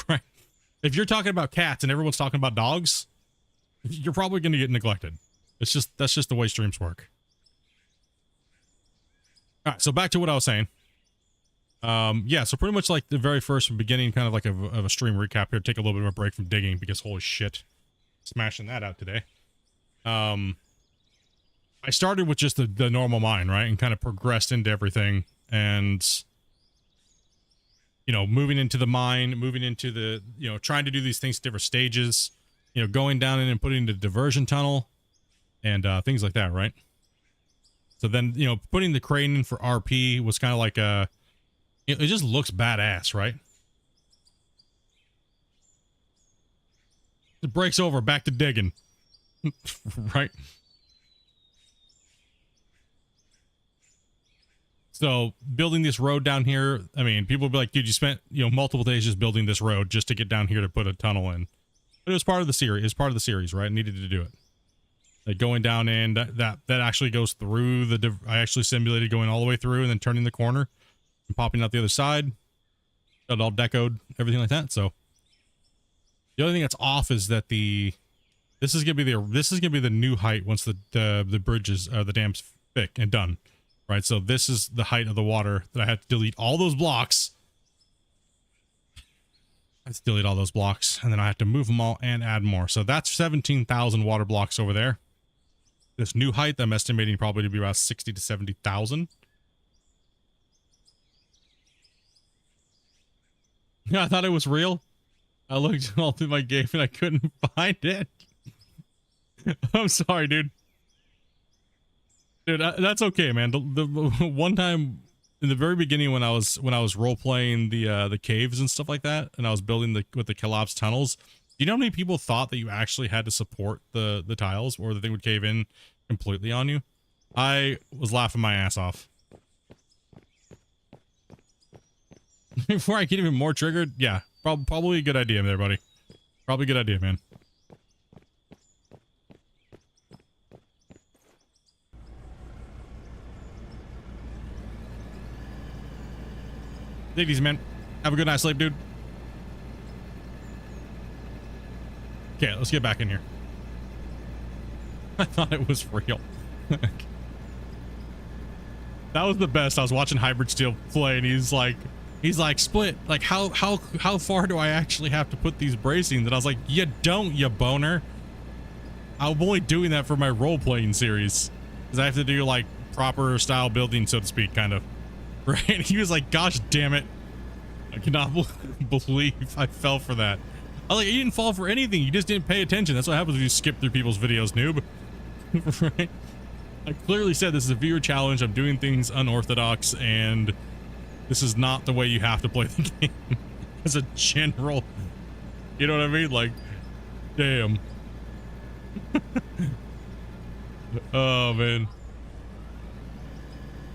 right? If you're talking about cats and everyone's talking about dogs, you're probably going to get neglected. That's just the way streams work. All right, so back to what I was saying. Yeah, so pretty much like the very first beginning, kind of like of a stream recap here. Take a little bit of a break from digging because holy shit, smashing that out today. I started with just the normal mine, right, and kind of progressed into everything, and you know, moving into the mine, moving into the, you know, trying to do these things at different stages, you know, going down in and putting the diversion tunnel and things like that, right? So then, you know, putting the crane in for RP was kind of like a, it just looks badass, right? It breaks over, back to digging, right? So building this road down here, I mean, people will be like, dude, you spent, you know, multiple days just building this road just to get down here to put a tunnel in. But it was part of the series. It was part of the series, right? I needed to do it. Like going down in, that actually goes through I actually simulated going all the way through and then turning the corner and popping out the other side. Got it all decoed, everything like that. So the only thing that's off is that this is gonna be the new height once the bridges, the dam's thick and done. Right, so this is the height of the water that I had to delete all those blocks. Let's delete all those blocks, and then I have to move them all and add more. So that's 17,000 water blocks over there. This new height, I'm estimating probably to be about 60 to 70,000. Yeah, I thought it was real. I looked all through my game and I couldn't find it. I'm sorry, dude. Dude, that's okay, man. The one time in the very beginning when I was role playing the caves and stuff like that, and I was building with the collapsed tunnels. Do you know how many people thought that you actually had to support the tiles, or the thing would cave in completely on you? I was laughing my ass off. Before I get even more triggered, yeah, probably a good idea there, buddy. Probably a good idea, man. Take it easy, man. Have a good night's sleep, dude. Okay, let's get back in here. I thought it was real. That was the best. I was watching Hybrid Steel play, and he's like, Split, like, how far do I actually have to put these bracings? And I was like, you don't, you boner. I'm only doing that for my role-playing series, because I have to do, like, proper style building, so to speak, kind of. Right? And he was like, gosh damn it. I cannot believe I fell for that. I was like, you didn't fall for anything. You just didn't pay attention. That's what happens when you skip through people's videos, noob. Right? I clearly said this is a viewer challenge. I'm doing things unorthodox, and this is not the way you have to play the game. As a general, you know what I mean? Like, damn. Oh man,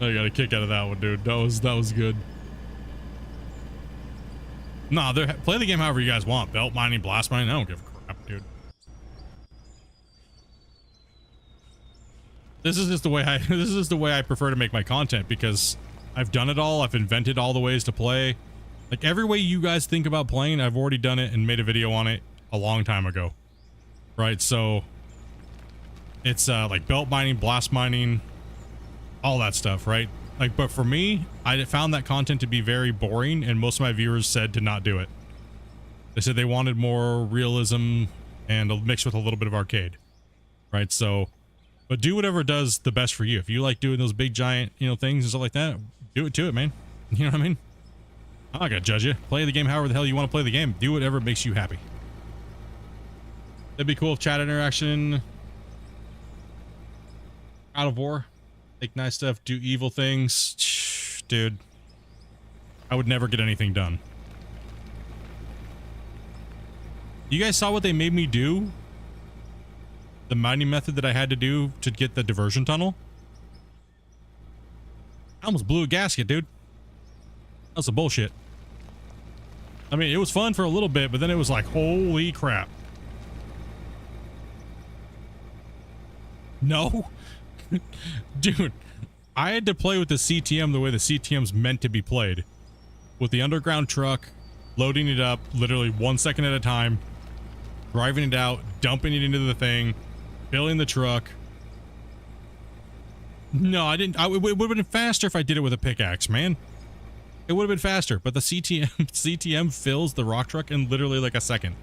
I got a kick out of that one, dude. That was good. Nah, play the game however you guys want. Belt mining, blast mining. I don't give a crap, dude. This is just the way I prefer to make my content, because I've done it all. I've invented all the ways to play. Like, every way you guys think about playing, I've already done it and made a video on it a long time ago. Right? So it's like belt mining, blast mining, all that stuff, right? Like, but for me, I found that content to be very boring, and most of my viewers said to not do it. They said they wanted more realism and mixed with a little bit of arcade. Right? So, but do whatever does the best for you. If you like doing those big giant, you know, things and stuff like that, do it to it, man. You know what I mean? I'm not gonna judge you. Play the game however the hell you want to play the game. Do whatever makes you happy. That'd be cool if chat interaction out of war. Make nice stuff, do evil things. Dude, I would never get anything done. You guys saw what they made me do? The mining method that I had to do to get the diversion tunnel? I almost blew a gasket, dude. That's some bullshit. I mean, it was fun for a little bit, but then it was like, holy crap. No. Dude, I had to play with the CTM the way the CTM's meant to be played. With the underground truck, loading it up literally 1 second at a time, driving it out, dumping it into the thing, filling the truck. No, I didn't. It would have been faster if I did it with a pickaxe, man. It would have been faster, but the CTM fills the rock truck in literally like a second.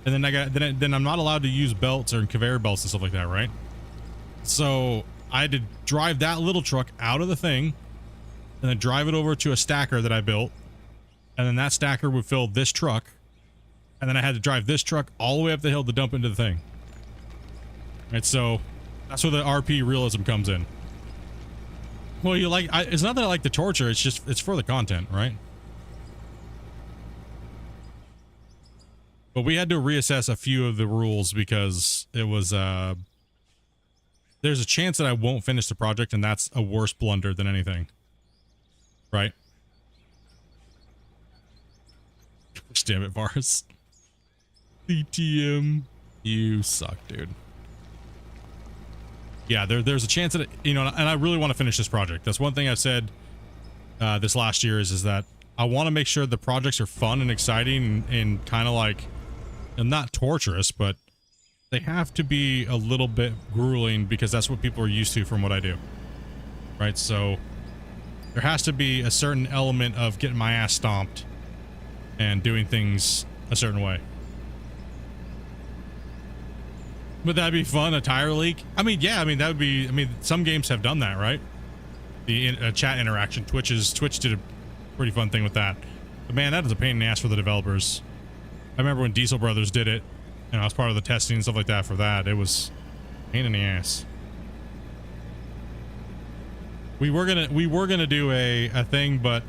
And then then I'm not allowed to use belts or conveyor belts and stuff like that, right? So I had to drive that little truck out of the thing and then drive it over to a stacker that I built. And then that stacker would fill this truck. And then I had to drive this truck all the way up the hill to dump into the thing. Right, so that's where the RP realism comes in. Well, it's not that I like the torture, it's just, it's for the content, right? But we had to reassess a few of the rules because it was, there's a chance that I won't finish the project, and that's a worse blunder than anything. Right? Gosh damn it, Vars. CTM. You suck, dude. Yeah, there's a chance that, you know, and I really want to finish this project. That's one thing I've said this last year is that I want to make sure the projects are fun and exciting and kind of like, and not torturous, but they have to be a little bit grueling because that's what people are used to from what I do. Right? So there has to be a certain element of getting my ass stomped and doing things a certain way. Would that be fun? A tire leak? I mean, yeah, I mean, that would be, I mean, some games have done that, right? The chat interaction, Twitch did a pretty fun thing with that. But man, that is a pain in the ass for the developers. I remember when Diesel Brothers did it, and I was part of the testing and stuff like that for that. It was a pain in the ass. We were gonna do a thing, but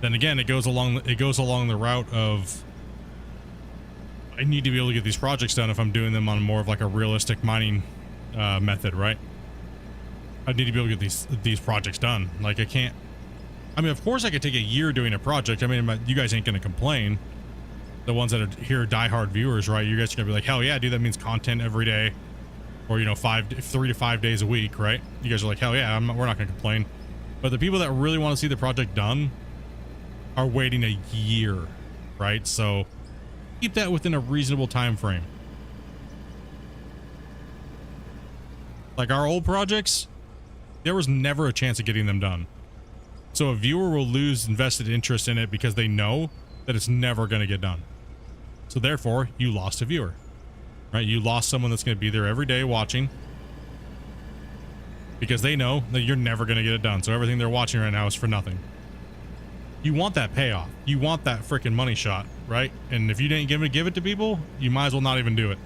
then again, it goes along the route of I need to be able to get these projects done if I'm doing them on more of like a realistic mining method, right? I need to be able to get these projects done. Like I can't. I mean, of course, I could take a year doing a project. I mean, you guys ain't gonna complain. The ones that are here, diehard viewers, right? You guys are gonna be like, hell yeah, dude, that means content every day, or you know, 3 to 5 days a week, right? You guys are like, hell yeah, we're not gonna complain. But the people that really want to see the project done are waiting a year, right? So keep that within a reasonable time frame. Like our old projects, there was never a chance of getting them done. So a viewer will lose invested interest in it because they know that it's never going to get done. So therefore, you lost a viewer, right? You lost someone that's going to be there every day watching because they know that you're never going to get it done. So everything they're watching right now is for nothing. You want that payoff. You want that freaking money shot, right? And if you didn't give it to people, you might as well not even do it.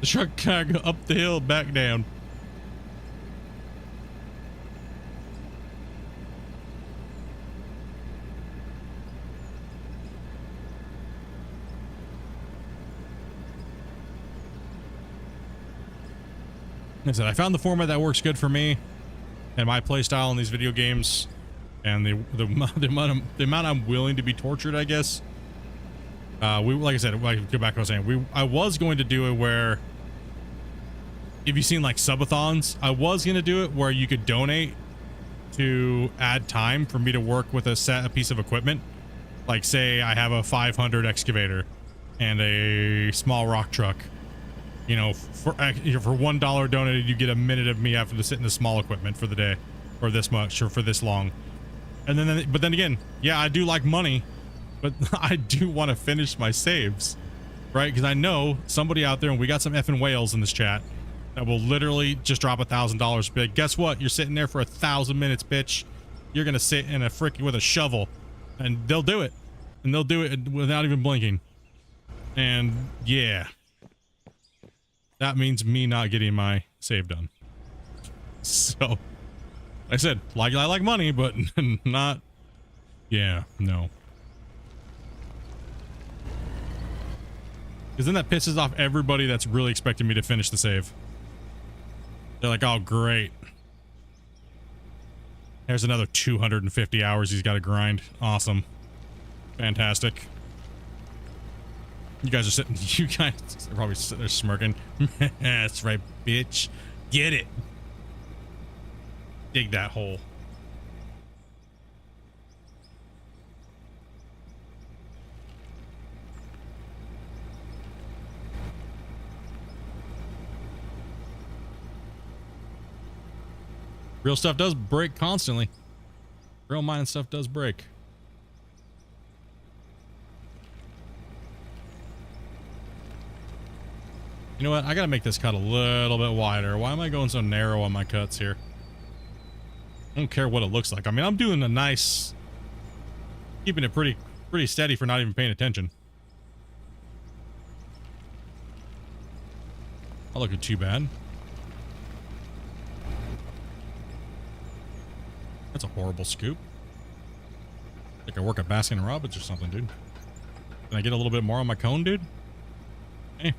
The truck kind of go up the hill, back down. Like I said, I found the format that works good for me and my play style in these video games, and the amount I'm willing to be tortured, I guess. Like I said, like go back to what I was saying, I was going to do it where, if you've seen like subathons, I was going to do it where you could donate to add time for me to work with a piece of equipment. Like say I have a 500 excavator and a small rock truck. You know, for $1 donated, you get a minute of me having to sit in the small equipment for the day, or this much, or for this long. And then, but then again, yeah, I do like money, but I do want to finish my saves, right? Because I know somebody out there, and we got some effing whales in this chat, that will literally just drop $1,000. Be like, guess what? You're sitting there for 1,000 minutes, bitch. You're gonna sit in a freaking with a shovel, and they'll do it, and they'll do it without even blinking. And yeah. That means me not getting my save done. So, like I said, I like money, but not, yeah, no. Because then that pisses off everybody that's really expecting me to finish the save. They're like, oh, great. There's another 250 hours he's got to grind. Awesome. Fantastic. You guys are sitting, you guys are probably sitting there smirking. That's right, bitch. Get it. Dig that hole. Real stuff does break constantly. Real mine stuff does break. You know what? I gotta make this cut a little bit wider. Why am I going so narrow on my cuts here? I don't care what it looks like. I mean, I'm doing a nice, keeping it pretty steady for not even paying attention. Not looking too bad. That's a horrible scoop. I think I work at Baskin and Robbins or something, dude. Can I get a little bit more on my cone, dude? Hey.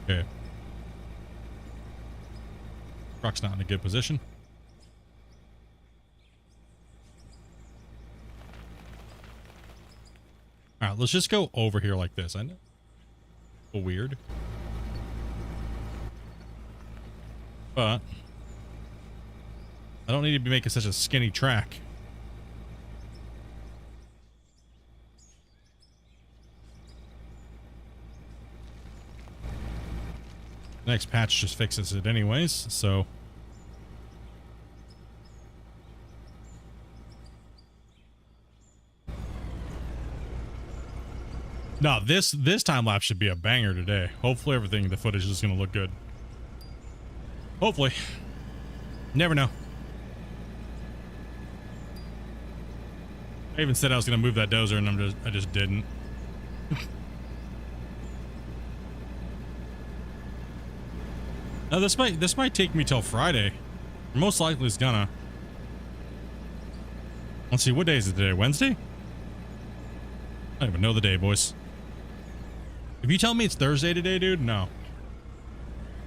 Okay. Truck's not in a good position. All right, let's just go over here like this. I know. A little weird. But I don't need to be making such a skinny track. Next patch just fixes it anyways, so. No, this time lapse should be a banger today. Hopefully everything, the footage is gonna look good. Hopefully. Never know. I even said I was gonna move that dozer and I just didn't. No, this might take me till Friday. Most likely it's gonna. Let's see, what day is it today? Wednesday? I don't even know the day, boys. If you tell me it's Thursday today, dude, no.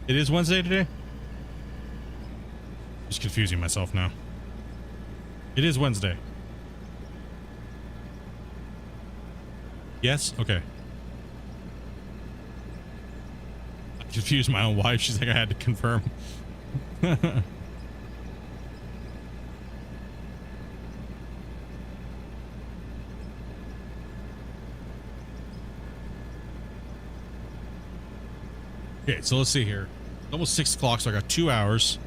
It is Wednesday today? Just confusing myself now. It is Wednesday. Yes? Okay. I confused my own wife. She's like, I had to confirm. Okay, so let's see here. It's almost 6 o'clock, so I got 2 hours.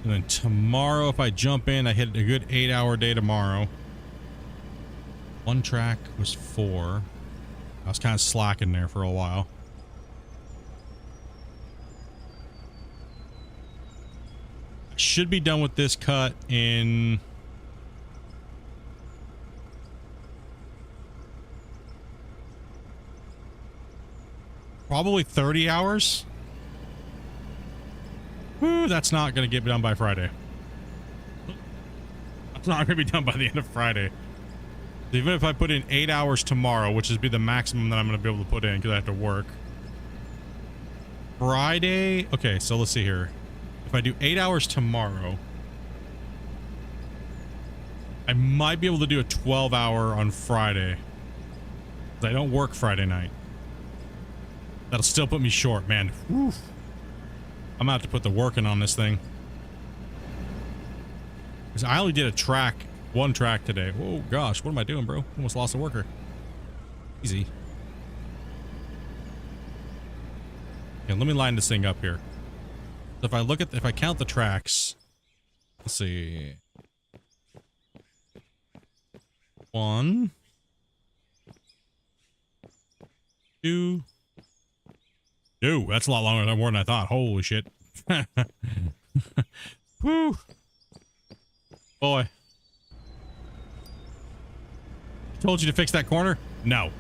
And then tomorrow, if I jump in, I hit a good 8-hour day tomorrow. One track was 4. I was kind of slacking there for a while. I should be done with this cut in... probably 30 hours. Whew, that's not going to get done by Friday. It's not going to be done by the end of Friday. Even if I put in 8 hours tomorrow, which would be the maximum that I'm going to be able to put in because I have to work. Friday. Okay, so let's see here. If I do 8 hours tomorrow, I might be able to do a 12-hour on Friday. Because I don't work Friday night. That'll still put me short, man. Whew. I'm gonna have to put the work in on this thing. Because I only did one track today. Whoa, gosh, what am I doing, bro? Almost lost a worker. Easy. Okay, let me line this thing up here. So if I count the tracks, let's see. 1, 2. Ooh, that's a lot longer than I thought. Holy shit. Whew. Boy. Told you to fix that corner? No.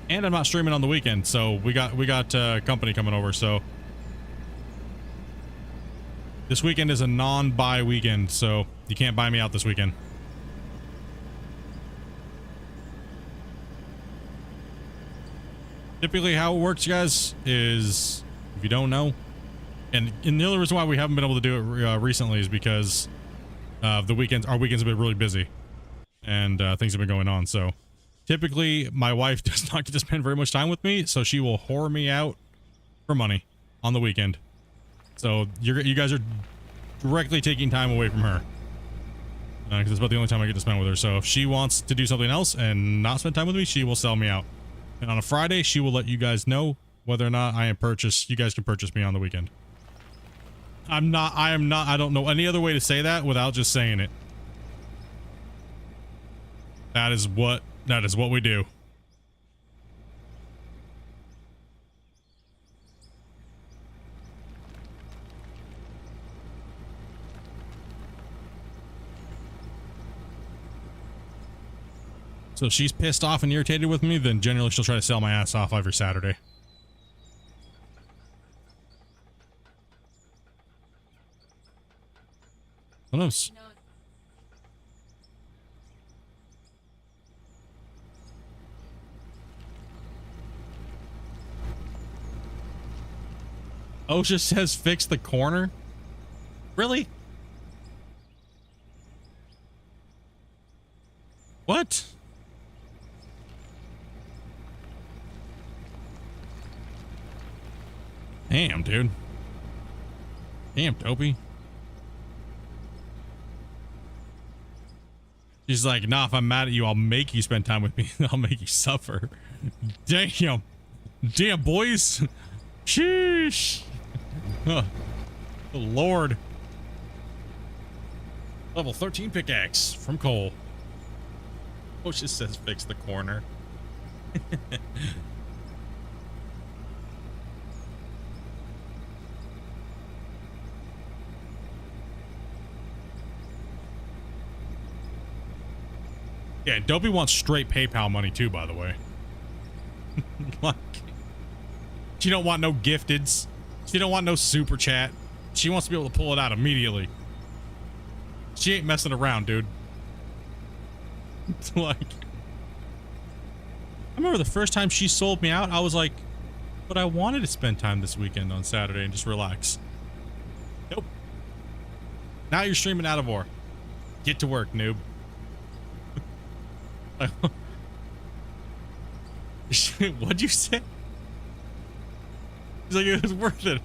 And I'm not streaming on the weekend, so we got company coming over, so this weekend is a non-buy weekend, so you can't buy me out this weekend. Typically how it works, guys, is if you don't know, and the only reason why we haven't been able to do it recently is because the weekends, our weekends have been really busy and things have been going on. So typically my wife does not get to spend very much time with me, so she will whore me out for money on the weekend. So you guys are directly taking time away from her because it's about the only time I get to spend with her. So if she wants to do something else and not spend time with me, she will sell me out. And on a Friday, she will let you guys know whether or not you guys can purchase me on the weekend. I don't know any other way to say that without just saying it. That is what we do. So if she's pissed off and irritated with me, then generally she'll try to sell my ass off every Saturday. Who knows? OSHA says fix the corner? Really? What? Damn, dude. Damn, Dopey. She's like, nah, if I'm mad at you, I'll make you spend time with me. I'll make you suffer. Damn. Damn, boys. Sheesh. Huh. Oh, Lord. Level 13 pickaxe from Cole. Oh, it just says fix the corner. Yeah, Dopey wants straight PayPal money too, by the way. Like, she don't want no gifteds. She don't want no super chat. She wants to be able to pull it out immediately. She ain't messing around, dude. It's like, I remember the first time she sold me out, I was like, but I wanted to spend time this weekend on Saturday and just relax. Nope. Now you're streaming out of war. Get to work, noob. What'd you say? He's like, it was worth it.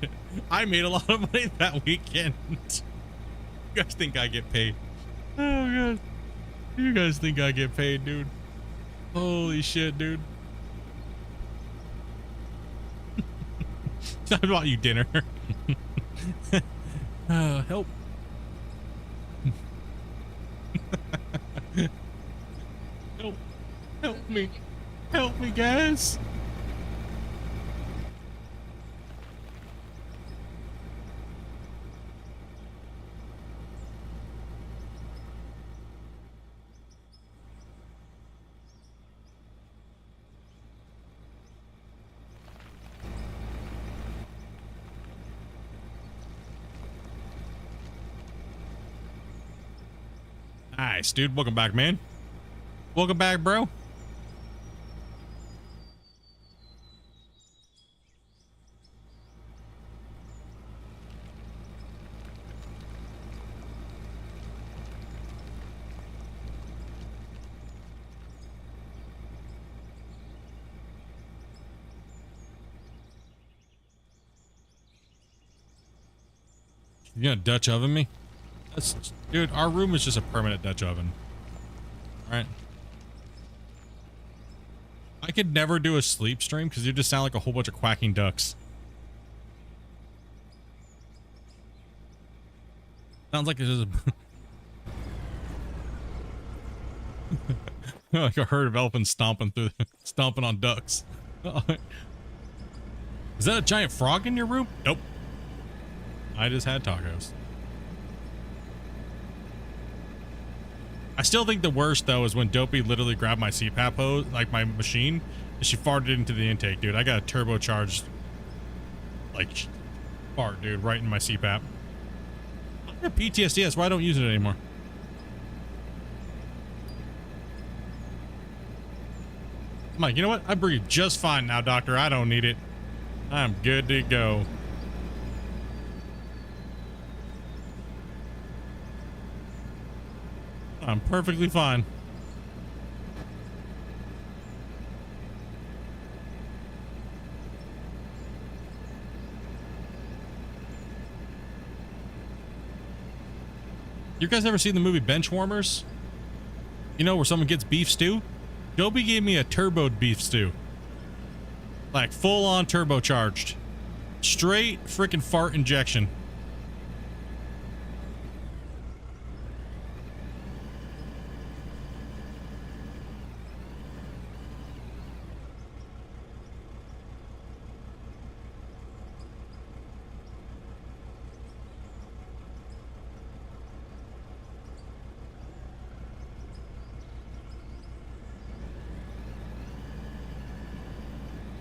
I made a lot of money that weekend. You guys think I get paid? Oh god. You guys think I get paid, dude? Holy shit, dude. I bought you dinner. Help. Help. Help me. Help me, guys. Nice, dude. Welcome back, man. Welcome back, bro. You gonna Dutch oven me? Dude, our room is just a permanent Dutch oven. Alright. I could never do a sleep stream because you just sound like a whole bunch of quacking ducks. Sounds like it's just like a herd of elephants stomping on ducks. Is that a giant frog in your room? Nope. I just had tacos. I still think the worst though is when Dopey literally grabbed my CPAP hose, like my machine, and she farted into the intake, dude. I got a turbocharged, like, fart, dude, right in my CPAP. I have PTSD, that's why I don't use it anymore. I'm like, you know what? I breathe just fine now, doctor. I don't need it. I'm good to go. I'm perfectly fine. You guys ever seen the movie Benchwarmers? You know, where someone gets beef stew? Joby gave me a turboed beef stew. Like full on turbocharged. Straight freaking fart injection.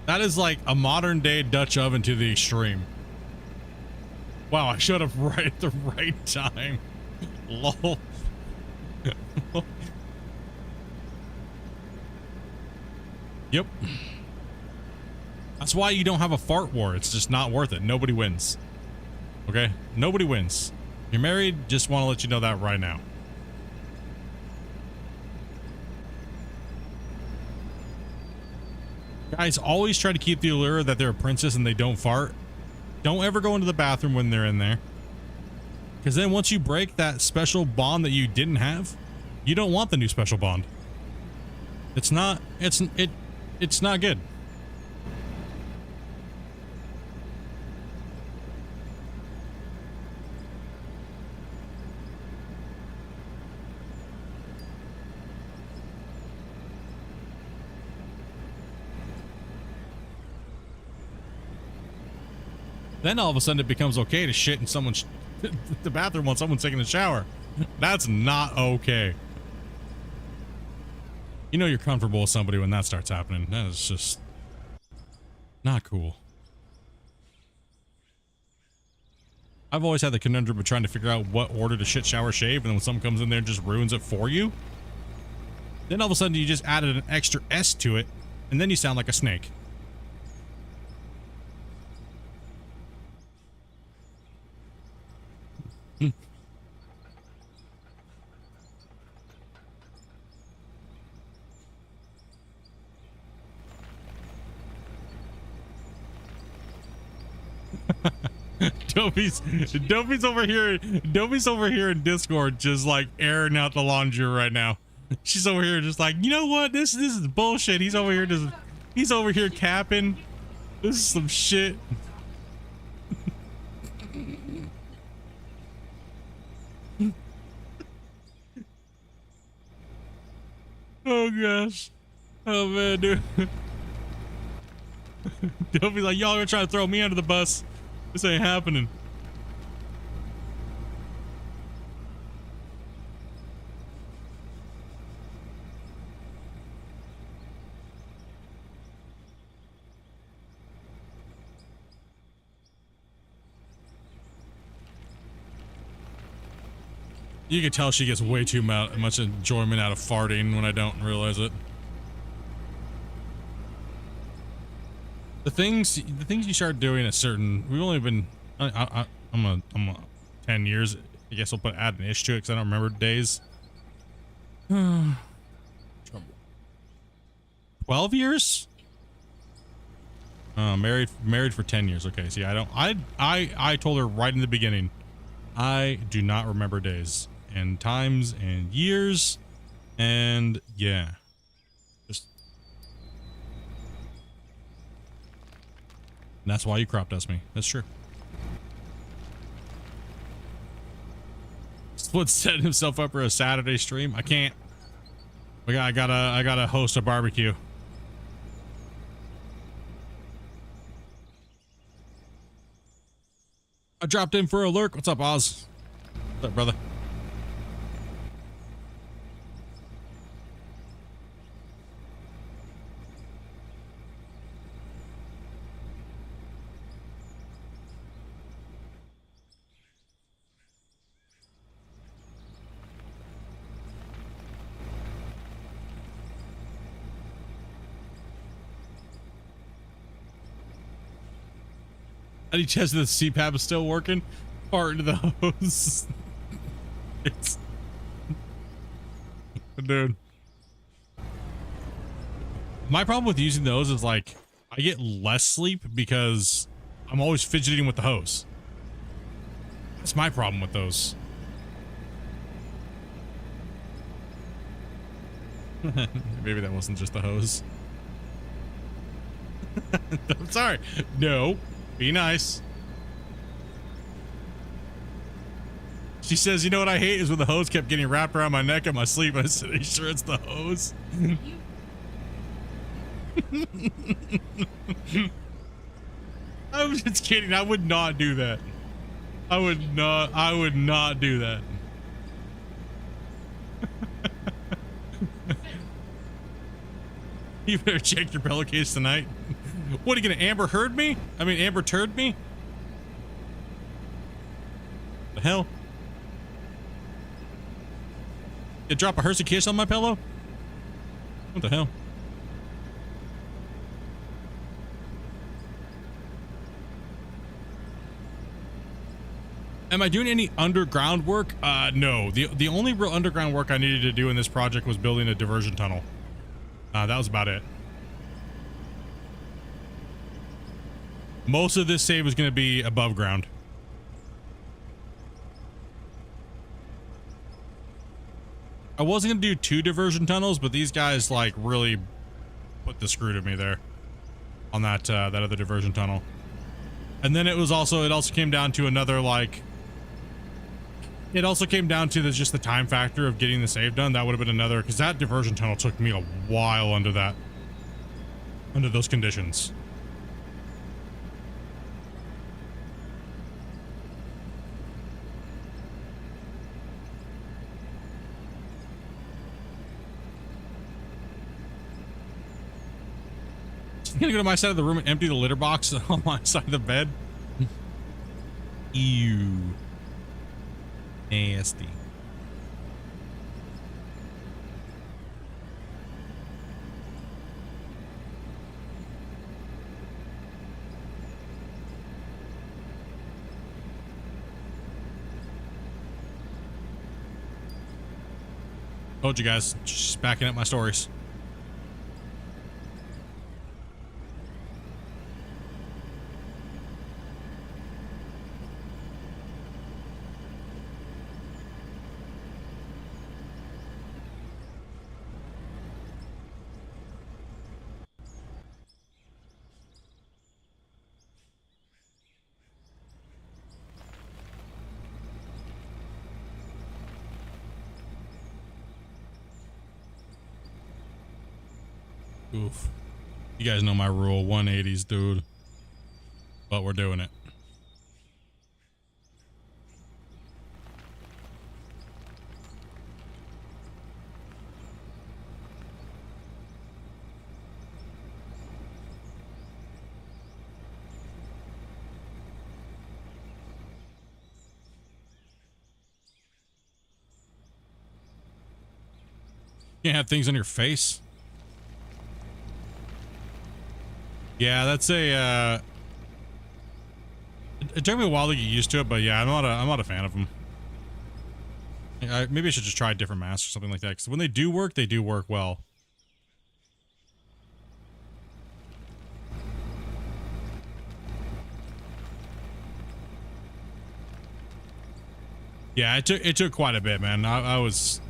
That is like a modern day Dutch oven to the extreme. Wow, I showed up right at the right time. Lol. Yep. That's why you don't have a fart war. It's just not worth it. Nobody wins. Okay? Nobody wins. You're married, just want to let you know that right now. Guys always try to keep the allure that they're a princess and they don't fart. Don't ever go into the bathroom when they're in there. Because then once you break that special bond that you didn't have, you don't want the new special bond. It's not good. Then all of a sudden it becomes okay to shit in someone's the bathroom while someone's taking a shower. That's not okay. You know you're comfortable with somebody when that starts happening. That is just not cool. I've always had the conundrum of trying to figure out what order to shit, shower, shave, and then when someone comes in there and just ruins it for you, then all of a sudden you just added an extra S to it, and then you sound like a snake. Dopey's over here in Discord just like airing out the laundry right now. She's over here just like, you know what? This is bullshit. He's over here capping. This is some shit. Oh gosh. Oh man, dude. Dopey's like, y'all are trying to throw me under the bus. This ain't happening. You can tell she gets way too much enjoyment out of farting when I don't realize it. The things you start doing at certain, we've only been, I'm a 10 years. I guess I'll add an ish to it because I don't remember days. 12 years? Married for 10 years. Okay, see, I told her right in the beginning, I do not remember days and times and years, and yeah. And that's why you crop dust me. That's true. Split set himself up for a Saturday stream. I can't. I gotta host a barbecue. I dropped in for a lurk. What's up, Oz? What's up, brother? Any chance that the CPAP is still working? Fart into the hose. It's... Dude. My problem with using those is like, I get less sleep because I'm always fidgeting with the hose. That's my problem with those. Maybe that wasn't just the hose. I'm sorry. No. Be nice. She says, you know what I hate is when the hose kept getting wrapped around my neck in my sleep. I said, are you sure it's the hose? I was just kidding. I would not do that. I would not do that. You better check your pillowcase tonight. What, are you gonna Amber Heard me? I mean, Amber Turd me? The hell? You drop a Hershey Kiss on my pillow? What the hell? Am I doing any underground work? No. The only real underground work I needed to do in this project was building a diversion tunnel. That was about it. Most of this save was going to be above ground. I wasn't going to do 2 diversion tunnels, but these guys like really put the screw to me there on that that other diversion tunnel. And then it also came down to another like, it also came down to just the time factor of getting the save done. That would have been another, because that diversion tunnel took me a while under those conditions. gonna go to my side of the room and empty the litter box on my side of the bed? Ew. Nasty. Told you guys, just backing up my stories. Oof. You guys know my rule, 180s, dude. But we're doing it. You can't have things on your face. Yeah, that's a, it took me a while to get used to it, but yeah, I'm not a fan of them. Maybe I should just try different masks or something like that, because when they do work well. Yeah, it took quite a bit, man. I was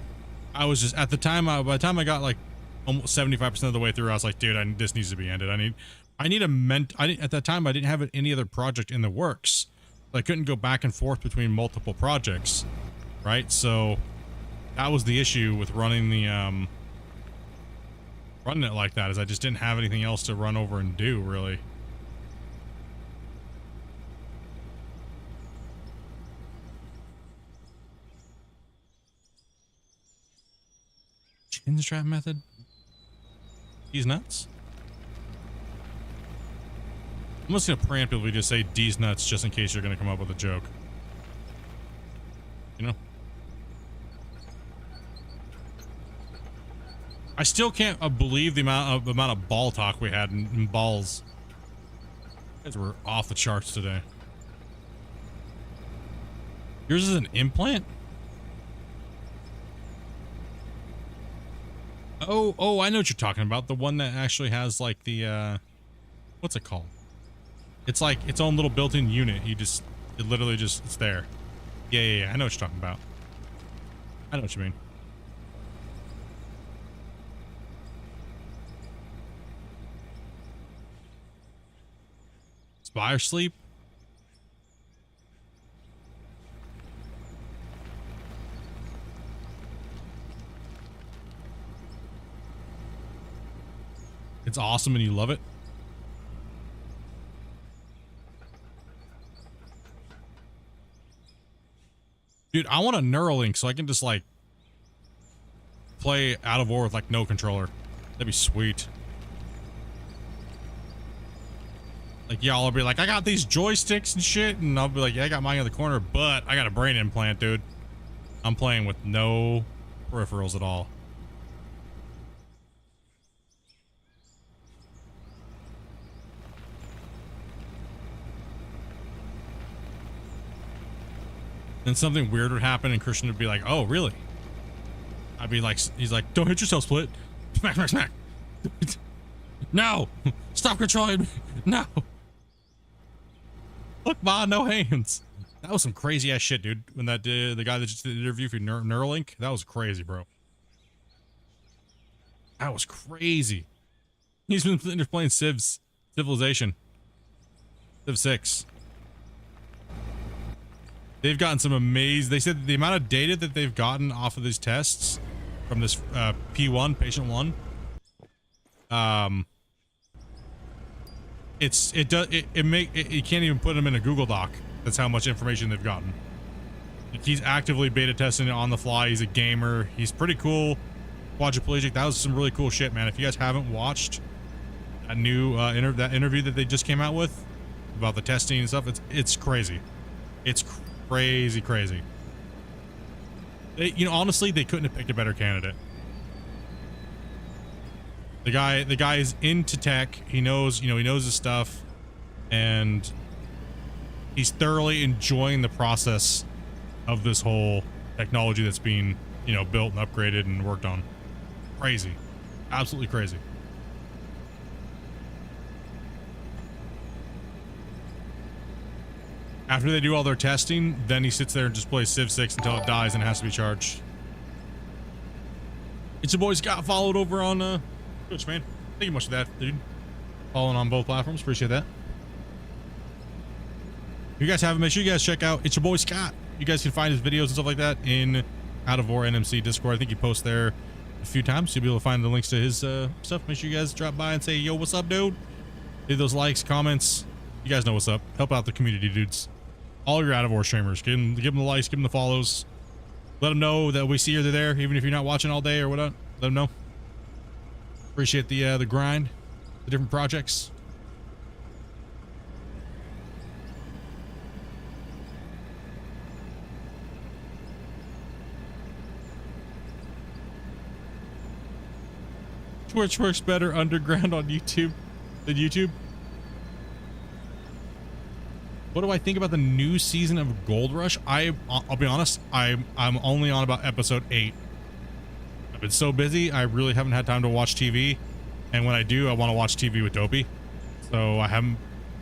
just, at the time, by the time I got like almost 75% of the way through, I was like, dude, this needs to be ended. At that time, I didn't have any other project in the works. I couldn't go back and forth between multiple projects, right? So that was the issue with running the, running it like that, is I just didn't have anything else to run over and do, really. Chin strap method? He's nuts. I'm just gonna preemptively just say D's nuts just in case you're gonna come up with a joke. You know? I still can't believe the amount of ball talk we had in balls. You guys were off the charts today. Yours is an implant? Oh, I know what you're talking about. The one that actually has like the, what's it called? It's like its own little built-in unit. It literally just, it's there. Yeah. I know what you're talking about. I know what you mean. Spire sleep? It's awesome and you love it? Dude, I want a Neuralink so I can just like play Out of War with like no controller. That'd be sweet. Like y'all will be like, I got these joysticks and shit, and I'll be like, yeah, I got mine in the corner, but I got a brain implant, dude. I'm playing with no peripherals at all. Then something weird would happen and Christian would be like, oh, really? I'd be like, he's like, don't hit yourself, Split. Smack, smack, smack. No! Stop controlling me. No! Look, Ma, no hands. That was some crazy ass shit, dude. When that the guy that just did the interview for Neuralink, that was crazy, bro. That was crazy. He's been playing Civilization. Civ 6. They've gotten some amazing. They said the amount of data that they've gotten off of these tests from this P1 patient 1. You can't even put them in a Google Doc. That's how much information they've gotten. He's actively beta testing it on the fly. He's a gamer. He's pretty cool. Quadriplegic. That was some really cool shit, man. If you guys haven't watched That new that interview that they just came out with about the testing and stuff. It's crazy. It's crazy. They, you know, honestly, they couldn't have picked a better candidate. The guy is into tech. He knows, you know, he knows his stuff, and he's thoroughly enjoying the process of this whole technology that's being, you know, built and upgraded and worked on. Crazy. Absolutely crazy. After they do all their testing, then he sits there and just plays Civ 6 until it dies and has to be charged. It's your boy Scott, followed over on Twitch, man. Thank you much for that, dude. Following on both platforms, appreciate that. If you guys haven't, make sure you guys check out It's Your Boy Scott. You guys can find his videos and stuff like that in Out of War NMC Discord. I think he posts there a few times, so you'll be able to find the links to his stuff. Make sure you guys drop by and say, yo, what's up, dude? Leave those likes, comments. You guys know what's up. Help out the community, dudes. All your Out of War streamers. Give them the likes, give them the follows. Let them know that we see you're there, even if you're not watching all day or whatnot. Let them know. Appreciate the grind, the different projects. Twitch works better underground on YouTube than YouTube. What do I think about the new season of Gold Rush? I'll be honest, I'm only on about episode 8. I've been so busy, I really haven't had time to watch TV. And when I do, I want to watch TV with Dopey. So I haven't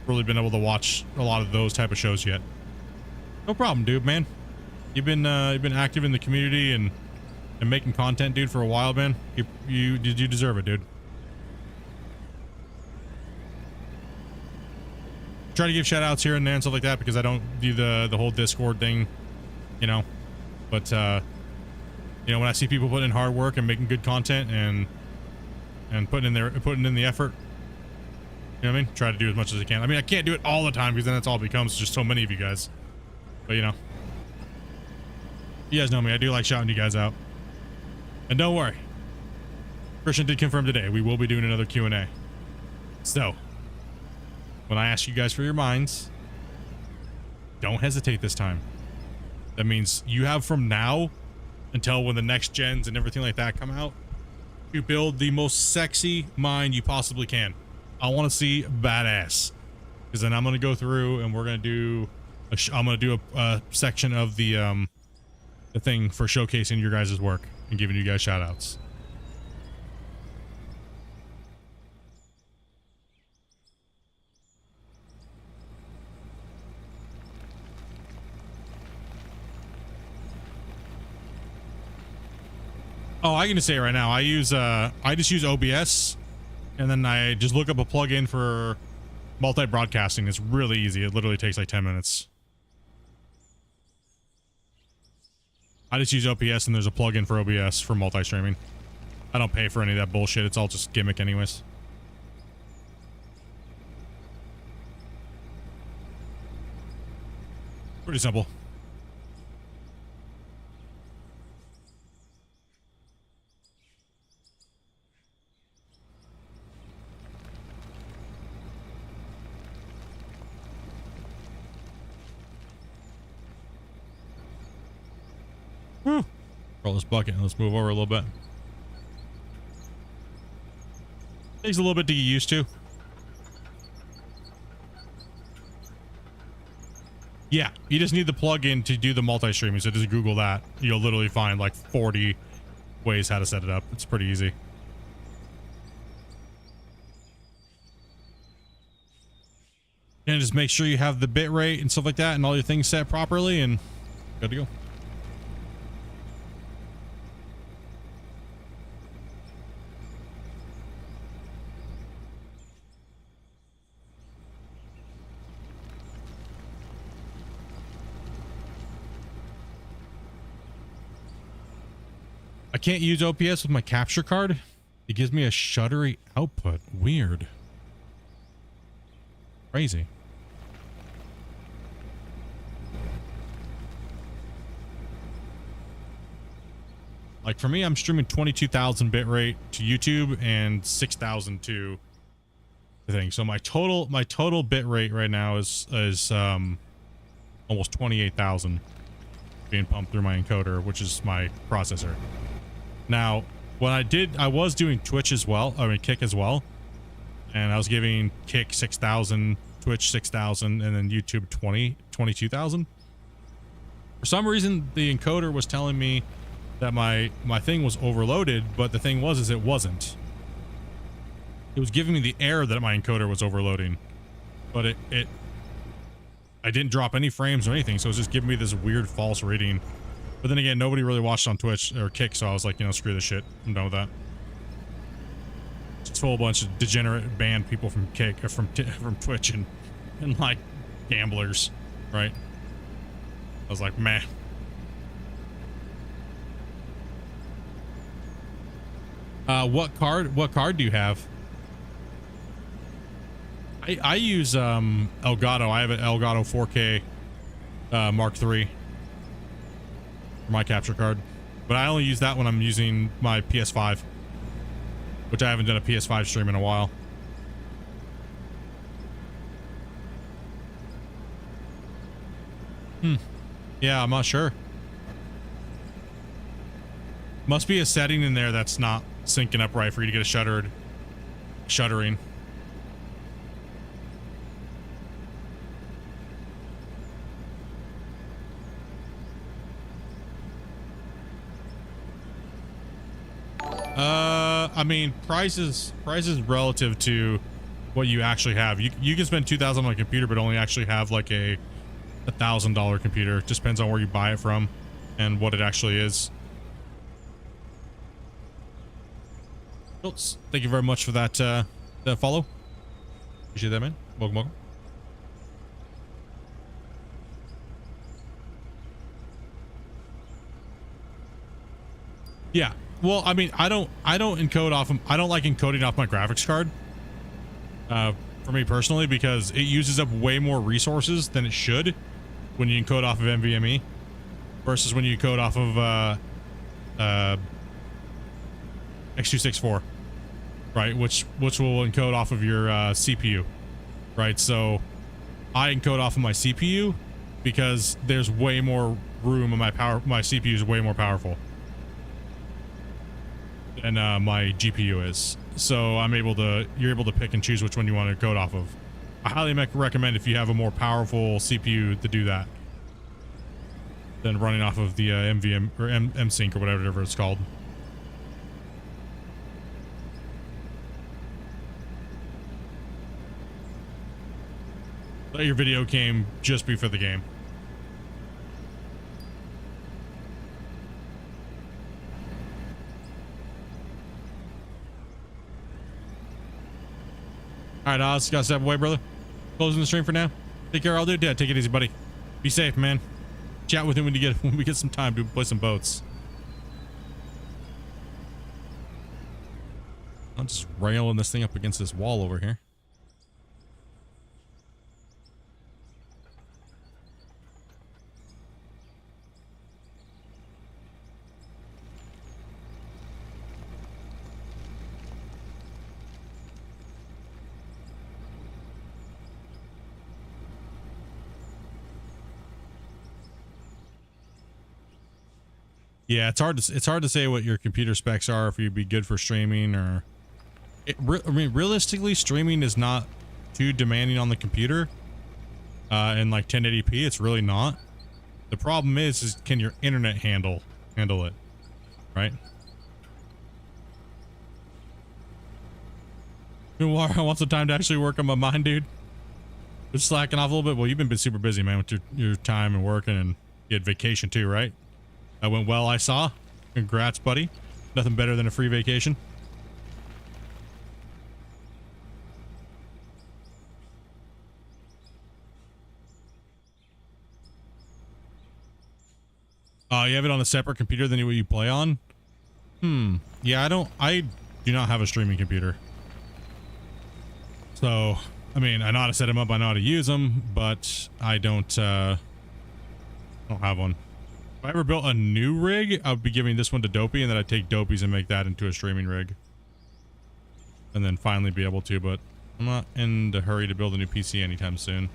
really been able to watch a lot of those type of shows yet. No problem, dude, man. You've been active in the community and making content, dude, for a while, man. You deserve it, dude. Try to give shout outs here and there and stuff like that because I don't do the whole Discord thing, you know. But you know, when I see people putting in hard work and making good content and putting in the effort, you know what I mean? Try to do as much as I can. I mean, I can't do it all the time because then that's all it becomes, just so many of you guys. But you know, you guys know me. I do like shouting you guys out. And don't worry, Christian did confirm today we will be doing another Q&A. So when I ask you guys for your minds, don't hesitate this time. That means you have from now until when the next gens and everything like that come out to build the most sexy mind you possibly can. I want to see badass, because then I'm going to go through and we're going to do I'm going to do a section of the thing for showcasing your guys' work and giving you guys shout outs. Oh, I can just say it right now. I just use OBS, and then I just look up a plugin for multi-broadcasting. It's really easy. It literally takes like 10 minutes. I just use OBS, and there's a plugin for OBS for multi-streaming. I don't pay for any of that bullshit. It's all just gimmick anyways. Pretty simple. Roll this bucket and let's move over a little bit. Takes a little bit to get used to. Yeah, you just need the plugin to do the multi-streaming, so just Google that. You'll literally find like 40 ways how to set it up. It's pretty easy. And just make sure you have the bit rate and stuff like that and all your things set properly and good to go. I can't use OBS with my capture card. It gives me a shuddery output. Weird. Crazy. Like for me, I'm streaming 22,000 bitrate to YouTube and 6,000 to thing. So my total bit rate right now is almost 28,000 being pumped through my encoder, which is my processor. Now, what I was doing Twitch as well, I mean Kick as well, and I was giving Kick 6,000, Twitch 6,000, and then YouTube 22,000. For some reason, the encoder was telling me that my thing was overloaded, but the thing was it wasn't. It was giving me the error that my encoder was overloading, but I didn't drop any frames or anything, so it was just giving me this weird false reading. But then again, nobody really watched on Twitch or Kick, so I was like, you know, screw this shit. I'm done with that. Just a whole bunch of degenerate banned people from Kick or from Twitch and like gamblers, right? I was like, meh. What card do you have? I use Elgato. I have an Elgato 4K Mark III for my capture card, but I only use that when I'm using my PS5, which I haven't done a PS5 stream in a while. Yeah, I'm not sure. Must be a setting in there that's not syncing up right for you to get a shuddering. I mean, prices relative to what you actually have. You can spend 2,000 on a computer, but only actually have like a $1,000 computer. It just depends on where you buy it from and what it actually is. Schultz, thank you very much for that follow. Appreciate that, man. Welcome. Yeah. Well, I mean, I don't encode off I don't like encoding off my graphics card. For me personally, because it uses up way more resources than it should when you encode off of NVMe versus when you encode off of X264, right? Which will encode off of your CPU, right? So I encode off of my CPU because there's way more room in my CPU is way more powerful than my GPU is. So you're able to pick and choose which one you want to encode off of. I highly recommend if you have a more powerful CPU to do that than running off of the MVM or MSync or whatever it's called. Let your video came just before the game. All right, Oz, gotta step away, brother. Closing the stream for now. Take care, all dude. Yeah, take it easy, buddy. Be safe, man. Chat with him when we get some time to play some boats. I'm just railing this thing up against this wall over here. Yeah, it's hard to say what your computer specs are if you'd be good for streaming or. I mean, realistically, streaming is not too demanding on the computer. In like 1080p, it's really not. The problem is can your internet handle it, right? I want some time to actually work on my mind, dude. Just slacking off a little bit. Well, you've been super busy, man, with your time and working, and you had vacation too, right? That went well, I saw. Congrats, buddy. Nothing better than a free vacation. You have it on a separate computer than what you play on? Yeah, I do not have a streaming computer. So, I mean, I know how to set them up, I know how to use them, but I don't have one. If I ever built a new rig, I would be giving this one to Dopey, and then I'd take Dopey's and make that into a streaming rig. And then finally be able to, but I'm not in the hurry to build a new PC anytime soon.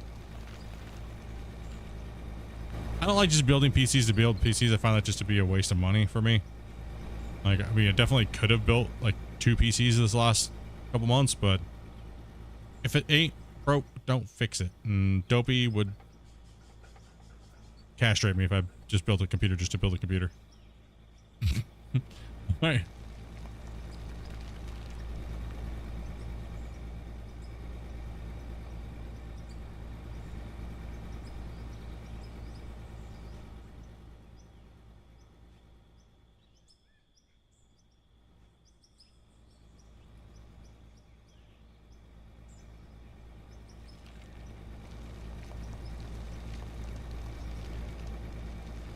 I don't like just building PCs to build PCs. I find that just to be a waste of money for me. Like, I mean, I definitely could have built like 2 PCs this last couple months, but if it ain't broke, don't fix it. And Dopey would castrate me if I just built a computer just to build a computer. Alright.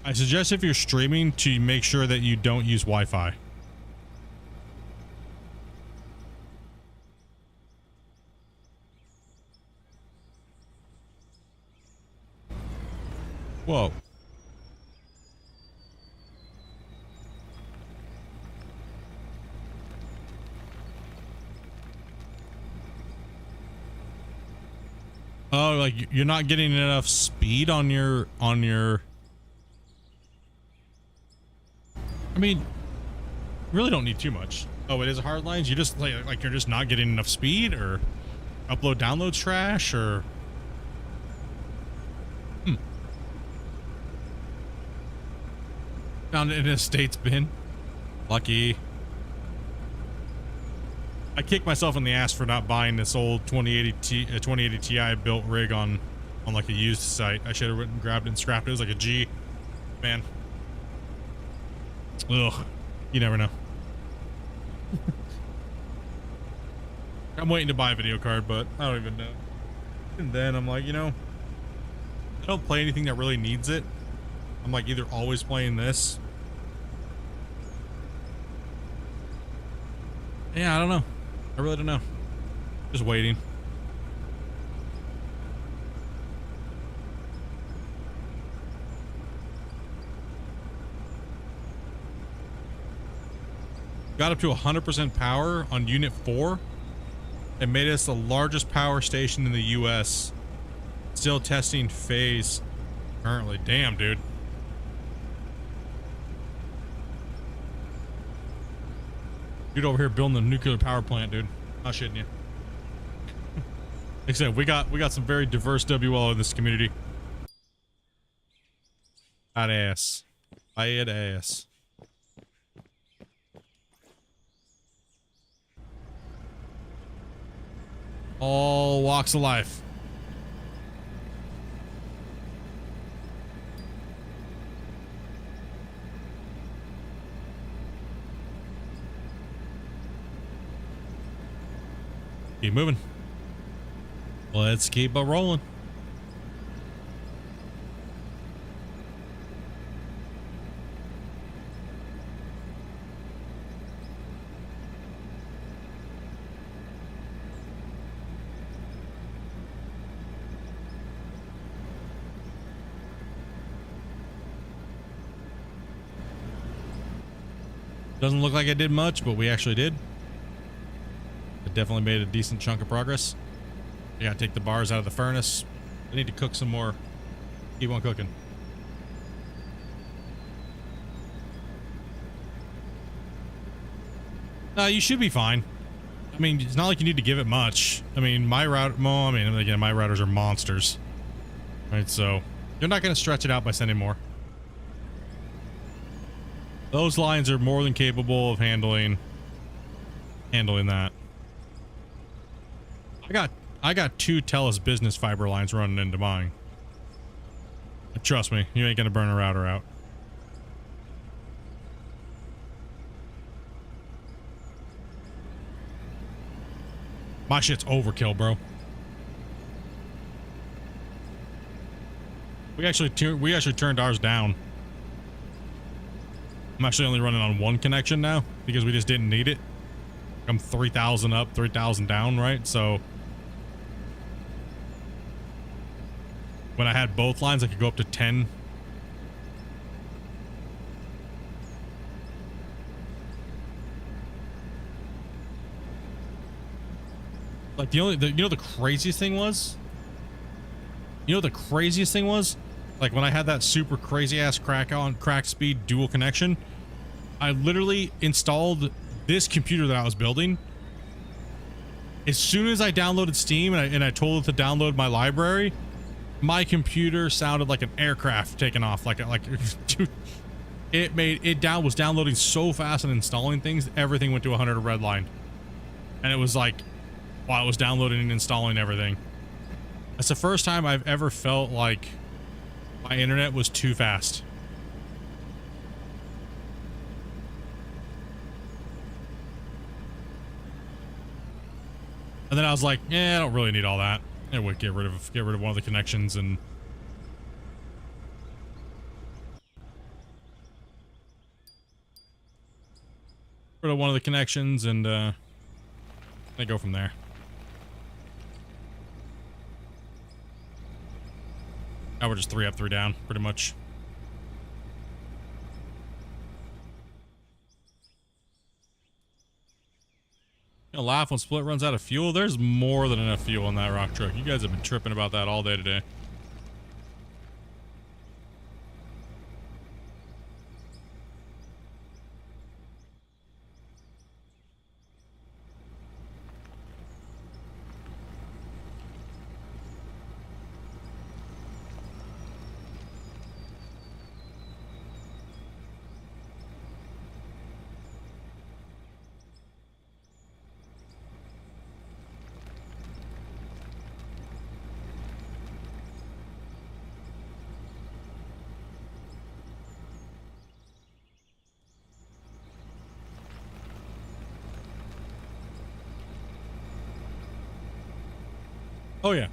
I suggest if you're streaming to make sure that you don't use Wi-Fi. Whoa. Oh, like you're not getting enough speed on your I mean, you really don't need too much. Oh, it is a hard lines. You just like you're just not getting enough speed, or upload downloads trash, or found it in a state's bin. Lucky. I kicked myself in the ass for not buying this old 2080 Ti built rig on like a used site. I should have went and grabbed it and scrapped it. It was like a G, man. Ugh, you never know. I'm waiting to buy a video card, but I don't even know. And then I'm like, you know, I don't play anything that really needs it. I'm like either always playing this. Yeah, I don't know. I really don't know. Just waiting. Got up to 100% power on Unit 4. It made us the largest power station in the US. Still testing phase currently. Damn, dude. Dude over here building a nuclear power plant, dude. Not shitting you. Like I said, we got some very diverse WL in this community. Badass. Badass. All walks of life. Keep moving. Let's keep a rolling. Doesn't look like I did much, but we actually did. It definitely made a decent chunk of progress. I gotta take the bars out of the furnace. I need to cook some more. Keep on cooking. You should be fine. I mean, it's not like you need to give it much. I mean, my router, well, I mean, again, my routers are monsters. Right, so you're not gonna stretch it out by sending more. Those lines are more than capable of handling that. I got 2 TELUS business fiber lines running into mine. Trust me, you ain't gonna burn a router out. My shit's overkill, bro. We actually turned ours down. I'm actually only running on 1 connection now because we just didn't need it. I'm 3,000 up, 3,000 down, right? So when I had both lines, I could go up to 10. Like you know the craziest thing was? You know the craziest thing was? Like when I had that super crazy ass crack speed dual connection, I literally installed this computer that I was building. As soon as I downloaded Steam and I told it to download my library, my computer sounded like an aircraft taking off. Dude, was downloading so fast and installing things, everything went to 100 red line. And it was like, while it was downloading and installing everything. That's the first time I've ever felt like my internet was too fast. And then I was like, yeah, I don't really need all that. I would get rid of one of the connections and I go from there. Now we're just 3 up, 3 down, pretty much. You know, laugh when Split runs out of fuel. There's more than enough fuel in that rock truck. You guys have been tripping about that all day today. Oh yeah.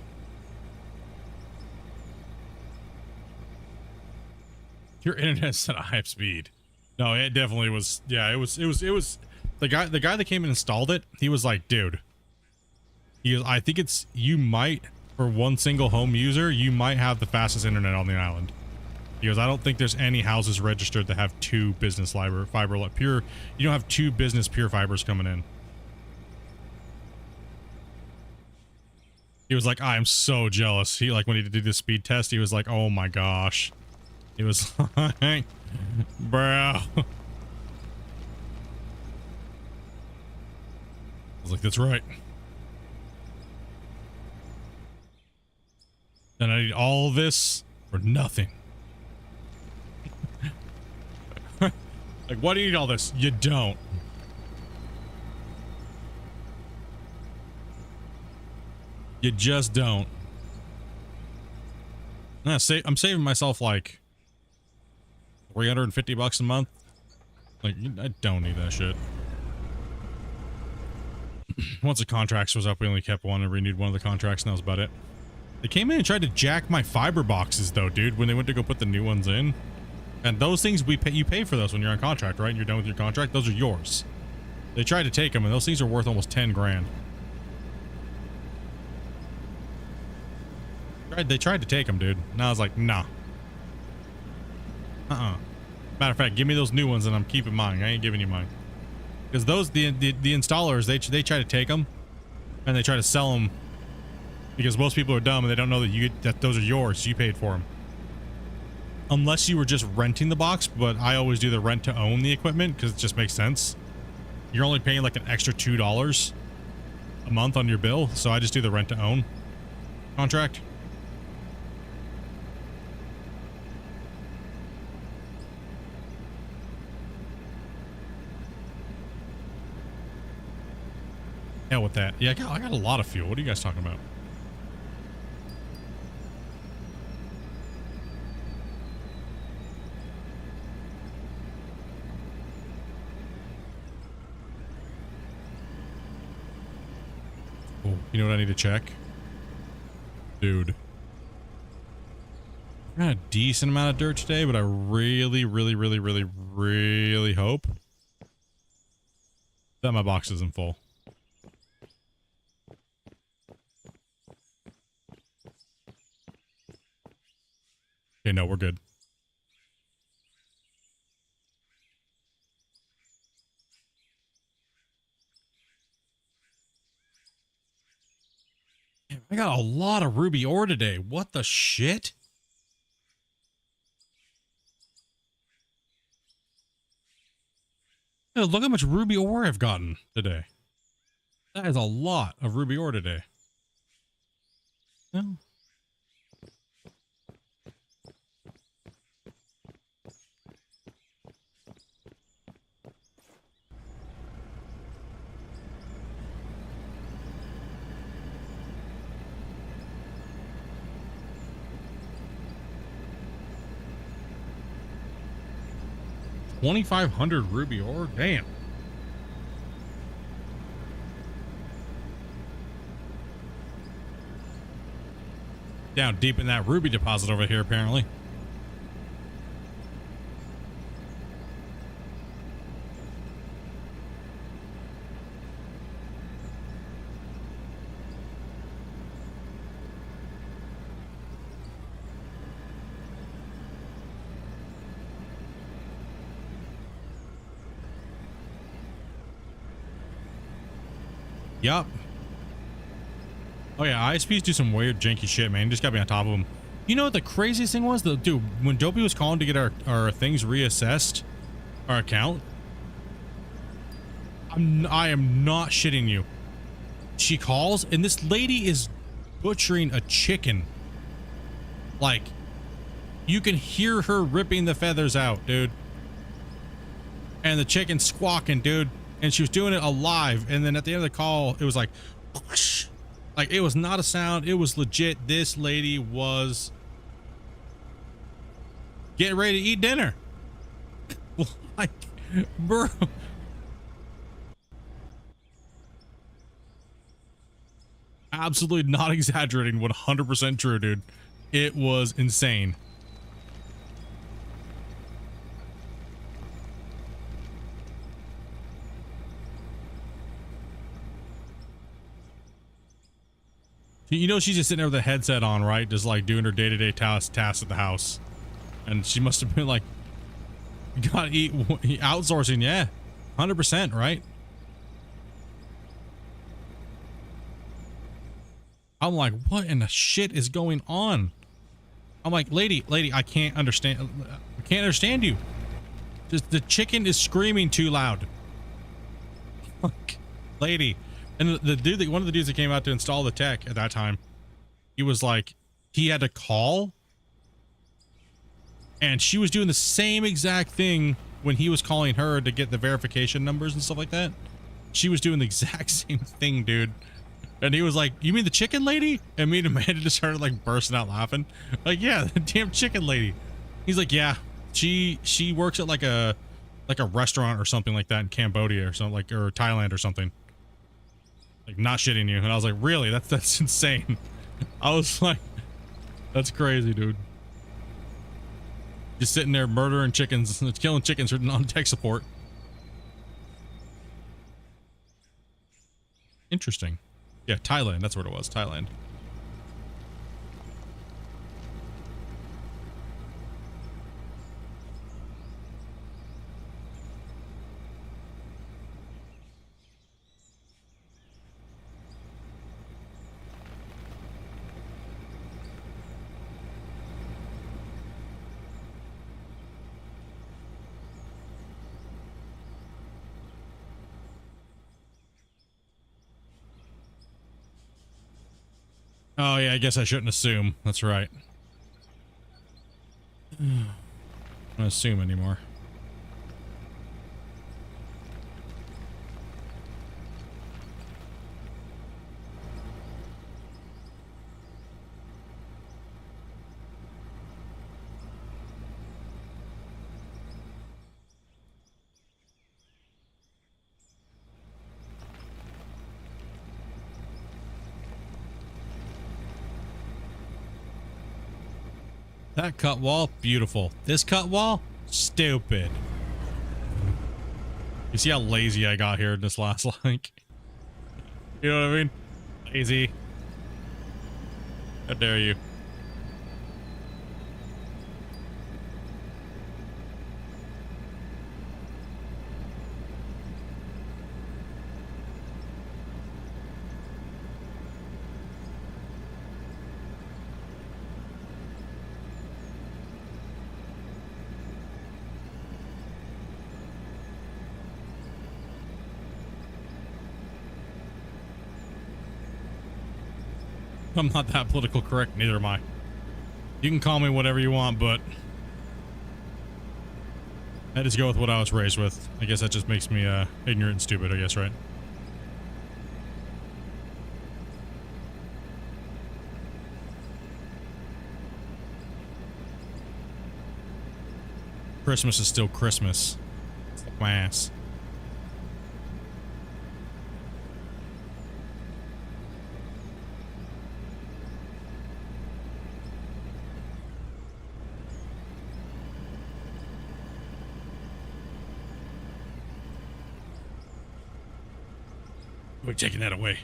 Your internet's at a high speed. No, it definitely was. Yeah, it was the guy that came and installed it. He was like, dude, he goes, I think it's, you might, for one single home user, you might have the fastest internet on the island. He goes, I don't think there's any houses registered that have 2 business fiber pure. You don't have 2 business pure fibers coming in. He was like, I'm so jealous. He, like, when he did the speed test, he was like, oh my gosh. He was like, bro. I was like, that's right. And I need all this for nothing. Like, why do you need all this? You don't. You just don't. I'm saving myself like $350 a month. Like, I don't need that shit. Once the contracts was up, we only kept one and renewed one of the contracts, and that was about it. They came in and tried to jack my fiber boxes though, dude, when they went to go put the new ones in. And those things you pay for those when you're on contract, right? And you're done with your contract. Those are yours. They tried to take them, and those things are worth almost 10 grand. They tried to take them, dude. And I was like, nah. Matter of fact, give me those new ones and I'm keeping mine. I ain't giving you mine. Because those, the installers, they try to take them and they try to sell them because most people are dumb and they don't know that those are yours. You paid for them. Unless you were just renting the box, but I always do the rent to own the equipment because it just makes sense. You're only paying like an extra $2 a month on your bill, so I just do the rent to own contract. Hell with that. Yeah, I got a lot of fuel. What are you guys talking about? Oh, you know what I need to check? Dude. I got a decent amount of dirt today, but I really hope that my box isn't full. Okay, no, we're good. I got a lot of ruby ore today. What the shit? Yeah, look how much ruby ore I've gotten today. That is a lot of ruby ore today. No. $2,500 ruby ore? Damn. Down deep in that ruby deposit over here, apparently. Yup. Oh yeah, ISPs do some weird janky shit, man. You just gotta be on top of them. You know what the craziest thing was? Dude, when Dopey was calling to get our things reassessed, our account, I am not shitting you. She calls, and this lady is butchering a chicken. Like, you can hear her ripping the feathers out, dude. And the chicken squawking, dude. And she was doing it alive. And then at the end of the call, it was like, whoosh. Like, it was not a sound. It was legit. This lady was getting ready to eat dinner. Like, bro. Absolutely not exaggerating. 100% true, dude. It was insane. You know, she's just sitting there with a headset on, right? Just like doing her day-to-day tasks at the house. And she must have been like, gotta eat, outsourcing. Yeah. 100%, right? I'm like, what in the shit is going on? I'm like, lady, I can't understand. I can't understand you. Just the chicken is screaming too loud. Like, lady. And the dude, one of the dudes that came out to install the tech at that time, he was like, he had to call, and she was doing the same exact thing when he was calling her to get the verification numbers and stuff like that. She was doing the exact same thing, dude. And he was like, you mean the chicken lady? And me and Amanda just started like bursting out laughing. Like, yeah, the damn chicken lady. He's like, yeah, she works at like a restaurant or something like that in Cambodia or something, like, or Thailand or something. Like, not shitting you. And I was like, really? That's insane. I was like, that's crazy, dude. Just sitting there murdering chickens, killing chickens on tech support. Interesting. Yeah, Thailand. That's what it was. Thailand. Oh, yeah, I guess I shouldn't assume. That's right. I don't assume anymore. That cut wall, beautiful. This cut wall, stupid. You see how lazy I got here in this last link? You know what I mean? Lazy. How dare you? I'm not that political correct, neither am I. You can call me whatever you want, but I just go with what I was raised with. I guess that just makes me ignorant and stupid, I guess, right? Christmas is still Christmas. It's like my ass. We're taking that away.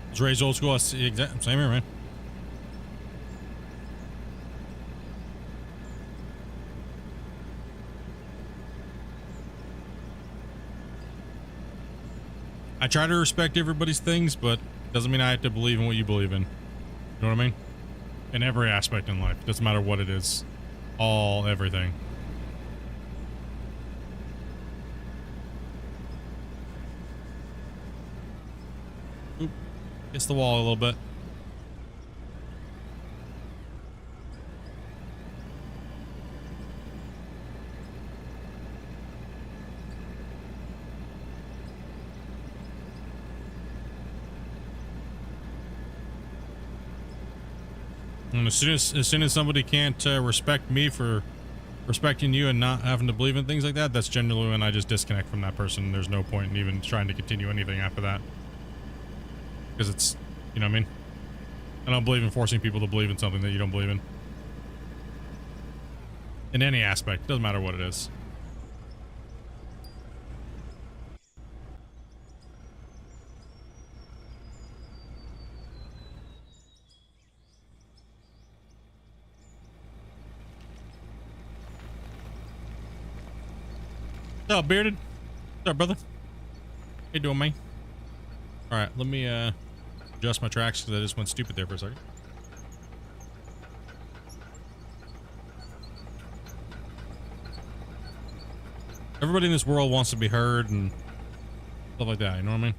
I was raised old school. Same here, man. I try to respect everybody's things, but doesn't mean I have to believe in what you believe in. You know what I mean? In every aspect in life. Doesn't matter what it is. Everything. Oop. Hits the wall a little bit. And as soon as somebody can't respect me for respecting you and not having to believe in things like that, that's generally when I just disconnect from that person. There's no point in even trying to continue anything after that. Because it's, you know what I mean? I don't believe in forcing people to believe in something that you don't believe in. In any aspect. Doesn't matter what it is. What's up, Bearded? What's up, brother? How you doing, man? Alright, let me adjust my tracks because I just went stupid there for a second. Everybody in this world wants to be heard and stuff like that, you know what I mean?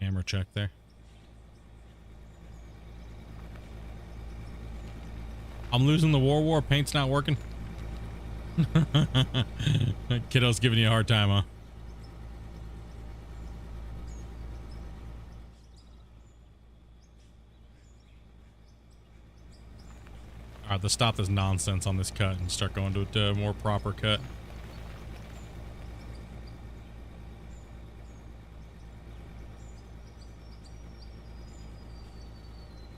Camera check there. I'm losing the war. Paint's not working. Kiddo's giving you a hard time, huh? Alright, let's stop this nonsense on this cut and start going to a more proper cut.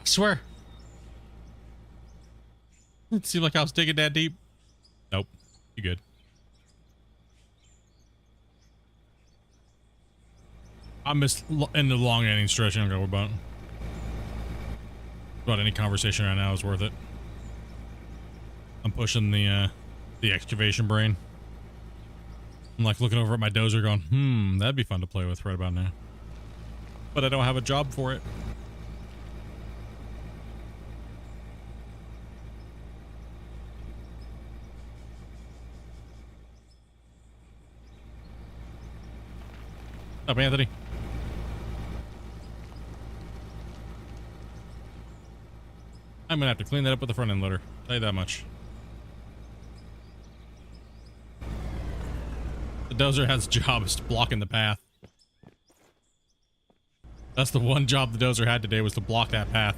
I swear. It seemed like I was digging that deep. Nope. You good. I missed in the long ending stretch. I don't know about any conversation right now is worth it. I'm pushing the excavation brain. I'm like looking over at my dozer going, that'd be fun to play with right about now. But I don't have a job for it. What's up, Anthony? I'm gonna have to clean that up with the front end loader. Tell you that much. The dozer has a job, is blocking the path. That's the one job the dozer had today, was to block that path.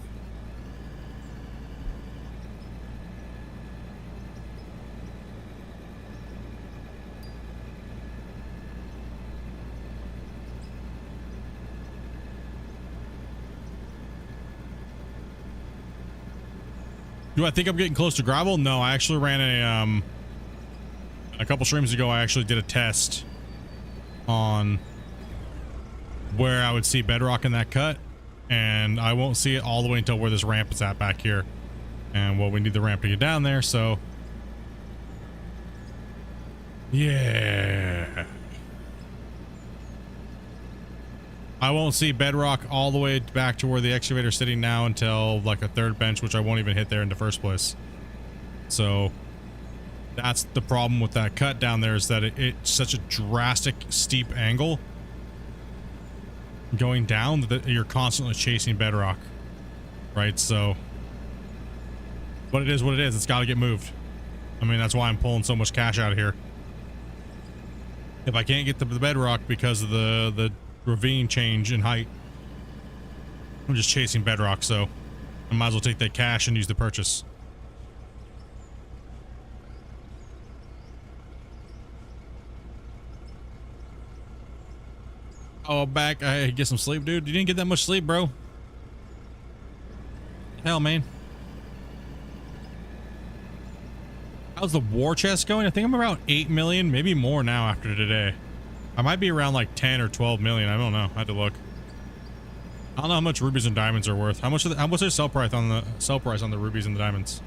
Do I think I'm getting close to gravel? No, I actually ran A couple streams ago, I actually did a test on where I would see bedrock in that cut, and I won't see it all the way until where this ramp is at back here. And well, we need the ramp to get down there, so yeah. I won't see bedrock all the way back to where the excavator's sitting now until like a third bench, which I won't even hit there in the first place. So that's the problem with that cut down there, is that it's such a drastic, steep angle going down that you're constantly chasing bedrock, right? So, but it is what it is. It's got to get moved. I mean, that's why I'm pulling so much cash out of here. If I can't get to the bedrock because of the ravine change in height, I'm just chasing bedrock, so I might as well take that cash and use the purchase. Oh, back. I get some sleep, dude. You didn't get that much sleep, bro. Hell, man. How's the war chest going? I think I'm around 8 million, maybe more now after today. I might be around like 10 or 12 million. I don't know. I had to look. I don't know how much rubies and diamonds are worth. How much is sell price on the rubies and the diamonds?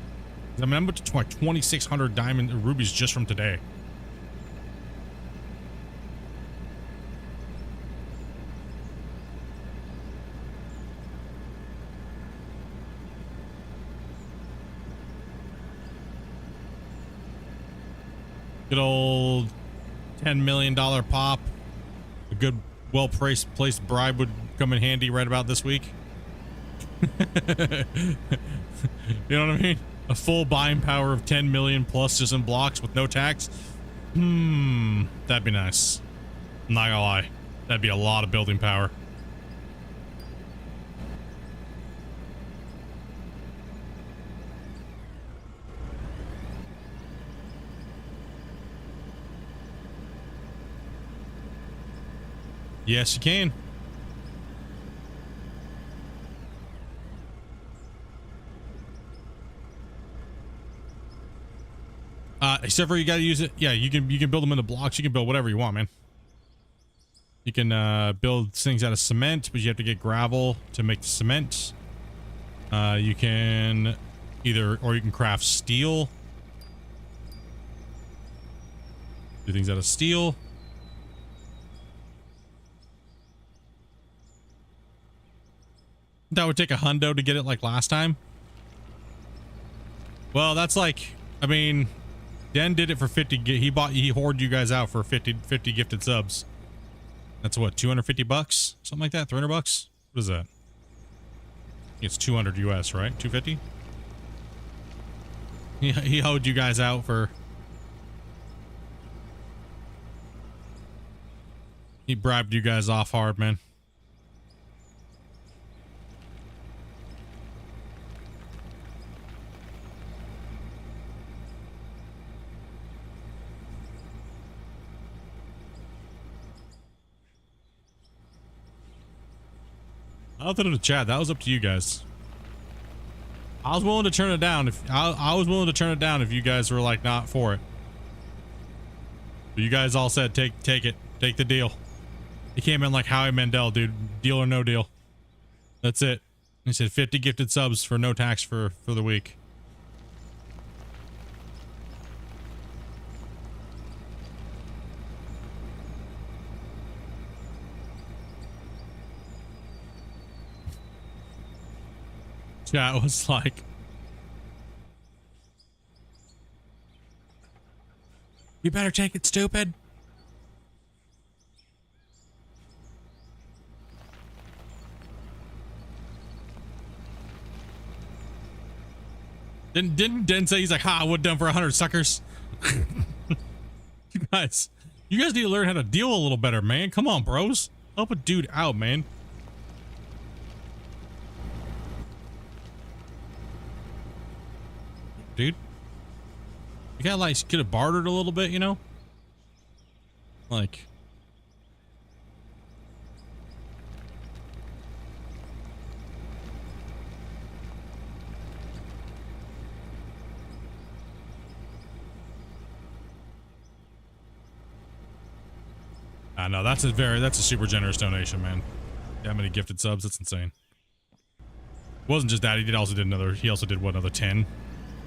I mean, I'm up to like 2,600 diamond rubies just from today. Good old $10 million pop. A good, well-placed bribe would come in handy right about this week. You know what I mean? A full buying power of 10 million plus just in blocks with no tax. That'd be nice. I'm not gonna lie. That'd be a lot of building power. Yes, you can. Except for you got to use it. Yeah, you can build them into blocks. You can build whatever you want, man. You can build things out of cement, but you have to get gravel to make the cement. You can you can craft steel. Do things out of steel. That would take a hundo to get it like last time. Well, that's like, I mean, Den did it for 50. He hoarded you guys out for 50 gifted subs. That's what, 250 bucks? Something like that? 300 bucks? What is that? It's 200 US, right? 250? He hoed you guys out for... He bribed you guys off hard, man. I'll put it in the chat. That was up to you guys. I was willing to turn it down if I was willing to turn it down if you guys were like not for it. But you guys all said take it. Take the deal. He came in like Howie Mandel, dude. Deal or no deal. That's it. He said 50 gifted subs for no tax for the week. Yeah, it was like, you better take it, stupid. Didn't Den say he's like, ha, I would done for 100 suckers. You guys need to learn how to deal a little better, man. Come on, bros. Help a dude out, man. Dude, you gotta like could have bartered a little bit, you know, like No, that's a super generous donation, man. That many gifted subs, that's insane. Wasn't just that, he also did what, another 10?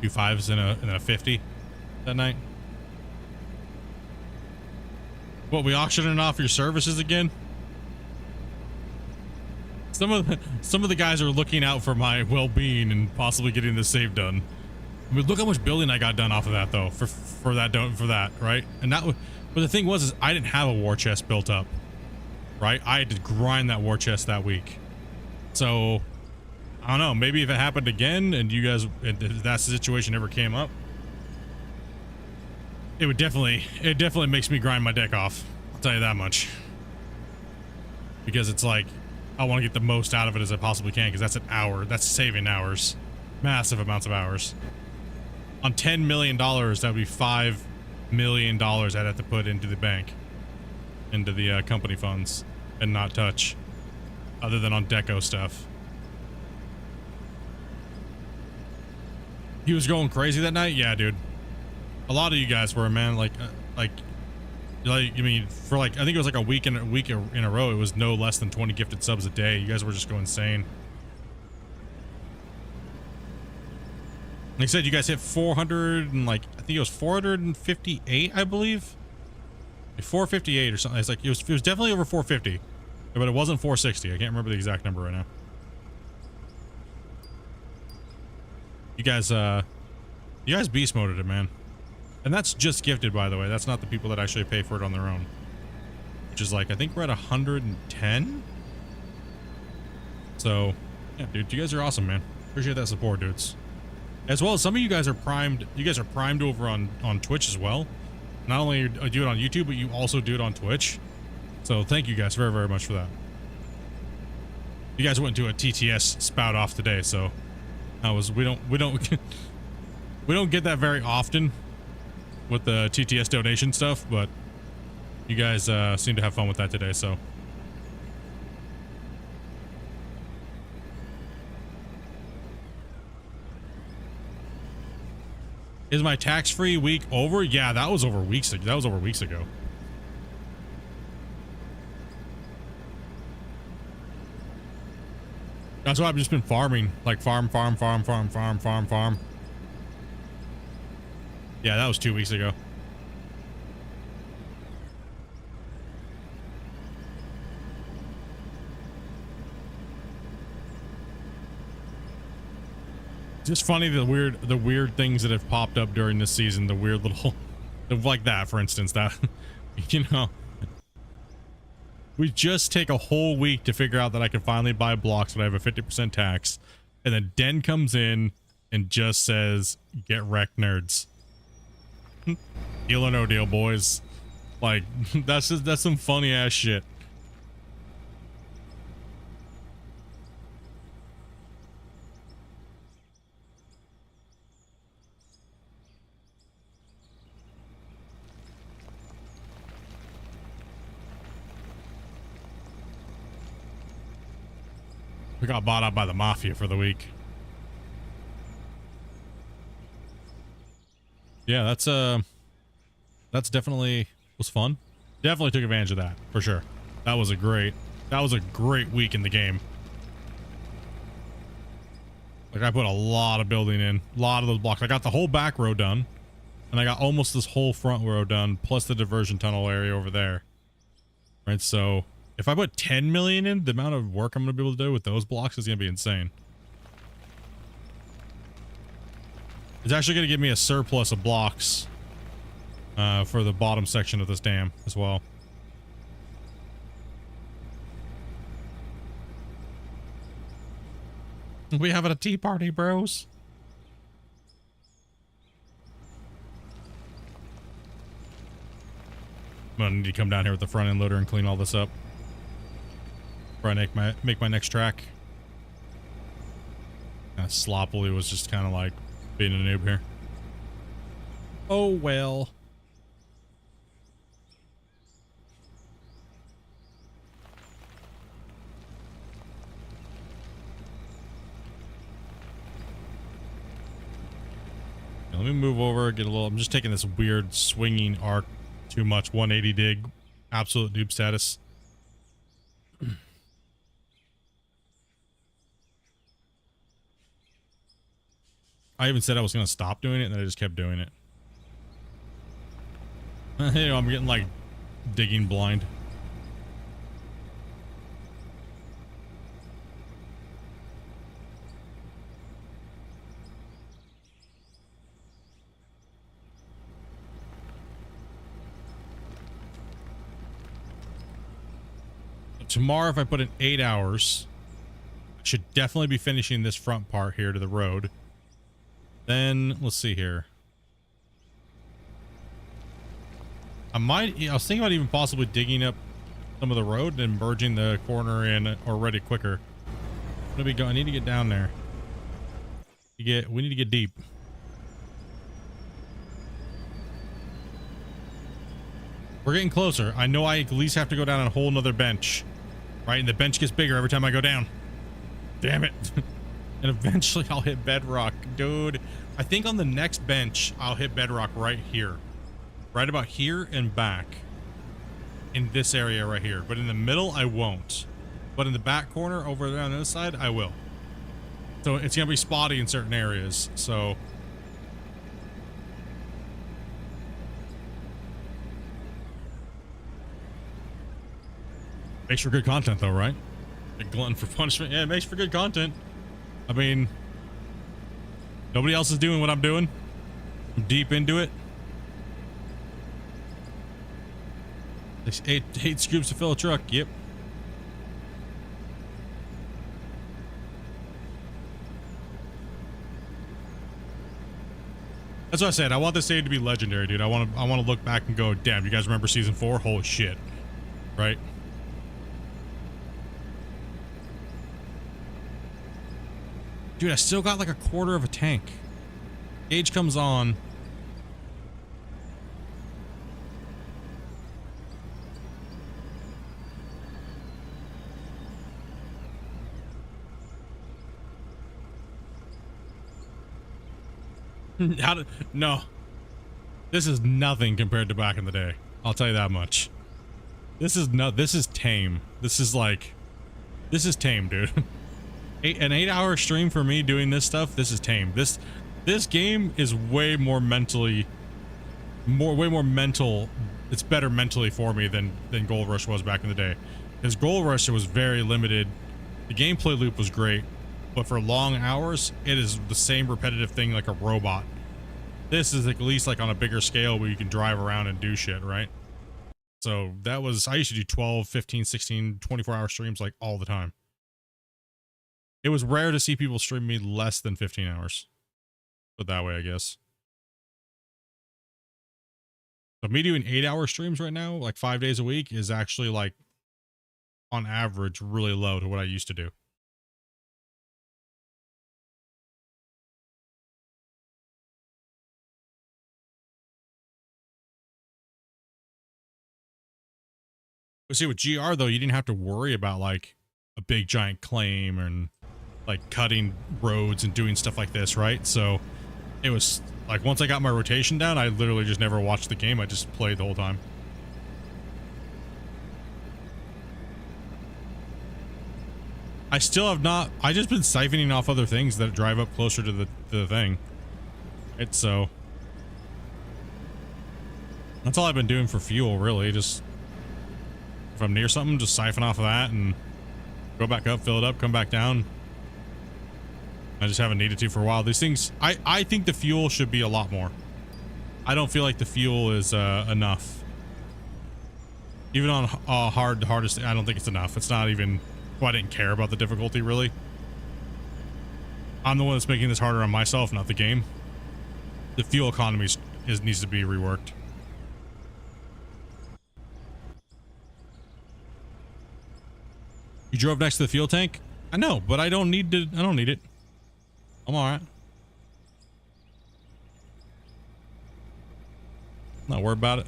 2 5s and a 50 that night. What, we auctioning off your services again? Some of the guys are looking out for my well-being and possibly getting this save done. I mean, look how much building I got done off of that though, for that, right? And that, but the thing was, is I didn't have a war chest built up, right? I had to grind that war chest that week. So, I don't know, maybe if it happened again and you guys, if that situation ever came up, it definitely makes me grind my deck off. I'll tell you that much. Because it's like, I want to get the most out of it as I possibly can, because that's an hour. That's saving hours. Massive amounts of hours. On $10 million, that would be $5 million I'd have to put into the bank. Into the company funds. And not touch. Other than on deco stuff. He was going crazy that night? Yeah, dude. A lot of you guys were, man. I mean, for like, I think it was like a week in a row, it was no less than 20 gifted subs a day. You guys were just going insane. Like I said, you guys hit 400 and like, I think it was 458, I believe. Like 458 or something. It's like, it was definitely over 450, but it wasn't 460. I can't remember the exact number right now. You guys beast moded it, man. And that's just gifted, by the way. That's not the people that actually pay for it on their own. Which is like, I think we're at 110. So, yeah, dude, you guys are awesome, man. Appreciate that support, dudes. As well as some of you guys are primed. You guys are primed over on Twitch as well. Not only do you it on YouTube, but you also do it on Twitch. So thank you guys very, very much for that. You guys went to a TTS spout off today, so we don't we don't get that very often with the TTS donation stuff, but you guys seem to have fun with that today, so. Is my tax-free week over? Yeah, that was over weeks ago. That was over weeks ago. That's why I've just been farming, like farm. Yeah, that was 2 weeks ago. Just funny the weird things that have popped up during this season, the weird little like that, for instance, that you know, we just take a whole week to figure out that I can finally buy blocks when I have a 50% tax, and then Den comes in and just says, "Get wrecked, nerds." Deal or no deal, boys. Like, that's some funny ass shit. We got bought out by the mafia for the week. Yeah, that's definitely was fun. Definitely took advantage of that for sure. That was a great week in the game. Like, I put a lot of building in, a lot of those blocks. I got the whole back row done, and I got almost this whole front row done, plus the diversion tunnel area over there. Right, so if I put 10 million in, the amount of work I'm gonna be able to do with those blocks is gonna be insane. It's actually gonna give me a surplus of blocks for the bottom section of this dam as well. We having a tea party, bros. I'm gonna need to come down here with the front end loader and clean all this up before I make my next track. Sloppily was just kind of like being a noob here. Oh well. Let me move over, get a little. I'm just taking this weird swinging arc too much 180 dig Absolute noob status. I even said I was going to stop doing it, and then I just kept doing it. You know, I'm getting like digging blind. Tomorrow, if I put in 8 hours, I should definitely be finishing this front part here to the road. Then, let's see here. I was thinking about even possibly digging up some of the road and merging the corner in already quicker. I need to get down there. We need to get deep. We're getting closer. I know I at least have to go down a whole nother bench. Right? And the bench gets bigger every time I go down. Damn it. And eventually I'll hit bedrock. Dude, I think on the next bench, I'll hit bedrock right here. Right about here and back. In this area right here. But in the middle, I won't. But in the back corner over there on the other side, I will. So it's going to be spotty in certain areas. So... makes for good content though, right? A glutton for punishment. Yeah, it makes for good content. I mean, nobody else is doing what I'm doing. I'm deep into it. Eight scoops to fill a truck. Yep. That's what I said. I want this stage to be legendary, dude. I want to look back and go, damn, you guys remember season 4? Holy shit. Right? Dude, I still got like a quarter of a tank. Gauge comes on. No. This is nothing compared to back in the day. I'll tell you that much. This is tame. This is tame, dude. An 8-hour stream for me doing this stuff, this is tame. This game is way more mentally mental. It's better mentally for me than Gold Rush was back in the day. Because Gold Rush, it was very limited. The gameplay loop was great, but for long hours, it is the same repetitive thing like a robot. This is at least like on a bigger scale where you can drive around and do shit, right? So I used to do 12, 15, 16, 24-hour streams like all the time. It was rare to see people stream me less than 15 hours. But that way, I guess. But me doing 8-hour streams right now, like 5 days a week, is actually like, on average, really low to what I used to do. But see, with GR, though, you didn't have to worry about, like, a big giant claim and like cutting roads and doing stuff like this, right? So it was like once I got my rotation down, I literally just never watched the game. I just played the whole time. I still have not. I just been siphoning off other things that drive up closer to the thing. It's so. That's all I've been doing for fuel, really. Just if I'm near something, just siphon off of that and go back up, fill it up, come back down. I just haven't needed to for a while. These things, I think the fuel should be a lot more. I don't feel like the fuel is enough. Even on hardest, I don't think it's enough. It's not even, well, I didn't care about the difficulty, really. I'm the one that's making this harder on myself, not the game. The fuel economy needs to be reworked. You drove next to the fuel tank? I know, but I don't need it. I'm all right. Not worried about it.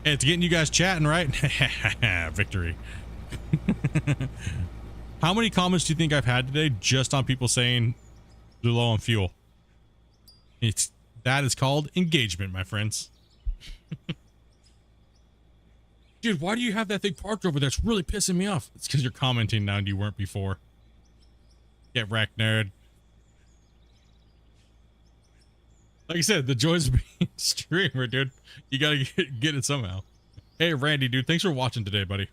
Hey, it's getting you guys chatting, right? Victory. How many comments do you think I've had today just on people saying they're low on fuel? That is called engagement, my friends. Dude, why do you have that thing parked over there? It's really pissing me off. It's because you're commenting now and you weren't before. Get wrecked, nerd. Like I said, the joys of being a streamer, dude. You gotta get it somehow. Hey, Randy, dude. Thanks for watching today, buddy.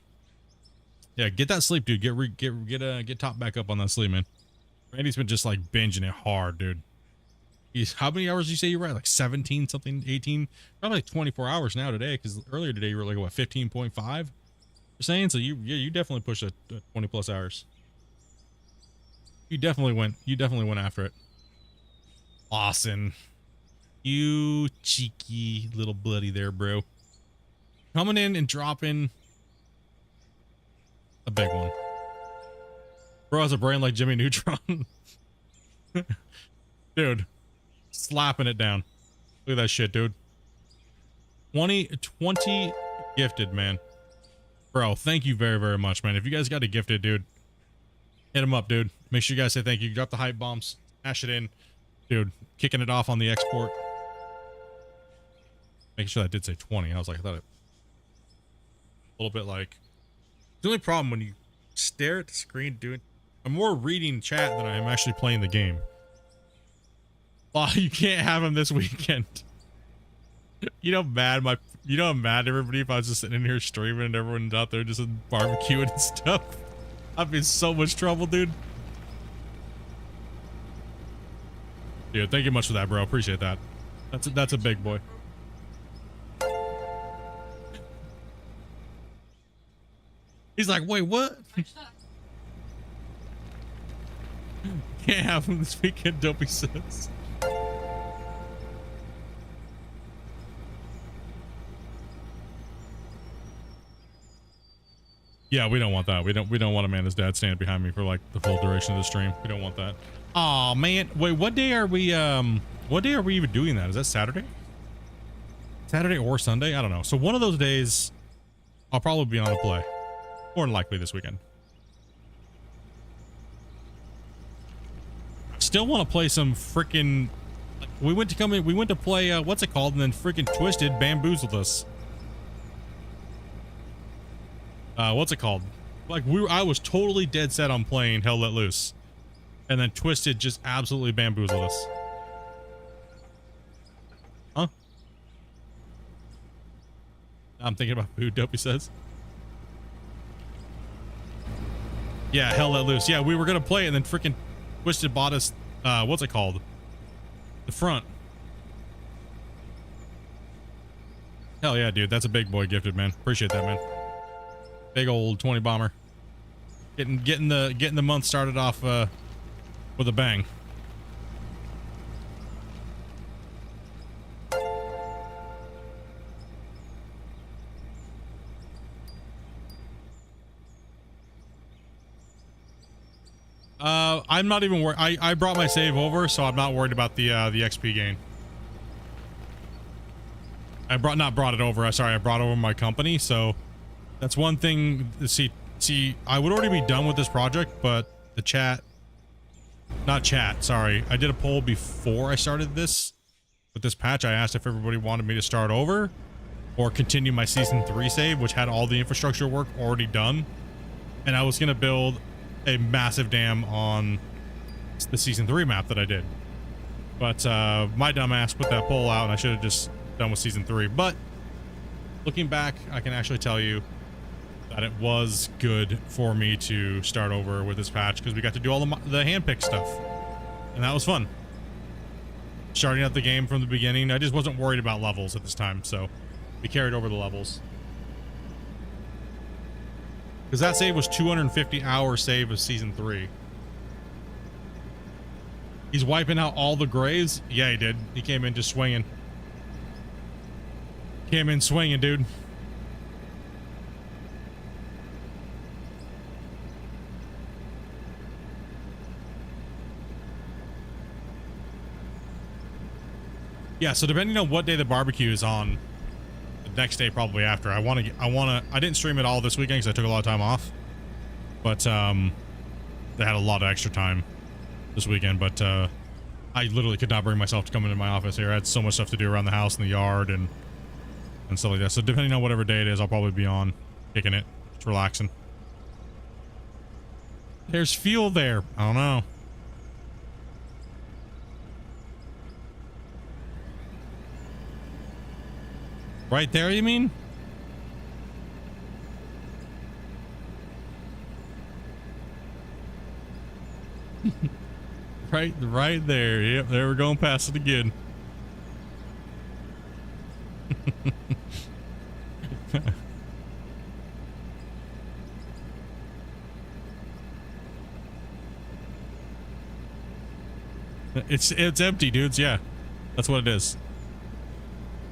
Yeah, get that sleep, dude. Get top back up on that sleep, man. Randy's been just like binging it hard, dude. How many hours did you say you were at? Like 17 something, 18? Probably like 24 hours now today, because earlier today you were like, what, 15.5? You're saying? So you definitely pushed a 20 plus hours. You definitely went after it. Awesome. You cheeky little buddy there, bro. Coming in and dropping a big one. Bro has a brain like Jimmy Neutron. Dude. Slapping it down. Look at that shit, dude. 20 gifted, man. Bro, thank you very, very much, man. If you guys got a gifted, dude, hit him up, dude. Make sure you guys say thank you. Drop the hype bombs. Smash it in. Dude, kicking it off on the export. Making sure that did say 20. I was like, I thought it... A little bit like... The only problem when you stare at the screen doing... I'm more reading chat than I am actually playing the game. Oh, you can't have him this weekend. You know, I'm mad everybody if I was just sitting in here streaming and everyone's out there just barbecuing and stuff. I'd be in so much trouble, dude. Dude, thank you much for that, bro. Appreciate that. That's a big boy. He's like, wait, what? Can't have him this weekend, Dopey says. Yeah, we don't want that. We don't want Amanda's dad standing behind me for like the full duration of the stream. We don't want that. Oh man, wait, what day are we even doing that? Is that Saturday? Saturday or Sunday? I don't know. So one of those days I'll probably be on a play. More than likely this weekend. Still want to play some freaking... We went to play, what's it called? And then freaking Twisted bamboozled us. What's it called? Like, I was totally dead set on playing Hell Let Loose. And then Twisted just absolutely bamboozled us. Huh? I'm thinking about food, Dopey says. Yeah, Hell Let Loose. Yeah, we were gonna play it and then freaking Twisted bought us, what's it called? The front. Hell yeah, dude. That's a big boy gifted, man. Appreciate that, man. Big old 20 bomber. Getting the month started off with a bang. I'm not even worried. I brought my save over, so I'm not worried about the XP gain. I brought it over. Sorry, I brought over my company, so that's one thing. See, I would already be done with this project, but the not chat, sorry. I did a poll before I started this. With this patch, I asked if everybody wanted me to start over or continue my season 3 save, which had all the infrastructure work already done. And I was going to build a massive dam on the season 3 map that I did. But my dumbass put that poll out and I should have just done with season 3. But looking back, I can actually tell you that it was good for me to start over with this patch because we got to do all the handpick stuff. And that was fun. Starting out the game from the beginning, I just wasn't worried about levels at this time, so we carried over the levels. Because that save was 250 hour save of season 3. He's wiping out all the graves? Yeah, he did. He came in just swinging. Came in swinging, dude. Yeah, so depending on what day the barbecue is on, the next day probably after. I didn't stream it all this weekend because I took a lot of time off. But they had a lot of extra time this weekend, but I literally could not bring myself to come into my office here. I had so much stuff to do around the house and the yard, and and stuff like that. So depending on whatever day it is, I'll probably be on kicking it, just relaxing. There's fuel there. I don't know. Right there, you mean? Right there. Yep, there we're going past it again. It's empty, dudes. Yeah, that's what it is.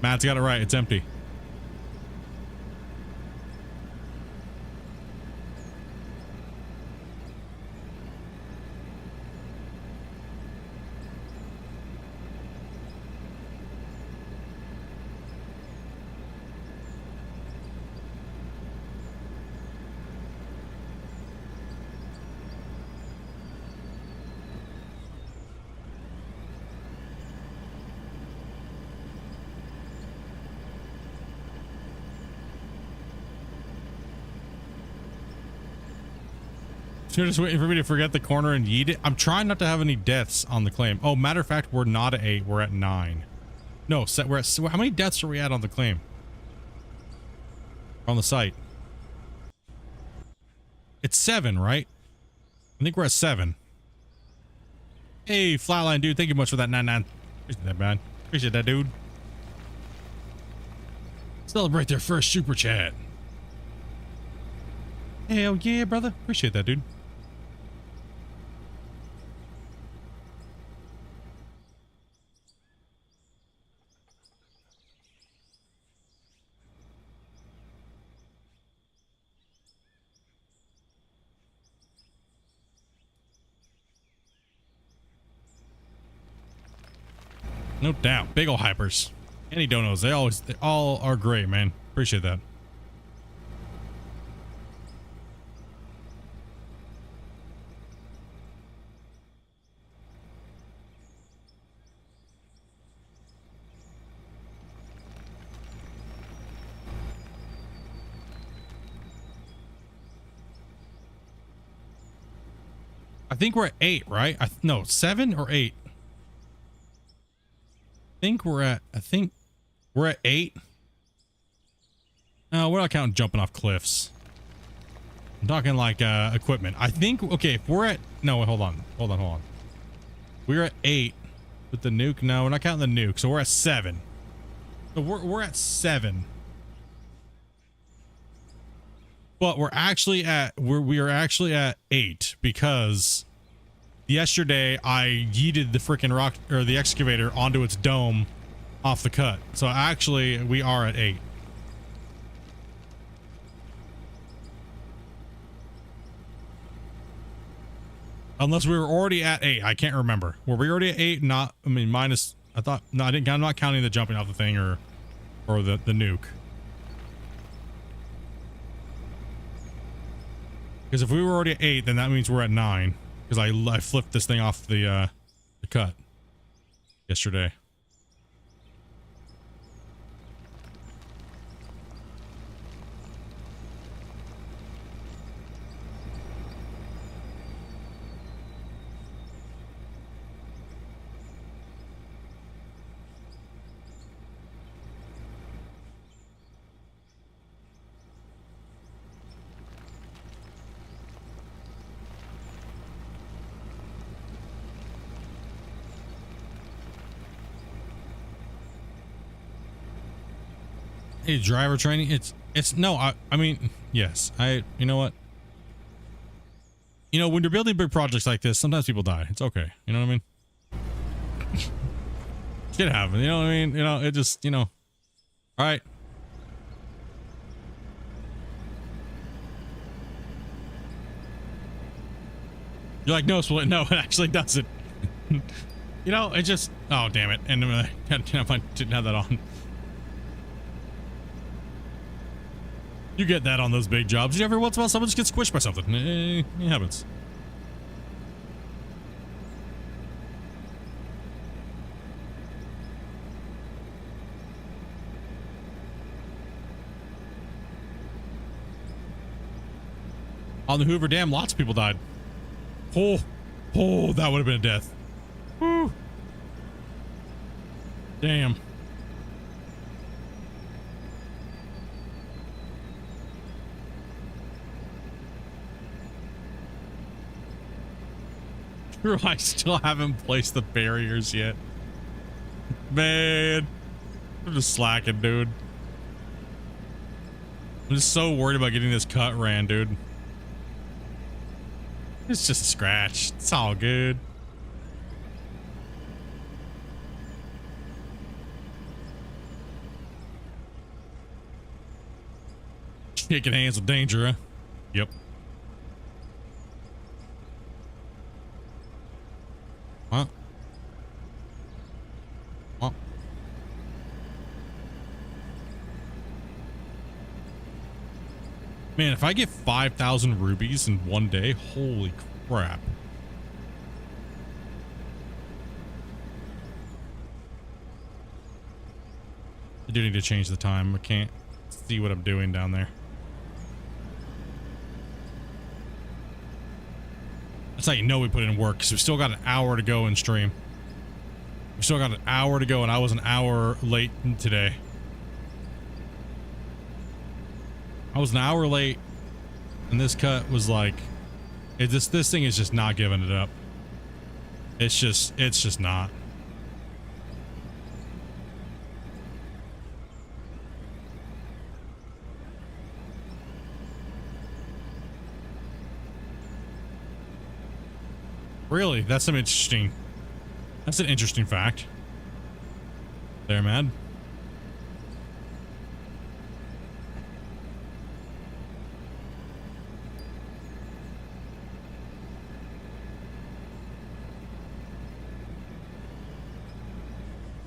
Matt's got it right. It's empty. So you're just waiting for me to forget the corner and yeet it? I'm trying not to have any deaths on the claim. Oh, matter of fact, we're not at 8. We're at 9. No, we're at... How many deaths are we at on the claim? On the site? It's 7, right? I think we're at 7. Hey, Flatline dude, thank you much for that 99. Appreciate that, man. Appreciate that, dude. Celebrate their first super chat. Hell yeah, brother. Appreciate that, dude. No doubt. Big ol' hypers. Any donos. They all are great, man. Appreciate that. I think we're at 8, right? No, 7 or 8. I think we're at 8. No, we're not counting jumping off cliffs. I'm talking like equipment. I think, okay, if we're at, no, wait, hold on. We're at 8 with the nuke. No, we're not counting the nuke. So we're at 7. So we're at 7. But we are actually at 8 because yesterday I yeeted the freaking rock or the excavator onto its dome off the cut. So actually we are at 8. Unless we were already at 8. I can't remember. Were we already at 8? Not, I mean, minus, I thought, no, I'm not counting the jumping off the thing or the nuke. Because if we were already at 8, then that means we're at 9. Because I flipped this thing off the cut yesterday. Hey, driver training. It's no, I mean, yes, you know what? You know, when you're building big projects like this, sometimes people die. It's okay. You know what I mean? Shit happens. You know what I mean? You know, it just, you know, all right. You're like, no, Split. No, it actually doesn't. You know, it just, oh, damn it. And I didn't have that on. You get that on those big jobs. Every once in a while, someone just gets squished by something. It happens. On the Hoover Dam, lots of people died. Oh, oh, that would have been a death. Woo. Damn. I still haven't placed the barriers yet. Man, I'm just slacking, dude. I'm just so worried about getting this cut ran, dude. It's just a scratch. It's all good. Shaking hands with danger, huh? Yep. Huh? Huh? Man, if I get 5,000 rubies in one day, holy crap. I do need to change the time. I can't see what I'm doing down there. That's how you know we put in work, because we still got an hour to go in stream. We still got an hour to go, and I was an hour late today. I was an hour late, and this cut was like, this thing is just not giving it up. It's just not. Really? That's some interesting. That's an interesting fact. There, man.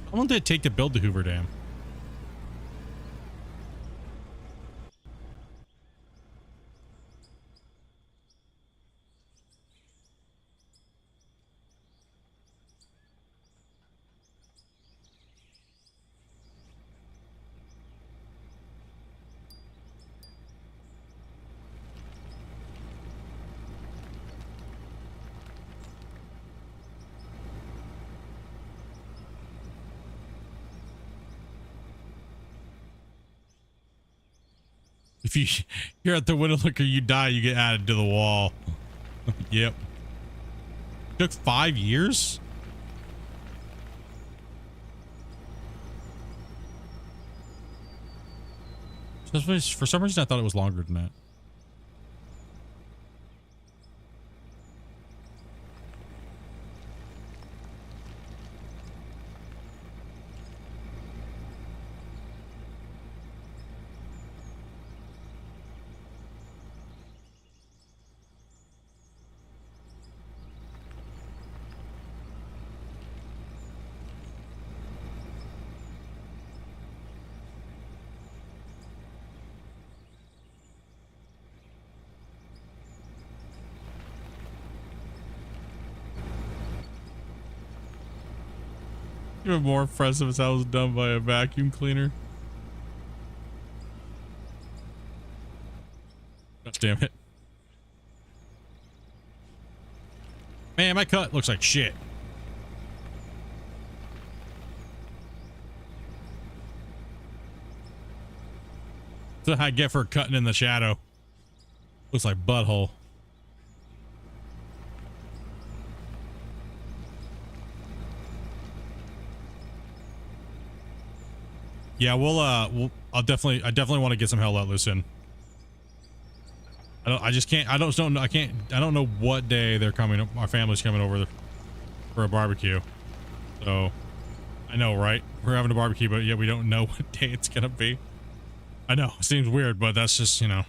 How long did it take to build the Hoover Dam? If you're at the window looker, you die, you get added to the wall. Yep. Took 5 years? For some reason, I thought it was longer than that. Even more impressive is how it was done by a vacuum cleaner. God damn it. Man, my cut looks like shit. That's what I get for cutting in the shadow. Looks like butthole. Yeah, I definitely want to get some hell let loose in. I don't know what day they're coming. Our family's coming over for a barbecue. So, I know, right? We're having a barbecue, but yeah, we don't know what day it's gonna be. I know, it seems weird, but that's just, you know,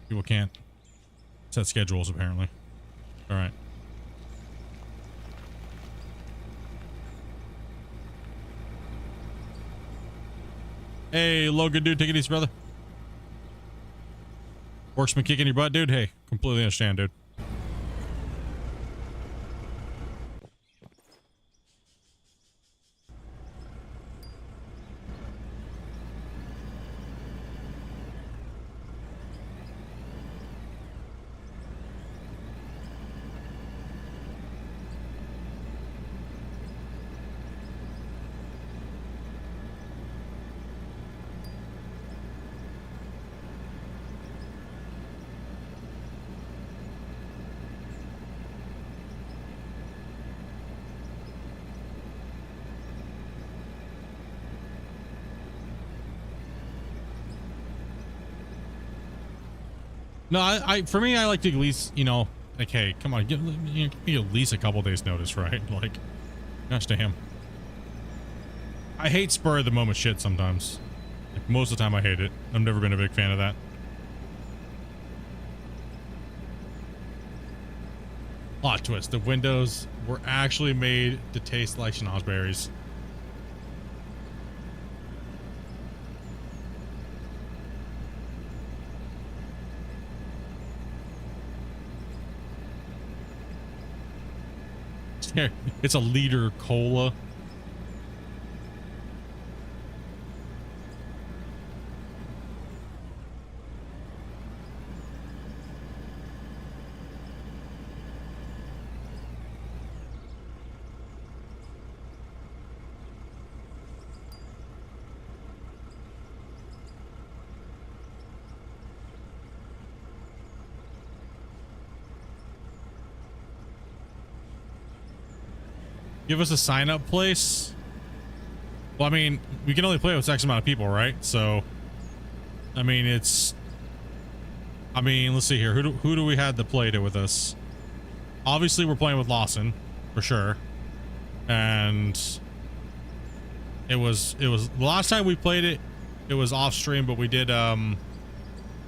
people can't set schedules apparently. All right. Hey, Logan, dude, take it easy, brother. Work's been kicking your butt, dude. Hey, completely understand, dude. No, I for me, I like to at least, you know, like, hey, come on, give me at least a couple days notice, right? Like, gosh damn. I hate spur of the moment shit sometimes. Like, most of the time I hate it. I've never been a big fan of that. Plot twist, the windows were actually made to taste like schnozberries. It's a liter cola. Give us a sign up place. Well, I mean, we can only play with X amount of people, right? So, I mean, let's see here. Who do we have that played it with us? Obviously, we're playing with Lawson, for sure. And it was the last time we played it, it was off stream, but we did, it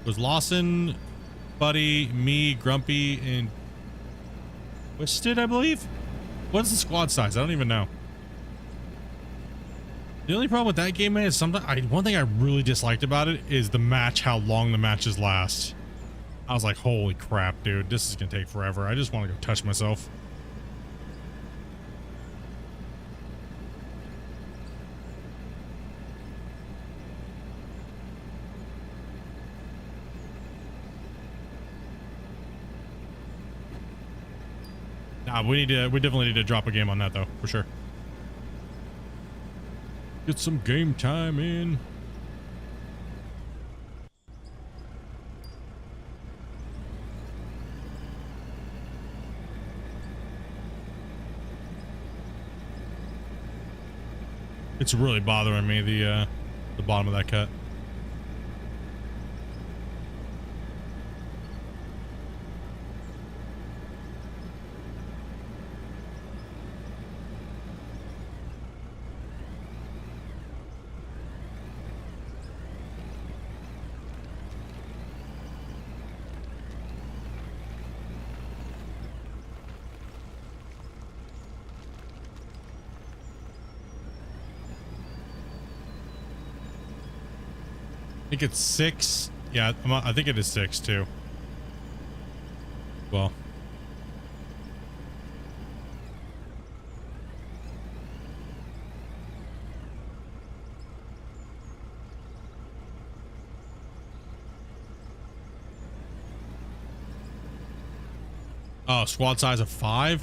was Lawson, Buddy, me, Grumpy, and Twisted, I believe? What's the squad size? I don't even know. The only problem with that game, man, is sometimes one thing I really disliked about it is the match, how long the matches last. I was like, holy crap, dude, this is gonna take forever. I just want to go touch myself. Nah, we definitely need to drop a game on that though, for sure. Get some game time in. It's really bothering me, the bottom of that cut. I think it's 6. Yeah, I think it is 6 too. Well. Oh, squad size of 5?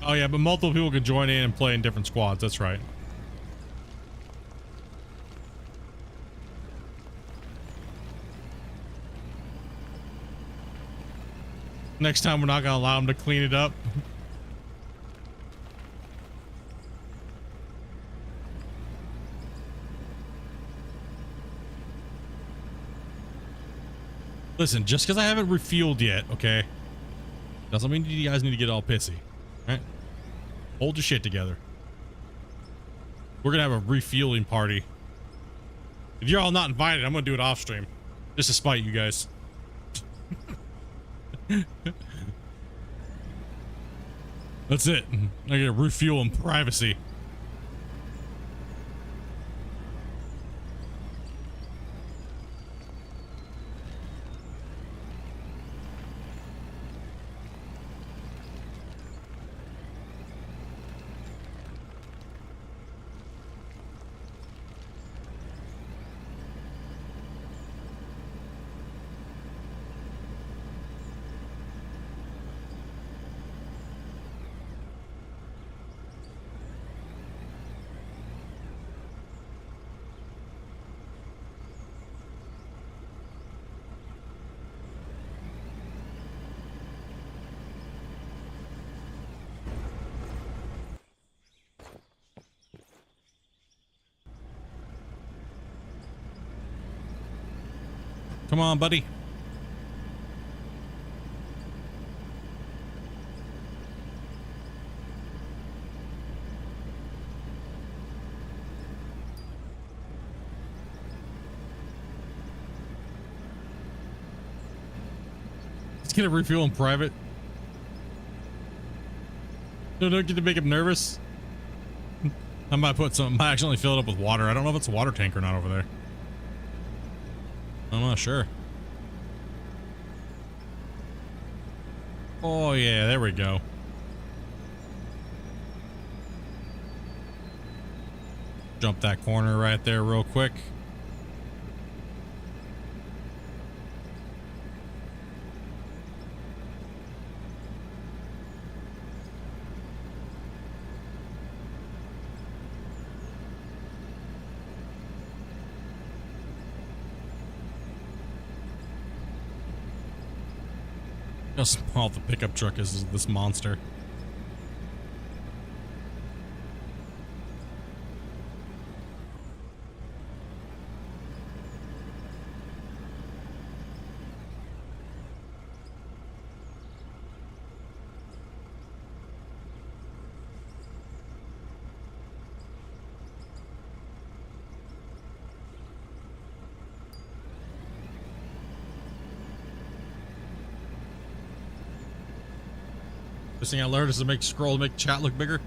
Oh yeah, but multiple people can join in and play in different squads. That's right. Next time we're not gonna allow them to clean it up. Listen, just because I haven't refueled yet, okay, doesn't mean you guys need to get all pissy, right? Hold your shit together. We're gonna have a refueling party. If you're all not invited, I'm gonna do it off stream, just to spite you guys. That's it. I get refuel in privacy. Come on, buddy. Let's get a refuel in private. No, don't get to make him nervous. I might put some, I accidentally filled it up with water. I don't know if it's a water tank or not over there. I'm not sure. Oh yeah, there we go. Jump that corner right there real quick. How small the pickup truck is this monster. This thing I learned is to make chat look bigger.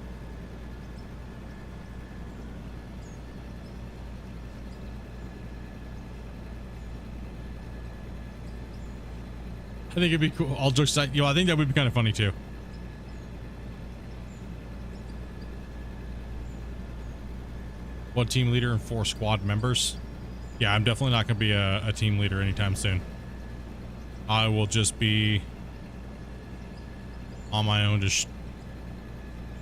I think it'd be cool. All jokes aside, I think that would be kind of funny too. One team leader and 4 squad members. Yeah, I'm definitely not going to be a team leader anytime soon. I will just be on my own, just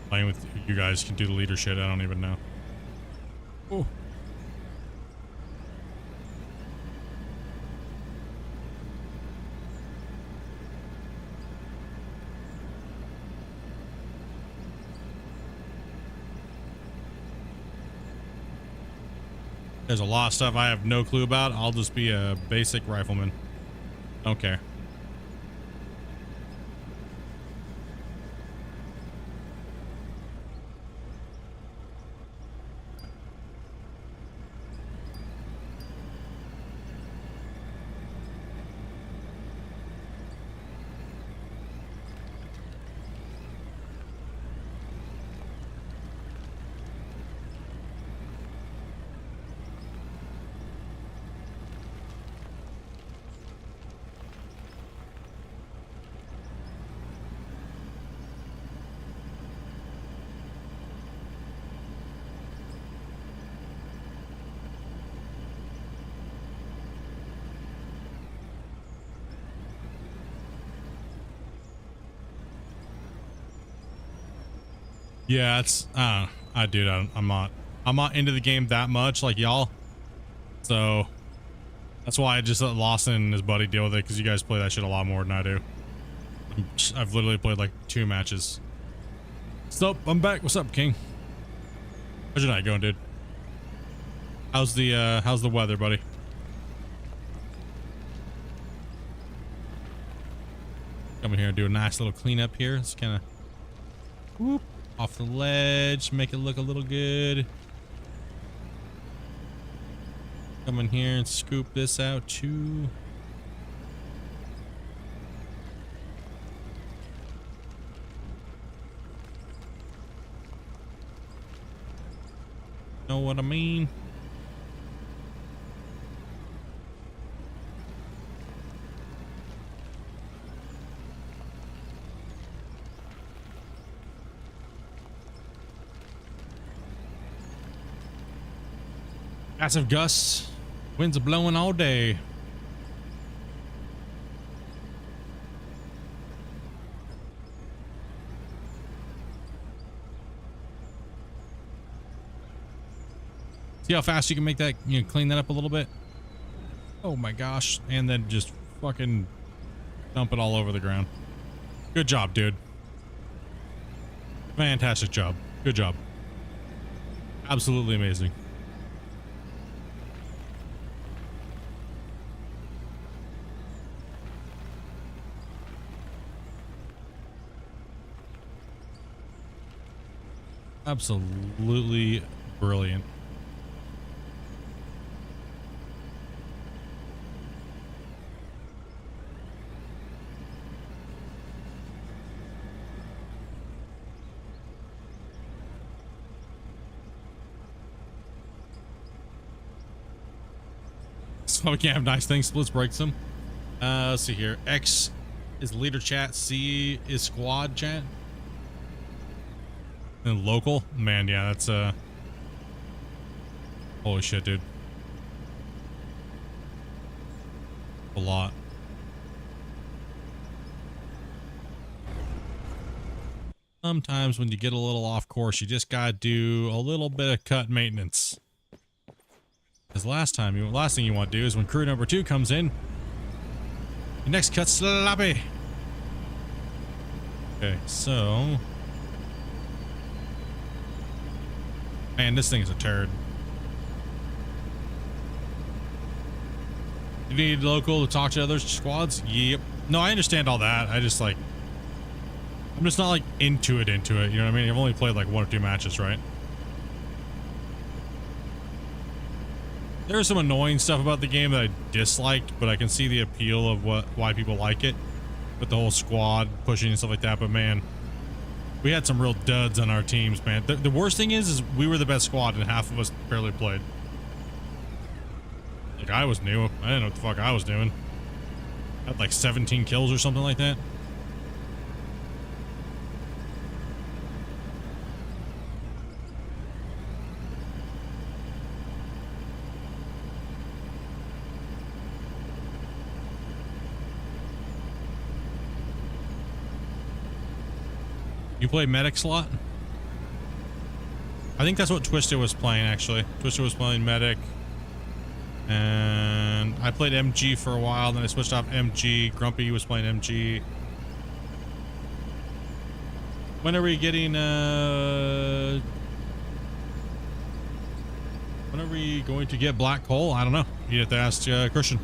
playing with you guys. Can do the leader shit. I don't even know. Oh. There's a lot of stuff I have no clue about. I'll just be a basic rifleman. Don't care. Yeah, it's I'm not into the game that much like y'all, so that's why I just let Lawson and his buddy deal with it, because you guys play that shit a lot more than I do. I've literally played like 2 matches. So I'm back. What's up, King? How's your night going, dude? How's the weather, buddy? Come in here and do a nice little cleanup here. It's kind of whoop off the ledge, make it look a little good. Come in here and scoop this out too. Know what I mean? Massive gusts. Winds are blowing all day. See how fast you can make that, clean that up a little bit? Oh my gosh. And then just fucking dump it all over the ground. Good job, dude. Fantastic job. Good job. Absolutely amazing. Absolutely brilliant. So we can't have nice things. Splits breaks them. Let's see here. X is leader chat. C is squad chat. And local, man, yeah, that's holy shit, dude. A lot. Sometimes when you get a little off course, you just gotta do a little bit of cut maintenance. Because last thing you want to do is when crew number 2 comes in, your next cut's sloppy. Okay, so man, this thing is a turd. You need local to talk to other squads? Yep. No, I understand all that. I just like, I'm just not like into it, you know what I mean? I've only played like 1 or 2 matches, right? There's some annoying stuff about the game that I disliked, but I can see the appeal of why people like it. With the whole squad pushing and stuff like that, but man, we had some real duds on our teams, man. The worst thing is we were the best squad and half of us barely played. Like, I was new. I didn't know what the fuck I was doing. I had like 17 kills or something like that. You play medic slot? I think that's what Twisted was playing, actually. Twisted was playing medic. And I played MG for a while, then I switched off MG. Grumpy was playing MG. When are we getting, when are we going to get black coal? I don't know. You have to ask Christian.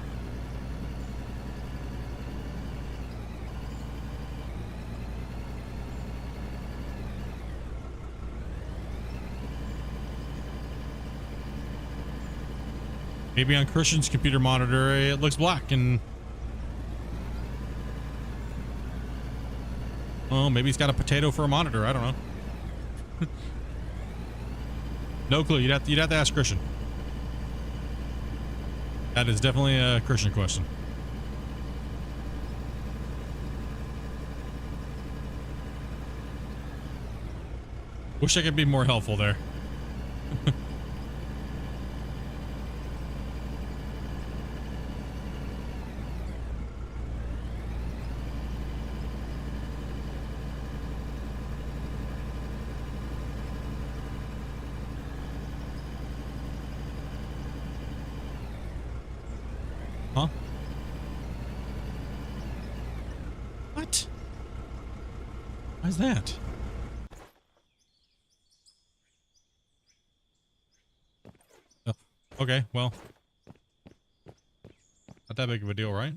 Maybe on Christian's computer monitor it looks black, and oh, maybe he's got a potato for a monitor. I don't know. No clue. You'd have to ask Christian. That is definitely a Christian question. Wish I could be more helpful there. Huh? What? Why's that? Oh, okay, well. Not that big of a deal, right?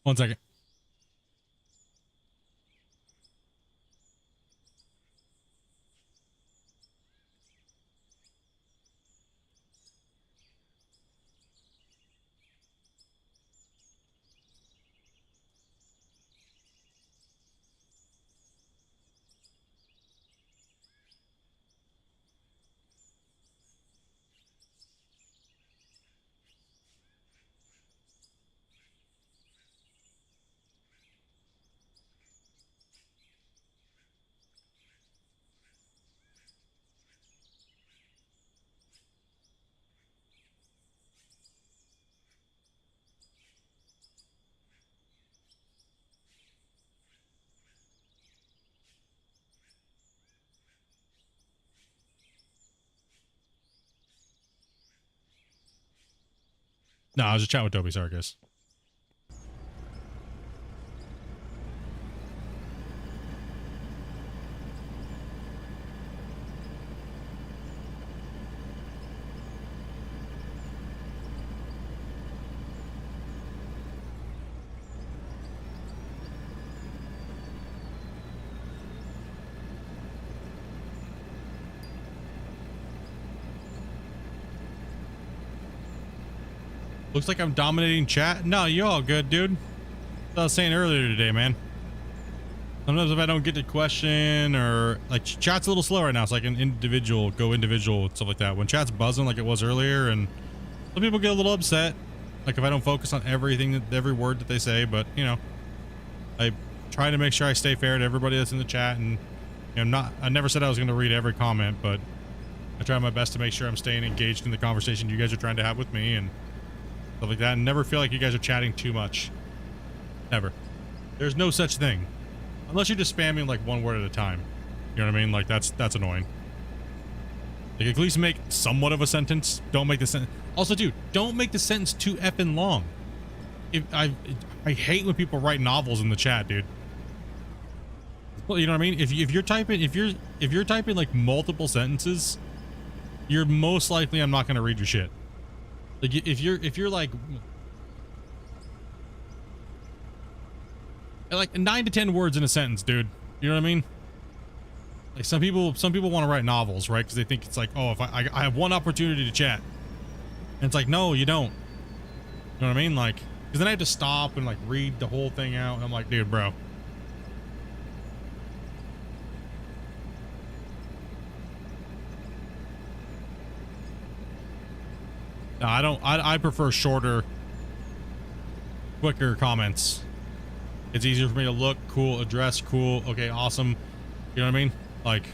One second. No, I was just chatting with Toby Sarkis. Looks like I'm dominating chat. No, you all good, dude. As I was saying earlier today, man. Sometimes if I don't get the question or like chat's a little slow right now, it's like an individual, go individual, stuff like that. When chat's buzzing like it was earlier, and some people get a little upset, like if I don't focus on everything, every word that they say, but you know, I try to make sure I stay fair to everybody that's in the chat, and you know, I never said I was going to read every comment, but I try my best to make sure I'm staying engaged in the conversation you guys are trying to have with me and stuff like that, and never feel like you guys are chatting too much. Never. There's no such thing. Unless you're just spamming like one word at a time. You know what I mean? Like that's annoying. Like at least make somewhat of a sentence. Don't make the sentence. Also, dude, don't make the sentence too effing long. I hate when people write novels in the chat, dude. Well, you know what I mean? If you're typing like multiple sentences, you're most likely I'm not gonna read your shit. Like if you're like 9 to 10 words in a sentence, dude. You know what I mean? Like some people want to write novels, right? Because they think it's like, oh, if I have one opportunity to chat, and it's like, no, you don't. You know what I mean? Like, because then I have to stop and like read the whole thing out, and I'm like, dude, bro. No, I don't. I prefer shorter, quicker comments. It's easier for me to look, cool, address, cool, okay, awesome. You know what I mean? Like,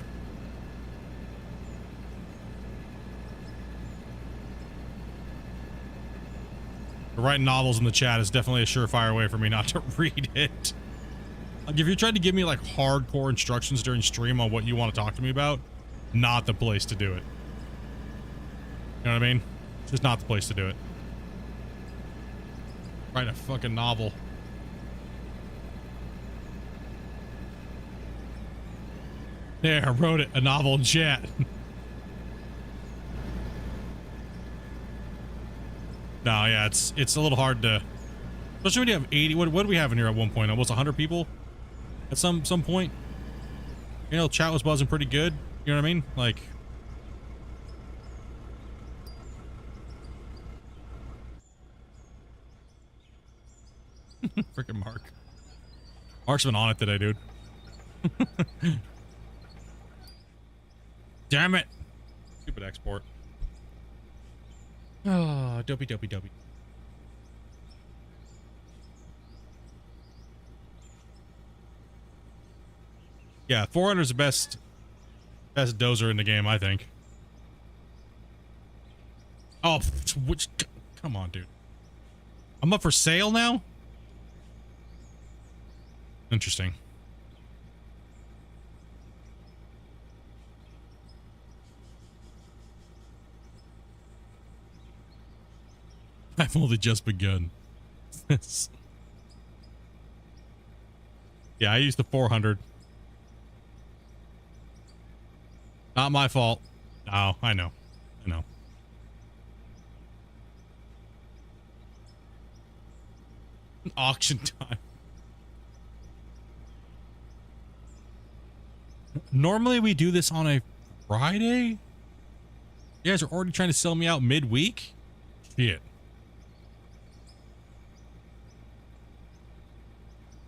writing novels in the chat is definitely a surefire way for me not to read it. Like, if you're trying to give me like hardcore instructions during stream on what you want to talk to me about, not the place to do it. You know what I mean? It's just not the place to do it. Write a fucking novel. There, I wrote it. A novel in chat. No, yeah, it's a little hard to, especially when you have 80. What do we have in here at one point? Almost 100 people at some point. You know, chat was buzzing pretty good. You know what I mean? Like, freaking Mark. Mark's been on it today, dude. Damn it. Stupid export. Oh, dopey. Yeah, 400 is the best dozer in the game, I think. Oh, which, come on, dude. I'm up for sale now? Interesting. I've only just begun. Yeah, I used the 400. Not my fault. Oh, I know. Auction time. Normally we do this on a Friday? You guys are already trying to sell me out midweek? Shit.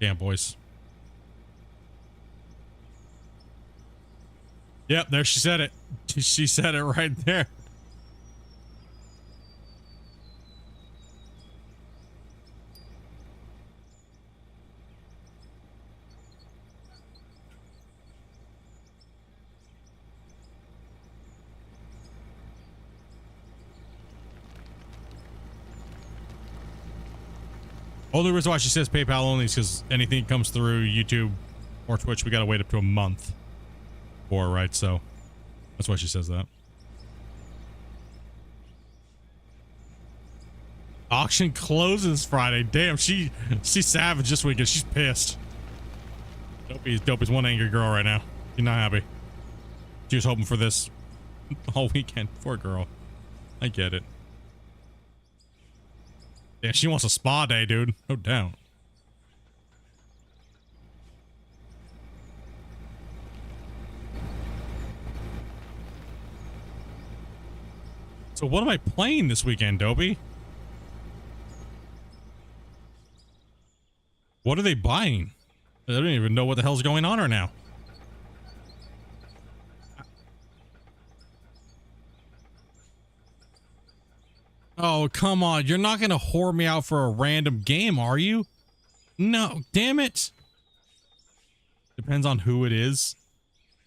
Damn, boys. Yep, there she said it. She said it right there. Only reason why she says PayPal only is because anything that comes through YouTube or Twitch, we gotta wait up to a month for, right? So that's why she says that. Auction closes Friday. Damn, she's savage this weekend. She's pissed. Dopey's one angry girl right now. She's not happy. She was hoping for this all weekend. Poor girl. I get it. Yeah, she wants a spa day, dude. No doubt. So what am I playing this weekend, Dopey? What are they buying? I don't even know what the hell's going on right now. Oh, come on. You're not going to whore me out for a random game, are you? No, damn it. Depends on who it is.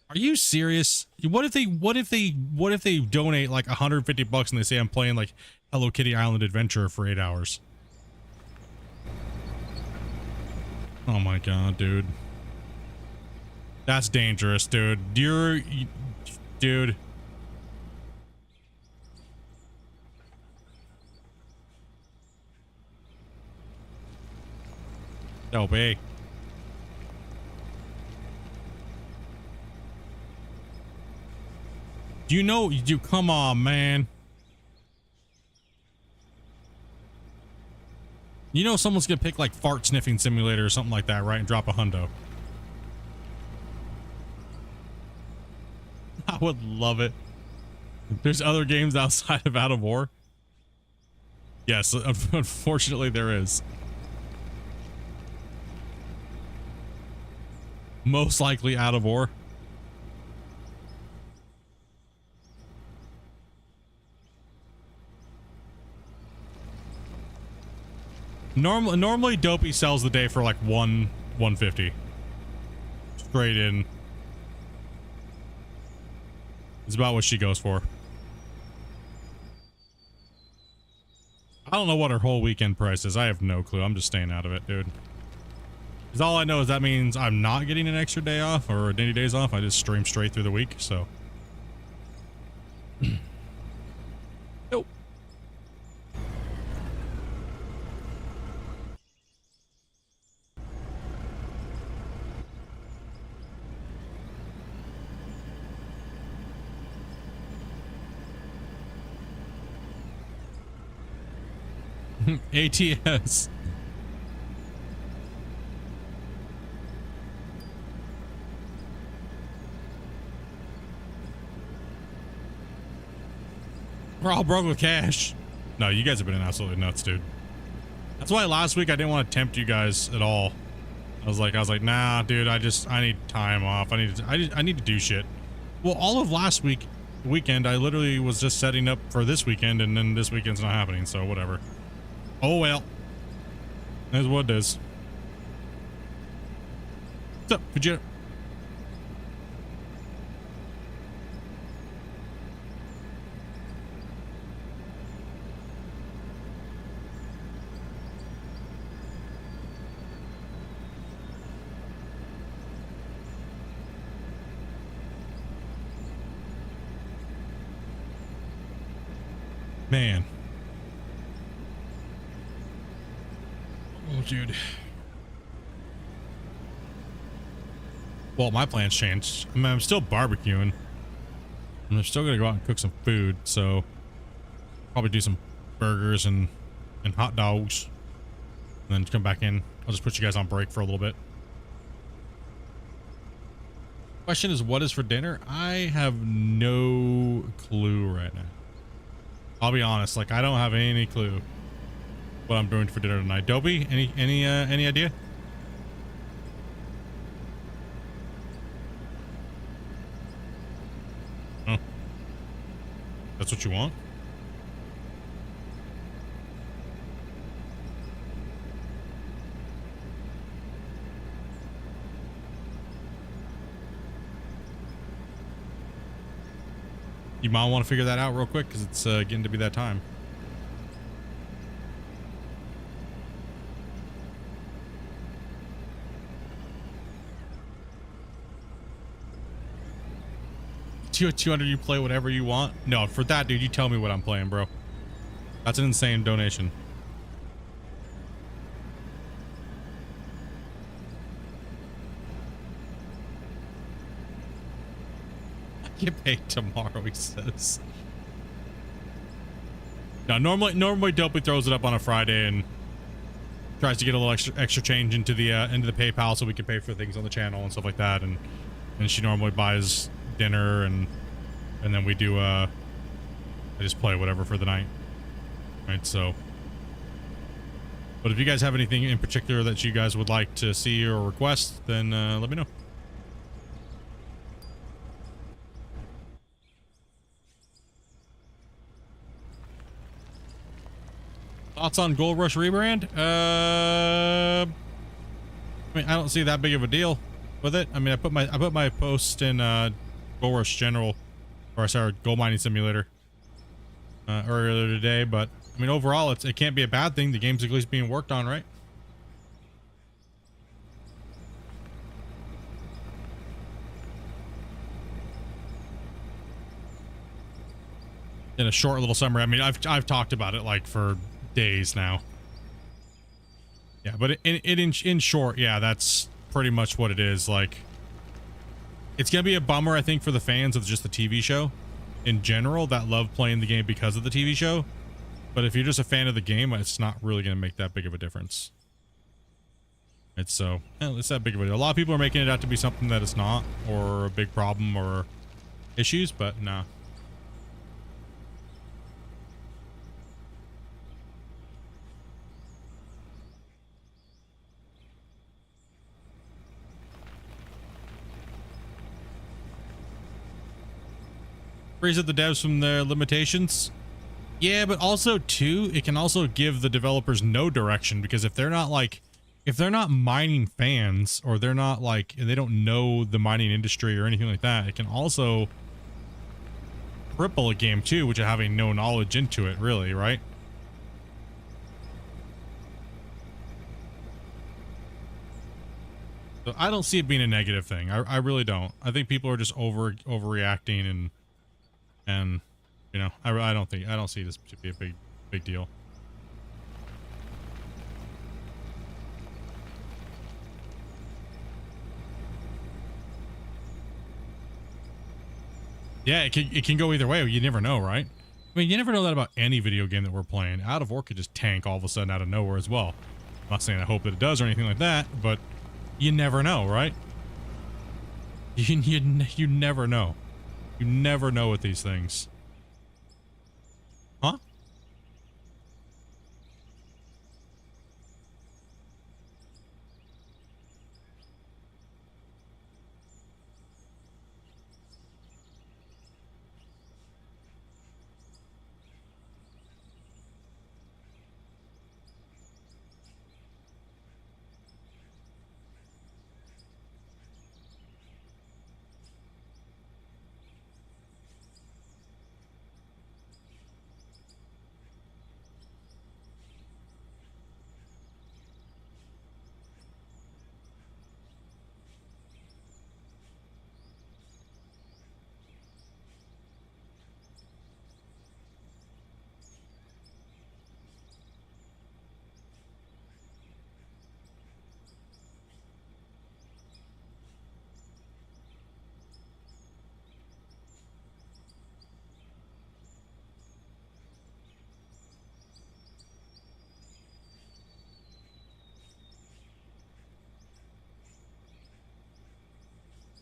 Are you serious? What if they donate like 150 bucks and they say I'm playing like Hello Kitty Island Adventure for 8 hours? Oh my god, dude. That's dangerous, dude. Dude. Dopey. Do you know you come on, man. You know someone's gonna pick like fart sniffing simulator or something like that, right? And drop a hundo. I would love it. There's other games outside of Out of War. Yes, unfortunately there is. Most likely Out of War. Normally Dopey sells the day for like 150. Straight in. It's about what she goes for. I don't know what her whole weekend price is. I have no clue. I'm just staying out of it, dude. Because all I know is that means I'm not getting an extra day off or any days off. I just stream straight through the week, so. Nope. ATS. We're all broke with cash. No, you guys have been absolutely nuts, dude. That's why last week I didn't want to tempt you guys at all. I was like, nah, dude, I need time off. I need to do shit. Well, all of last weekend, I literally was just setting up for this weekend, and then this weekend's not happening, so whatever. Oh well. That's what it is. What's up, Vegeta? Man. Oh, dude. Well, my plans changed. I mean, I'm still barbecuing. And I'm still gonna go out and cook some food, so probably do some burgers and hot dogs. And then come back in. I'll just put you guys on break for a little bit. Question is, what is for dinner? I have no clue right now. I'll be honest, like I don't have any clue what I'm doing for dinner tonight. Dobie, any idea? Oh, that's what you want? You might want to figure that out real quick because it's getting to be that time. $200, you play whatever you want. No, for that, dude, you tell me what I'm playing, bro. That's an insane donation. Get paid tomorrow, he says. No, normally Dopey throws it up on a Friday and tries to get a little extra change into the PayPal so we can pay for things on the channel and stuff like that. And she normally buys dinner and then we do I just play whatever for the night. Right, so But if you guys have anything in particular that you guys would like to see or request, then let me know. Thoughts on Gold Rush rebrand? I mean, I don't see that big of a deal with it. I mean, I put my post in Gold Rush General, or sorry, Gold Mining Simulator earlier today. But I mean, overall, it can't be a bad thing. The game's at least being worked on, right? In a short little summary, I mean, I've talked about it like for days now. Yeah, but in short, yeah, that's pretty much what it is. Like, it's gonna be a bummer, I think, for the fans of just the TV show in general that love playing the game because of the TV show. But if you're just a fan of the game, it's not really gonna make that big of a difference. It's that big of a deal. A lot of people are making it out to be something that it's not, or a big problem or issues, but nah. Frees up the devs from their limitations. Yeah, but also too, it can also give the developers no direction, because if they're not mining fans, or they're not like, they don't know the mining industry or anything like that, it can also cripple a game too, which is having no knowledge into it, really, right? So I don't see it being a negative thing. I really don't. I think people are just overreacting, and you know, I don't see this to be a big deal. Yeah, it can go either way. You never know, right? I mean, you never know that about any video game that we're playing. Out of Work could just tank all of a sudden out of nowhere as well. I'm not saying I hope that it does or anything like that, but you never know, right? You never know. You never know with these things. Huh?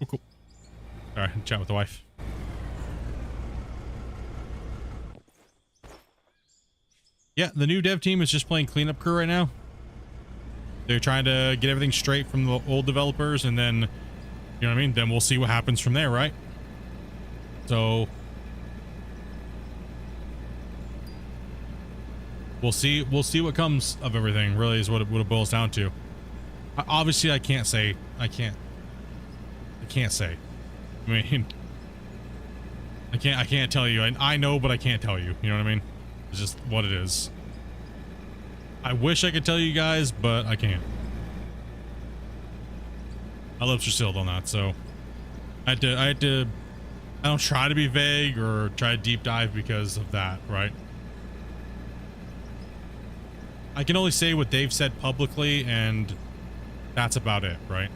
Oh, cool. All right, chat with the wife. Yeah, the new dev team is just playing cleanup crew right now. They're trying to get everything straight from the old developers, and then, you know what I mean? Then we'll see what happens from there, right? So we'll see what comes of everything, really, is what it boils down to. Obviously, I can't say. I mean, I can't tell you. I know, but I can't tell you. You know what I mean? It's just what it is. I wish I could tell you guys, but I can't. My lips are sealed on that, so I don't try to be vague or try to deep dive because of that, right? I can only say what they've said publicly, and that's about it, right?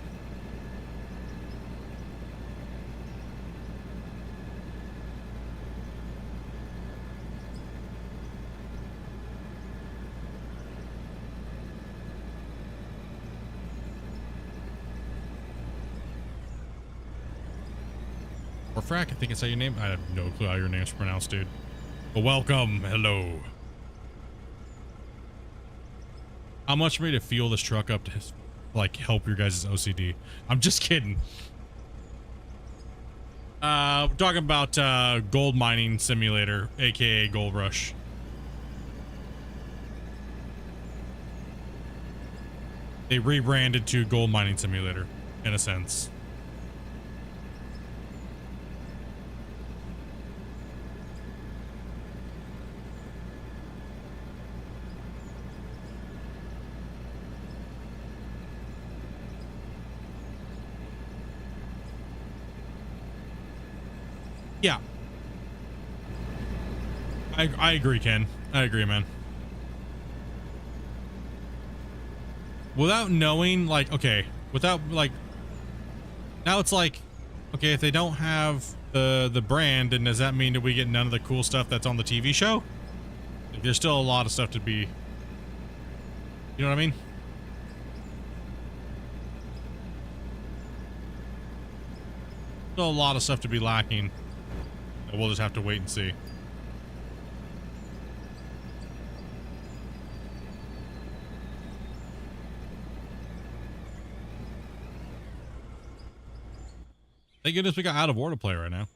Or Frack, I think it's how your name. I have no clue how your name's pronounced, dude. But welcome, hello. How much for me to fuel this truck up to like help your guys' OCD? I'm just kidding. We're talking about gold mining simulator, aka Gold Rush. They rebranded to gold mining simulator, in a sense. Yeah. I agree, Ken. I agree, man. Without knowing, like, okay, without, like, now it's like, okay, if they don't have the brand, then does that mean that we get none of the cool stuff that's on the TV show? Like, there's still a lot of stuff to be, you know what I mean? Still a lot of stuff to be lacking. We'll just have to wait and see. Thank goodness we got out of order play right now.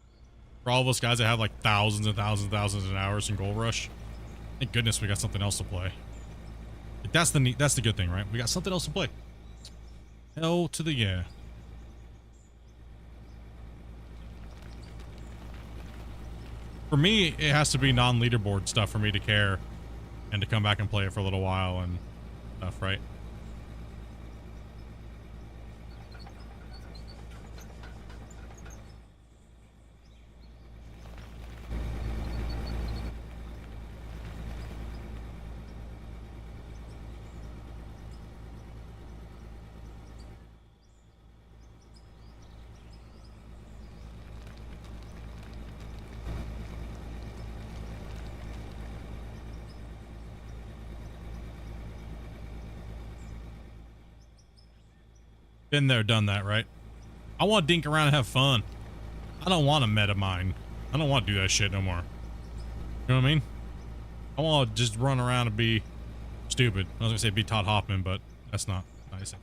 For all of us guys that have like thousands and thousands and thousands of hours in Gold Rush, thank goodness we got something else to play. Like, that's the good thing, right? We got something else to play. Hell to the yeah. For me, it has to be non-leaderboard stuff for me to care and to come back and play it for a little while and stuff, right? Been there, done that, right? I want to dink around and have fun. I don't want to meta mine. I don't want to do that shit no more. You know what I mean? I want to just run around and be stupid. I was gonna say be Todd Hoffman, but that's not nice.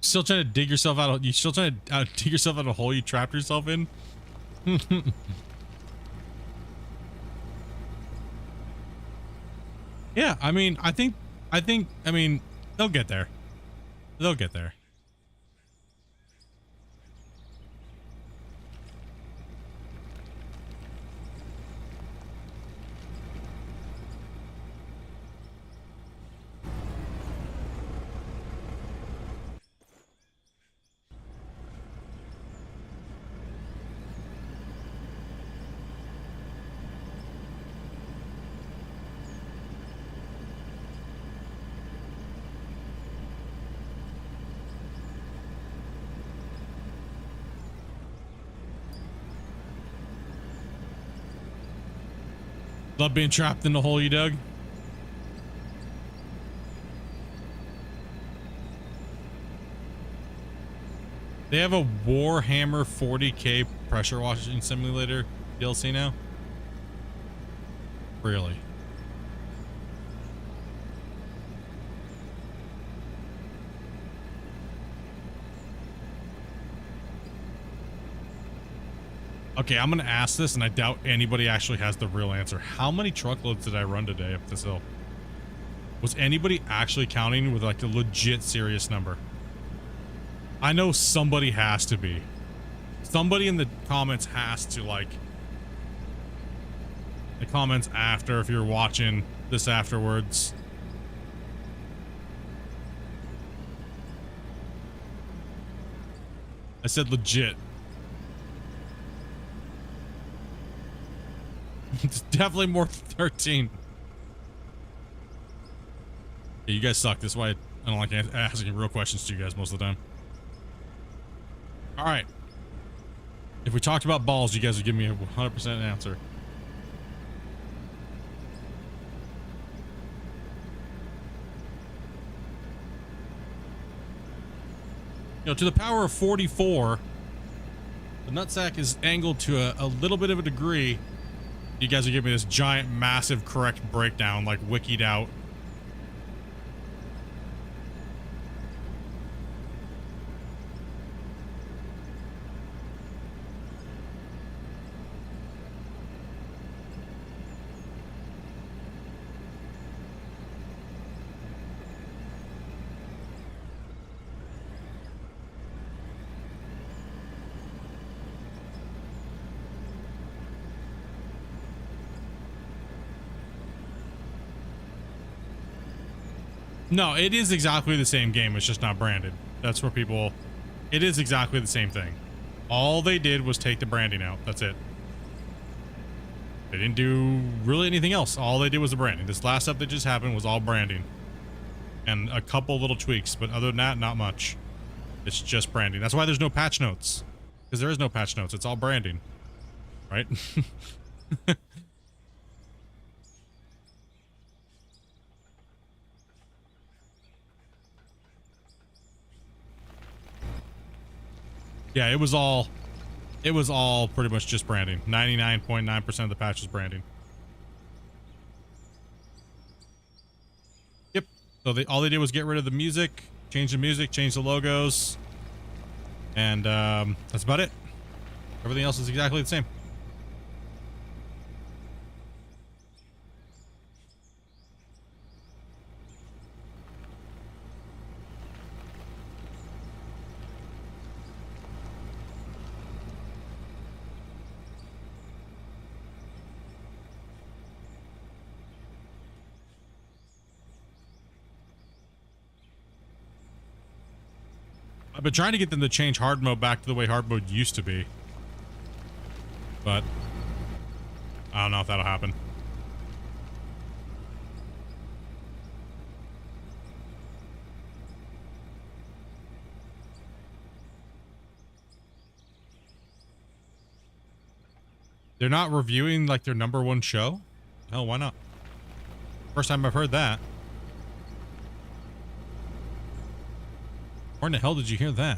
Still trying to dig yourself out of, you still trying to dig yourself out of a hole you trapped yourself in? Yeah, I mean, I mean, they'll get there. They'll get there. Love being trapped in the hole you dug. They have a Warhammer 40K pressure washing simulator DLC now? Really? Okay, I'm gonna ask this, and I doubt anybody actually has the real answer. How many truckloads did I run today up this hill? Was anybody actually counting with like a legit serious number? I know somebody has to be. Somebody in the comments has to, like, the comments after, if you're watching this afterwards. I said legit. It's definitely more than 13. Yeah, you guys suck. That's why I don't like asking real questions to you guys most of the time. All right. If we talked about balls, you guys would give me a 100% answer. You know, to the power of 44, the nutsack is angled to a little bit of a degree. You guys are giving me this giant, massive, correct breakdown, like wikied out. No, it is exactly the same game. It's just not branded. That's where people... It is exactly the same thing. All they did was take the branding out. That's it. They didn't do really anything else. All they did was the branding. This last stuff that just happened was all branding. And a couple little tweaks. But other than that, not much. It's just branding. That's why there's no patch notes. Because there is no patch notes. It's all branding. Right? Yeah, it was all pretty much just branding. 99.9% of the patch is branding. Yep. So all they did was get rid of the music, change the music, change the logos, and that's about it. Everything else is exactly the same. I've been trying to get them to change hard mode back to the way hard mode used to be. But I don't know if that'll happen. They're not reviewing like their #1 show? Hell, why not? First time I've heard that. Where in the hell did you hear that?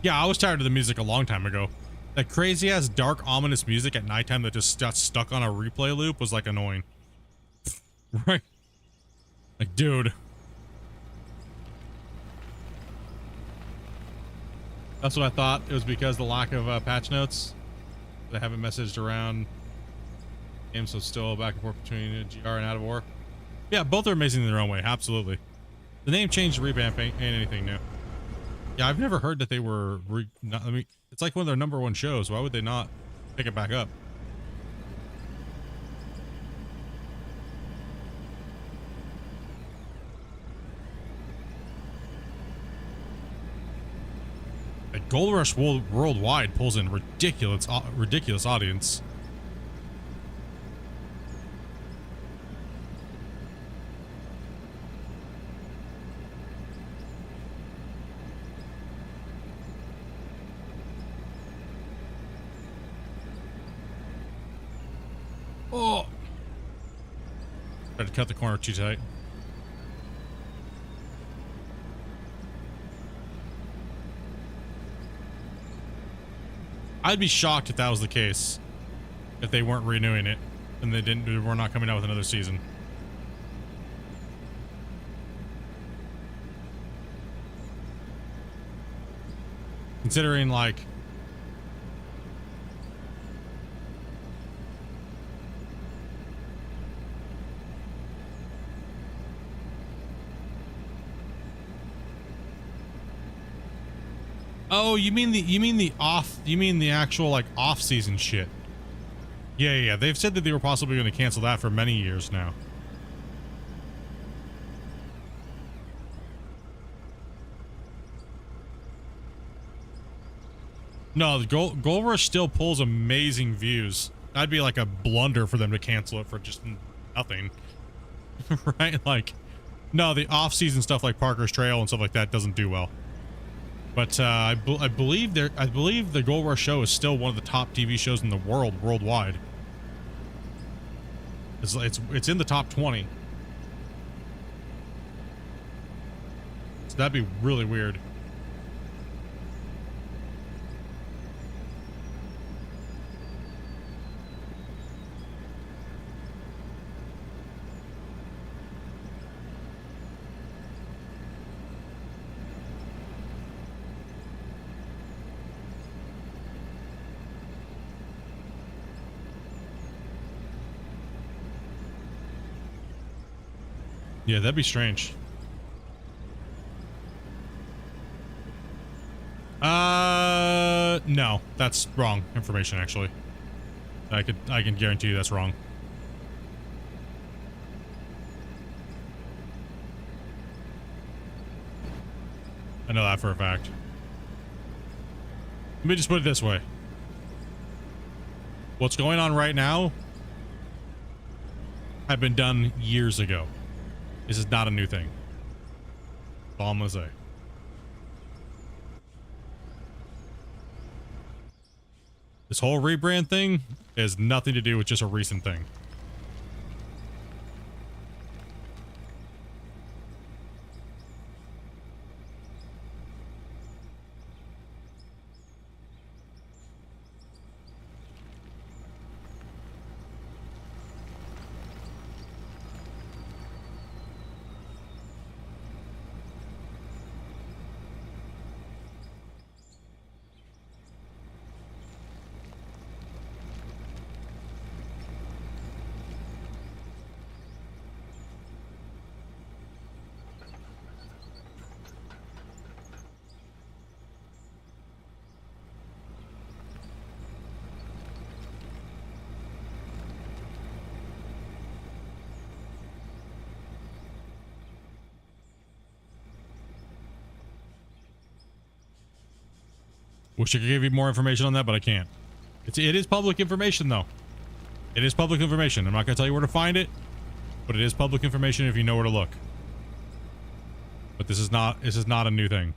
Yeah, I was tired of the music a long time ago. That crazy ass dark ominous music at nighttime that just got stuck on a replay loop was like annoying. Right? Like, dude. That's what I thought. It was because the lack of patch notes. They haven't messaged around games, so it's still back and forth between GR and Out of War. Yeah, both are amazing in their own way. Absolutely. The name change, revamp ain't anything new. Yeah, I've never heard that they were I mean, it's like one of their #1 shows. Why would they not pick it back up? Like Gold Rush Worldwide pulls in ridiculous audience. Oh! Tried to cut the corner too tight. I'd be shocked if that was the case. If they weren't renewing it and they were not coming out with another season. Considering like Oh, you mean the actual like off-season shit? Yeah. They've said that they were possibly going to cancel that for many years now. No, the Gold Rush still pulls amazing views. That'd be like a blunder for them to cancel it for just nothing. Right? Like, no, the off-season stuff like Parker's Trail and stuff like that doesn't do well. But I believe the Gold Rush show is still one of the top TV shows in the world worldwide. It's in the top 20. So that'd be really weird. Yeah, that'd be strange. No, that's wrong information, actually. I can guarantee you that's wrong. I know that for a fact. Let me just put it this way. What's going on right now had been done years ago. This is not a new thing. That's all I'm gonna say. This whole rebrand thing has nothing to do with just a recent thing. Wish I could give you more information on that, but I can't. It is public information, though. It is public information. I'm not going to tell you where to find it, but it is public information if you know where to look. But this is not a new thing.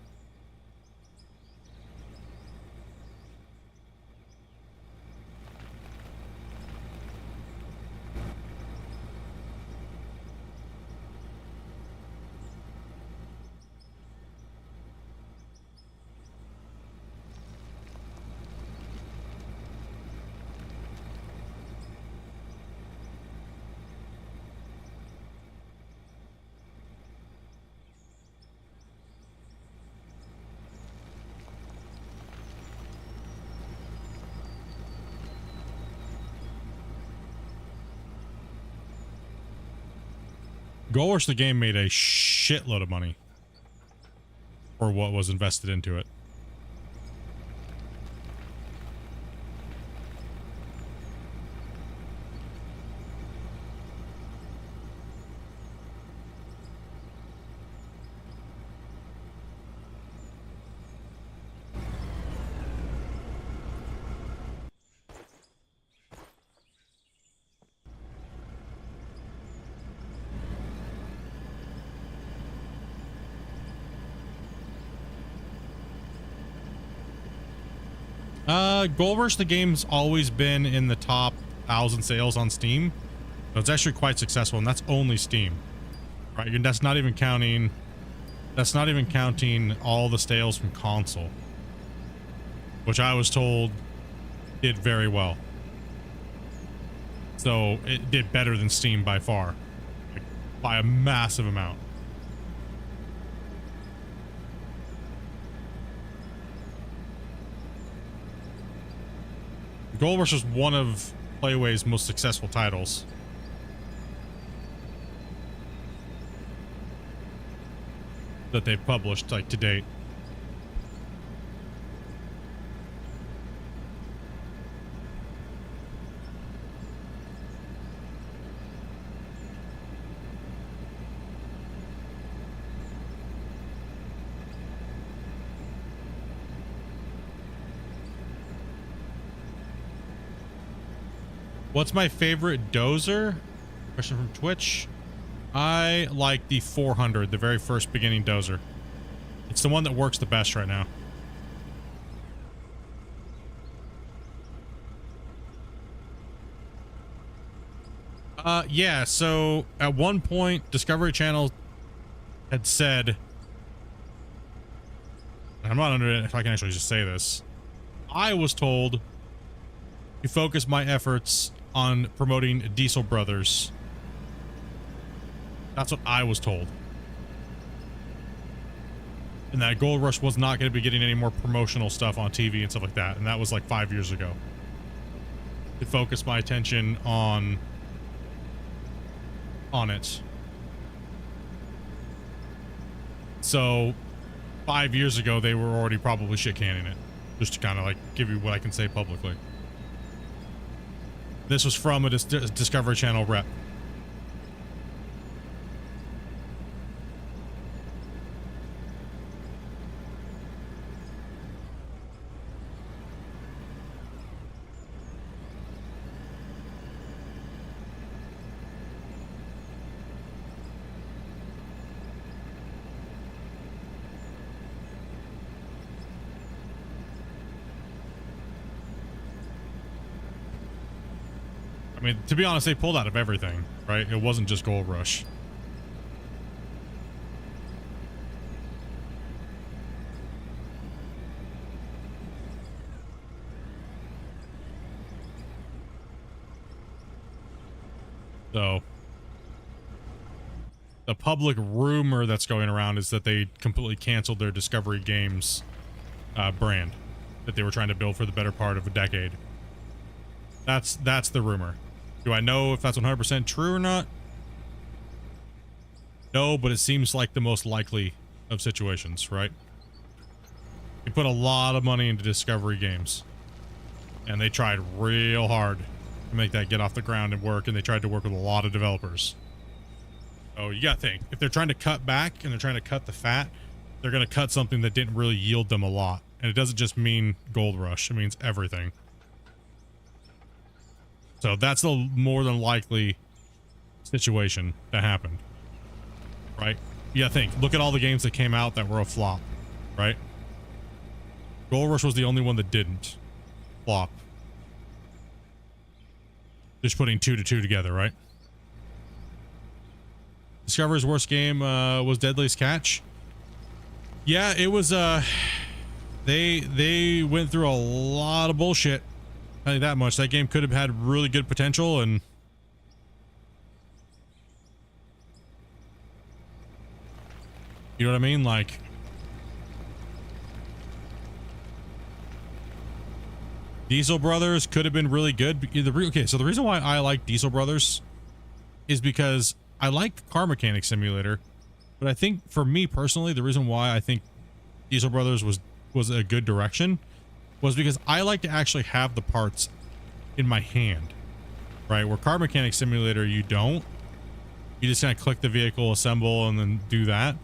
Gold Rush the game made a shitload of money for what was invested into it. Gold Rush the game's always been in the top 1,000 sales on Steam. So it's actually quite successful, and that's only Steam. Right? And that's not even counting all the sales from console, which I was told did very well. So it did better than Steam by far, like, by a massive amount. Gold Rush was one of Playway's most successful titles. That they've published, like, to date. What's my favorite dozer? Question from Twitch. I like the 400, the very first beginning dozer. It's the one that works the best right now. Yeah, so at one point, Discovery Channel had said, and I'm not under it if I can actually just say this, I was told to focus my efforts on promoting Diesel Brothers. That's what I was told. And that Gold Rush was not going to be getting any more promotional stuff on TV and stuff like that. And that was like 5 years ago. To focus my attention on it. So 5 years ago, they were already probably shit canning it. Just to kind of like give you what I can say publicly. This was from a Discovery Channel rep. I mean, to be honest, they pulled out of everything, right? It wasn't just Gold Rush. So, the public rumor that's going around is that they completely canceled their Discovery Games brand that they were trying to build for the better part of a decade. That's the rumor. Do I know if that's 100% true or not? No, but it seems like the most likely of situations, right? They put a lot of money into Discovery Games. And they tried real hard to make that get off the ground and work, and they tried to work with a lot of developers. So you gotta think, if they're trying to cut back and they're trying to cut the fat, they're gonna cut something that didn't really yield them a lot. And it doesn't just mean Gold Rush, it means everything. So that's the more than likely situation that happened, right? Yeah, look at all the games that came out that were a flop, right? Gold Rush was the only one that didn't flop. Just putting 2 to 2 together, right? Discovery's worst game was Deadliest Catch. Yeah, it was. They went through a lot of bullshit. Tell you that much. That game could have had really good potential, and you know what I mean? Like, Diesel Brothers could have been really good. Okay, so the reason why I like Diesel Brothers is because I like Car Mechanic Simulator, but I think for me personally, the reason why I think Diesel Brothers was a good direction was because I like to actually have the parts in my hand, right? Where Car Mechanic Simulator, you don't. You just kind of click the vehicle, assemble, and then do that.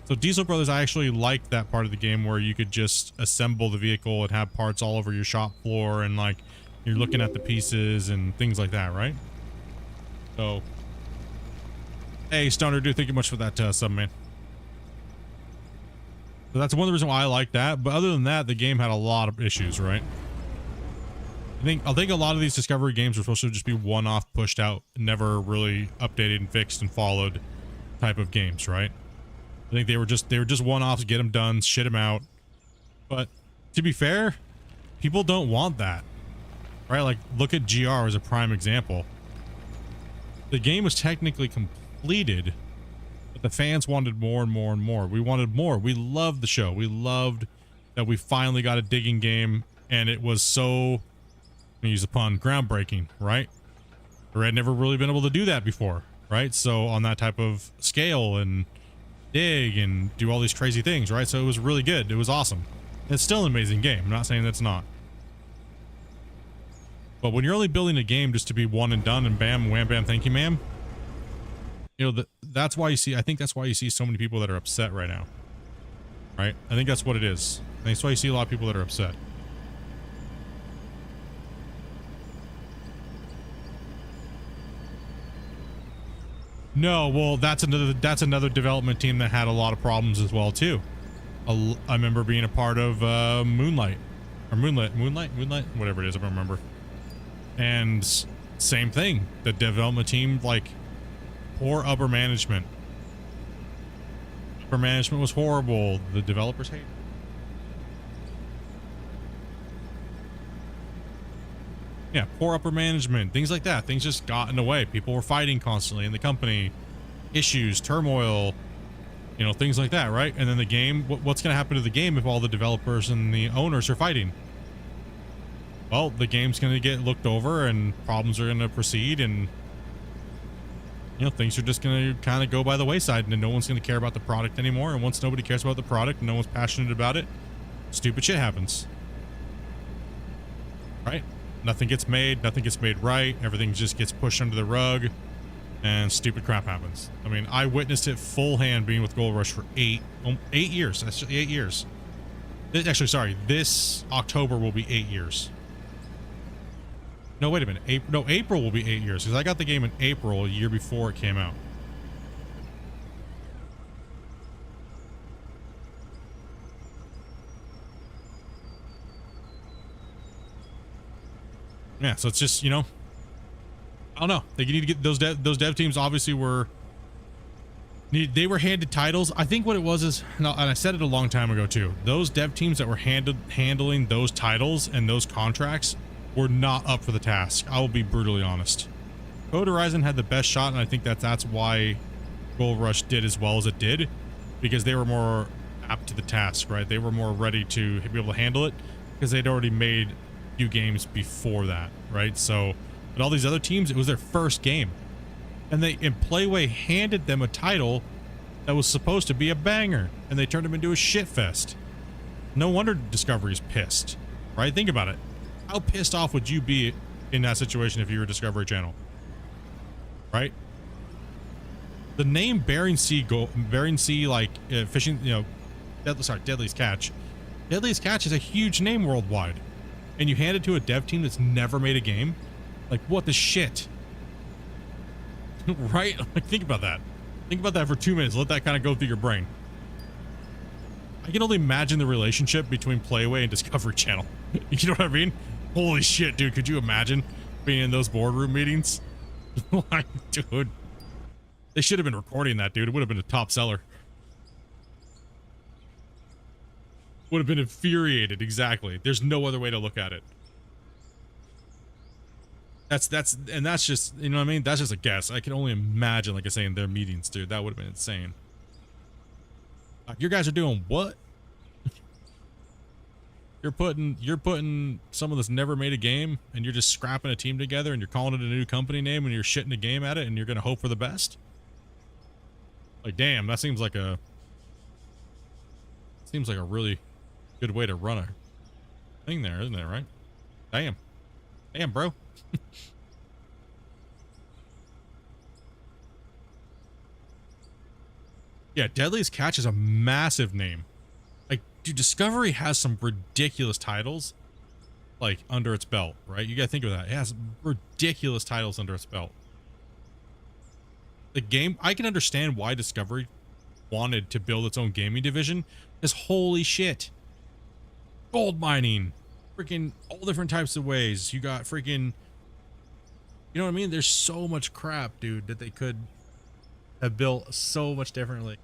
So Diesel Brothers, I actually like that part of the game where you could just assemble the vehicle and have parts all over your shop floor, and like you're looking at the pieces and things like that, right? So, hey, Stoner Dude, thank you much for that sub, man. So that's one of the reasons why I like that. But other than that, the game had a lot of issues, right? I think a lot of these Discovery games were supposed to just be one-off, pushed out, never really updated and fixed and followed type of games, right? I think they were just one-offs, get them done, shit them out. But to be fair, people don't want that, right? Like, look at GR as a prime example. The game was technically completed, but the fans wanted more and more and more. We wanted more. We loved the show. We loved that we finally got a digging game, and it was so, I'm gonna use the pun, groundbreaking, right? We had never really been able to do that before, right? So on that type of scale and dig and do all these crazy things, right? So it was really good. It was awesome. It's still an amazing game. I'm not saying that's not. But when you're only building a game just to be one and done and bam, wham, bam, thank you, ma'am. You know, that's why you see, I think that's why you see so many people that are upset right now. Right? I think that's what it is. I think that's why you see a lot of people that are upset. No, well, that's another development team that had a lot of problems as well too. I remember being a part of Moonlight, whatever it is, I don't remember. And same thing, the development team, like, poor upper management. Upper management was horrible. The developers hate it. Yeah, poor upper management, things like that. Things just got in the way. People were fighting constantly in the company, issues, turmoil, you know, things like that, right? And then the game, what's going to happen to the game if all the developers and the owners are fighting? Well, the game's going to get looked over and problems are going to proceed, and, you know, things are just going to kind of go by the wayside, and then no one's going to care about the product anymore. And once nobody cares about the product and no one's passionate about it, stupid shit happens. Right? Nothing gets made right. Everything just gets pushed under the rug, and stupid crap happens. I mean, I witnessed it full hand being with Gold Rush for 8 years. That's 8 years. Actually, sorry, this October will be 8 years. No, wait a minute. April will be 8 years, because I got the game in April, a year before it came out. Yeah, so it's just, you know, I don't know. They need to get those dev teams obviously they were handed titles. I think what it was is, and I said it a long time ago too, those dev teams that were handling those titles and those contracts were not up for the task. I will be brutally honest. Code Horizon had the best shot, and I think that's why Gold Rush did as well as it did, because they were more apt to the task, right? They were more ready to be able to handle it because they'd already made few games before that, right? So, but all these other teams, it was their first game, and Playway handed them a title that was supposed to be a banger, and they turned them into a shit fest. No wonder Discovery's pissed, right? Think about it. How pissed off would you be in that situation if you were Discovery Channel, right? The name Bering Sea, like fishing, you know, Deadliest Catch. Deadliest Catch is a huge name worldwide. And you hand it to a dev team that's never made a game? Like, what the shit? Right? Like, think about that. Think about that for 2 minutes. Let that kind of go through your brain. I can only imagine the relationship between Playway and Discovery Channel. You know what I mean? Holy shit, dude. Could you imagine being in those boardroom meetings? Like, dude. They should have been recording that, dude. It would have been a top seller. Would have been infuriated, exactly. There's no other way to look at it. That's just, you know what I mean? That's just a guess. I can only imagine, like I say, in their meetings, dude. That would have been insane. Like, you guys are doing what? You're putting someone that's never made a game, and you're just scrapping a team together, and you're calling it a new company name, and you're shitting a game at it, and you're gonna hope for the best? Like, damn, that seems like a really good way to run a thing there, isn't it, right? Damn, bro. Yeah, Deadliest Catch is a massive name. Like, dude, Discovery has some ridiculous titles, like, under its belt, right? You gotta think of that. It has ridiculous titles under its belt. The game, I can understand why Discovery wanted to build its own gaming division, because holy shit. Gold mining, freaking all different types of ways. You got freaking, you know what I mean? There's so much crap, dude, that they could have built so much differently.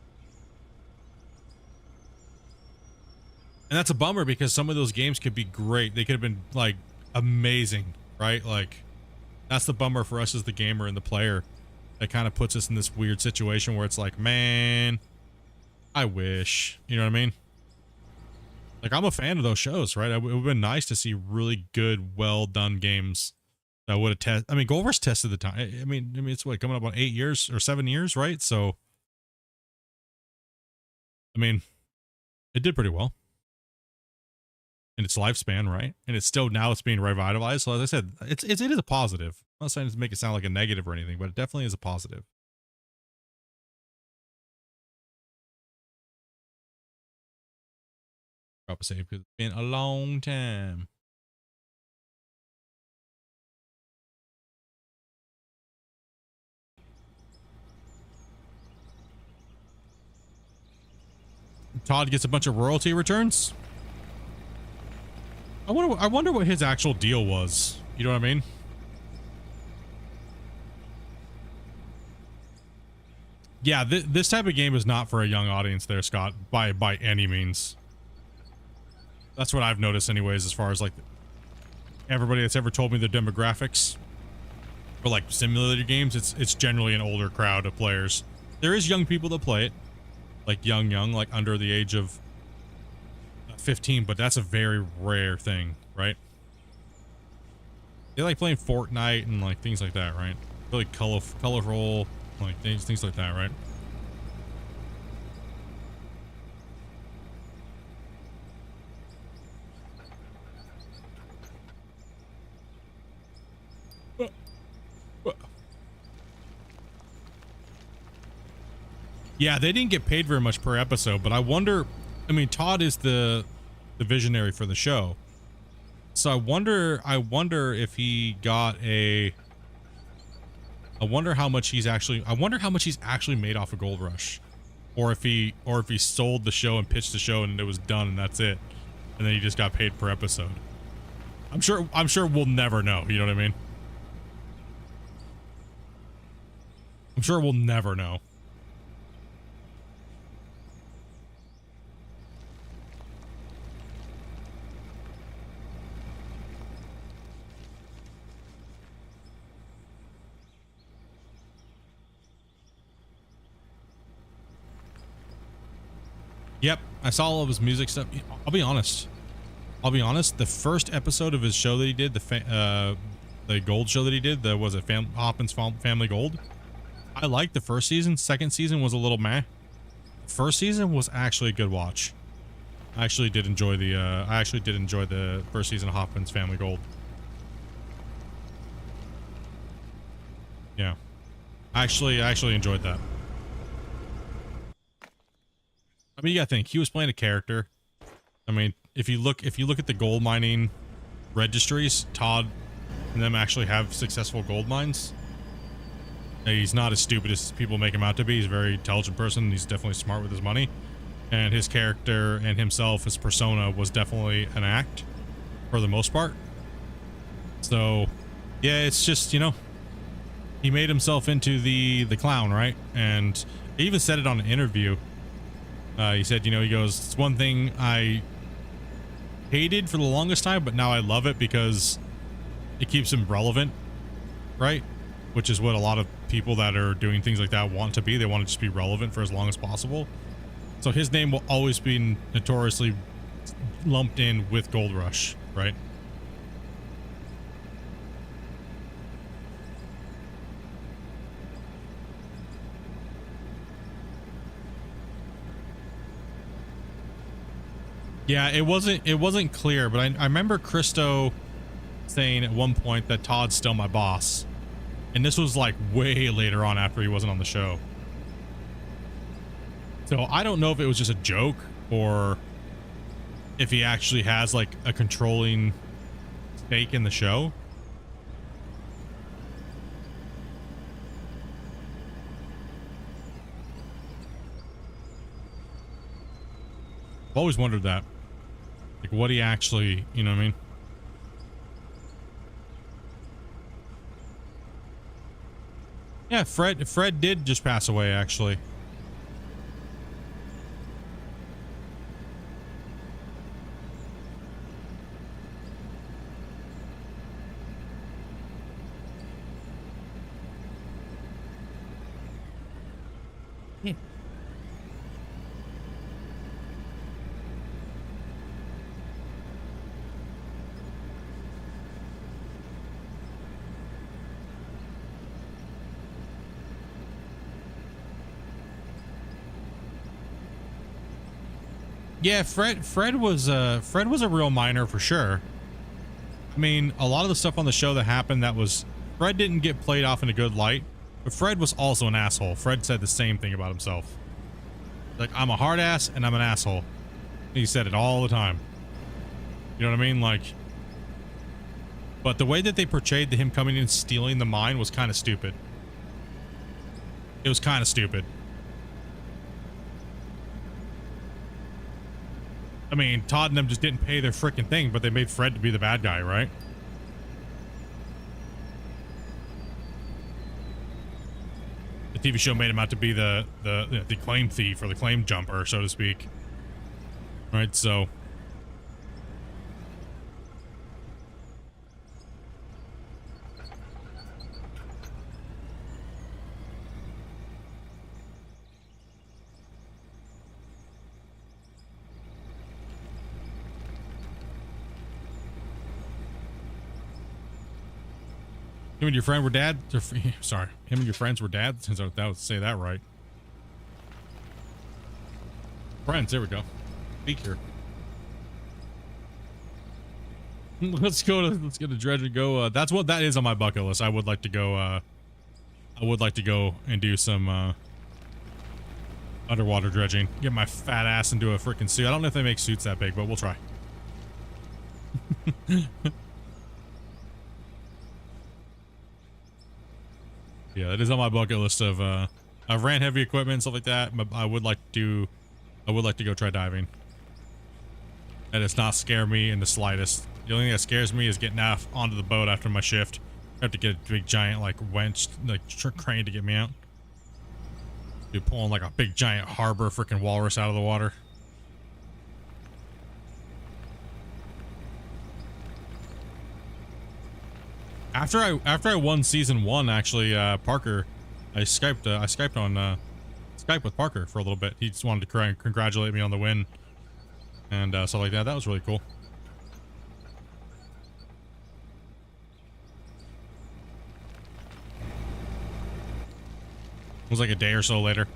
And that's a bummer, because some of those games could be great. They could have been like amazing, right? Like, that's the bummer for us as the gamer and the player. That kind of puts us in this weird situation where it's like, man, I wish, you know what I mean? Like, I'm a fan of those shows, right? It would have been nice to see really good, well done games that would have tested. I mean, Gold Rush tested the time. I mean, it's what, coming up on 8 years or 7 years, right? So, I mean, it did pretty well in its lifespan, right? And it's still, now it's being revitalized. So, as I said, it is a positive. I'm not saying to make it sound like a negative or anything, but it definitely is a positive. Drop a save because it's been a long time. Todd gets a bunch of royalty returns. I wonder what his actual deal was. You know what I mean? Yeah, this type of game is not for a young audience there, Scott, by any means. That's what I've noticed anyways, as far as like everybody that's ever told me their demographics for like simulator games, it's generally an older crowd of players. There is young people that play it, like young, like under the age of 15, but that's a very rare thing, right? They like playing Fortnite and like things like that, right? Really colorful, like things like that, right? Yeah, they didn't get paid very much per episode, but I wonder, I mean, Todd is the visionary for the show. So I wonder if he got a, I wonder how much he's actually made off of Gold Rush, or if he sold the show and pitched the show and it was done and that's it, and then he just got paid per episode. I'm sure we'll never know. You know what I mean? I'm sure we'll never know. Yep, I saw all of his music stuff. I'll be honest. The first episode of his show that he did, the Gold show that he did, Hoppin's Family Gold. I liked the first season. Second season was a little meh. First season was actually a good watch. I actually did enjoy the first season of Hoppin's Family Gold. Yeah, I actually enjoyed that. I mean, you gotta think, he was playing a character. I mean, if you look at the gold mining registries, Todd and them actually have successful gold mines. He's not as stupid as people make him out to be. He's a very intelligent person. He's definitely smart with his money. And his character and himself, his persona, was definitely an act for the most part. So, yeah, it's just, you know, he made himself into the clown, right? And he even said it on an interview. He said, you know, he goes, it's one thing I hated for the longest time, but now I love it because it keeps him relevant, right? Which is what a lot of people that are doing things like that want to be. They want to just be relevant for as long as possible. So his name will always be notoriously lumped in with Gold Rush, right? Yeah, it wasn't clear, but I remember Christo saying at one point that Todd's still my boss. And this was like way later on after he wasn't on the show. So I don't know if it was just a joke or if he actually has like a controlling stake in the show. I've always wondered that. Like what he actually, you know what I mean? Yeah, Fred did just pass away, actually. Yeah, Fred was a real miner for sure. I mean, a lot of the stuff on the show that happened, Fred didn't get played off in a good light, but Fred was also an asshole. Fred said the same thing about himself. Like, I'm a hard ass and I'm an asshole. He said it all the time. You know what I mean? Like, but the way that they portrayed him coming in and stealing the mine was kind of stupid. It was kind of stupid. I mean, Todd and them just didn't pay their freaking thing, but they made Fred to be the bad guy, right? The TV show made him out to be the claim thief or the claim jumper, so to speak. Right, so him and your friend were dad. Sorry, him and your friends were dads. Since I would say that right. Friends, there we go. Speak here. Let's get a dredge and go. That's what that is on my bucket list. I would like to go. I would like to go and do some underwater dredging. Get my fat ass into a freaking suit. I don't know if they make suits that big, but we'll try. Yeah, that is on my bucket list of I've ran heavy equipment and stuff like that, but I would like to go try diving. That does not scare me in the slightest. The only thing that scares me is getting off onto the boat after my shift. I have to get a big giant like winch, like crane to get me out. Dude, pulling like a big giant harbor freaking walrus out of the water. After I won season 1, actually, Parker, I Skyped on Skype with Parker for a little bit. He just wanted to congratulate me on the win and stuff like that. That was really cool. It was like a day or so later.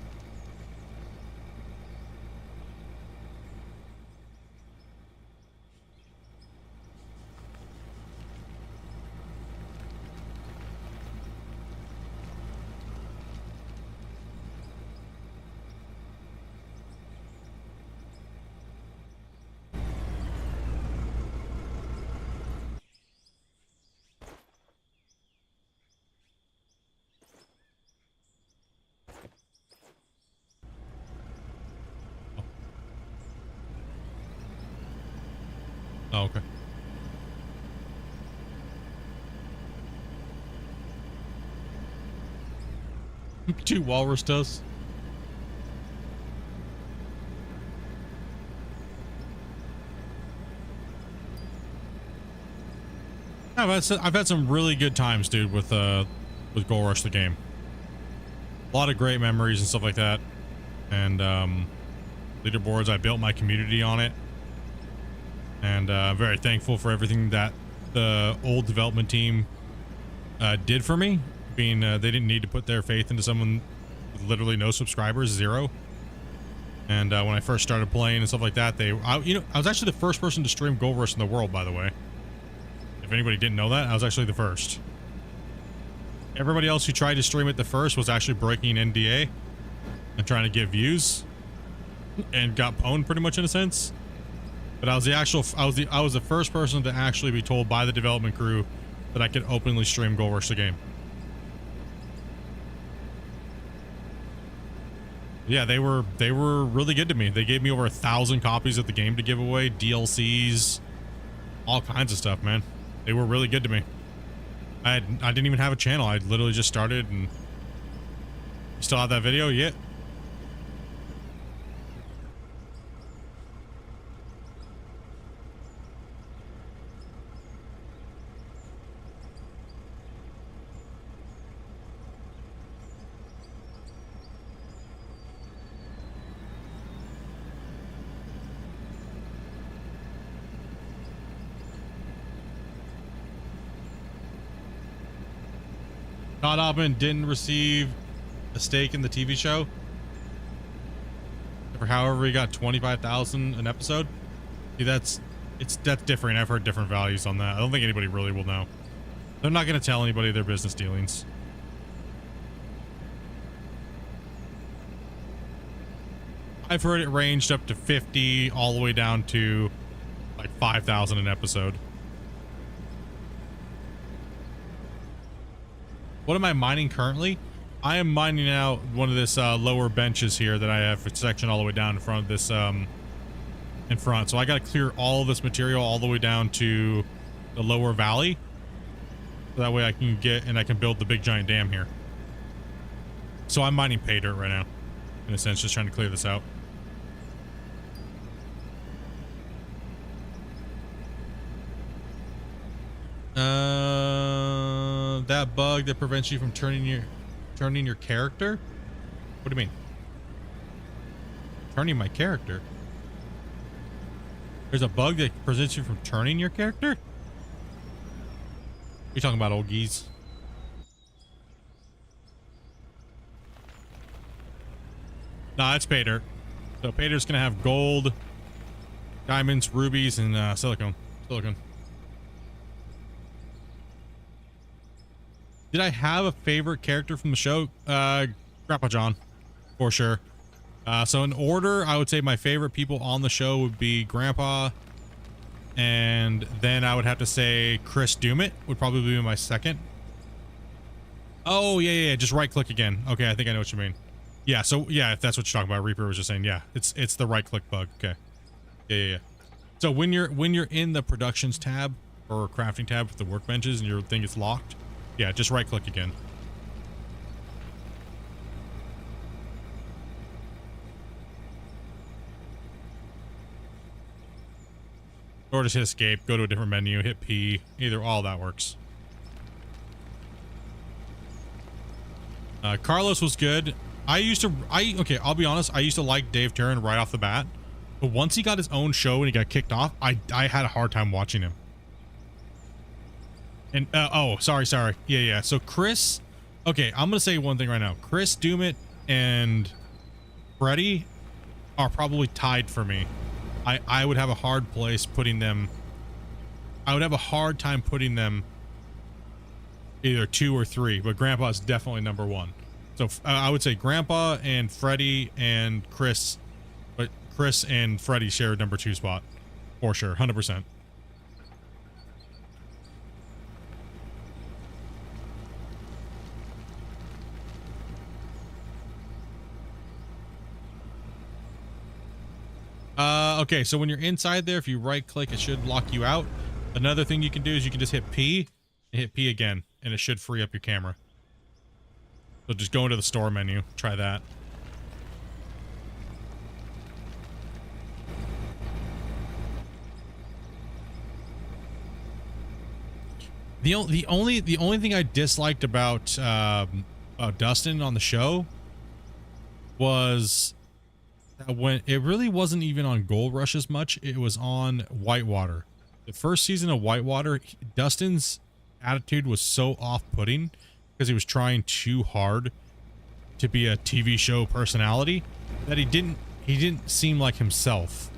Oh, okay. Two walrus toes. I've had some really good times, dude, with Gold Rush the game. A lot of great memories and stuff like that. And leaderboards, I built my community on it. And I'm very thankful for everything that the old development team did for me. Being they didn't need to put their faith into someone with literally no subscribers, 0. And when I first started playing and stuff like that, I was actually the first person to stream Gold Rush in the world, by the way. If anybody didn't know that, I was actually the first. Everybody else who tried to stream it the first was actually breaking NDA and trying to get views and got pwned pretty much in a sense. But I was the first person to actually be told by the development crew that I could openly stream Gold Rush the game. Yeah, they were really good to me. They gave me over 1,000 copies of the game to give away, DLCs, all kinds of stuff, man. They were really good to me. I didn't even have a channel. I literally just started, and you still have that video? Yeah. Todd Altman didn't receive a stake in the TV show. For however, he got 25,000 an episode. See, that's different. I've heard different values on that. I don't think anybody really will know. They're not going to tell anybody their business dealings. I've heard it ranged up to 50 all the way down to like 5,000 an episode. What am I mining currently? I am mining out one of this lower benches here that I have sectioned all the way down in front of this in front. So I got to clear all of this material all the way down to the lower valley. So that way I can get, and I can build the big giant dam here. So I'm mining pay dirt right now, in a sense, just trying to clear this out. That bug that prevents you from turning your character? What do you mean? Turning my character? There's a bug that prevents you from turning your character? What are you talking about, old geese? Nah, it's pay dirt. So pay dirt's gonna have gold, diamonds, rubies, and silicone. Did I have a favorite character from the show? Grandpa John, for sure. So in order, I would say my favorite people on the show would be Grandpa, and then I would have to say Chris Doomit would probably be my second. Oh, yeah. Just right click again. Okay, I think I know what you mean. Yeah, so yeah, if that's what you're talking about, Reaper was just saying, yeah, it's the right click bug. Okay. Yeah. So when you're in the productions tab or crafting tab with the workbenches and your thing is locked, yeah, just right click again. Or just hit escape, go to a different menu, hit P, all that works. Carlos was good. Okay, I'll be honest, I used to like Dave Turin right off the bat. But once he got his own show and he got kicked off, I had a hard time watching him. And, oh, sorry. Yeah. So Chris, okay, I'm going to say one thing right now. Chris Doomit and Freddy are probably tied for me. I would have a hard place putting them. I would have a hard time putting them either 2 or 3, but Grandpa is definitely number 1. So I would say Grandpa and Freddy and Chris, but Chris and Freddy share number 2 spot for sure, 100%. Okay, so when you're inside there, if you right click, it should lock you out. Another thing you can do is you can just hit P and hit P again, and it should free up your camera. So just go into the store menu, try that. The only thing I disliked about Dustin on the show was when it really wasn't even on Gold Rush as much, it was on Whitewater. The first season of Whitewater, Dustin's attitude was so off-putting because he was trying too hard to be a TV show personality that he didn't seem like himself.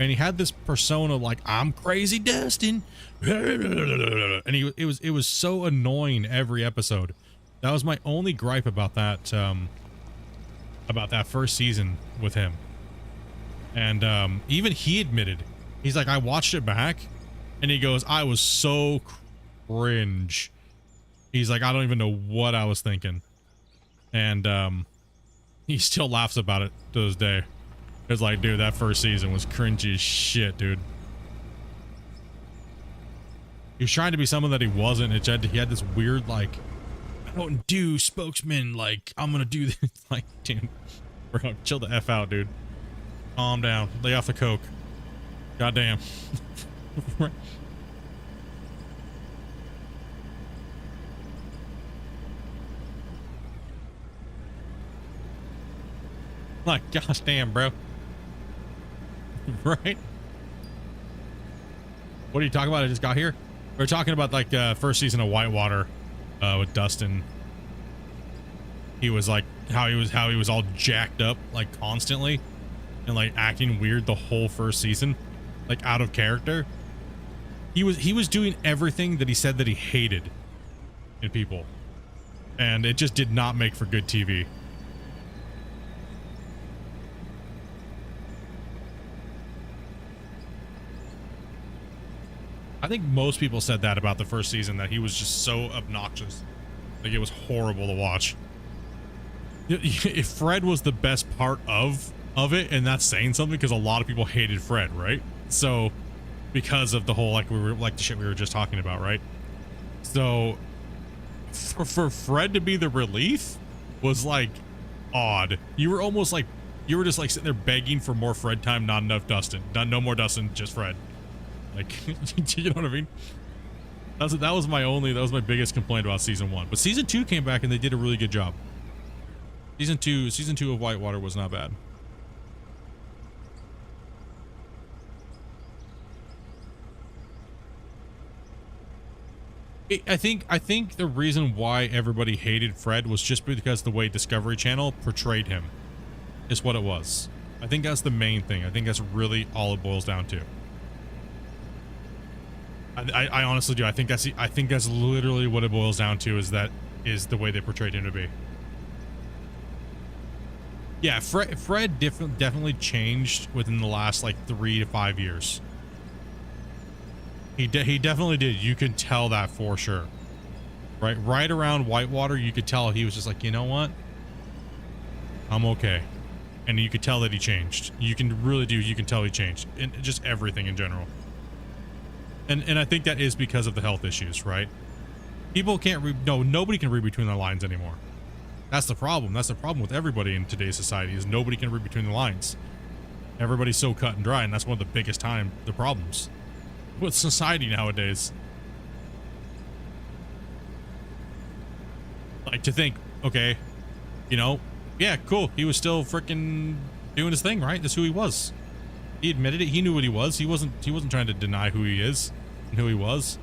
And he had this persona like, I'm crazy Dustin. And it was so annoying every episode. That was my only gripe about that first season with him. And even he admitted, he's like, I watched it back and he goes, I was so cringe. He's like, I don't even know what I was thinking. And he still laughs about it to this day. It's like, dude, that first season was cringy as shit, dude. He was trying to be someone that he wasn't. He had this weird, like, I don't do spokesman, like, I'm gonna do this. Like, dude, bro, chill the F out, dude. Calm down. Lay off the coke. Goddamn. Like, gosh damn, bro. Right? What are you talking about? I just got here. We're talking about like first season of Whitewater with Dustin. He was like how he was all jacked up like constantly and like acting weird the whole first season, like out of character. He was doing everything that he said that he hated in people, and it just did not make for good TV. I think most people said that about the first season, that he was just so obnoxious. Like, it was horrible to watch. If Fred was the best part of of it, and that's saying something because a lot of people hated Fred, right? So because of the whole like the shit we were just talking about, right? So for Fred to be the relief was like odd. You were almost like you were just like sitting there begging for more Fred time, not enough Dustin. No more Dustin, just Fred. Like, you know what I mean? That was my biggest complaint about season 1. But season 2 came back and they did a really good job. Season 2 of Whitewater was not bad. I think the reason why everybody hated Fred was just because the way Discovery Channel portrayed him is what it was. I think that's the main thing. I think that's really all it boils down to. I honestly do. I think that's literally what it boils down to, is the way they portrayed him to be. Yeah, Fred definitely changed within the last like 3 to 5 years. He definitely did. You could tell that for sure. Right around Whitewater, you could tell he was just like, you know what? I'm okay. And you could tell that he changed. You can tell he changed. And just everything in general. And I think that is because of the health issues, right? People can't read. No, nobody can read between the lines anymore. That's the problem. That's the problem with everybody in today's society, is nobody can read between the lines. Everybody's so cut and dry, and that's one of the biggest the problems with society nowadays. Like, to think, okay, you know, yeah, cool. He was still freaking doing his thing, right? That's who he was. He admitted it. He knew what he was. He wasn't trying to deny who he is and who he was.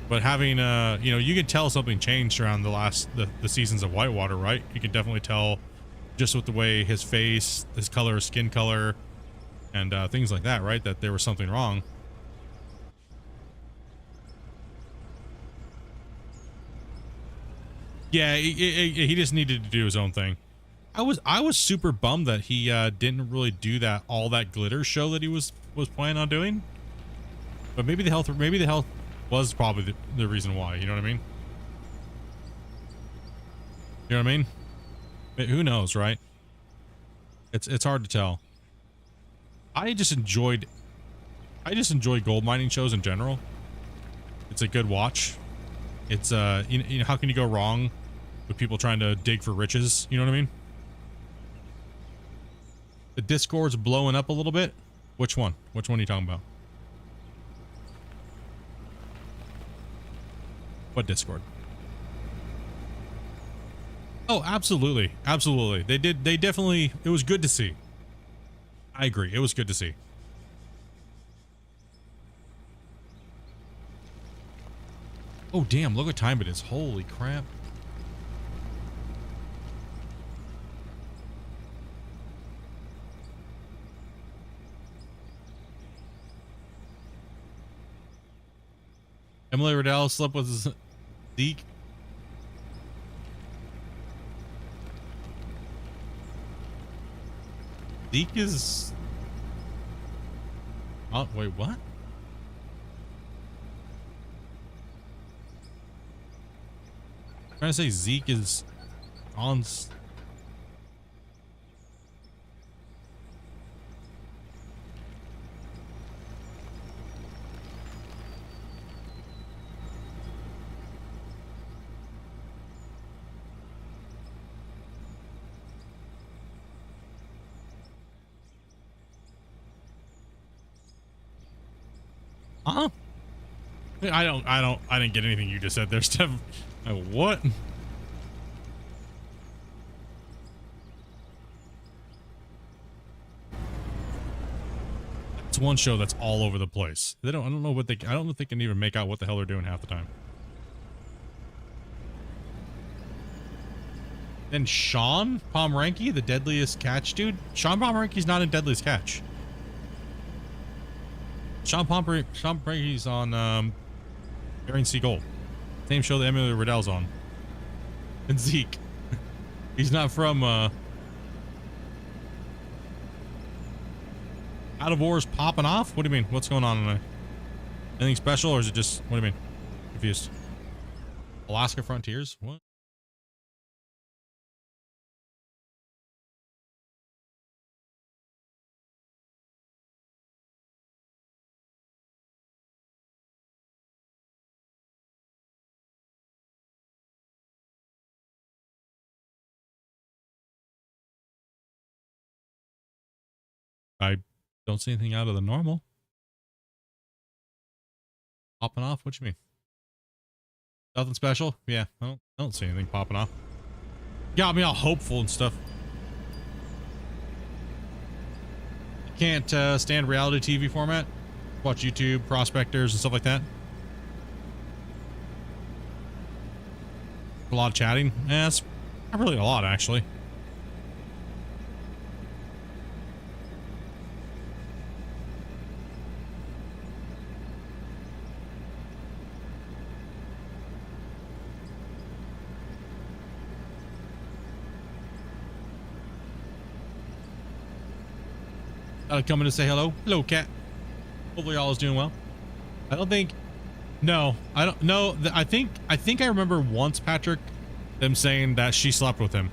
But having, you know, you can tell something changed around the seasons of Whitewater, right? You can definitely tell just with the way his face, his color, his skin color, and things like that, right? That there was something wrong. Yeah, he just needed to do his own thing. I was super bummed that he didn't really do all that glitter show that he was planning on doing. But maybe the health was probably the reason why. You know what I mean? You know what I mean? Who knows, right? It's hard to tell. I just enjoy gold mining shows in general. It's a good watch. It's you know, how can you go wrong with people trying to dig for riches? You know what I mean? The Discord's blowing up a little bit. Which one? Which one are you talking about? What Discord? Oh, absolutely. Absolutely. They definitely, it was good to see. I agree. It was good to see. Oh, damn. Look what time it is. Holy crap. Emily Riddell slept with Zeke. Zeke is... Oh, wait, what? I'm trying to say Zeke is on... Huh? I didn't get anything you just said there, Steph. What? It's one show that's all over the place. I don't know what I don't know if they can even make out what the hell they're doing half the time. Then Sean Pomeranke, the Deadliest Catch dude. Sean Pomeranke's not in Deadliest Catch. Sean Pomeranke's on Bering Sea Gold. Same show that Emily Riddell's on. And Zeke. He's not from Out of War's popping off? What do you mean? What's going on tonight? Anything special, or is it just, what do you mean? Confused. Alaska Frontiers? What? I don't see anything out of the normal. Popping off? What you mean? Nothing special? Yeah, I don't see anything popping off. Got me all hopeful and stuff. Can't stand reality TV format. Watch YouTube, prospectors, and stuff like that. A lot of chatting. Yeah, it's not really a lot, actually. Coming to say hello. Hello, cat. Hopefully all is doing well. I don't think... No, I don't know. I think I remember once, Patrick, them saying that she slept with him.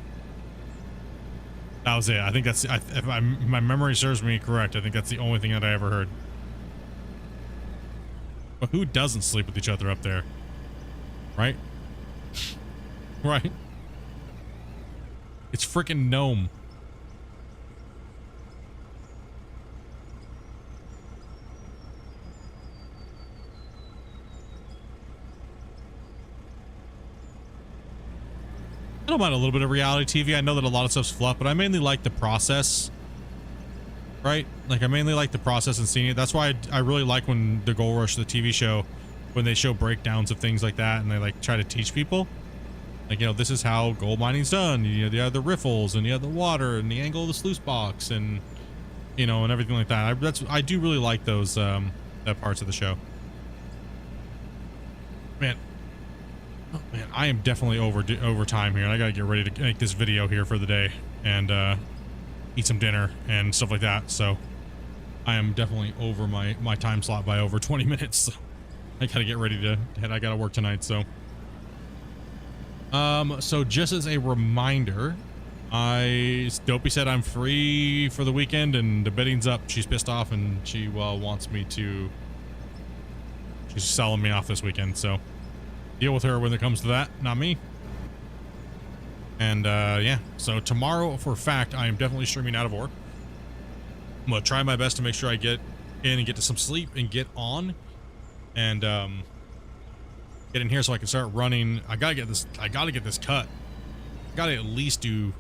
That was it. I think that's... if my memory serves me correct, I think that's the only thing that I ever heard. But who doesn't sleep with each other up there? Right? Right? It's freaking Gnome. I don't mind a little bit of reality TV. I know that a lot of stuff's fluff, but I mainly like the process. Right? Like, I mainly like the process and seeing it. That's why I really like when the Gold Rush, the TV show, when they show breakdowns of things like that and they like try to teach people. Like, you know, this is how gold mining's done. You know, you have the riffles and you have the water and the angle of the sluice box and, you know, and everything like that. I do really like those that parts of the show. Man. Oh man, I am definitely over time here, and I gotta get ready to make this video here for the day and eat some dinner and stuff like that. So I am definitely over my time slot by over 20 minutes. So I gotta get ready to head. I gotta work tonight. So so just as a reminder, Dopey said I'm free for the weekend, and the bidding's up. She's pissed off, and she wants me to. She's selling me off this weekend, so. Deal with her when it comes to that, not me. And yeah, so tomorrow for a fact I am definitely streaming out of Ore. I'm gonna try my best to make sure I get in and get to some sleep and get on and get in here so I can start running. I gotta get this cut. I gotta at least do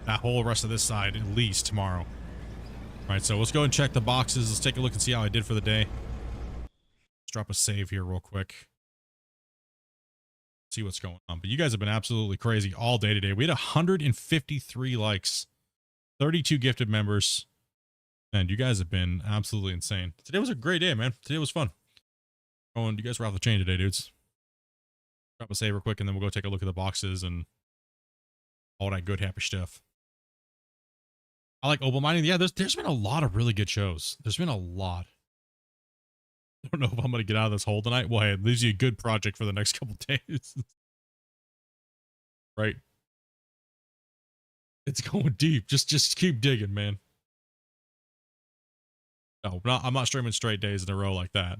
that whole rest of this side at least tomorrow. All right, so let's go and check the boxes. Let's take a look and see how I did for the day. Let's drop a save here real quick. See what's going on. But you guys have been absolutely crazy all day today. We had 153 likes, 32 gifted members, and you guys have been absolutely insane. Today was a great day, man. Today was fun. Oh, and you guys were off the chain today, dudes. Drop a save real quick, and then we'll go take a look at the boxes and all that good happy stuff. I like Opal Mining. Yeah, there's been a lot of really good shows. There's been a lot. I don't know if I'm going to get out of this hole tonight. Well, hey, it leaves you a good project for the next couple days. Right. It's going deep. Just keep digging, man. No, I'm not streaming straight days in a row like that.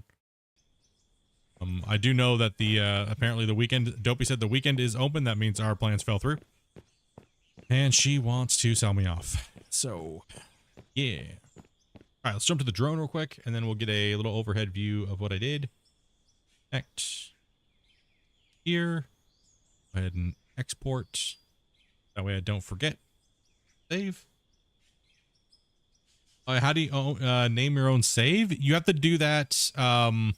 I do know that the apparently the weekend, Dopey said the weekend is open. That means our plans fell through. And she wants to sell me off. So, yeah. All right, let's jump to the drone real quick, and then we'll get a little overhead view of what I did. Connect here. Go ahead and export. That way I don't forget. Save. How do you name your own save? You have to do that when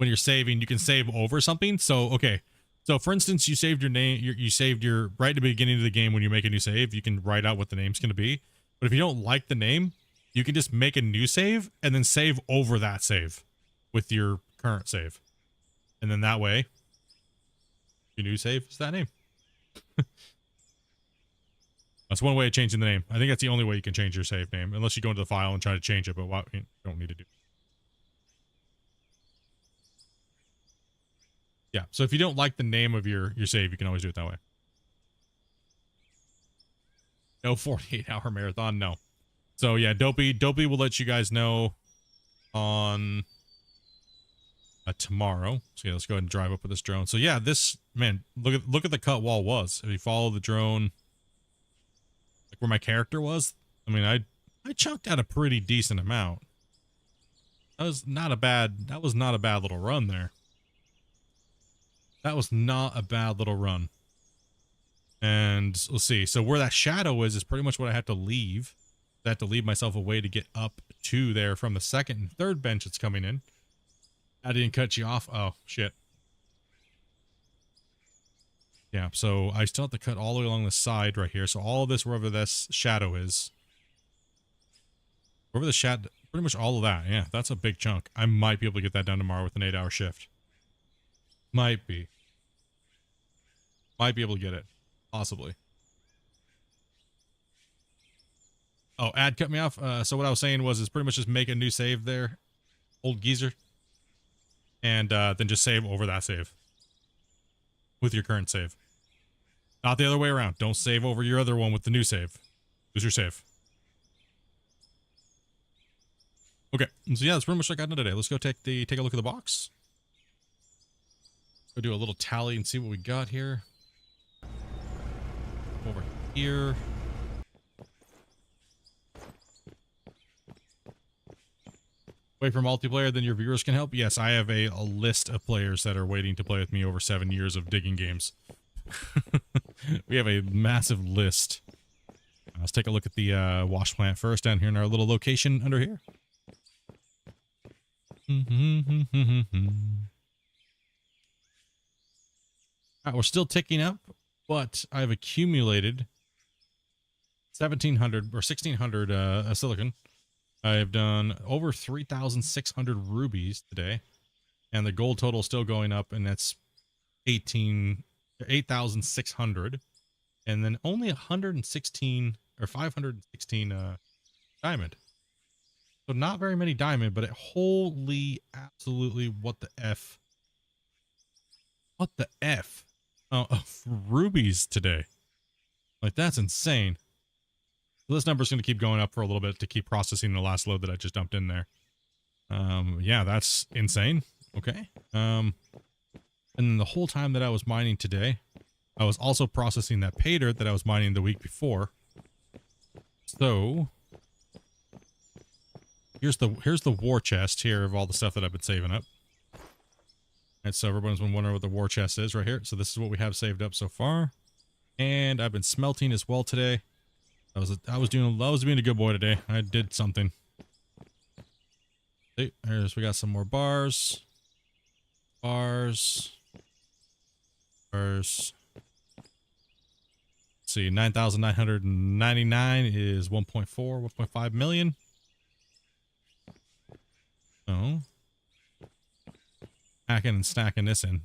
you're saving. You can save over something. So, okay. So, for instance, you saved your name. You saved your right at the beginning of the game when you make a new save. You can write out what the name's going to be. But if you don't like the name, you can just make a new save and then save over that save with your current save. And then that way, your new save is that name. That's one way of changing the name. I think that's the only way you can change your save name, unless you go into the file and try to change it, but you don't need to do. Yeah, so if you don't like the name of your save, you can always do it that way. No 48-hour marathon, no. So yeah, Dopey will let you guys know on tomorrow. So yeah, let's go ahead and drive up with this drone. So yeah, this, man, look at the cut wall was. If you follow the drone, like where my character was, I mean, I I chunked out a pretty decent amount. That was not a bad little run there. That was not a bad little run. And let's see. So where that shadow is pretty much what I have to leave. I have to leave myself a way to get up to there from the second and third bench that's coming in. I didn't cut you off. Oh, shit. Yeah, so I still have to cut all the way along the side right here. So all of this, wherever this shadow is. Wherever the shadow, pretty much all of that. Yeah, that's a big chunk. I might be able to get that done tomorrow with an 8-hour shift. Might be. Might be able to get it. Possibly. Oh, ad cut me off. So what I was saying was, is pretty much just make a new save there. Old geezer. And then just save over that save. With your current save. Not the other way around. Don't save over your other one with the new save. Lose your save. Okay, so yeah, that's pretty much what I got done today. Let's go take a look at the box. Go do a little tally and see what we got here. Over here. Wait for multiplayer, then your viewers can help? Yes, I have a list of players that are waiting to play with me over 7 years of digging games. We have a massive list. Let's take a look at the wash plant first down here in our little location under here. Alright, we're still ticking up, but I've accumulated 1,700 or 1,600 silicon. I've done over 3,600 rubies today, and the gold total is still going up, and that's 8,600, and then only 116 or 516 diamond. So not very many diamond, but holy absolutely what the F. What the F? Rubies today. Like, that's insane. So this number's going to keep going up for a little bit to keep processing the last load that I just dumped in there. Yeah, that's insane. Okay. And then the whole time that I was mining today, I was also processing that pay dirt that I was mining the week before. So here's the war chest here of all the stuff that I've been saving up. And so everyone's been wondering what the war chest is right here. So this is what we have saved up so far. And I've been smelting as well today. I was being a good boy today. I did something. See, we got some more bars. Bars. Let's see, 9,999 is 1.5 million. Oh. Hacking and stacking this in.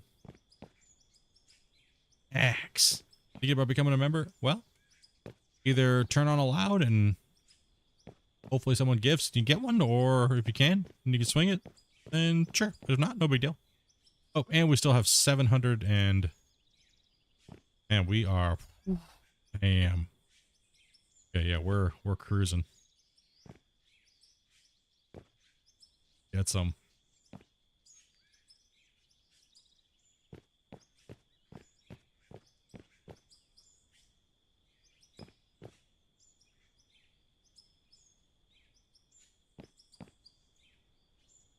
X. Thinking about becoming a member? Well, either turn on allowed and hopefully someone gives, you get one, or if you can, and you can swing it, then sure. If not, no big deal. Oh, and we still have 700 and we are, damn. Okay, yeah, we're cruising. Get some.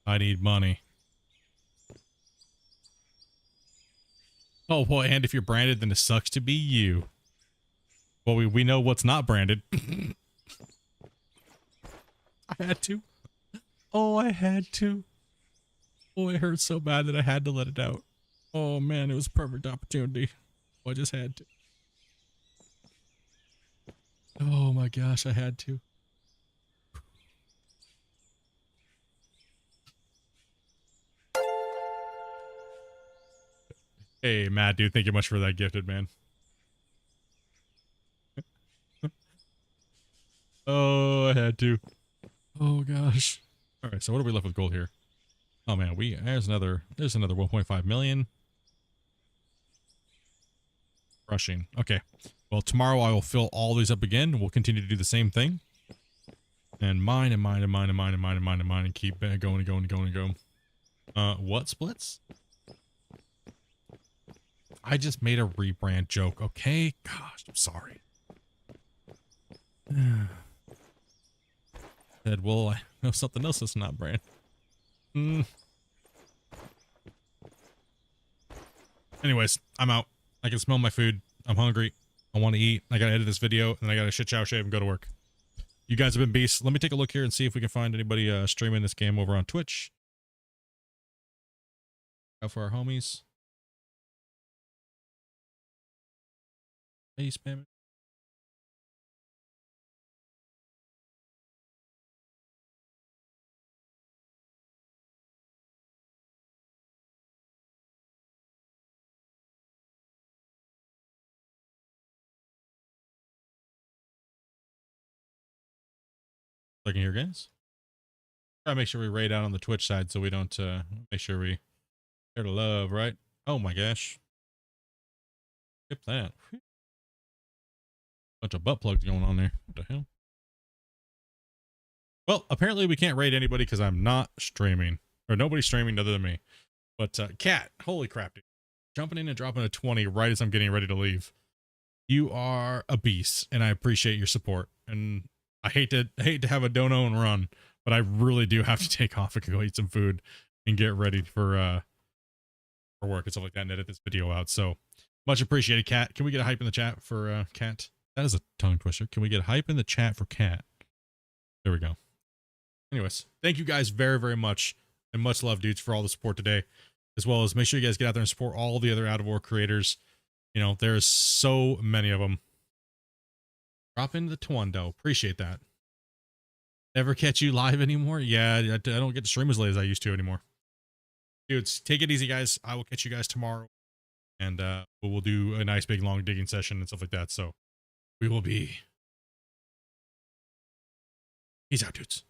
I need money. Oh, well, and if you're branded, then it sucks to be you. Well, we know what's not branded. I had to. Oh, I had to. Oh, it hurt so bad that I had to let it out. Oh, man, it was a perfect opportunity. Oh, I just had to. Oh, my gosh, I had to. Hey, Matt, dude, thank you much for that gifted, man. Oh, I had to. Oh, gosh. All right, so what are we left with gold here? Oh, man, there's another 1.5 million. Rushing. Okay. Well, tomorrow I will fill all these up again. We'll continue to do the same thing. And mine and keep going. What splits? I just made a rebrand joke, okay? Gosh, I'm sorry. Said, well, I know something else that's not brand. Anyways, I'm out. I can smell my food. I'm hungry. I want to eat. I gotta edit this video, and then I gotta shit, shower, shave, and go to work. You guys have been beasts. Let me take a look here and see if we can find anybody streaming this game over on Twitch. Out for our homies. Hey, spam. Looking here, guys. Try to make sure we raid out on the Twitch side so we don't make sure we share the love, right? Oh my gosh. Skip that. Whew. Bunch of butt plugs going on there. What the hell? Well, apparently we can't raid anybody because I'm not streaming. Or nobody's streaming other than me. But Cat, holy crap, dude. Jumping in and dropping a 20 right as I'm getting ready to leave. You are a beast, and I appreciate your support. And I hate to have a dono and run, but I really do have to take off and go eat some food and get ready for work and stuff like that and edit this video out. So much appreciated, Cat. Can we get a hype in the chat for Cat? That is a tongue twister. Can we get a hype in the chat for Cat? There we go. Anyways, thank you guys very, very much, and much love, dudes, for all the support today, as well as make sure you guys get out there and support all the other Out of War creators. You know, there's so many of them. Drop into the Twando. Appreciate that. Never catch you live anymore? Yeah, I don't get to stream as late as I used to anymore. Dudes, take it easy, guys. I will catch you guys tomorrow. And we'll do a nice, big, long digging session and stuff like that. So we will be... Peace out, dudes.